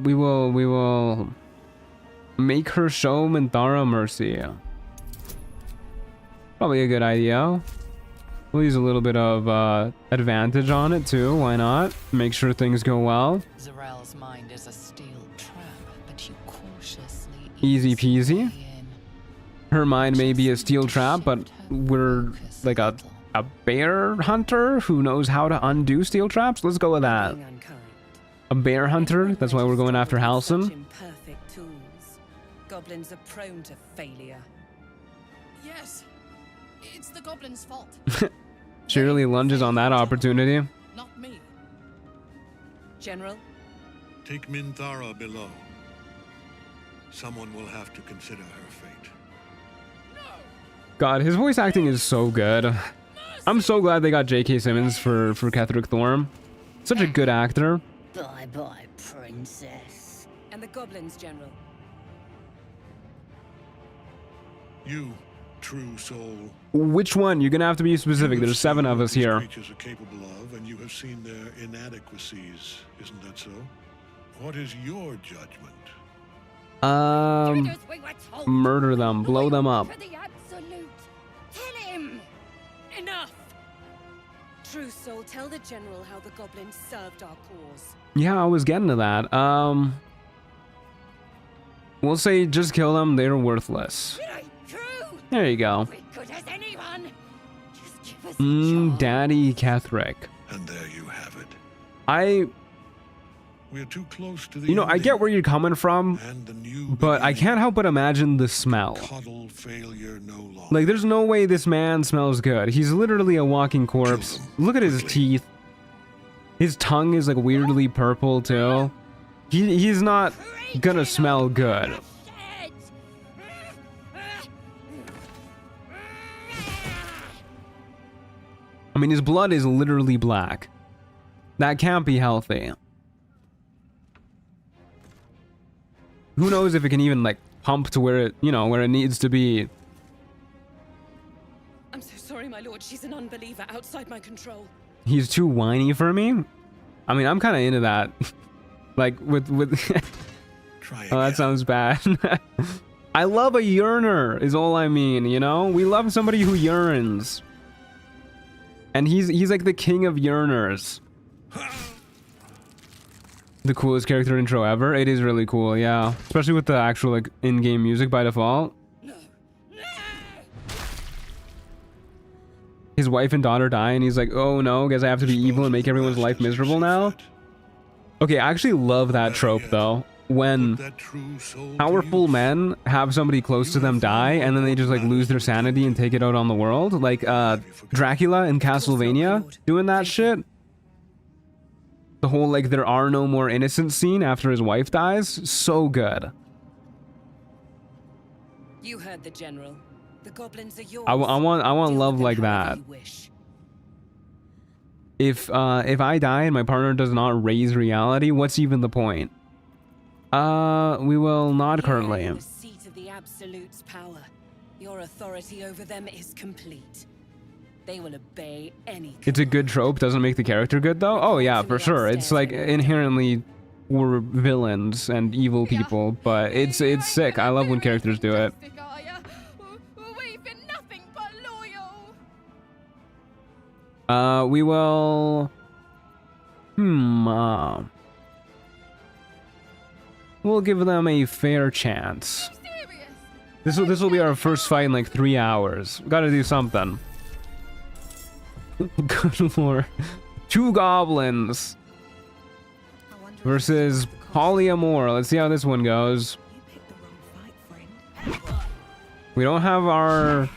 We will make her show Minthara mercy. Probably a good idea. We'll use a little bit of advantage on it too. Why not? Make sure things go well. Zarel's mind is a steel trap, but you cautiously Easy peasy. Her mind may be a steel trap, but we're like a bear hunter who knows how to undo steel traps. Let's go with that. A bear hunter. That's why we're going after Halcyon. Imperfect tools. Goblins are prone to failure. Yes, it's the goblin's fault. She really lunges on that opportunity. Not me. General? Take Minthara below. Someone will have to consider her fate. God, his voice acting is so good. I'm so glad they got J.K. Simmons for Ketheric Thorm. Such a good actor. Bye-bye, princess. And the goblins, General? You, true soul. Which one? You're gonna have to be specific. There's 7 of us here. Creatures are capable of, and you have seen their inadequacies. Isn't that so? What is your judgment? Murder them, blow them up. For the absolute. Kill him! Enough! True soul, tell the General how the goblins served our cause. Yeah, I was getting to that. We'll say just kill them. They're worthless. There you go. Good as anyone. Just give us Daddy Ketheric. And there you have it. We're too close to the You know, I get where you're coming from, but I can't help but imagine the smell. Like, there's no way this man smells good. He's literally a walking corpse. Look at his teeth. His tongue is like weirdly purple too. He's not gonna smell good. I mean, his blood is literally black. That can't be healthy. Who knows if it can even like pump to where it, you know, where it needs to be. I'm so sorry, my lord. She's an unbeliever outside my control. He's too whiny for me. I mean, I'm kind of into that. Like with oh, that sounds bad. I love a yearner is all I mean, you know? We love somebody who yearns. And he's like the king of yearners. The coolest character intro ever. It is really cool, yeah. Especially with the actual like in-game music by default. His wife and daughter die and he's like, oh no, guess I have to be evil and make everyone's life miserable now. Okay, I actually love that trope though. When powerful men have somebody close to them die and then they just like lose their sanity and take it out on the world. Like Dracula in Castlevania doing that shit. The whole like there are no more innocent scene after his wife dies. So good. You heard the General. The goblins are yours. I want love like that. If I die and my partner does not raise reality, what's even the point? We will not currently. The seat of the Absolute's power. Your authority over them is complete. They will obey any. It's a good trope. Doesn't make the character good though. Oh yeah, for sure. It's like inherently we're villains and evil people, but it's sick. I love when characters do it. We will We'll give them a fair chance. This will be our first fight in like 3 hours. Gotta do something. Good lord. 2 goblins versus Polyamore. Let's see how this one goes. We don't have our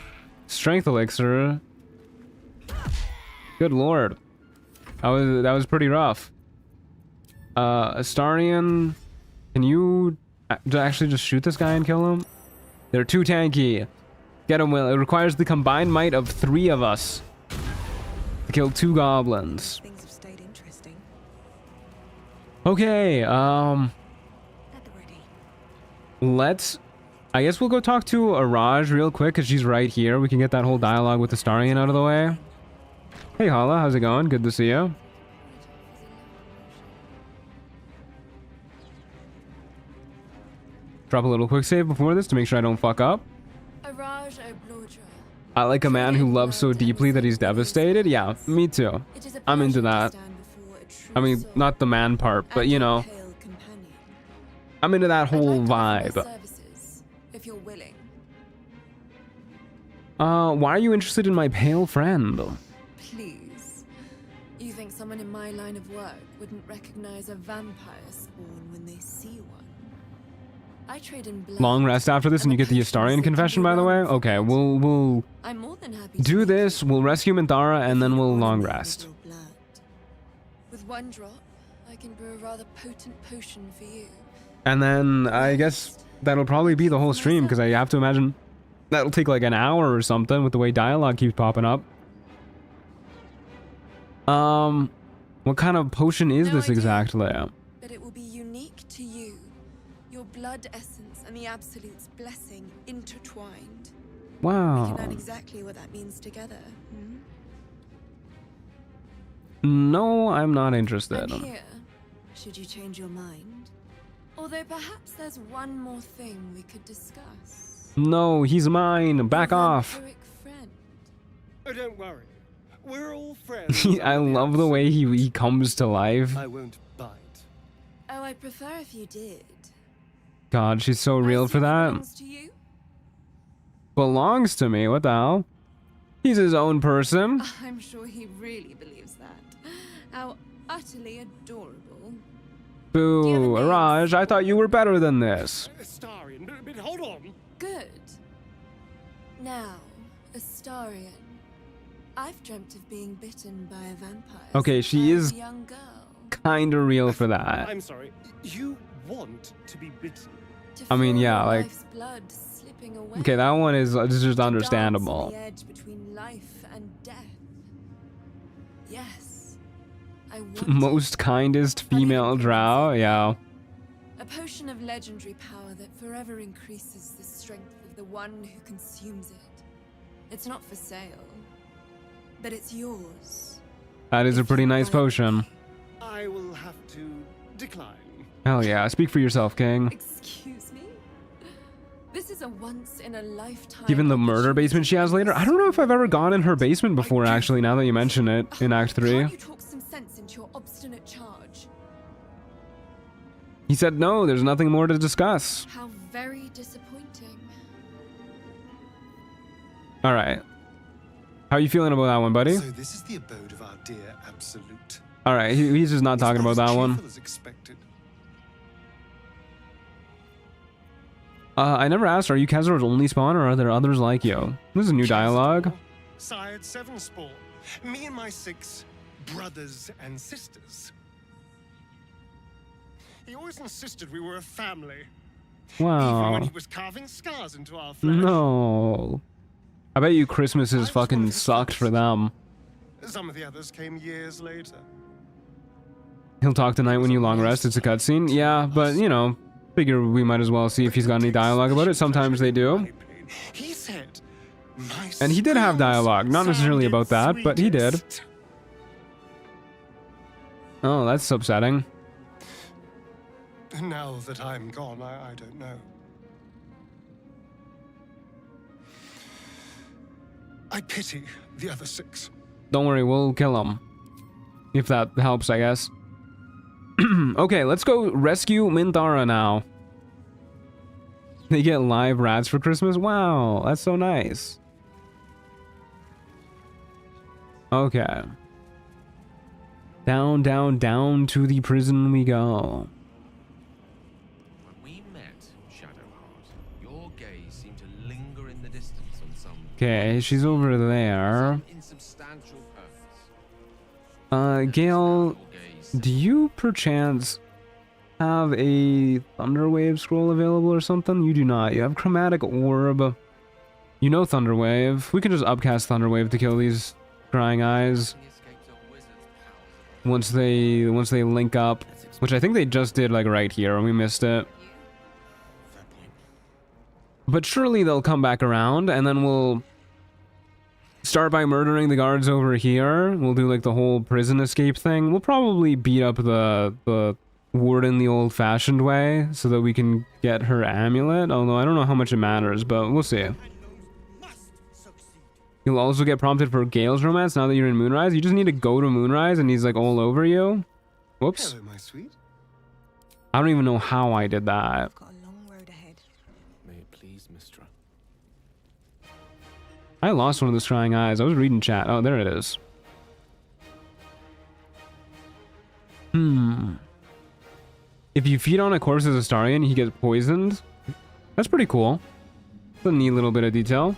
strength elixir. Good lord. That was pretty rough. Astarian, can you actually just shoot this guy and kill him? They're too tanky. Get him, Will. It requires the combined might of 3 of us to kill 2 goblins. Things have stayed interesting. Okay, I guess we'll go talk to Araj real quick, because she's right here. We can get that whole dialogue with Astarian out of the way. Hey, Hala, how's it going? Good to see you. Drop a little quick save before this to make sure I don't fuck up. I like a man who loves so deeply that he's devastated. Yeah, me too. I'm into that. I mean, not the man part, but you know. I'm into that whole vibe. If you're willing. Why are you interested in my pale friend? Please. You think someone in my line of work wouldn't recognize a vampire spawn when they see one? I trade in blood. Long rest after this and you get the Astarian confession, by the way? Okay, we'll I'm more than happy do this, we'll rescue Minthara, and then we'll long rest. With 1 drop, I can brew a rather potent potion for you. And then I guess that'll probably be the whole stream, because I have to imagine that'll take like an hour or something with the way dialogue keeps popping up. What kind of potion is this exactly? But it will be unique to you. Your blood essence and the Absolute's blessing intertwined. Wow. We can learn exactly what that means together. No, I'm not interested. I'm here, should you change your mind. Although perhaps there's one more thing we could discuss. No, he's mine. Back off. Oh, don't worry. We're all friends. I love the way he comes to life. I won't bite. Oh, I'd prefer if you did. God, she's so real for that. Belongs to you? Belongs to me? What the hell? He's his own person. I'm sure he really believes that. How utterly adorable. Boo, Araj, I thought you were better than this. Astarian, but hold on. Good. Now, Astarian. I've dreamt of being bitten by a vampire. Okay, she is young girl. kinda real for that. I'm sorry. You want to be bitten? I mean, yeah, like... Blood slipping away. Okay, that one is just understandable. The edge between life and death. Yes. I want Most kindest female drow, yeah. a potion of legendary power that forever increases the strength of the one who consumes it. It's not for sale, but it's yours. That is a pretty nice potion. I will have to decline. Hell yeah, speak for yourself, King. Excuse me? This is a once-in-a-lifetime... Even the murder basement she has later? I don't know if I've ever gone in her basement before, actually, now that you mention it, in Act 3. Can't you talk some sense into your obstinate charge? He said no, there's nothing more to discuss. How very disappointing. Alright. How are you feeling about that one, buddy? So this is the abode of our dear Absolute. Alright, he's just not talking about that one. As expected. I never asked, are you Kezor's only spawn or are there others like you? This is a new dialogue. Sired 7 spawn. Me and my 6 brothers and sisters. He always insisted we were a family. Even when Wow. he was carving scars into our flesh. No. I bet you Christmases fucking sucked for them. Some of the others came years later. He'll talk tonight when you long rest, it's a cutscene. Yeah, but you know, figure we might as well see if he's got any dialogue about it. Sometimes they do. He said, And he did have dialogue, not necessarily about that, but he did. Oh, that's upsetting. Now that I'm gone, I don't know. I pity the other 6. Don't worry, we'll kill him. If that helps, I guess. Okay, let's go rescue Minthara now. They get live rats for Christmas? Wow, that's so nice. Okay. Down, down, down to the prison we go. When we met, Shadowheart, your gaze seemed to linger in the distance on some... Okay, she's over there. insubstantial purpose. Gale, do you perchance have a Thunderwave scroll available or something? You do not. You have Chromatic Orb. You know Thunderwave. We can just upcast Thunderwave to kill these Crying Eyes. Once they link up, which I think they just did like right here and we missed it. But surely they'll come back around and then we'll start by murdering the guards over here. We'll do like the whole prison escape thing. We'll probably beat up the warden the old-fashioned way so that we can get her amulet, although I don't know how much it matters, but we'll see. You'll also get prompted for Gale's romance now that you're in Moonrise. You just need to go to Moonrise and he's like all over you. Whoops. Hello, my sweet. I don't even know how I did that. May it please, Mistra. I lost one of those Crying Eyes. I was reading chat. Oh, there it is. If you feed on a corpse as a Astarian, he gets poisoned. That's pretty cool. It's a neat little bit of detail.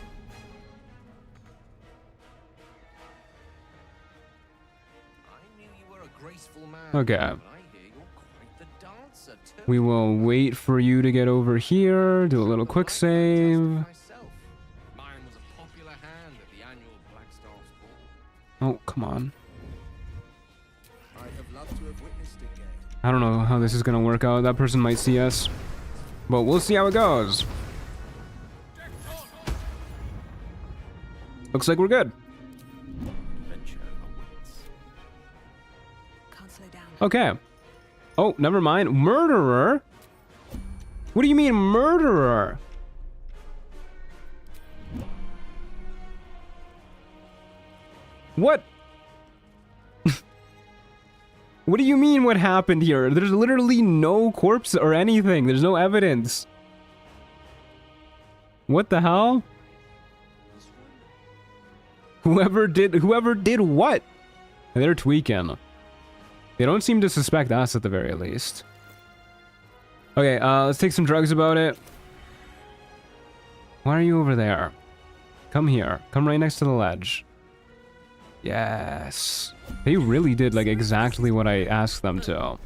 Okay. We will wait for you to get over here, do a little quick save. Oh, come on. I don't know how this is gonna work out. That person might see us, but we'll see how it goes. Looks like we're good. Okay. Oh, never mind. Murderer? What do you mean murderer? What? What do you mean what happened here? There's literally no corpse or anything. There's no evidence. What the hell? Whoever did what? They're tweaking. They don't seem to suspect us at the very least. Okay, let's take some drugs about it. Why are you over there? Come here. Come right next to the ledge. Yes. They really did like exactly what I asked them to.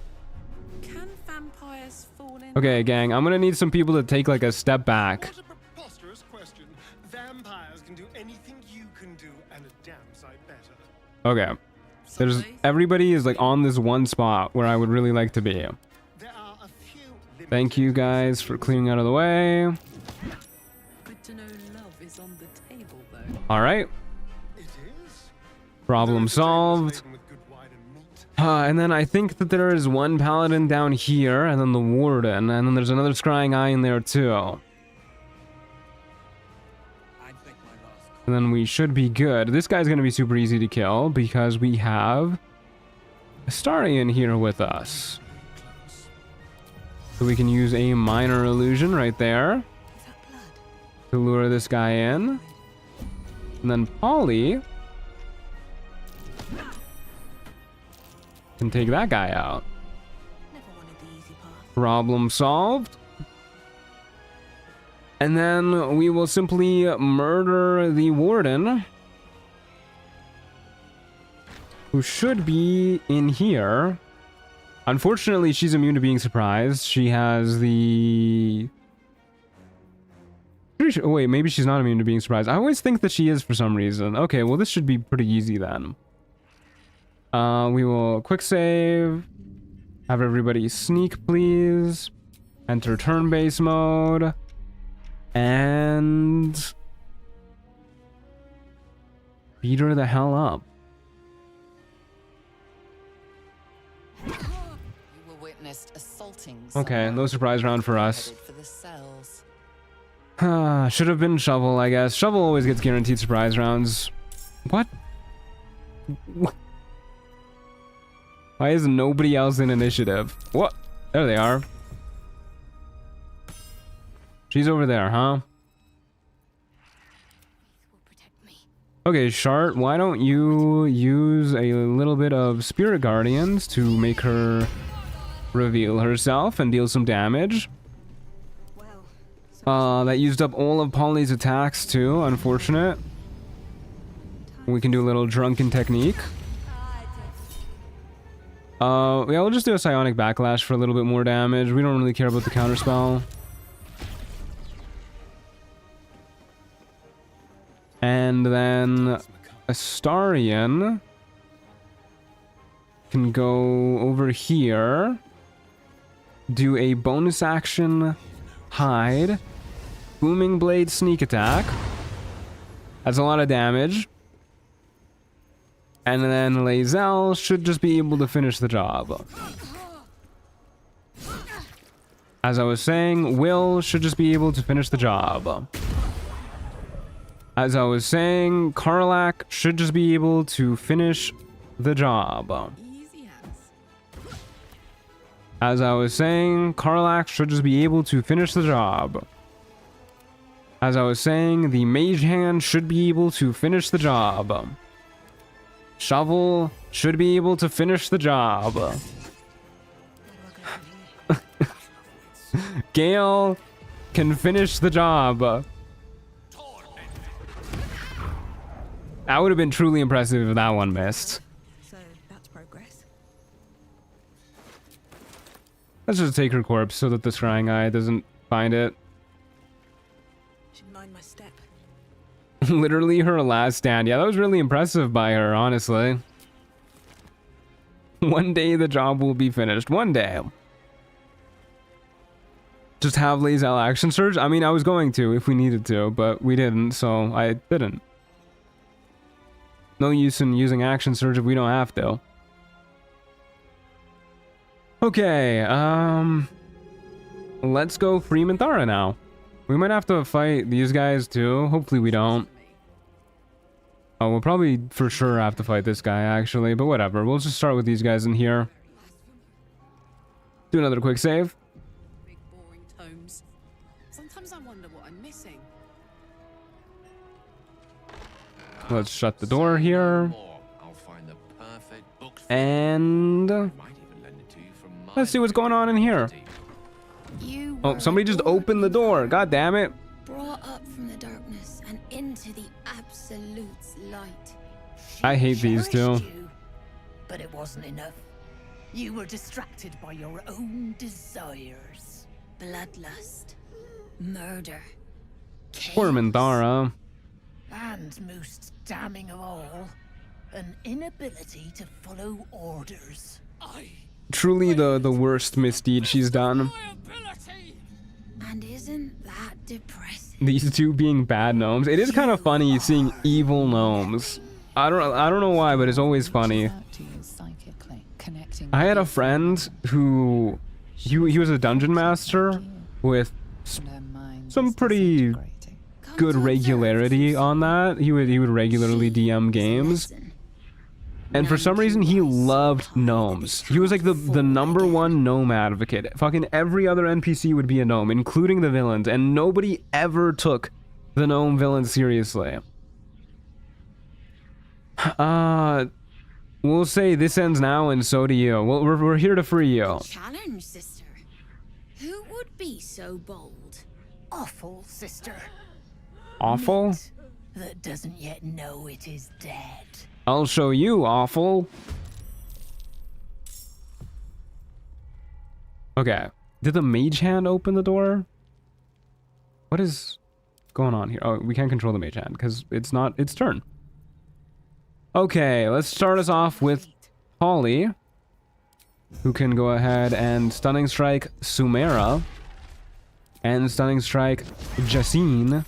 Can vampires fall in? Okay, gang, I'm gonna need some people to take like a step back. What a preposterous question. Vampires can do anything you can do, and a damn sight better. Okay. Everybody is like on this one spot where I would really like to be. Thank you guys for clearing out of the way. Good to know love is on the table, though. All right. Problem solved. And then I think that there is one paladin down here, and then the warden, and then there's another scrying eye in there too. And then we should be good. This guy's gonna be super easy to kill because we have Astarian here with us. So we can use a minor illusion right there to lure this guy in. And then Polly can take that guy out. Problem solved. And then we will simply murder the warden, who should be in here. Unfortunately, she's immune to being surprised. She has the... Oh, wait, maybe she's not immune to being surprised. I always think that she is for some reason. Okay, well, this should be pretty easy then. We will quick save. Have everybody sneak, please. Enter turn-based mode. And beat her the hell up. You were witnessed assaulting. Okay, no surprise round for us. For the cells. Should have been Shovel, I guess. Shovel always gets guaranteed surprise rounds. What? Why Why is nobody else in initiative? What? There they are. She's over there, huh? Okay, Shart, why don't you use a little bit of Spirit Guardians to make her reveal herself and deal some damage. That used up all of Polly's attacks too, unfortunate. We can do a little drunken technique. Yeah, we'll just do a psionic backlash for a little bit more damage. We don't really care about the counterspell. And then Astarion can go over here, do a bonus action hide, booming blade sneak attack. That's a lot of damage. And then Lae'zel should just be able to finish the job. As I was saying, Will should just be able to finish the job. As I was saying, Karlach should just be able to finish the job. As I was saying, Karlach should just be able to finish the job. As I was saying, the Mage Hand should be able to finish the job. Shovel should be able to finish the job. Gale can finish the job. That would have been truly impressive if that one missed. So that's progress. Let's just take her corpse so that the scrying eye doesn't find it. Should mind my step. Literally her last stand. Yeah, that was really impressive by her, honestly. One day the job will be finished. One day. Just have Lae'zel action surge? I mean, I was going to if we needed to, but we didn't, so I didn't. No use in using action surge if we don't have to. Okay, let's go free Minthara now. We might have to fight these guys too. Hopefully we don't. Oh, we'll probably for sure have to fight this guy actually, but whatever. We'll just start with these guys in here. Do another quick save. Big boring tomes. Sometimes I wonder what I'm missing. Let's shut the door here. And let's see what's going on in here. Oh, somebody just opened the door. God damn it. Brought up from the darkness and into the Absolute's light. I hate these two. But it wasn't enough. You were distracted by your own desires. Bloodlust, murder, Poor Minthara. And most damning of all, an inability to follow orders. Truly the worst misdeed she's done. And isn't that depressing? These two being bad gnomes. It is kind of funny seeing evil gnomes. I don't know why, but it's always funny. I had a friend who he was a dungeon master with some pretty good regularity on that. He would regularly DM games. And for some reason, he loved gnomes. He was like the #1 gnome advocate. Fucking every other NPC would be a gnome, including the villains. And nobody ever took the gnome villains seriously. We'll say this ends now and so do you. Well, we're here to free you. Challenge, sister. Who would be so bold? Awful, sister. Awful? That doesn't yet know it is dead. I'll show you, awful. Okay. Did the mage hand open the door? What is going on here? Oh, we can't control the mage hand because it's not its turn. Okay, let's start us off with Polly, who can go ahead and Stunning Strike Sumeira and Stunning Strike Jacine.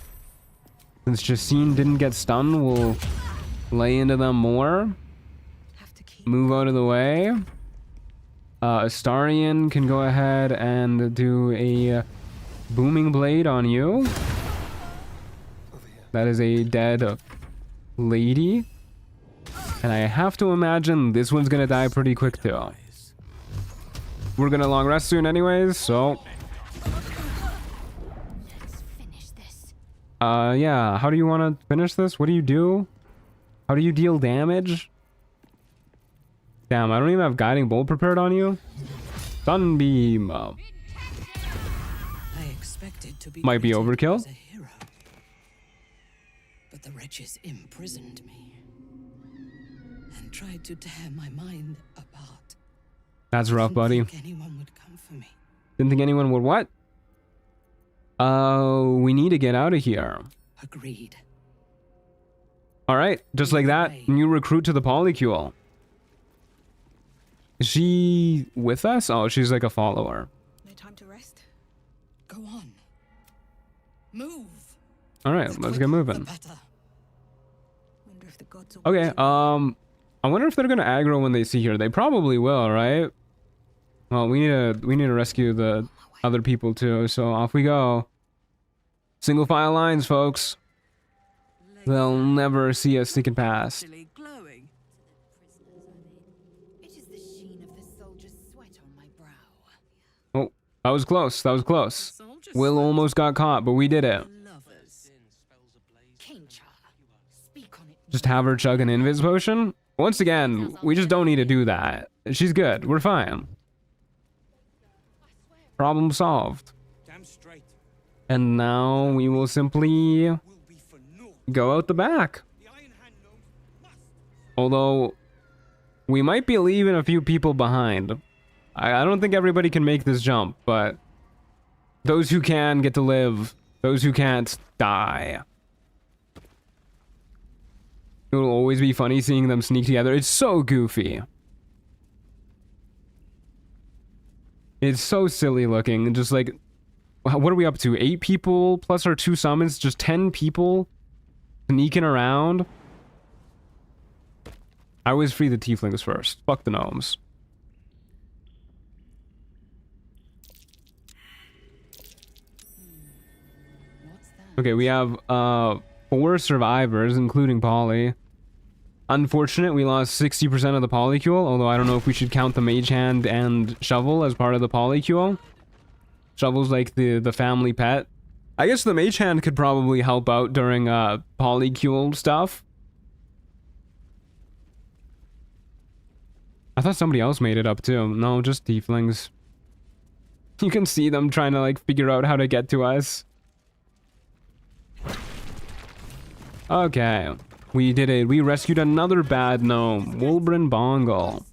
Since Jacine didn't get stunned, we'll lay into them more. Move out of the way. Astarion can go ahead and do a Booming Blade on you. That is a dead lady. And I have to imagine this one's gonna die pretty quick too. we're gonna long rest soon anyways, so. Yeah, how do you want to finish this? What do you do? How do you deal damage? Damn, I don't even have guiding bolt prepared on you. Sunbeam. I expected to be Might be overkill. as a hero, but the wretches imprisoned me and tried to tear my mind apart. That's rough, buddy. Didn't think anyone would come for me. Didn't think anyone would what? We need to get out of here. Agreed. Alright, just like that, new recruit to the PolyamoryFixes. Is she with us? Oh, she's like a follower. No time to rest. Go on. Move. Alright, let's get moving. Wonder if the gods will Okay, I wonder if they're gonna aggro when they see her. They probably will, right? Well, we need to rescue the other people too, so off we go. Single file lines, folks. They'll never see us sneaking past. Oh, that was close. That was close. Will almost got caught, but we did it. Just have her chug an invis potion? Once again, we just don't need to do that. She's good. We're fine. Problem solved. And now we will simply go out the back. Although, we might be leaving a few people behind. I don't think everybody can make this jump, but those who can get to live. Those who can't, die. It will always be funny seeing them sneak together. It's so goofy. It's so silly looking. Just like, what are we up to? 8 people plus our 2 summons? Just 10 people sneaking around? I always free the tieflings first. Fuck the gnomes. Okay, we have 4 survivors, including Polly. Unfortunate, we lost 60% of the PolyamoryFixes, although I don't know if we should count the mage hand and shovel as part of the PolyamoryFixes. Shovel's like the family pet. I guess the mage hand could probably help out during PolyamoryFixes stuff. I thought somebody else made it up too. No, just tieflings. You can see them trying to like figure out how to get to us. Okay, we did it. We rescued another bad gnome, Wolbrin Bongle.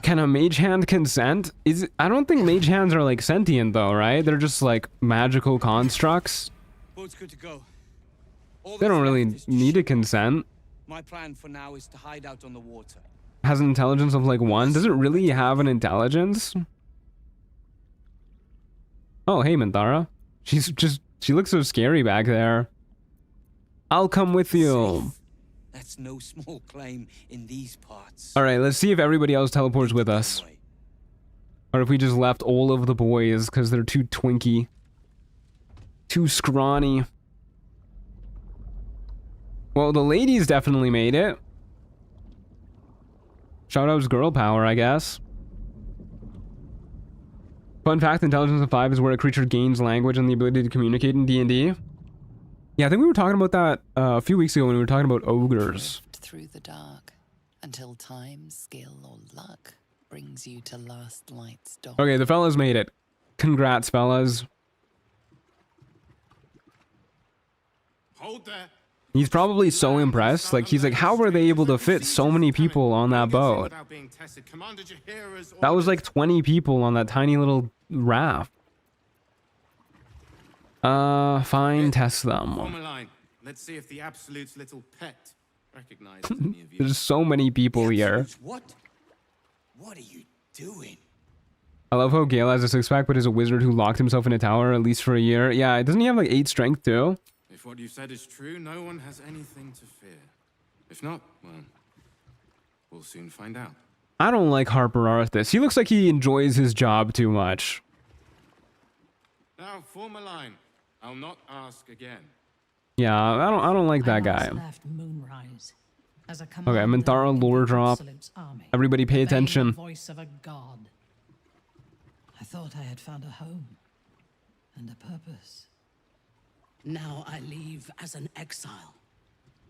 Can a mage hand consent? I don't think mage hands are like sentient though, right? They're just like magical constructs. Boat's good to go. They don't really need to consent. My plan for now is to hide out on the water. Has an intelligence of like 1. Does it really have an intelligence? Oh, hey Minthara. She looks so scary back there. I'll come with you. That's no small claim in these parts. Alright, let's see if everybody else teleports with us. Or if we just left all of the boys because they're too twinky. Too scrawny. Well, the ladies definitely made it. Shoutouts girl power, I guess. Fun fact, intelligence of 5 is where a creature gains language and the ability to communicate in D&D. Yeah, I think we were talking about that a few weeks ago when we were talking about ogres. Through the dark until time, skill, or luck brings you to last light's dawn. Okay, the fellas made it. Congrats, fellas. Hold there. He's probably so impressed. Like, he's like, how were they able to fit so many people on that boat? That was like 20 people on that tiny little raft. Fine, test them. Form a line. Let's see if the Absolute's little pet recognizes any of you. There's so many people here. What? What are you doing? I love how Gale has a 6-pack, but is a wizard who locked himself in a tower at least for a year. Yeah, doesn't he have like 8 strength too? If what you said is true, no one has anything to fear. If not, well, we'll soon find out. I don't like Harper Arthas. He looks like he enjoys his job too much. Now form a line. I'll not ask again. Yeah, I don't like that guy. Left Moonrise. As a Okay, Minthara lore drop. Everybody pay attention. The voice of a god. I thought I had found a home and a purpose. Now I leave as an exile.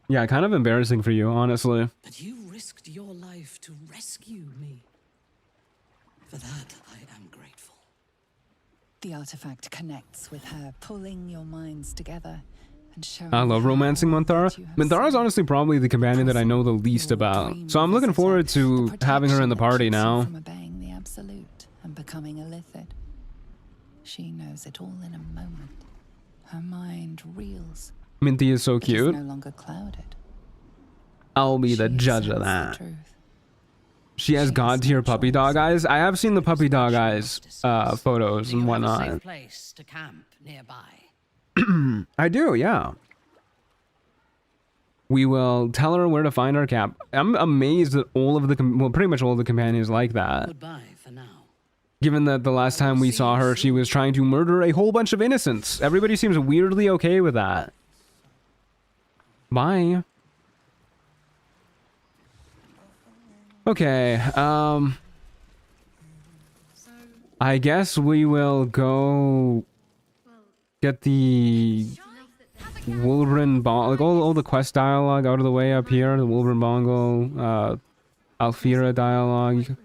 Yeah, kind of embarrassing for you, honestly. But you risked your life to rescue me. For that, I am grateful. The artifact connects with her, pulling your minds together and showing. I love romancing Minthara. Minthara is honestly probably the companion that I know the least about. So I'm looking forward to having her in the party now. From obeying the absolute and becoming a lithid. She knows it all in a moment. Her mind reels. Minty is so It is cute. no longer clouded. I'll be the judge of that. She has god tier puppy dog eyes. I have seen the puppy dog eyes photos and whatnot. Safe place to camp nearby. I do, yeah. We will tell her where to find our camp. I'm amazed that all of the, well, pretty much all of the companions like that. Goodbye for now. Given that the last time we saw her, she was trying to murder a whole bunch of innocents. Everybody seems weirdly okay with that. Bye. Okay, I guess we will go get the Wolverine Bongo, like all the quest dialogue out of the way up here. The Wolverine Bongo, Alfira dialogue.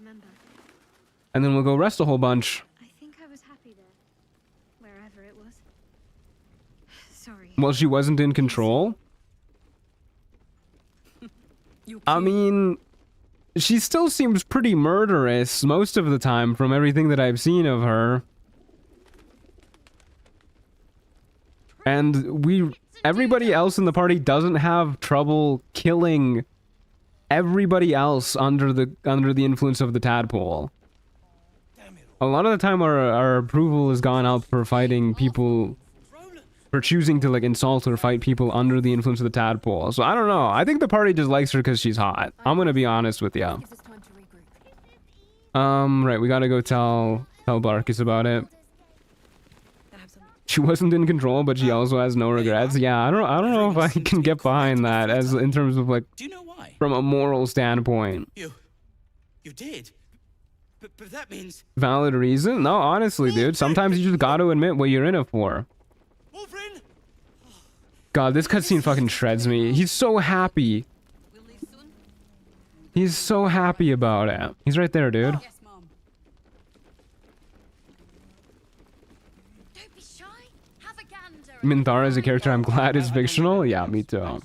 And then we'll go rest a whole bunch. I think I was happy there, wherever it was. Sorry. Well, she wasn't in control. I mean, she still seems pretty murderous most of the time from everything that I've seen of her. And everybody else in the party doesn't have trouble killing everybody else under the influence of the tadpole. A lot of the time our approval has gone out for fighting people, for choosing to like insult or fight people under the influence of the tadpole. So I don't know. I think the party just likes her because she's hot. I'm gonna be honest with you. Right, we gotta go tell Barkus about it. She wasn't in control, but she also has no regrets. Yeah, I don't know if I can get behind that as in terms of like, Do you know why? from a moral standpoint. You did? But that means... Valid reason? No, honestly, dude. Sometimes you just gotta admit what you're in it for. God, this cutscene fucking shreds me. He's so happy. He's so happy about it. He's right there, dude. Yes, Mom. Don't be shy. Have a gander. Minthara is a character I'm glad is fictional. Yeah, me too.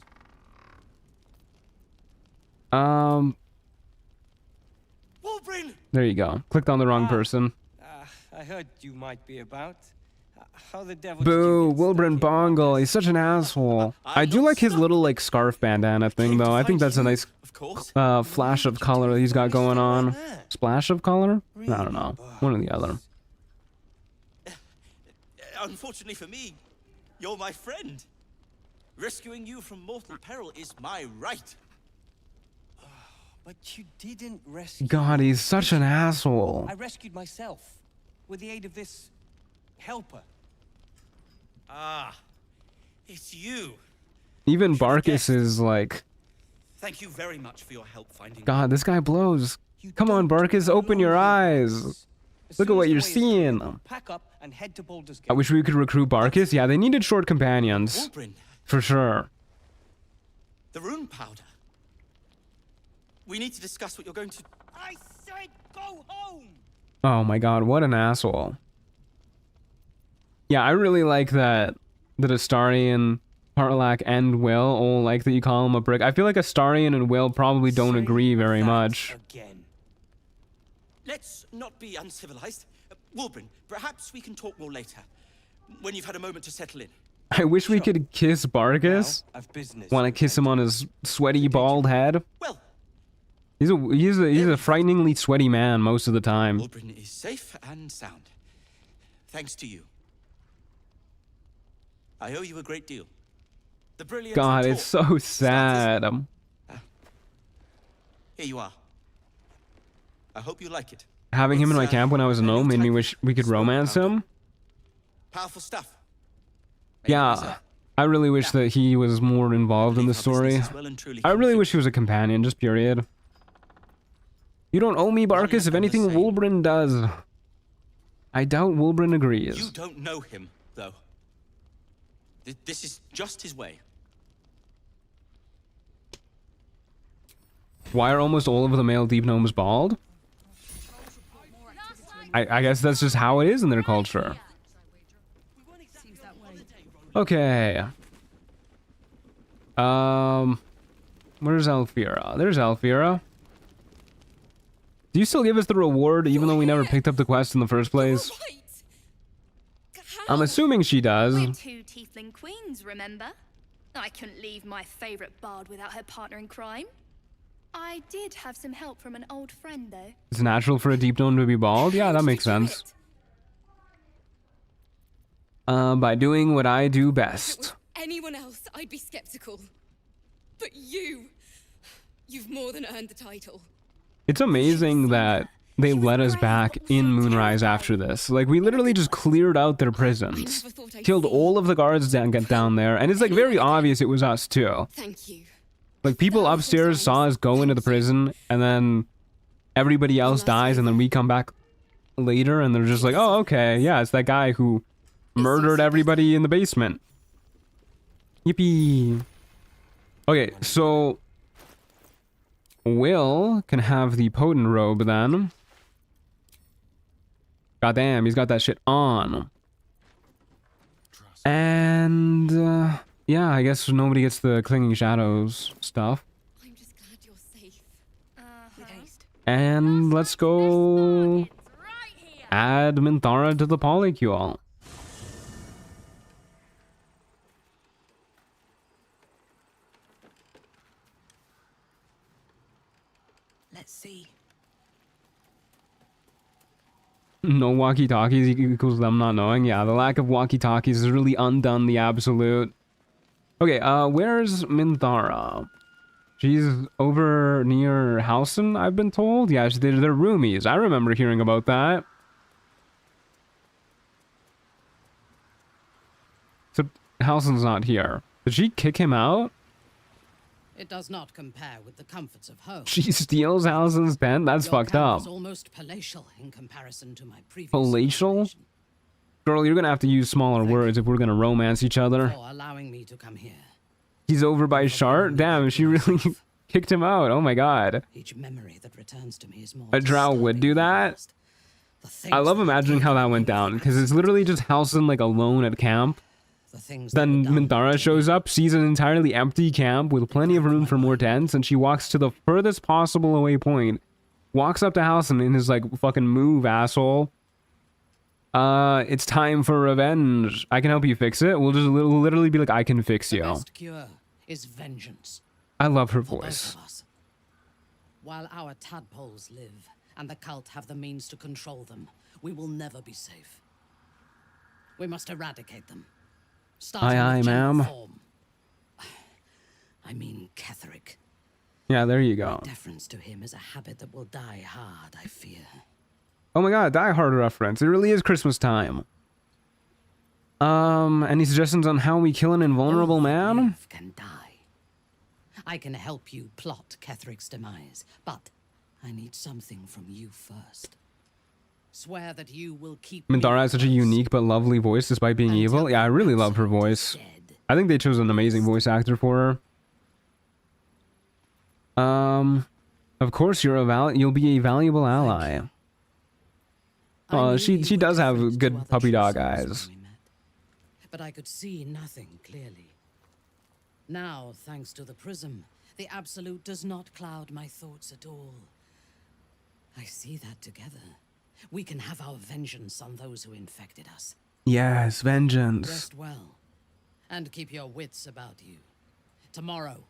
There you go. Clicked on the wrong person. I heard you might be about. How the devil Boo, Wilburn Bongle. He's such an asshole. I do like his little like scarf bandana thing though. I think that's a nice flash of color he's got going on. Splash of color? I don't know. One or the other. Unfortunately for me, you're my friend. Rescuing you from mortal peril is my right. But you didn't rescue. God, he's such an asshole. I rescued myself with the aid of this helper. Ah, it's you. Even Barkus is like, Thank you very much for your help finding. God, this guy blows. Come on, Barkus, open your eyes. Look at what you're seeing. Pack up and head to Baldur's Gate. I wish we could recruit Barkus. Yeah, they needed short companions. For sure. The rune powder. We need to discuss what you're going to... I said go home! Oh my god, what an asshole. Yeah, I really like that Astarion, Parlak, and Will all like that you call him a brick. I feel like Astarion and Will probably don't agree very much. Again. Let's not be uncivilized. Wilburn, perhaps we can talk more later, when you've had a moment to settle in. I wish we could kiss Barkus. Want to kiss him on his sweaty bald head? Well, he's a frighteningly sweaty man most of the time. Wilburn is safe and sound. Thanks to you. I owe you a great deal. The brilliant God, it's so sad. Here you are. I hope you like it. Having him in my camp when I was a gnome made me wish we could romance him. Powerful stuff. Yeah, I really wish that he was more involved in the story. I really wish he was a companion, just period. You don't owe me, Barkus, if anything Wulbren does. I doubt Wulbren agrees. You don't know him, though. This is just his way. Why are almost all of the male deep gnomes bald? I guess that's just how it is in their culture. Okay. Where's Alfira? There's Alfira. Do you still give us the reward even though we never picked up the quest in the first place? I'm assuming she does. We're two tiefling queens, remember? I couldn't leave my favorite bard without her partner in crime. I did have some help from an old friend, though. It's natural for a deep gnome to be bald? Yeah, that makes sense. By doing what I do best. Anyone else, I'd be skeptical. But you've more than earned the title. It's amazing that they let us back in Moonrise after this. Like, we literally just cleared out their prisons. Killed all of the guards down there, and it's like very obvious it was us too. Thank you. Like, people upstairs saw us go into the prison, and then everybody else dies, and then we come back later, and they're just like, oh, okay, yeah, it's that guy who murdered everybody in the basement. Yippee. Okay, so Will can have the potent robe then. Goddamn, he's got that shit on. And yeah, I guess nobody gets the clinging shadows stuff. I'm just glad you're safe. With haste. And let's go add Minthara to the PolyamoryQoL. Let's see. No walkie-talkies equals them not knowing. Yeah, the lack of walkie-talkies has really undone the absolute. Okay, where's Minthara? She's over near Halson, I've been told. Yeah, they're roomies. I remember hearing about that. So Halson's not here. Did she kick him out? It does not compare with the comforts of home. She steals Halson's tent? That's fucked up. Is almost palatial in comparison to my previous. Palatial? Girl, you're gonna have to use smaller words if we're gonna romance each other. For allowing me to come here. He's over by Shart? Damn, she really kicked him out. Oh my god. Each memory that returns to me is more. A drow would do that? I love imagining how that went down, because it's literally just Halson like alone at camp. Then Minthara shows up, sees an entirely empty camp with plenty of room for more tents, and she walks to the furthest possible away point. Walks up to Halson in his like fucking move, asshole. It's time for revenge. I can help you fix it. We'll literally be like, I can fix you. The best cure is vengeance. I love her voice. While our tadpoles live and the cult have the means to control them, we will never be safe. We must eradicate them. Aye, ma'am. I mean, Ketheric. Yeah, there you go. Deference to him is a habit that will die hard, I fear. Oh my god, Die Hard reference. It really is Christmas time. Any suggestions on how we kill an invulnerable man? Can die. I can help you plot Ketheric's demise, but I need something from you first. Swear that you will keep. Minthara has such a unique but lovely voice despite being evil. Yeah, I really love her voice. I think they chose an amazing voice actor for her. Of course you'll be a valuable ally. She does have good puppy dog eyes. But I could see nothing clearly. Now, thanks to the prism, the absolute does not cloud my thoughts at all. I see that together. We can have our vengeance on those who infected us. Yes, vengeance. Rest well, and keep your wits about you. Tomorrow,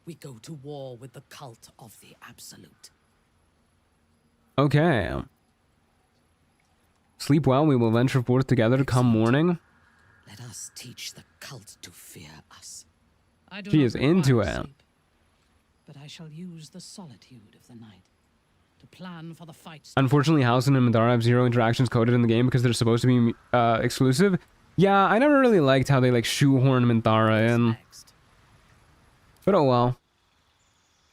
we go to war with the cult of the Absolute. Okay. Sleep well, we will venture forth together come morning. Let us teach the cult to fear us. She is into it. Sleep, but I shall use the solitude of the night to plan for the fights. Unfortunately, Halson and Minthara have 0 interactions coded in the game because they're supposed to be exclusive. Yeah, I never really liked how they like shoehorn Minthara in. But oh well.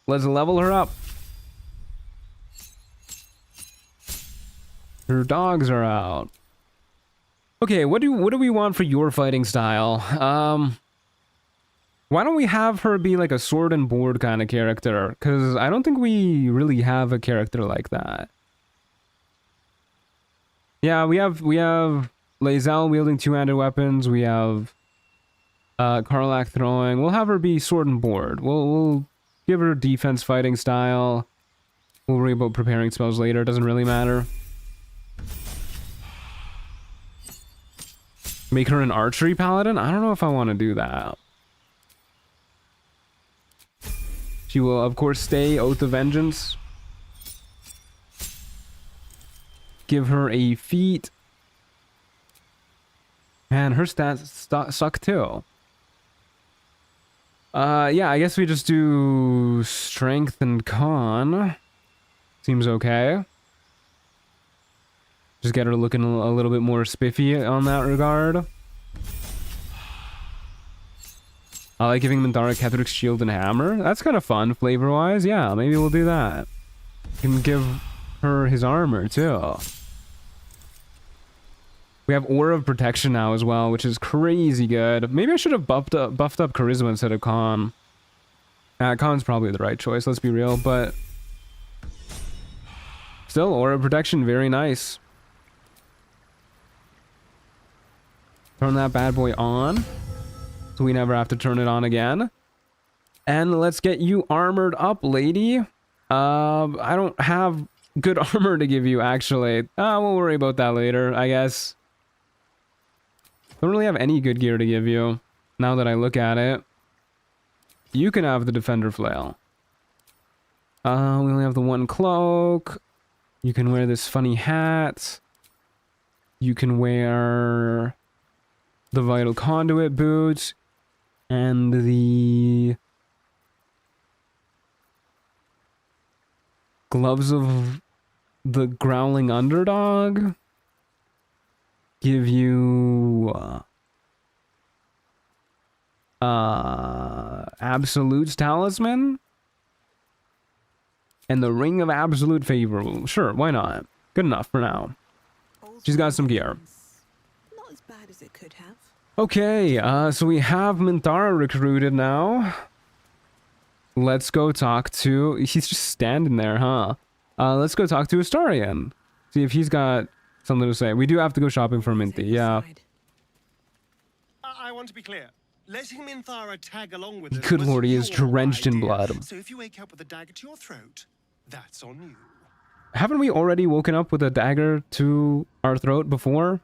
Let's level her up. Her dogs are out. Okay, what do we want for your fighting style? Why don't we have her be like a sword and board kind of character? Because I don't think we really have a character like that. Yeah, we have Lae'zel wielding two-handed weapons. We have Karlach throwing. We'll have her be sword and board. We'll give her defense fighting style. We'll worry about preparing spells later. It doesn't really matter. Make her an archery paladin? I don't know if I want to do that. She will, of course, stay Oath of Vengeance. Give her a feat. Man, her stats suck too. Yeah, I guess we just do strength and con. Seems okay. Just get her looking a little bit more spiffy on that regard. I like giving Minthara Ketherick's shield and hammer. That's kind of fun, flavor-wise. Yeah, maybe we'll do that. Can give her his armor, too. We have Aura of Protection now as well, which is crazy good. Maybe I should have buffed up Charisma instead of Con. Con's probably the right choice, let's be real, but... Still, Aura of Protection, very nice. Turn that bad boy on. So we never have to turn it on again. And let's get you armored up, lady. I don't have good armor to give you, actually. We'll worry about that later, I guess. Don't really have any good gear to give you, now that I look at it. You can have the Defender Flail. We only have the one cloak. You can wear this funny hat. You can wear the Vital Conduit boots. And the Gloves of the Growling Underdog give you Absolute's Talisman and the Ring of Absolute Favor. Sure, why not? Good enough for now. She's got some gear. Not as bad as it could have. Okay, so we have Minthara recruited now. Let's go talk to... He's just standing there, huh? Let's go talk to Astarion. See if he's got something to say. We do have to go shopping for Minty, yeah. I want to be clear. Letting Minthara tag along with us Good was lord, he is your drenched in idea. blood. So if you wake up with a dagger to your throat, that's on you. Haven't we already woken up with a dagger to our throat before?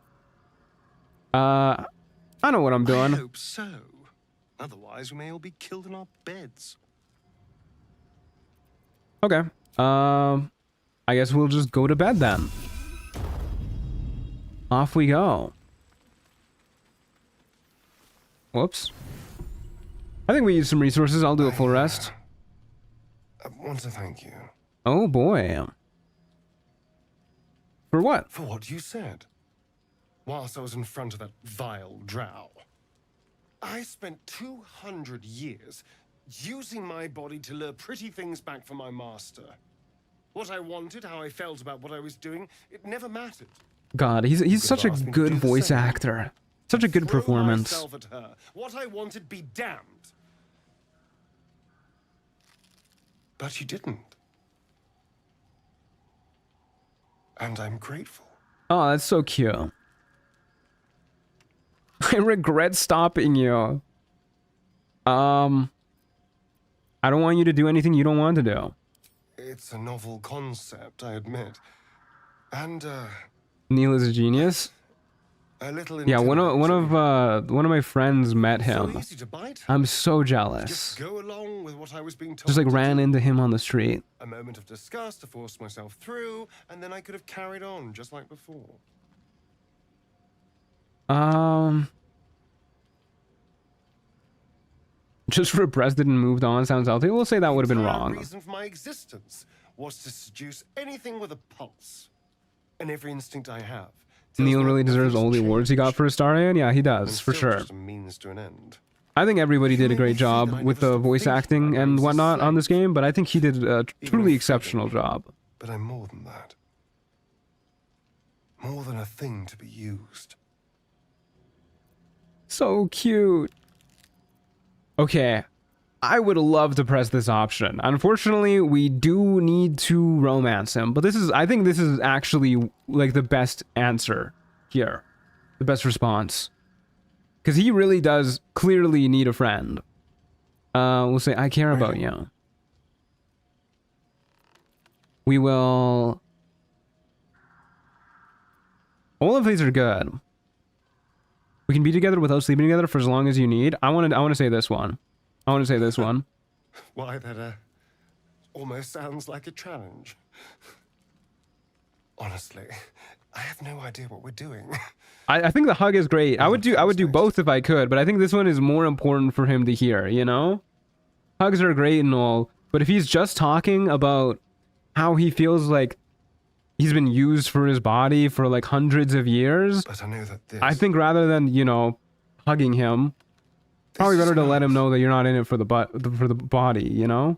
I know what I'm doing. I hope so. Otherwise, we may all be killed in our beds. Okay. I guess we'll just go to bed then. Off we go. Whoops. I think we use some resources. I'll do a full rest. I want to thank you. Oh boy. For what? For what you said. Whilst I was in front of that vile drow. I spent 200 years using my body to lure pretty things back from my master. What I wanted, how I felt about what I was doing, it never mattered. God, he's such a good voice actor. Such a good performance. Myself at her. What I wanted be damned. But you didn't. And I'm grateful. Oh, that's so cute. I regret stopping you. I don't want you to do anything you don't want to do. It's a novel concept, I admit. And, Neil is a genius. a little Yeah, one of my friends met him. So easy to bite. I'm so jealous. Just go along with what I was being told. Just like to ran do. into him on the street. A moment of disgust to force myself through, and then I could have carried on just like before. Just repressed it and moved on sounds healthy. We'll say that would have been The wrong. reason for my existence was to seduce anything with a pulse. And every instinct I have Neil really deserves all the awards he got for Astarion. Yeah, he does, for sure. Just a means to an end. I think everybody did a great job with the voice acting and whatnot on this game, but I think he did a truly exceptional job. But I'm more than that. More than a thing to be used. So cute. Okay, I would love to press this option. Unfortunately, we do need to romance him, but I think this is actually like the best answer here. The best response. Because he really does clearly need a friend. We'll say, I care about you. We will... All of these are good. We can be together without sleeping together for as long as you need. I want to say this one. I want to say this one. Why, that almost sounds like a challenge. Honestly, I have no idea what we're doing. I think the hug is great. I would do both if I could, but I think this one is more important for him to hear, you know? Hugs are great and all, but if he's just talking about how he feels like he's been used for his body for like hundreds of years, but I know that I think rather than, you know, hugging him, probably better to let him know that you're not in it for the body, you know?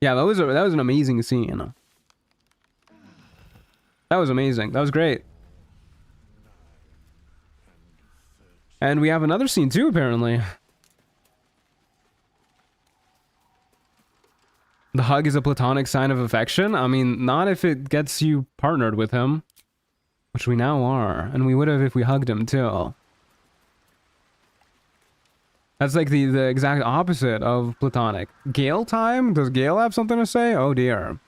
Yeah, that was an amazing scene. That was amazing. That was great. And we have another scene too, apparently. The hug is a platonic sign of affection? I mean, not if it gets you partnered with him. Which we now are. And we would have if we hugged him too. That's like the exact opposite of platonic. Gale time? Does Gale have something to say? Oh dear.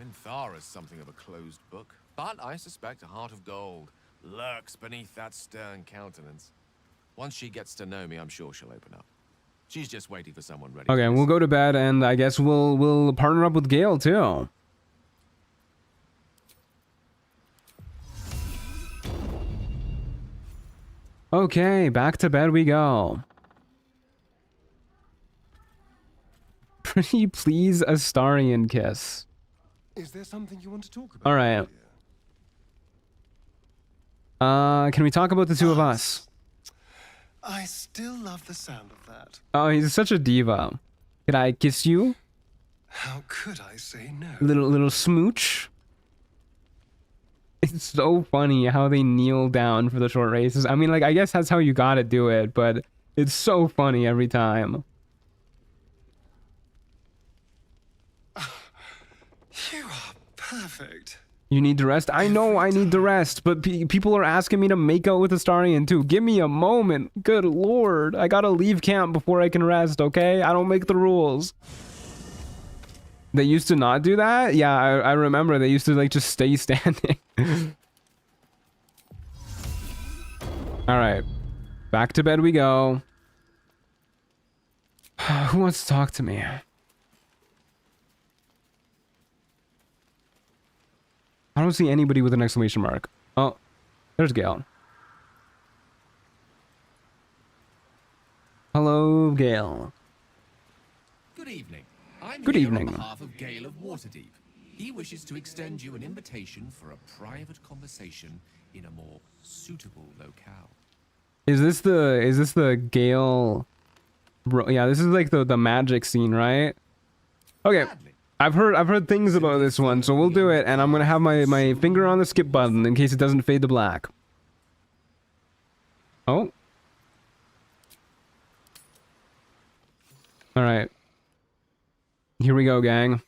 Minthara is something of a closed book, but I suspect a heart of gold lurks beneath that stern countenance. Once she gets to know me, I'm sure she'll open up. She's just waiting for someone ready. Okay, we'll go to bed, and I guess we'll partner up with Gale too. Okay, back to bed we go. Pretty please Astarion kiss. Is there something you want to talk about? All right. Can we talk about the two of us? I still love the sound of that. Oh, he's such a diva. Could I kiss you? How could I say no? Little smooch. It's so funny how they kneel down for the short races. I mean, like, I guess that's how you gotta do it, but it's so funny every time. You are perfect. You need to rest? I know I need to rest, but people are asking me to make out with Astarion too. Give me a moment. Good lord. I gotta leave camp before I can rest, okay? I don't make the rules. They used to not do that? Yeah, I remember. They used to, like, just stay standing. Alright. Back to bed we go. Who wants to talk to me? I don't see anybody with an exclamation mark. Oh, there's Gale. Hello, Gale. Good evening. I'm Good here evening. on behalf of Gale of Waterdeep. He wishes to extend you an invitation for a private conversation in a more suitable locale. Is this the Gale? Yeah, this is like the magic scene, right? Okay. I've heard things about this one, so we'll do it, and I'm gonna have my finger on the skip button in case it doesn't fade to black. Oh. Alright. Here we go, gang.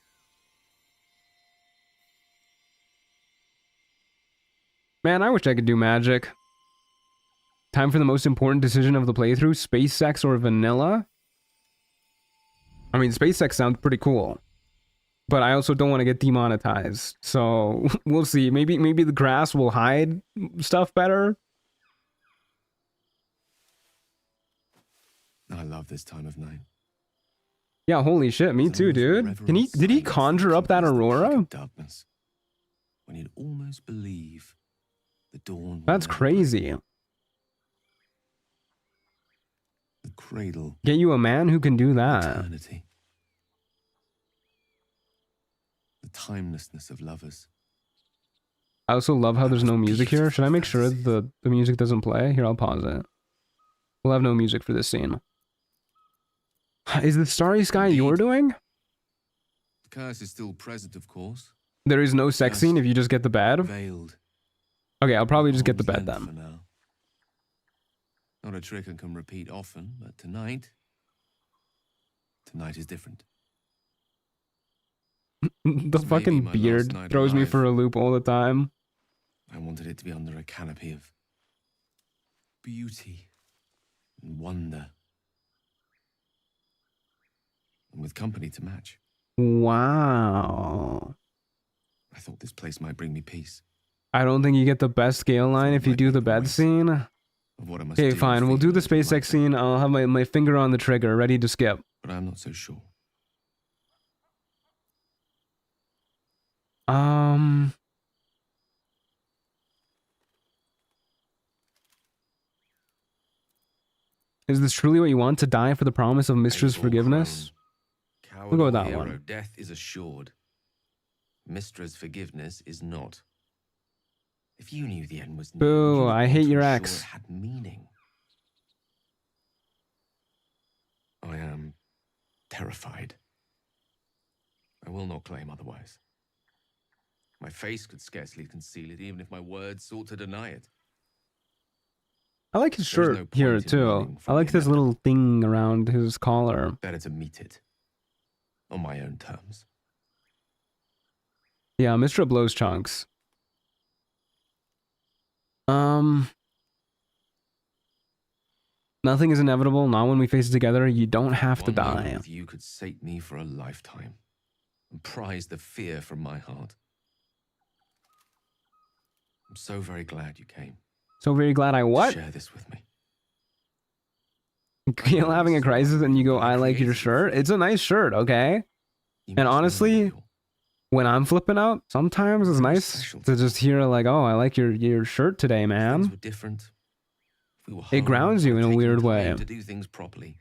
Man, I wish I could do magic. Time for the most important decision of the playthrough, space sex or vanilla? I mean, space sex sounds pretty cool. But I also don't want to get demonetized, so we'll see. Maybe the grass will hide stuff better. I love this time of night. Yeah, holy shit, me too, dude. Did he conjure up that aurora? Darkness. When you'd almost believe the dawn. That's crazy. The cradle. Get you a man who can do that. Eternity. timelessness of lovers. I also love how there's no music here. Should I make sure the music doesn't play? Here, I'll pause it. We'll have no music for this scene. Is the Starry Sky you're doing? The curse is still present, of course. There is no sex scene if you just get the bed? Veiled. Okay, I'll probably just get the bed then. For now. Not a trick I can repeat often, but tonight is different. The fucking beard throws me for a loop all the time. I wanted it to be under a canopy of beauty and wonder. And with company to match. Wow. I thought this place might bring me peace. I don't think you get the best scale line if you do the bed scene. Okay, fine. We'll do the SpaceX scene. I'll have my finger on the trigger, ready to skip. But I'm not so sure. Is this truly what you want, to die for the promise of Mistress Forgiveness? We'll go with that one. Death is assured. Mistress Forgiveness is not. If you knew the end was near, boo, I hate your ex. It had meaning. I am terrified. I will not claim otherwise. My face could scarcely conceal it, even if my words sought to deny it. I like his shirt here too. I like this little thing around his collar. Better to meet it on my own terms. Yeah, Mr. blows chunks. Nothing is inevitable, not when we face it together. You don't have to die. With you could sate me for a lifetime and prize the fear from my heart. I'm so very glad you came. So very glad I what? Share this with me. You're having a crisis and you go, I like your shirt. It's a nice shirt, okay? And honestly, when I'm flipping out, sometimes it's nice to just hear like, oh, I like your shirt today, man. Were different. It grounds you in a weird way. To do things properly,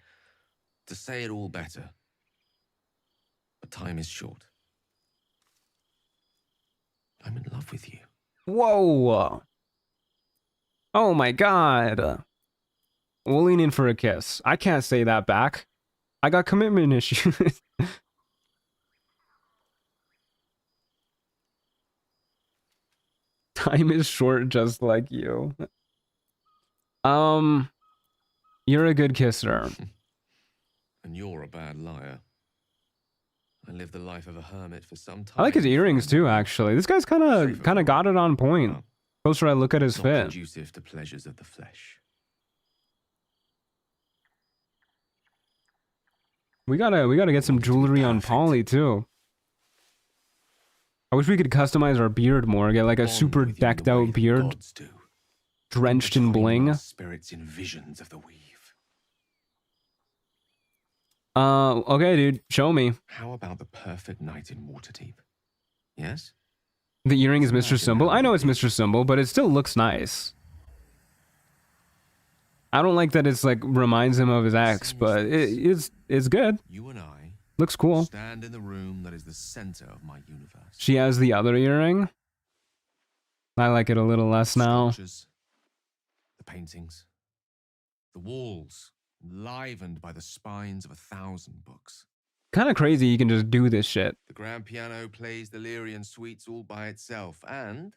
to say it all better. But time is short. I'm in love with you. Whoa. Oh my god. We'll lean in for a kiss. I can't say that back. I got commitment issues. Time is short just like you. You're a good kisser. And you're a bad liar. I lived the life of a hermit for some time. I like his earrings too, actually. This guy's kind of got it on point. Closer I look at his fit. Conducive to pleasures of the flesh. We gotta get some jewelry on Polly too. I wish we could customize our beard more. Get like a super decked out beard, drenched in bling. Spirits in visions of the weave. Okay, dude, show me. How about the perfect night in Waterdeep? Yes? The earring is Mr. Symbol. I know it's Mr. Symbol, but it still looks nice. I don't like that it's like reminds him of his ex, but it's good. You and I looks cool. Stand in the room that is the center of my universe. She has the other earring. I like it a little less now. The paintings, the walls, enlivened by the spines of 1,000 books. Kind of crazy you can just do this shit. The grand piano plays the Lyrian suites all by itself, and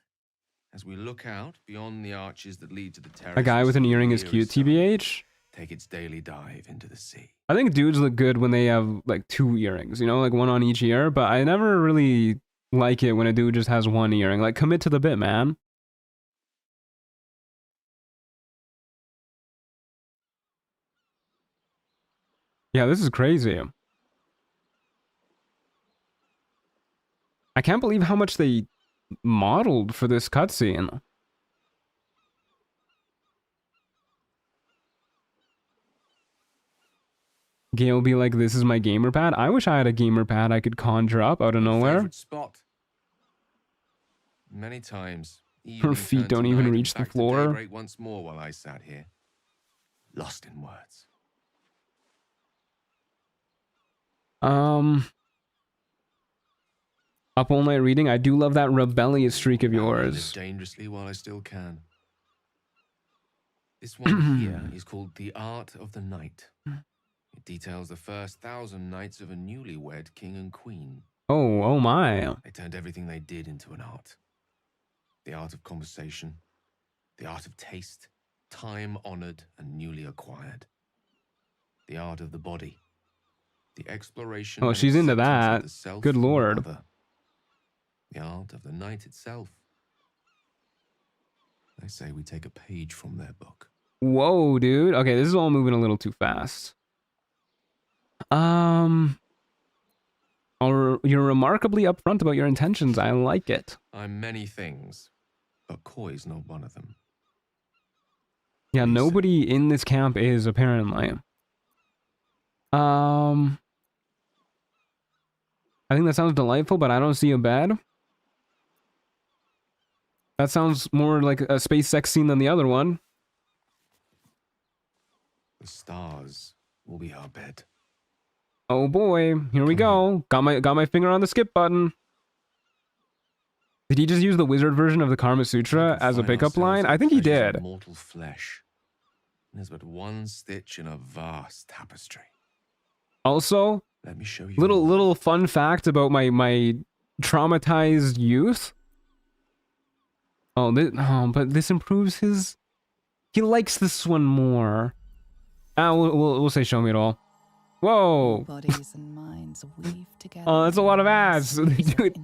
as we look out beyond the arches that lead to the terrace, A guy with an earring is cute, TBH. Take its daily dive into the sea. I think dudes look good when they have like 2 earrings, you know, like one on each ear, but I never really like it when a dude just has 1 earring. Like, commit to the bit, man. Yeah, this is crazy. I can't believe how much they modeled for this cutscene. Gale will be like, this is my gamer pad. I wish I had a gamer pad I could conjure up out of nowhere. Spot. Many times. Her feet don't even reach the floor. Break once more while I sat here, lost in words. Up all night reading. I do love that rebellious streak of I'll live yours. dangerously while I still can. This one here is called The Art of the Night. It details the first 1,000 nights of a newlywed king and queen. Oh my. They turned everything they did into an art. The art of conversation, the art of taste, time-honored and newly acquired. The art of the body, the exploration. Oh, she's into that. Good lord. The art of the night itself. They say we take a page from their book. Whoa, dude. Okay, this is all moving a little too fast. You're remarkably upfront about your intentions. I like it. I'm many things, but Koi's not one of them. Yeah, nobody in this camp is, apparently. I think that sounds delightful, but I don't see a bed. That sounds more like a space sex scene than the other one. The stars will be our bed. Oh boy, here we go. Got my finger on the skip button. Did he just use the wizard version of the Karma Sutra as a pickup line? I think he did. Mortal flesh. There's but one stitch in a vast tapestry. Also, let me show you. Little fun fact about my traumatized youth. Oh, but this improves his. He likes this one more. We'll say show me it all. Whoa. Bodies and minds weave together. Oh, that's a lot of ads. Dude,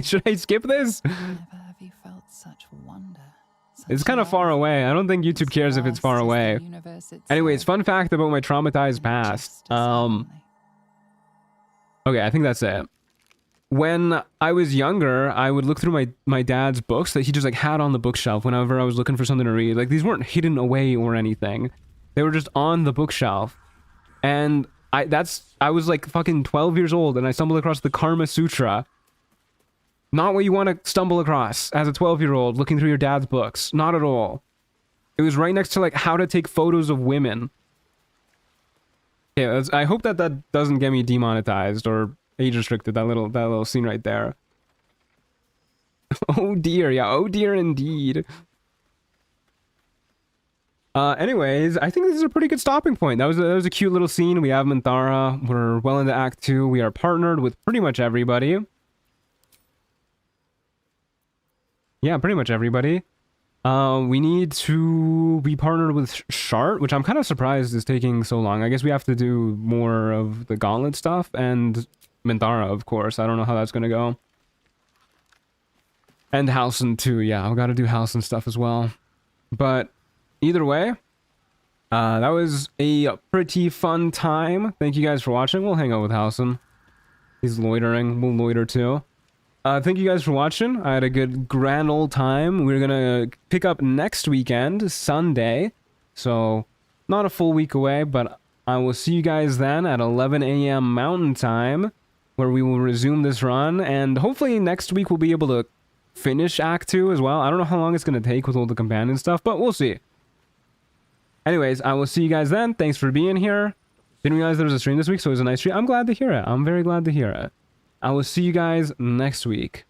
should I skip this? Never have you felt such wonder. It's kind of far away. I don't think YouTube cares if it's far away. Anyways, fun fact about my traumatized past. Okay, I think that's it. When I was younger, I would look through my dad's books that he just like had on the bookshelf whenever I was looking for something to read. Like these weren't hidden away or anything. They were just on the bookshelf. And I was like fucking 12 years old and I stumbled across the Karma Sutra. Not what you want to stumble across as a 12-year-old looking through your dad's books. Not at all. It was right next to like how to take photos of women. Yeah, I hope that doesn't get me demonetized or age restricted, that little scene right there. Oh dear, yeah, oh dear indeed. Anyways, I think this is a pretty good stopping point. That was a cute little scene. We have Minthara. We're well into Act 2. We are partnered with pretty much everybody. Yeah, pretty much everybody. We need to be partnered with Shart, which I'm kind of surprised is taking so long. I guess we have to do more of the gauntlet stuff, and Minthara, of course. I don't know how that's going to go. And Halcyon too, yeah. I've got to do Halcyon stuff as well. But either way, that was a pretty fun time. Thank you guys for watching. We'll hang out with Halcyon. He's loitering. We'll loiter too. Thank you guys for watching. I had a good grand old time. We're gonna pick up next weekend, Sunday. So, not a full week away, but I will see you guys then at 11 a.m. Mountain Time, where we will resume this run. And hopefully next week we'll be able to finish Act 2 as well. I don't know how long it's gonna take with all the companion stuff, but we'll see. Anyways, I will see you guys then. Thanks for being here. Didn't realize there was a stream this week, so it was a nice stream. I'm glad to hear it. I'm very glad to hear it. I will see you guys next week.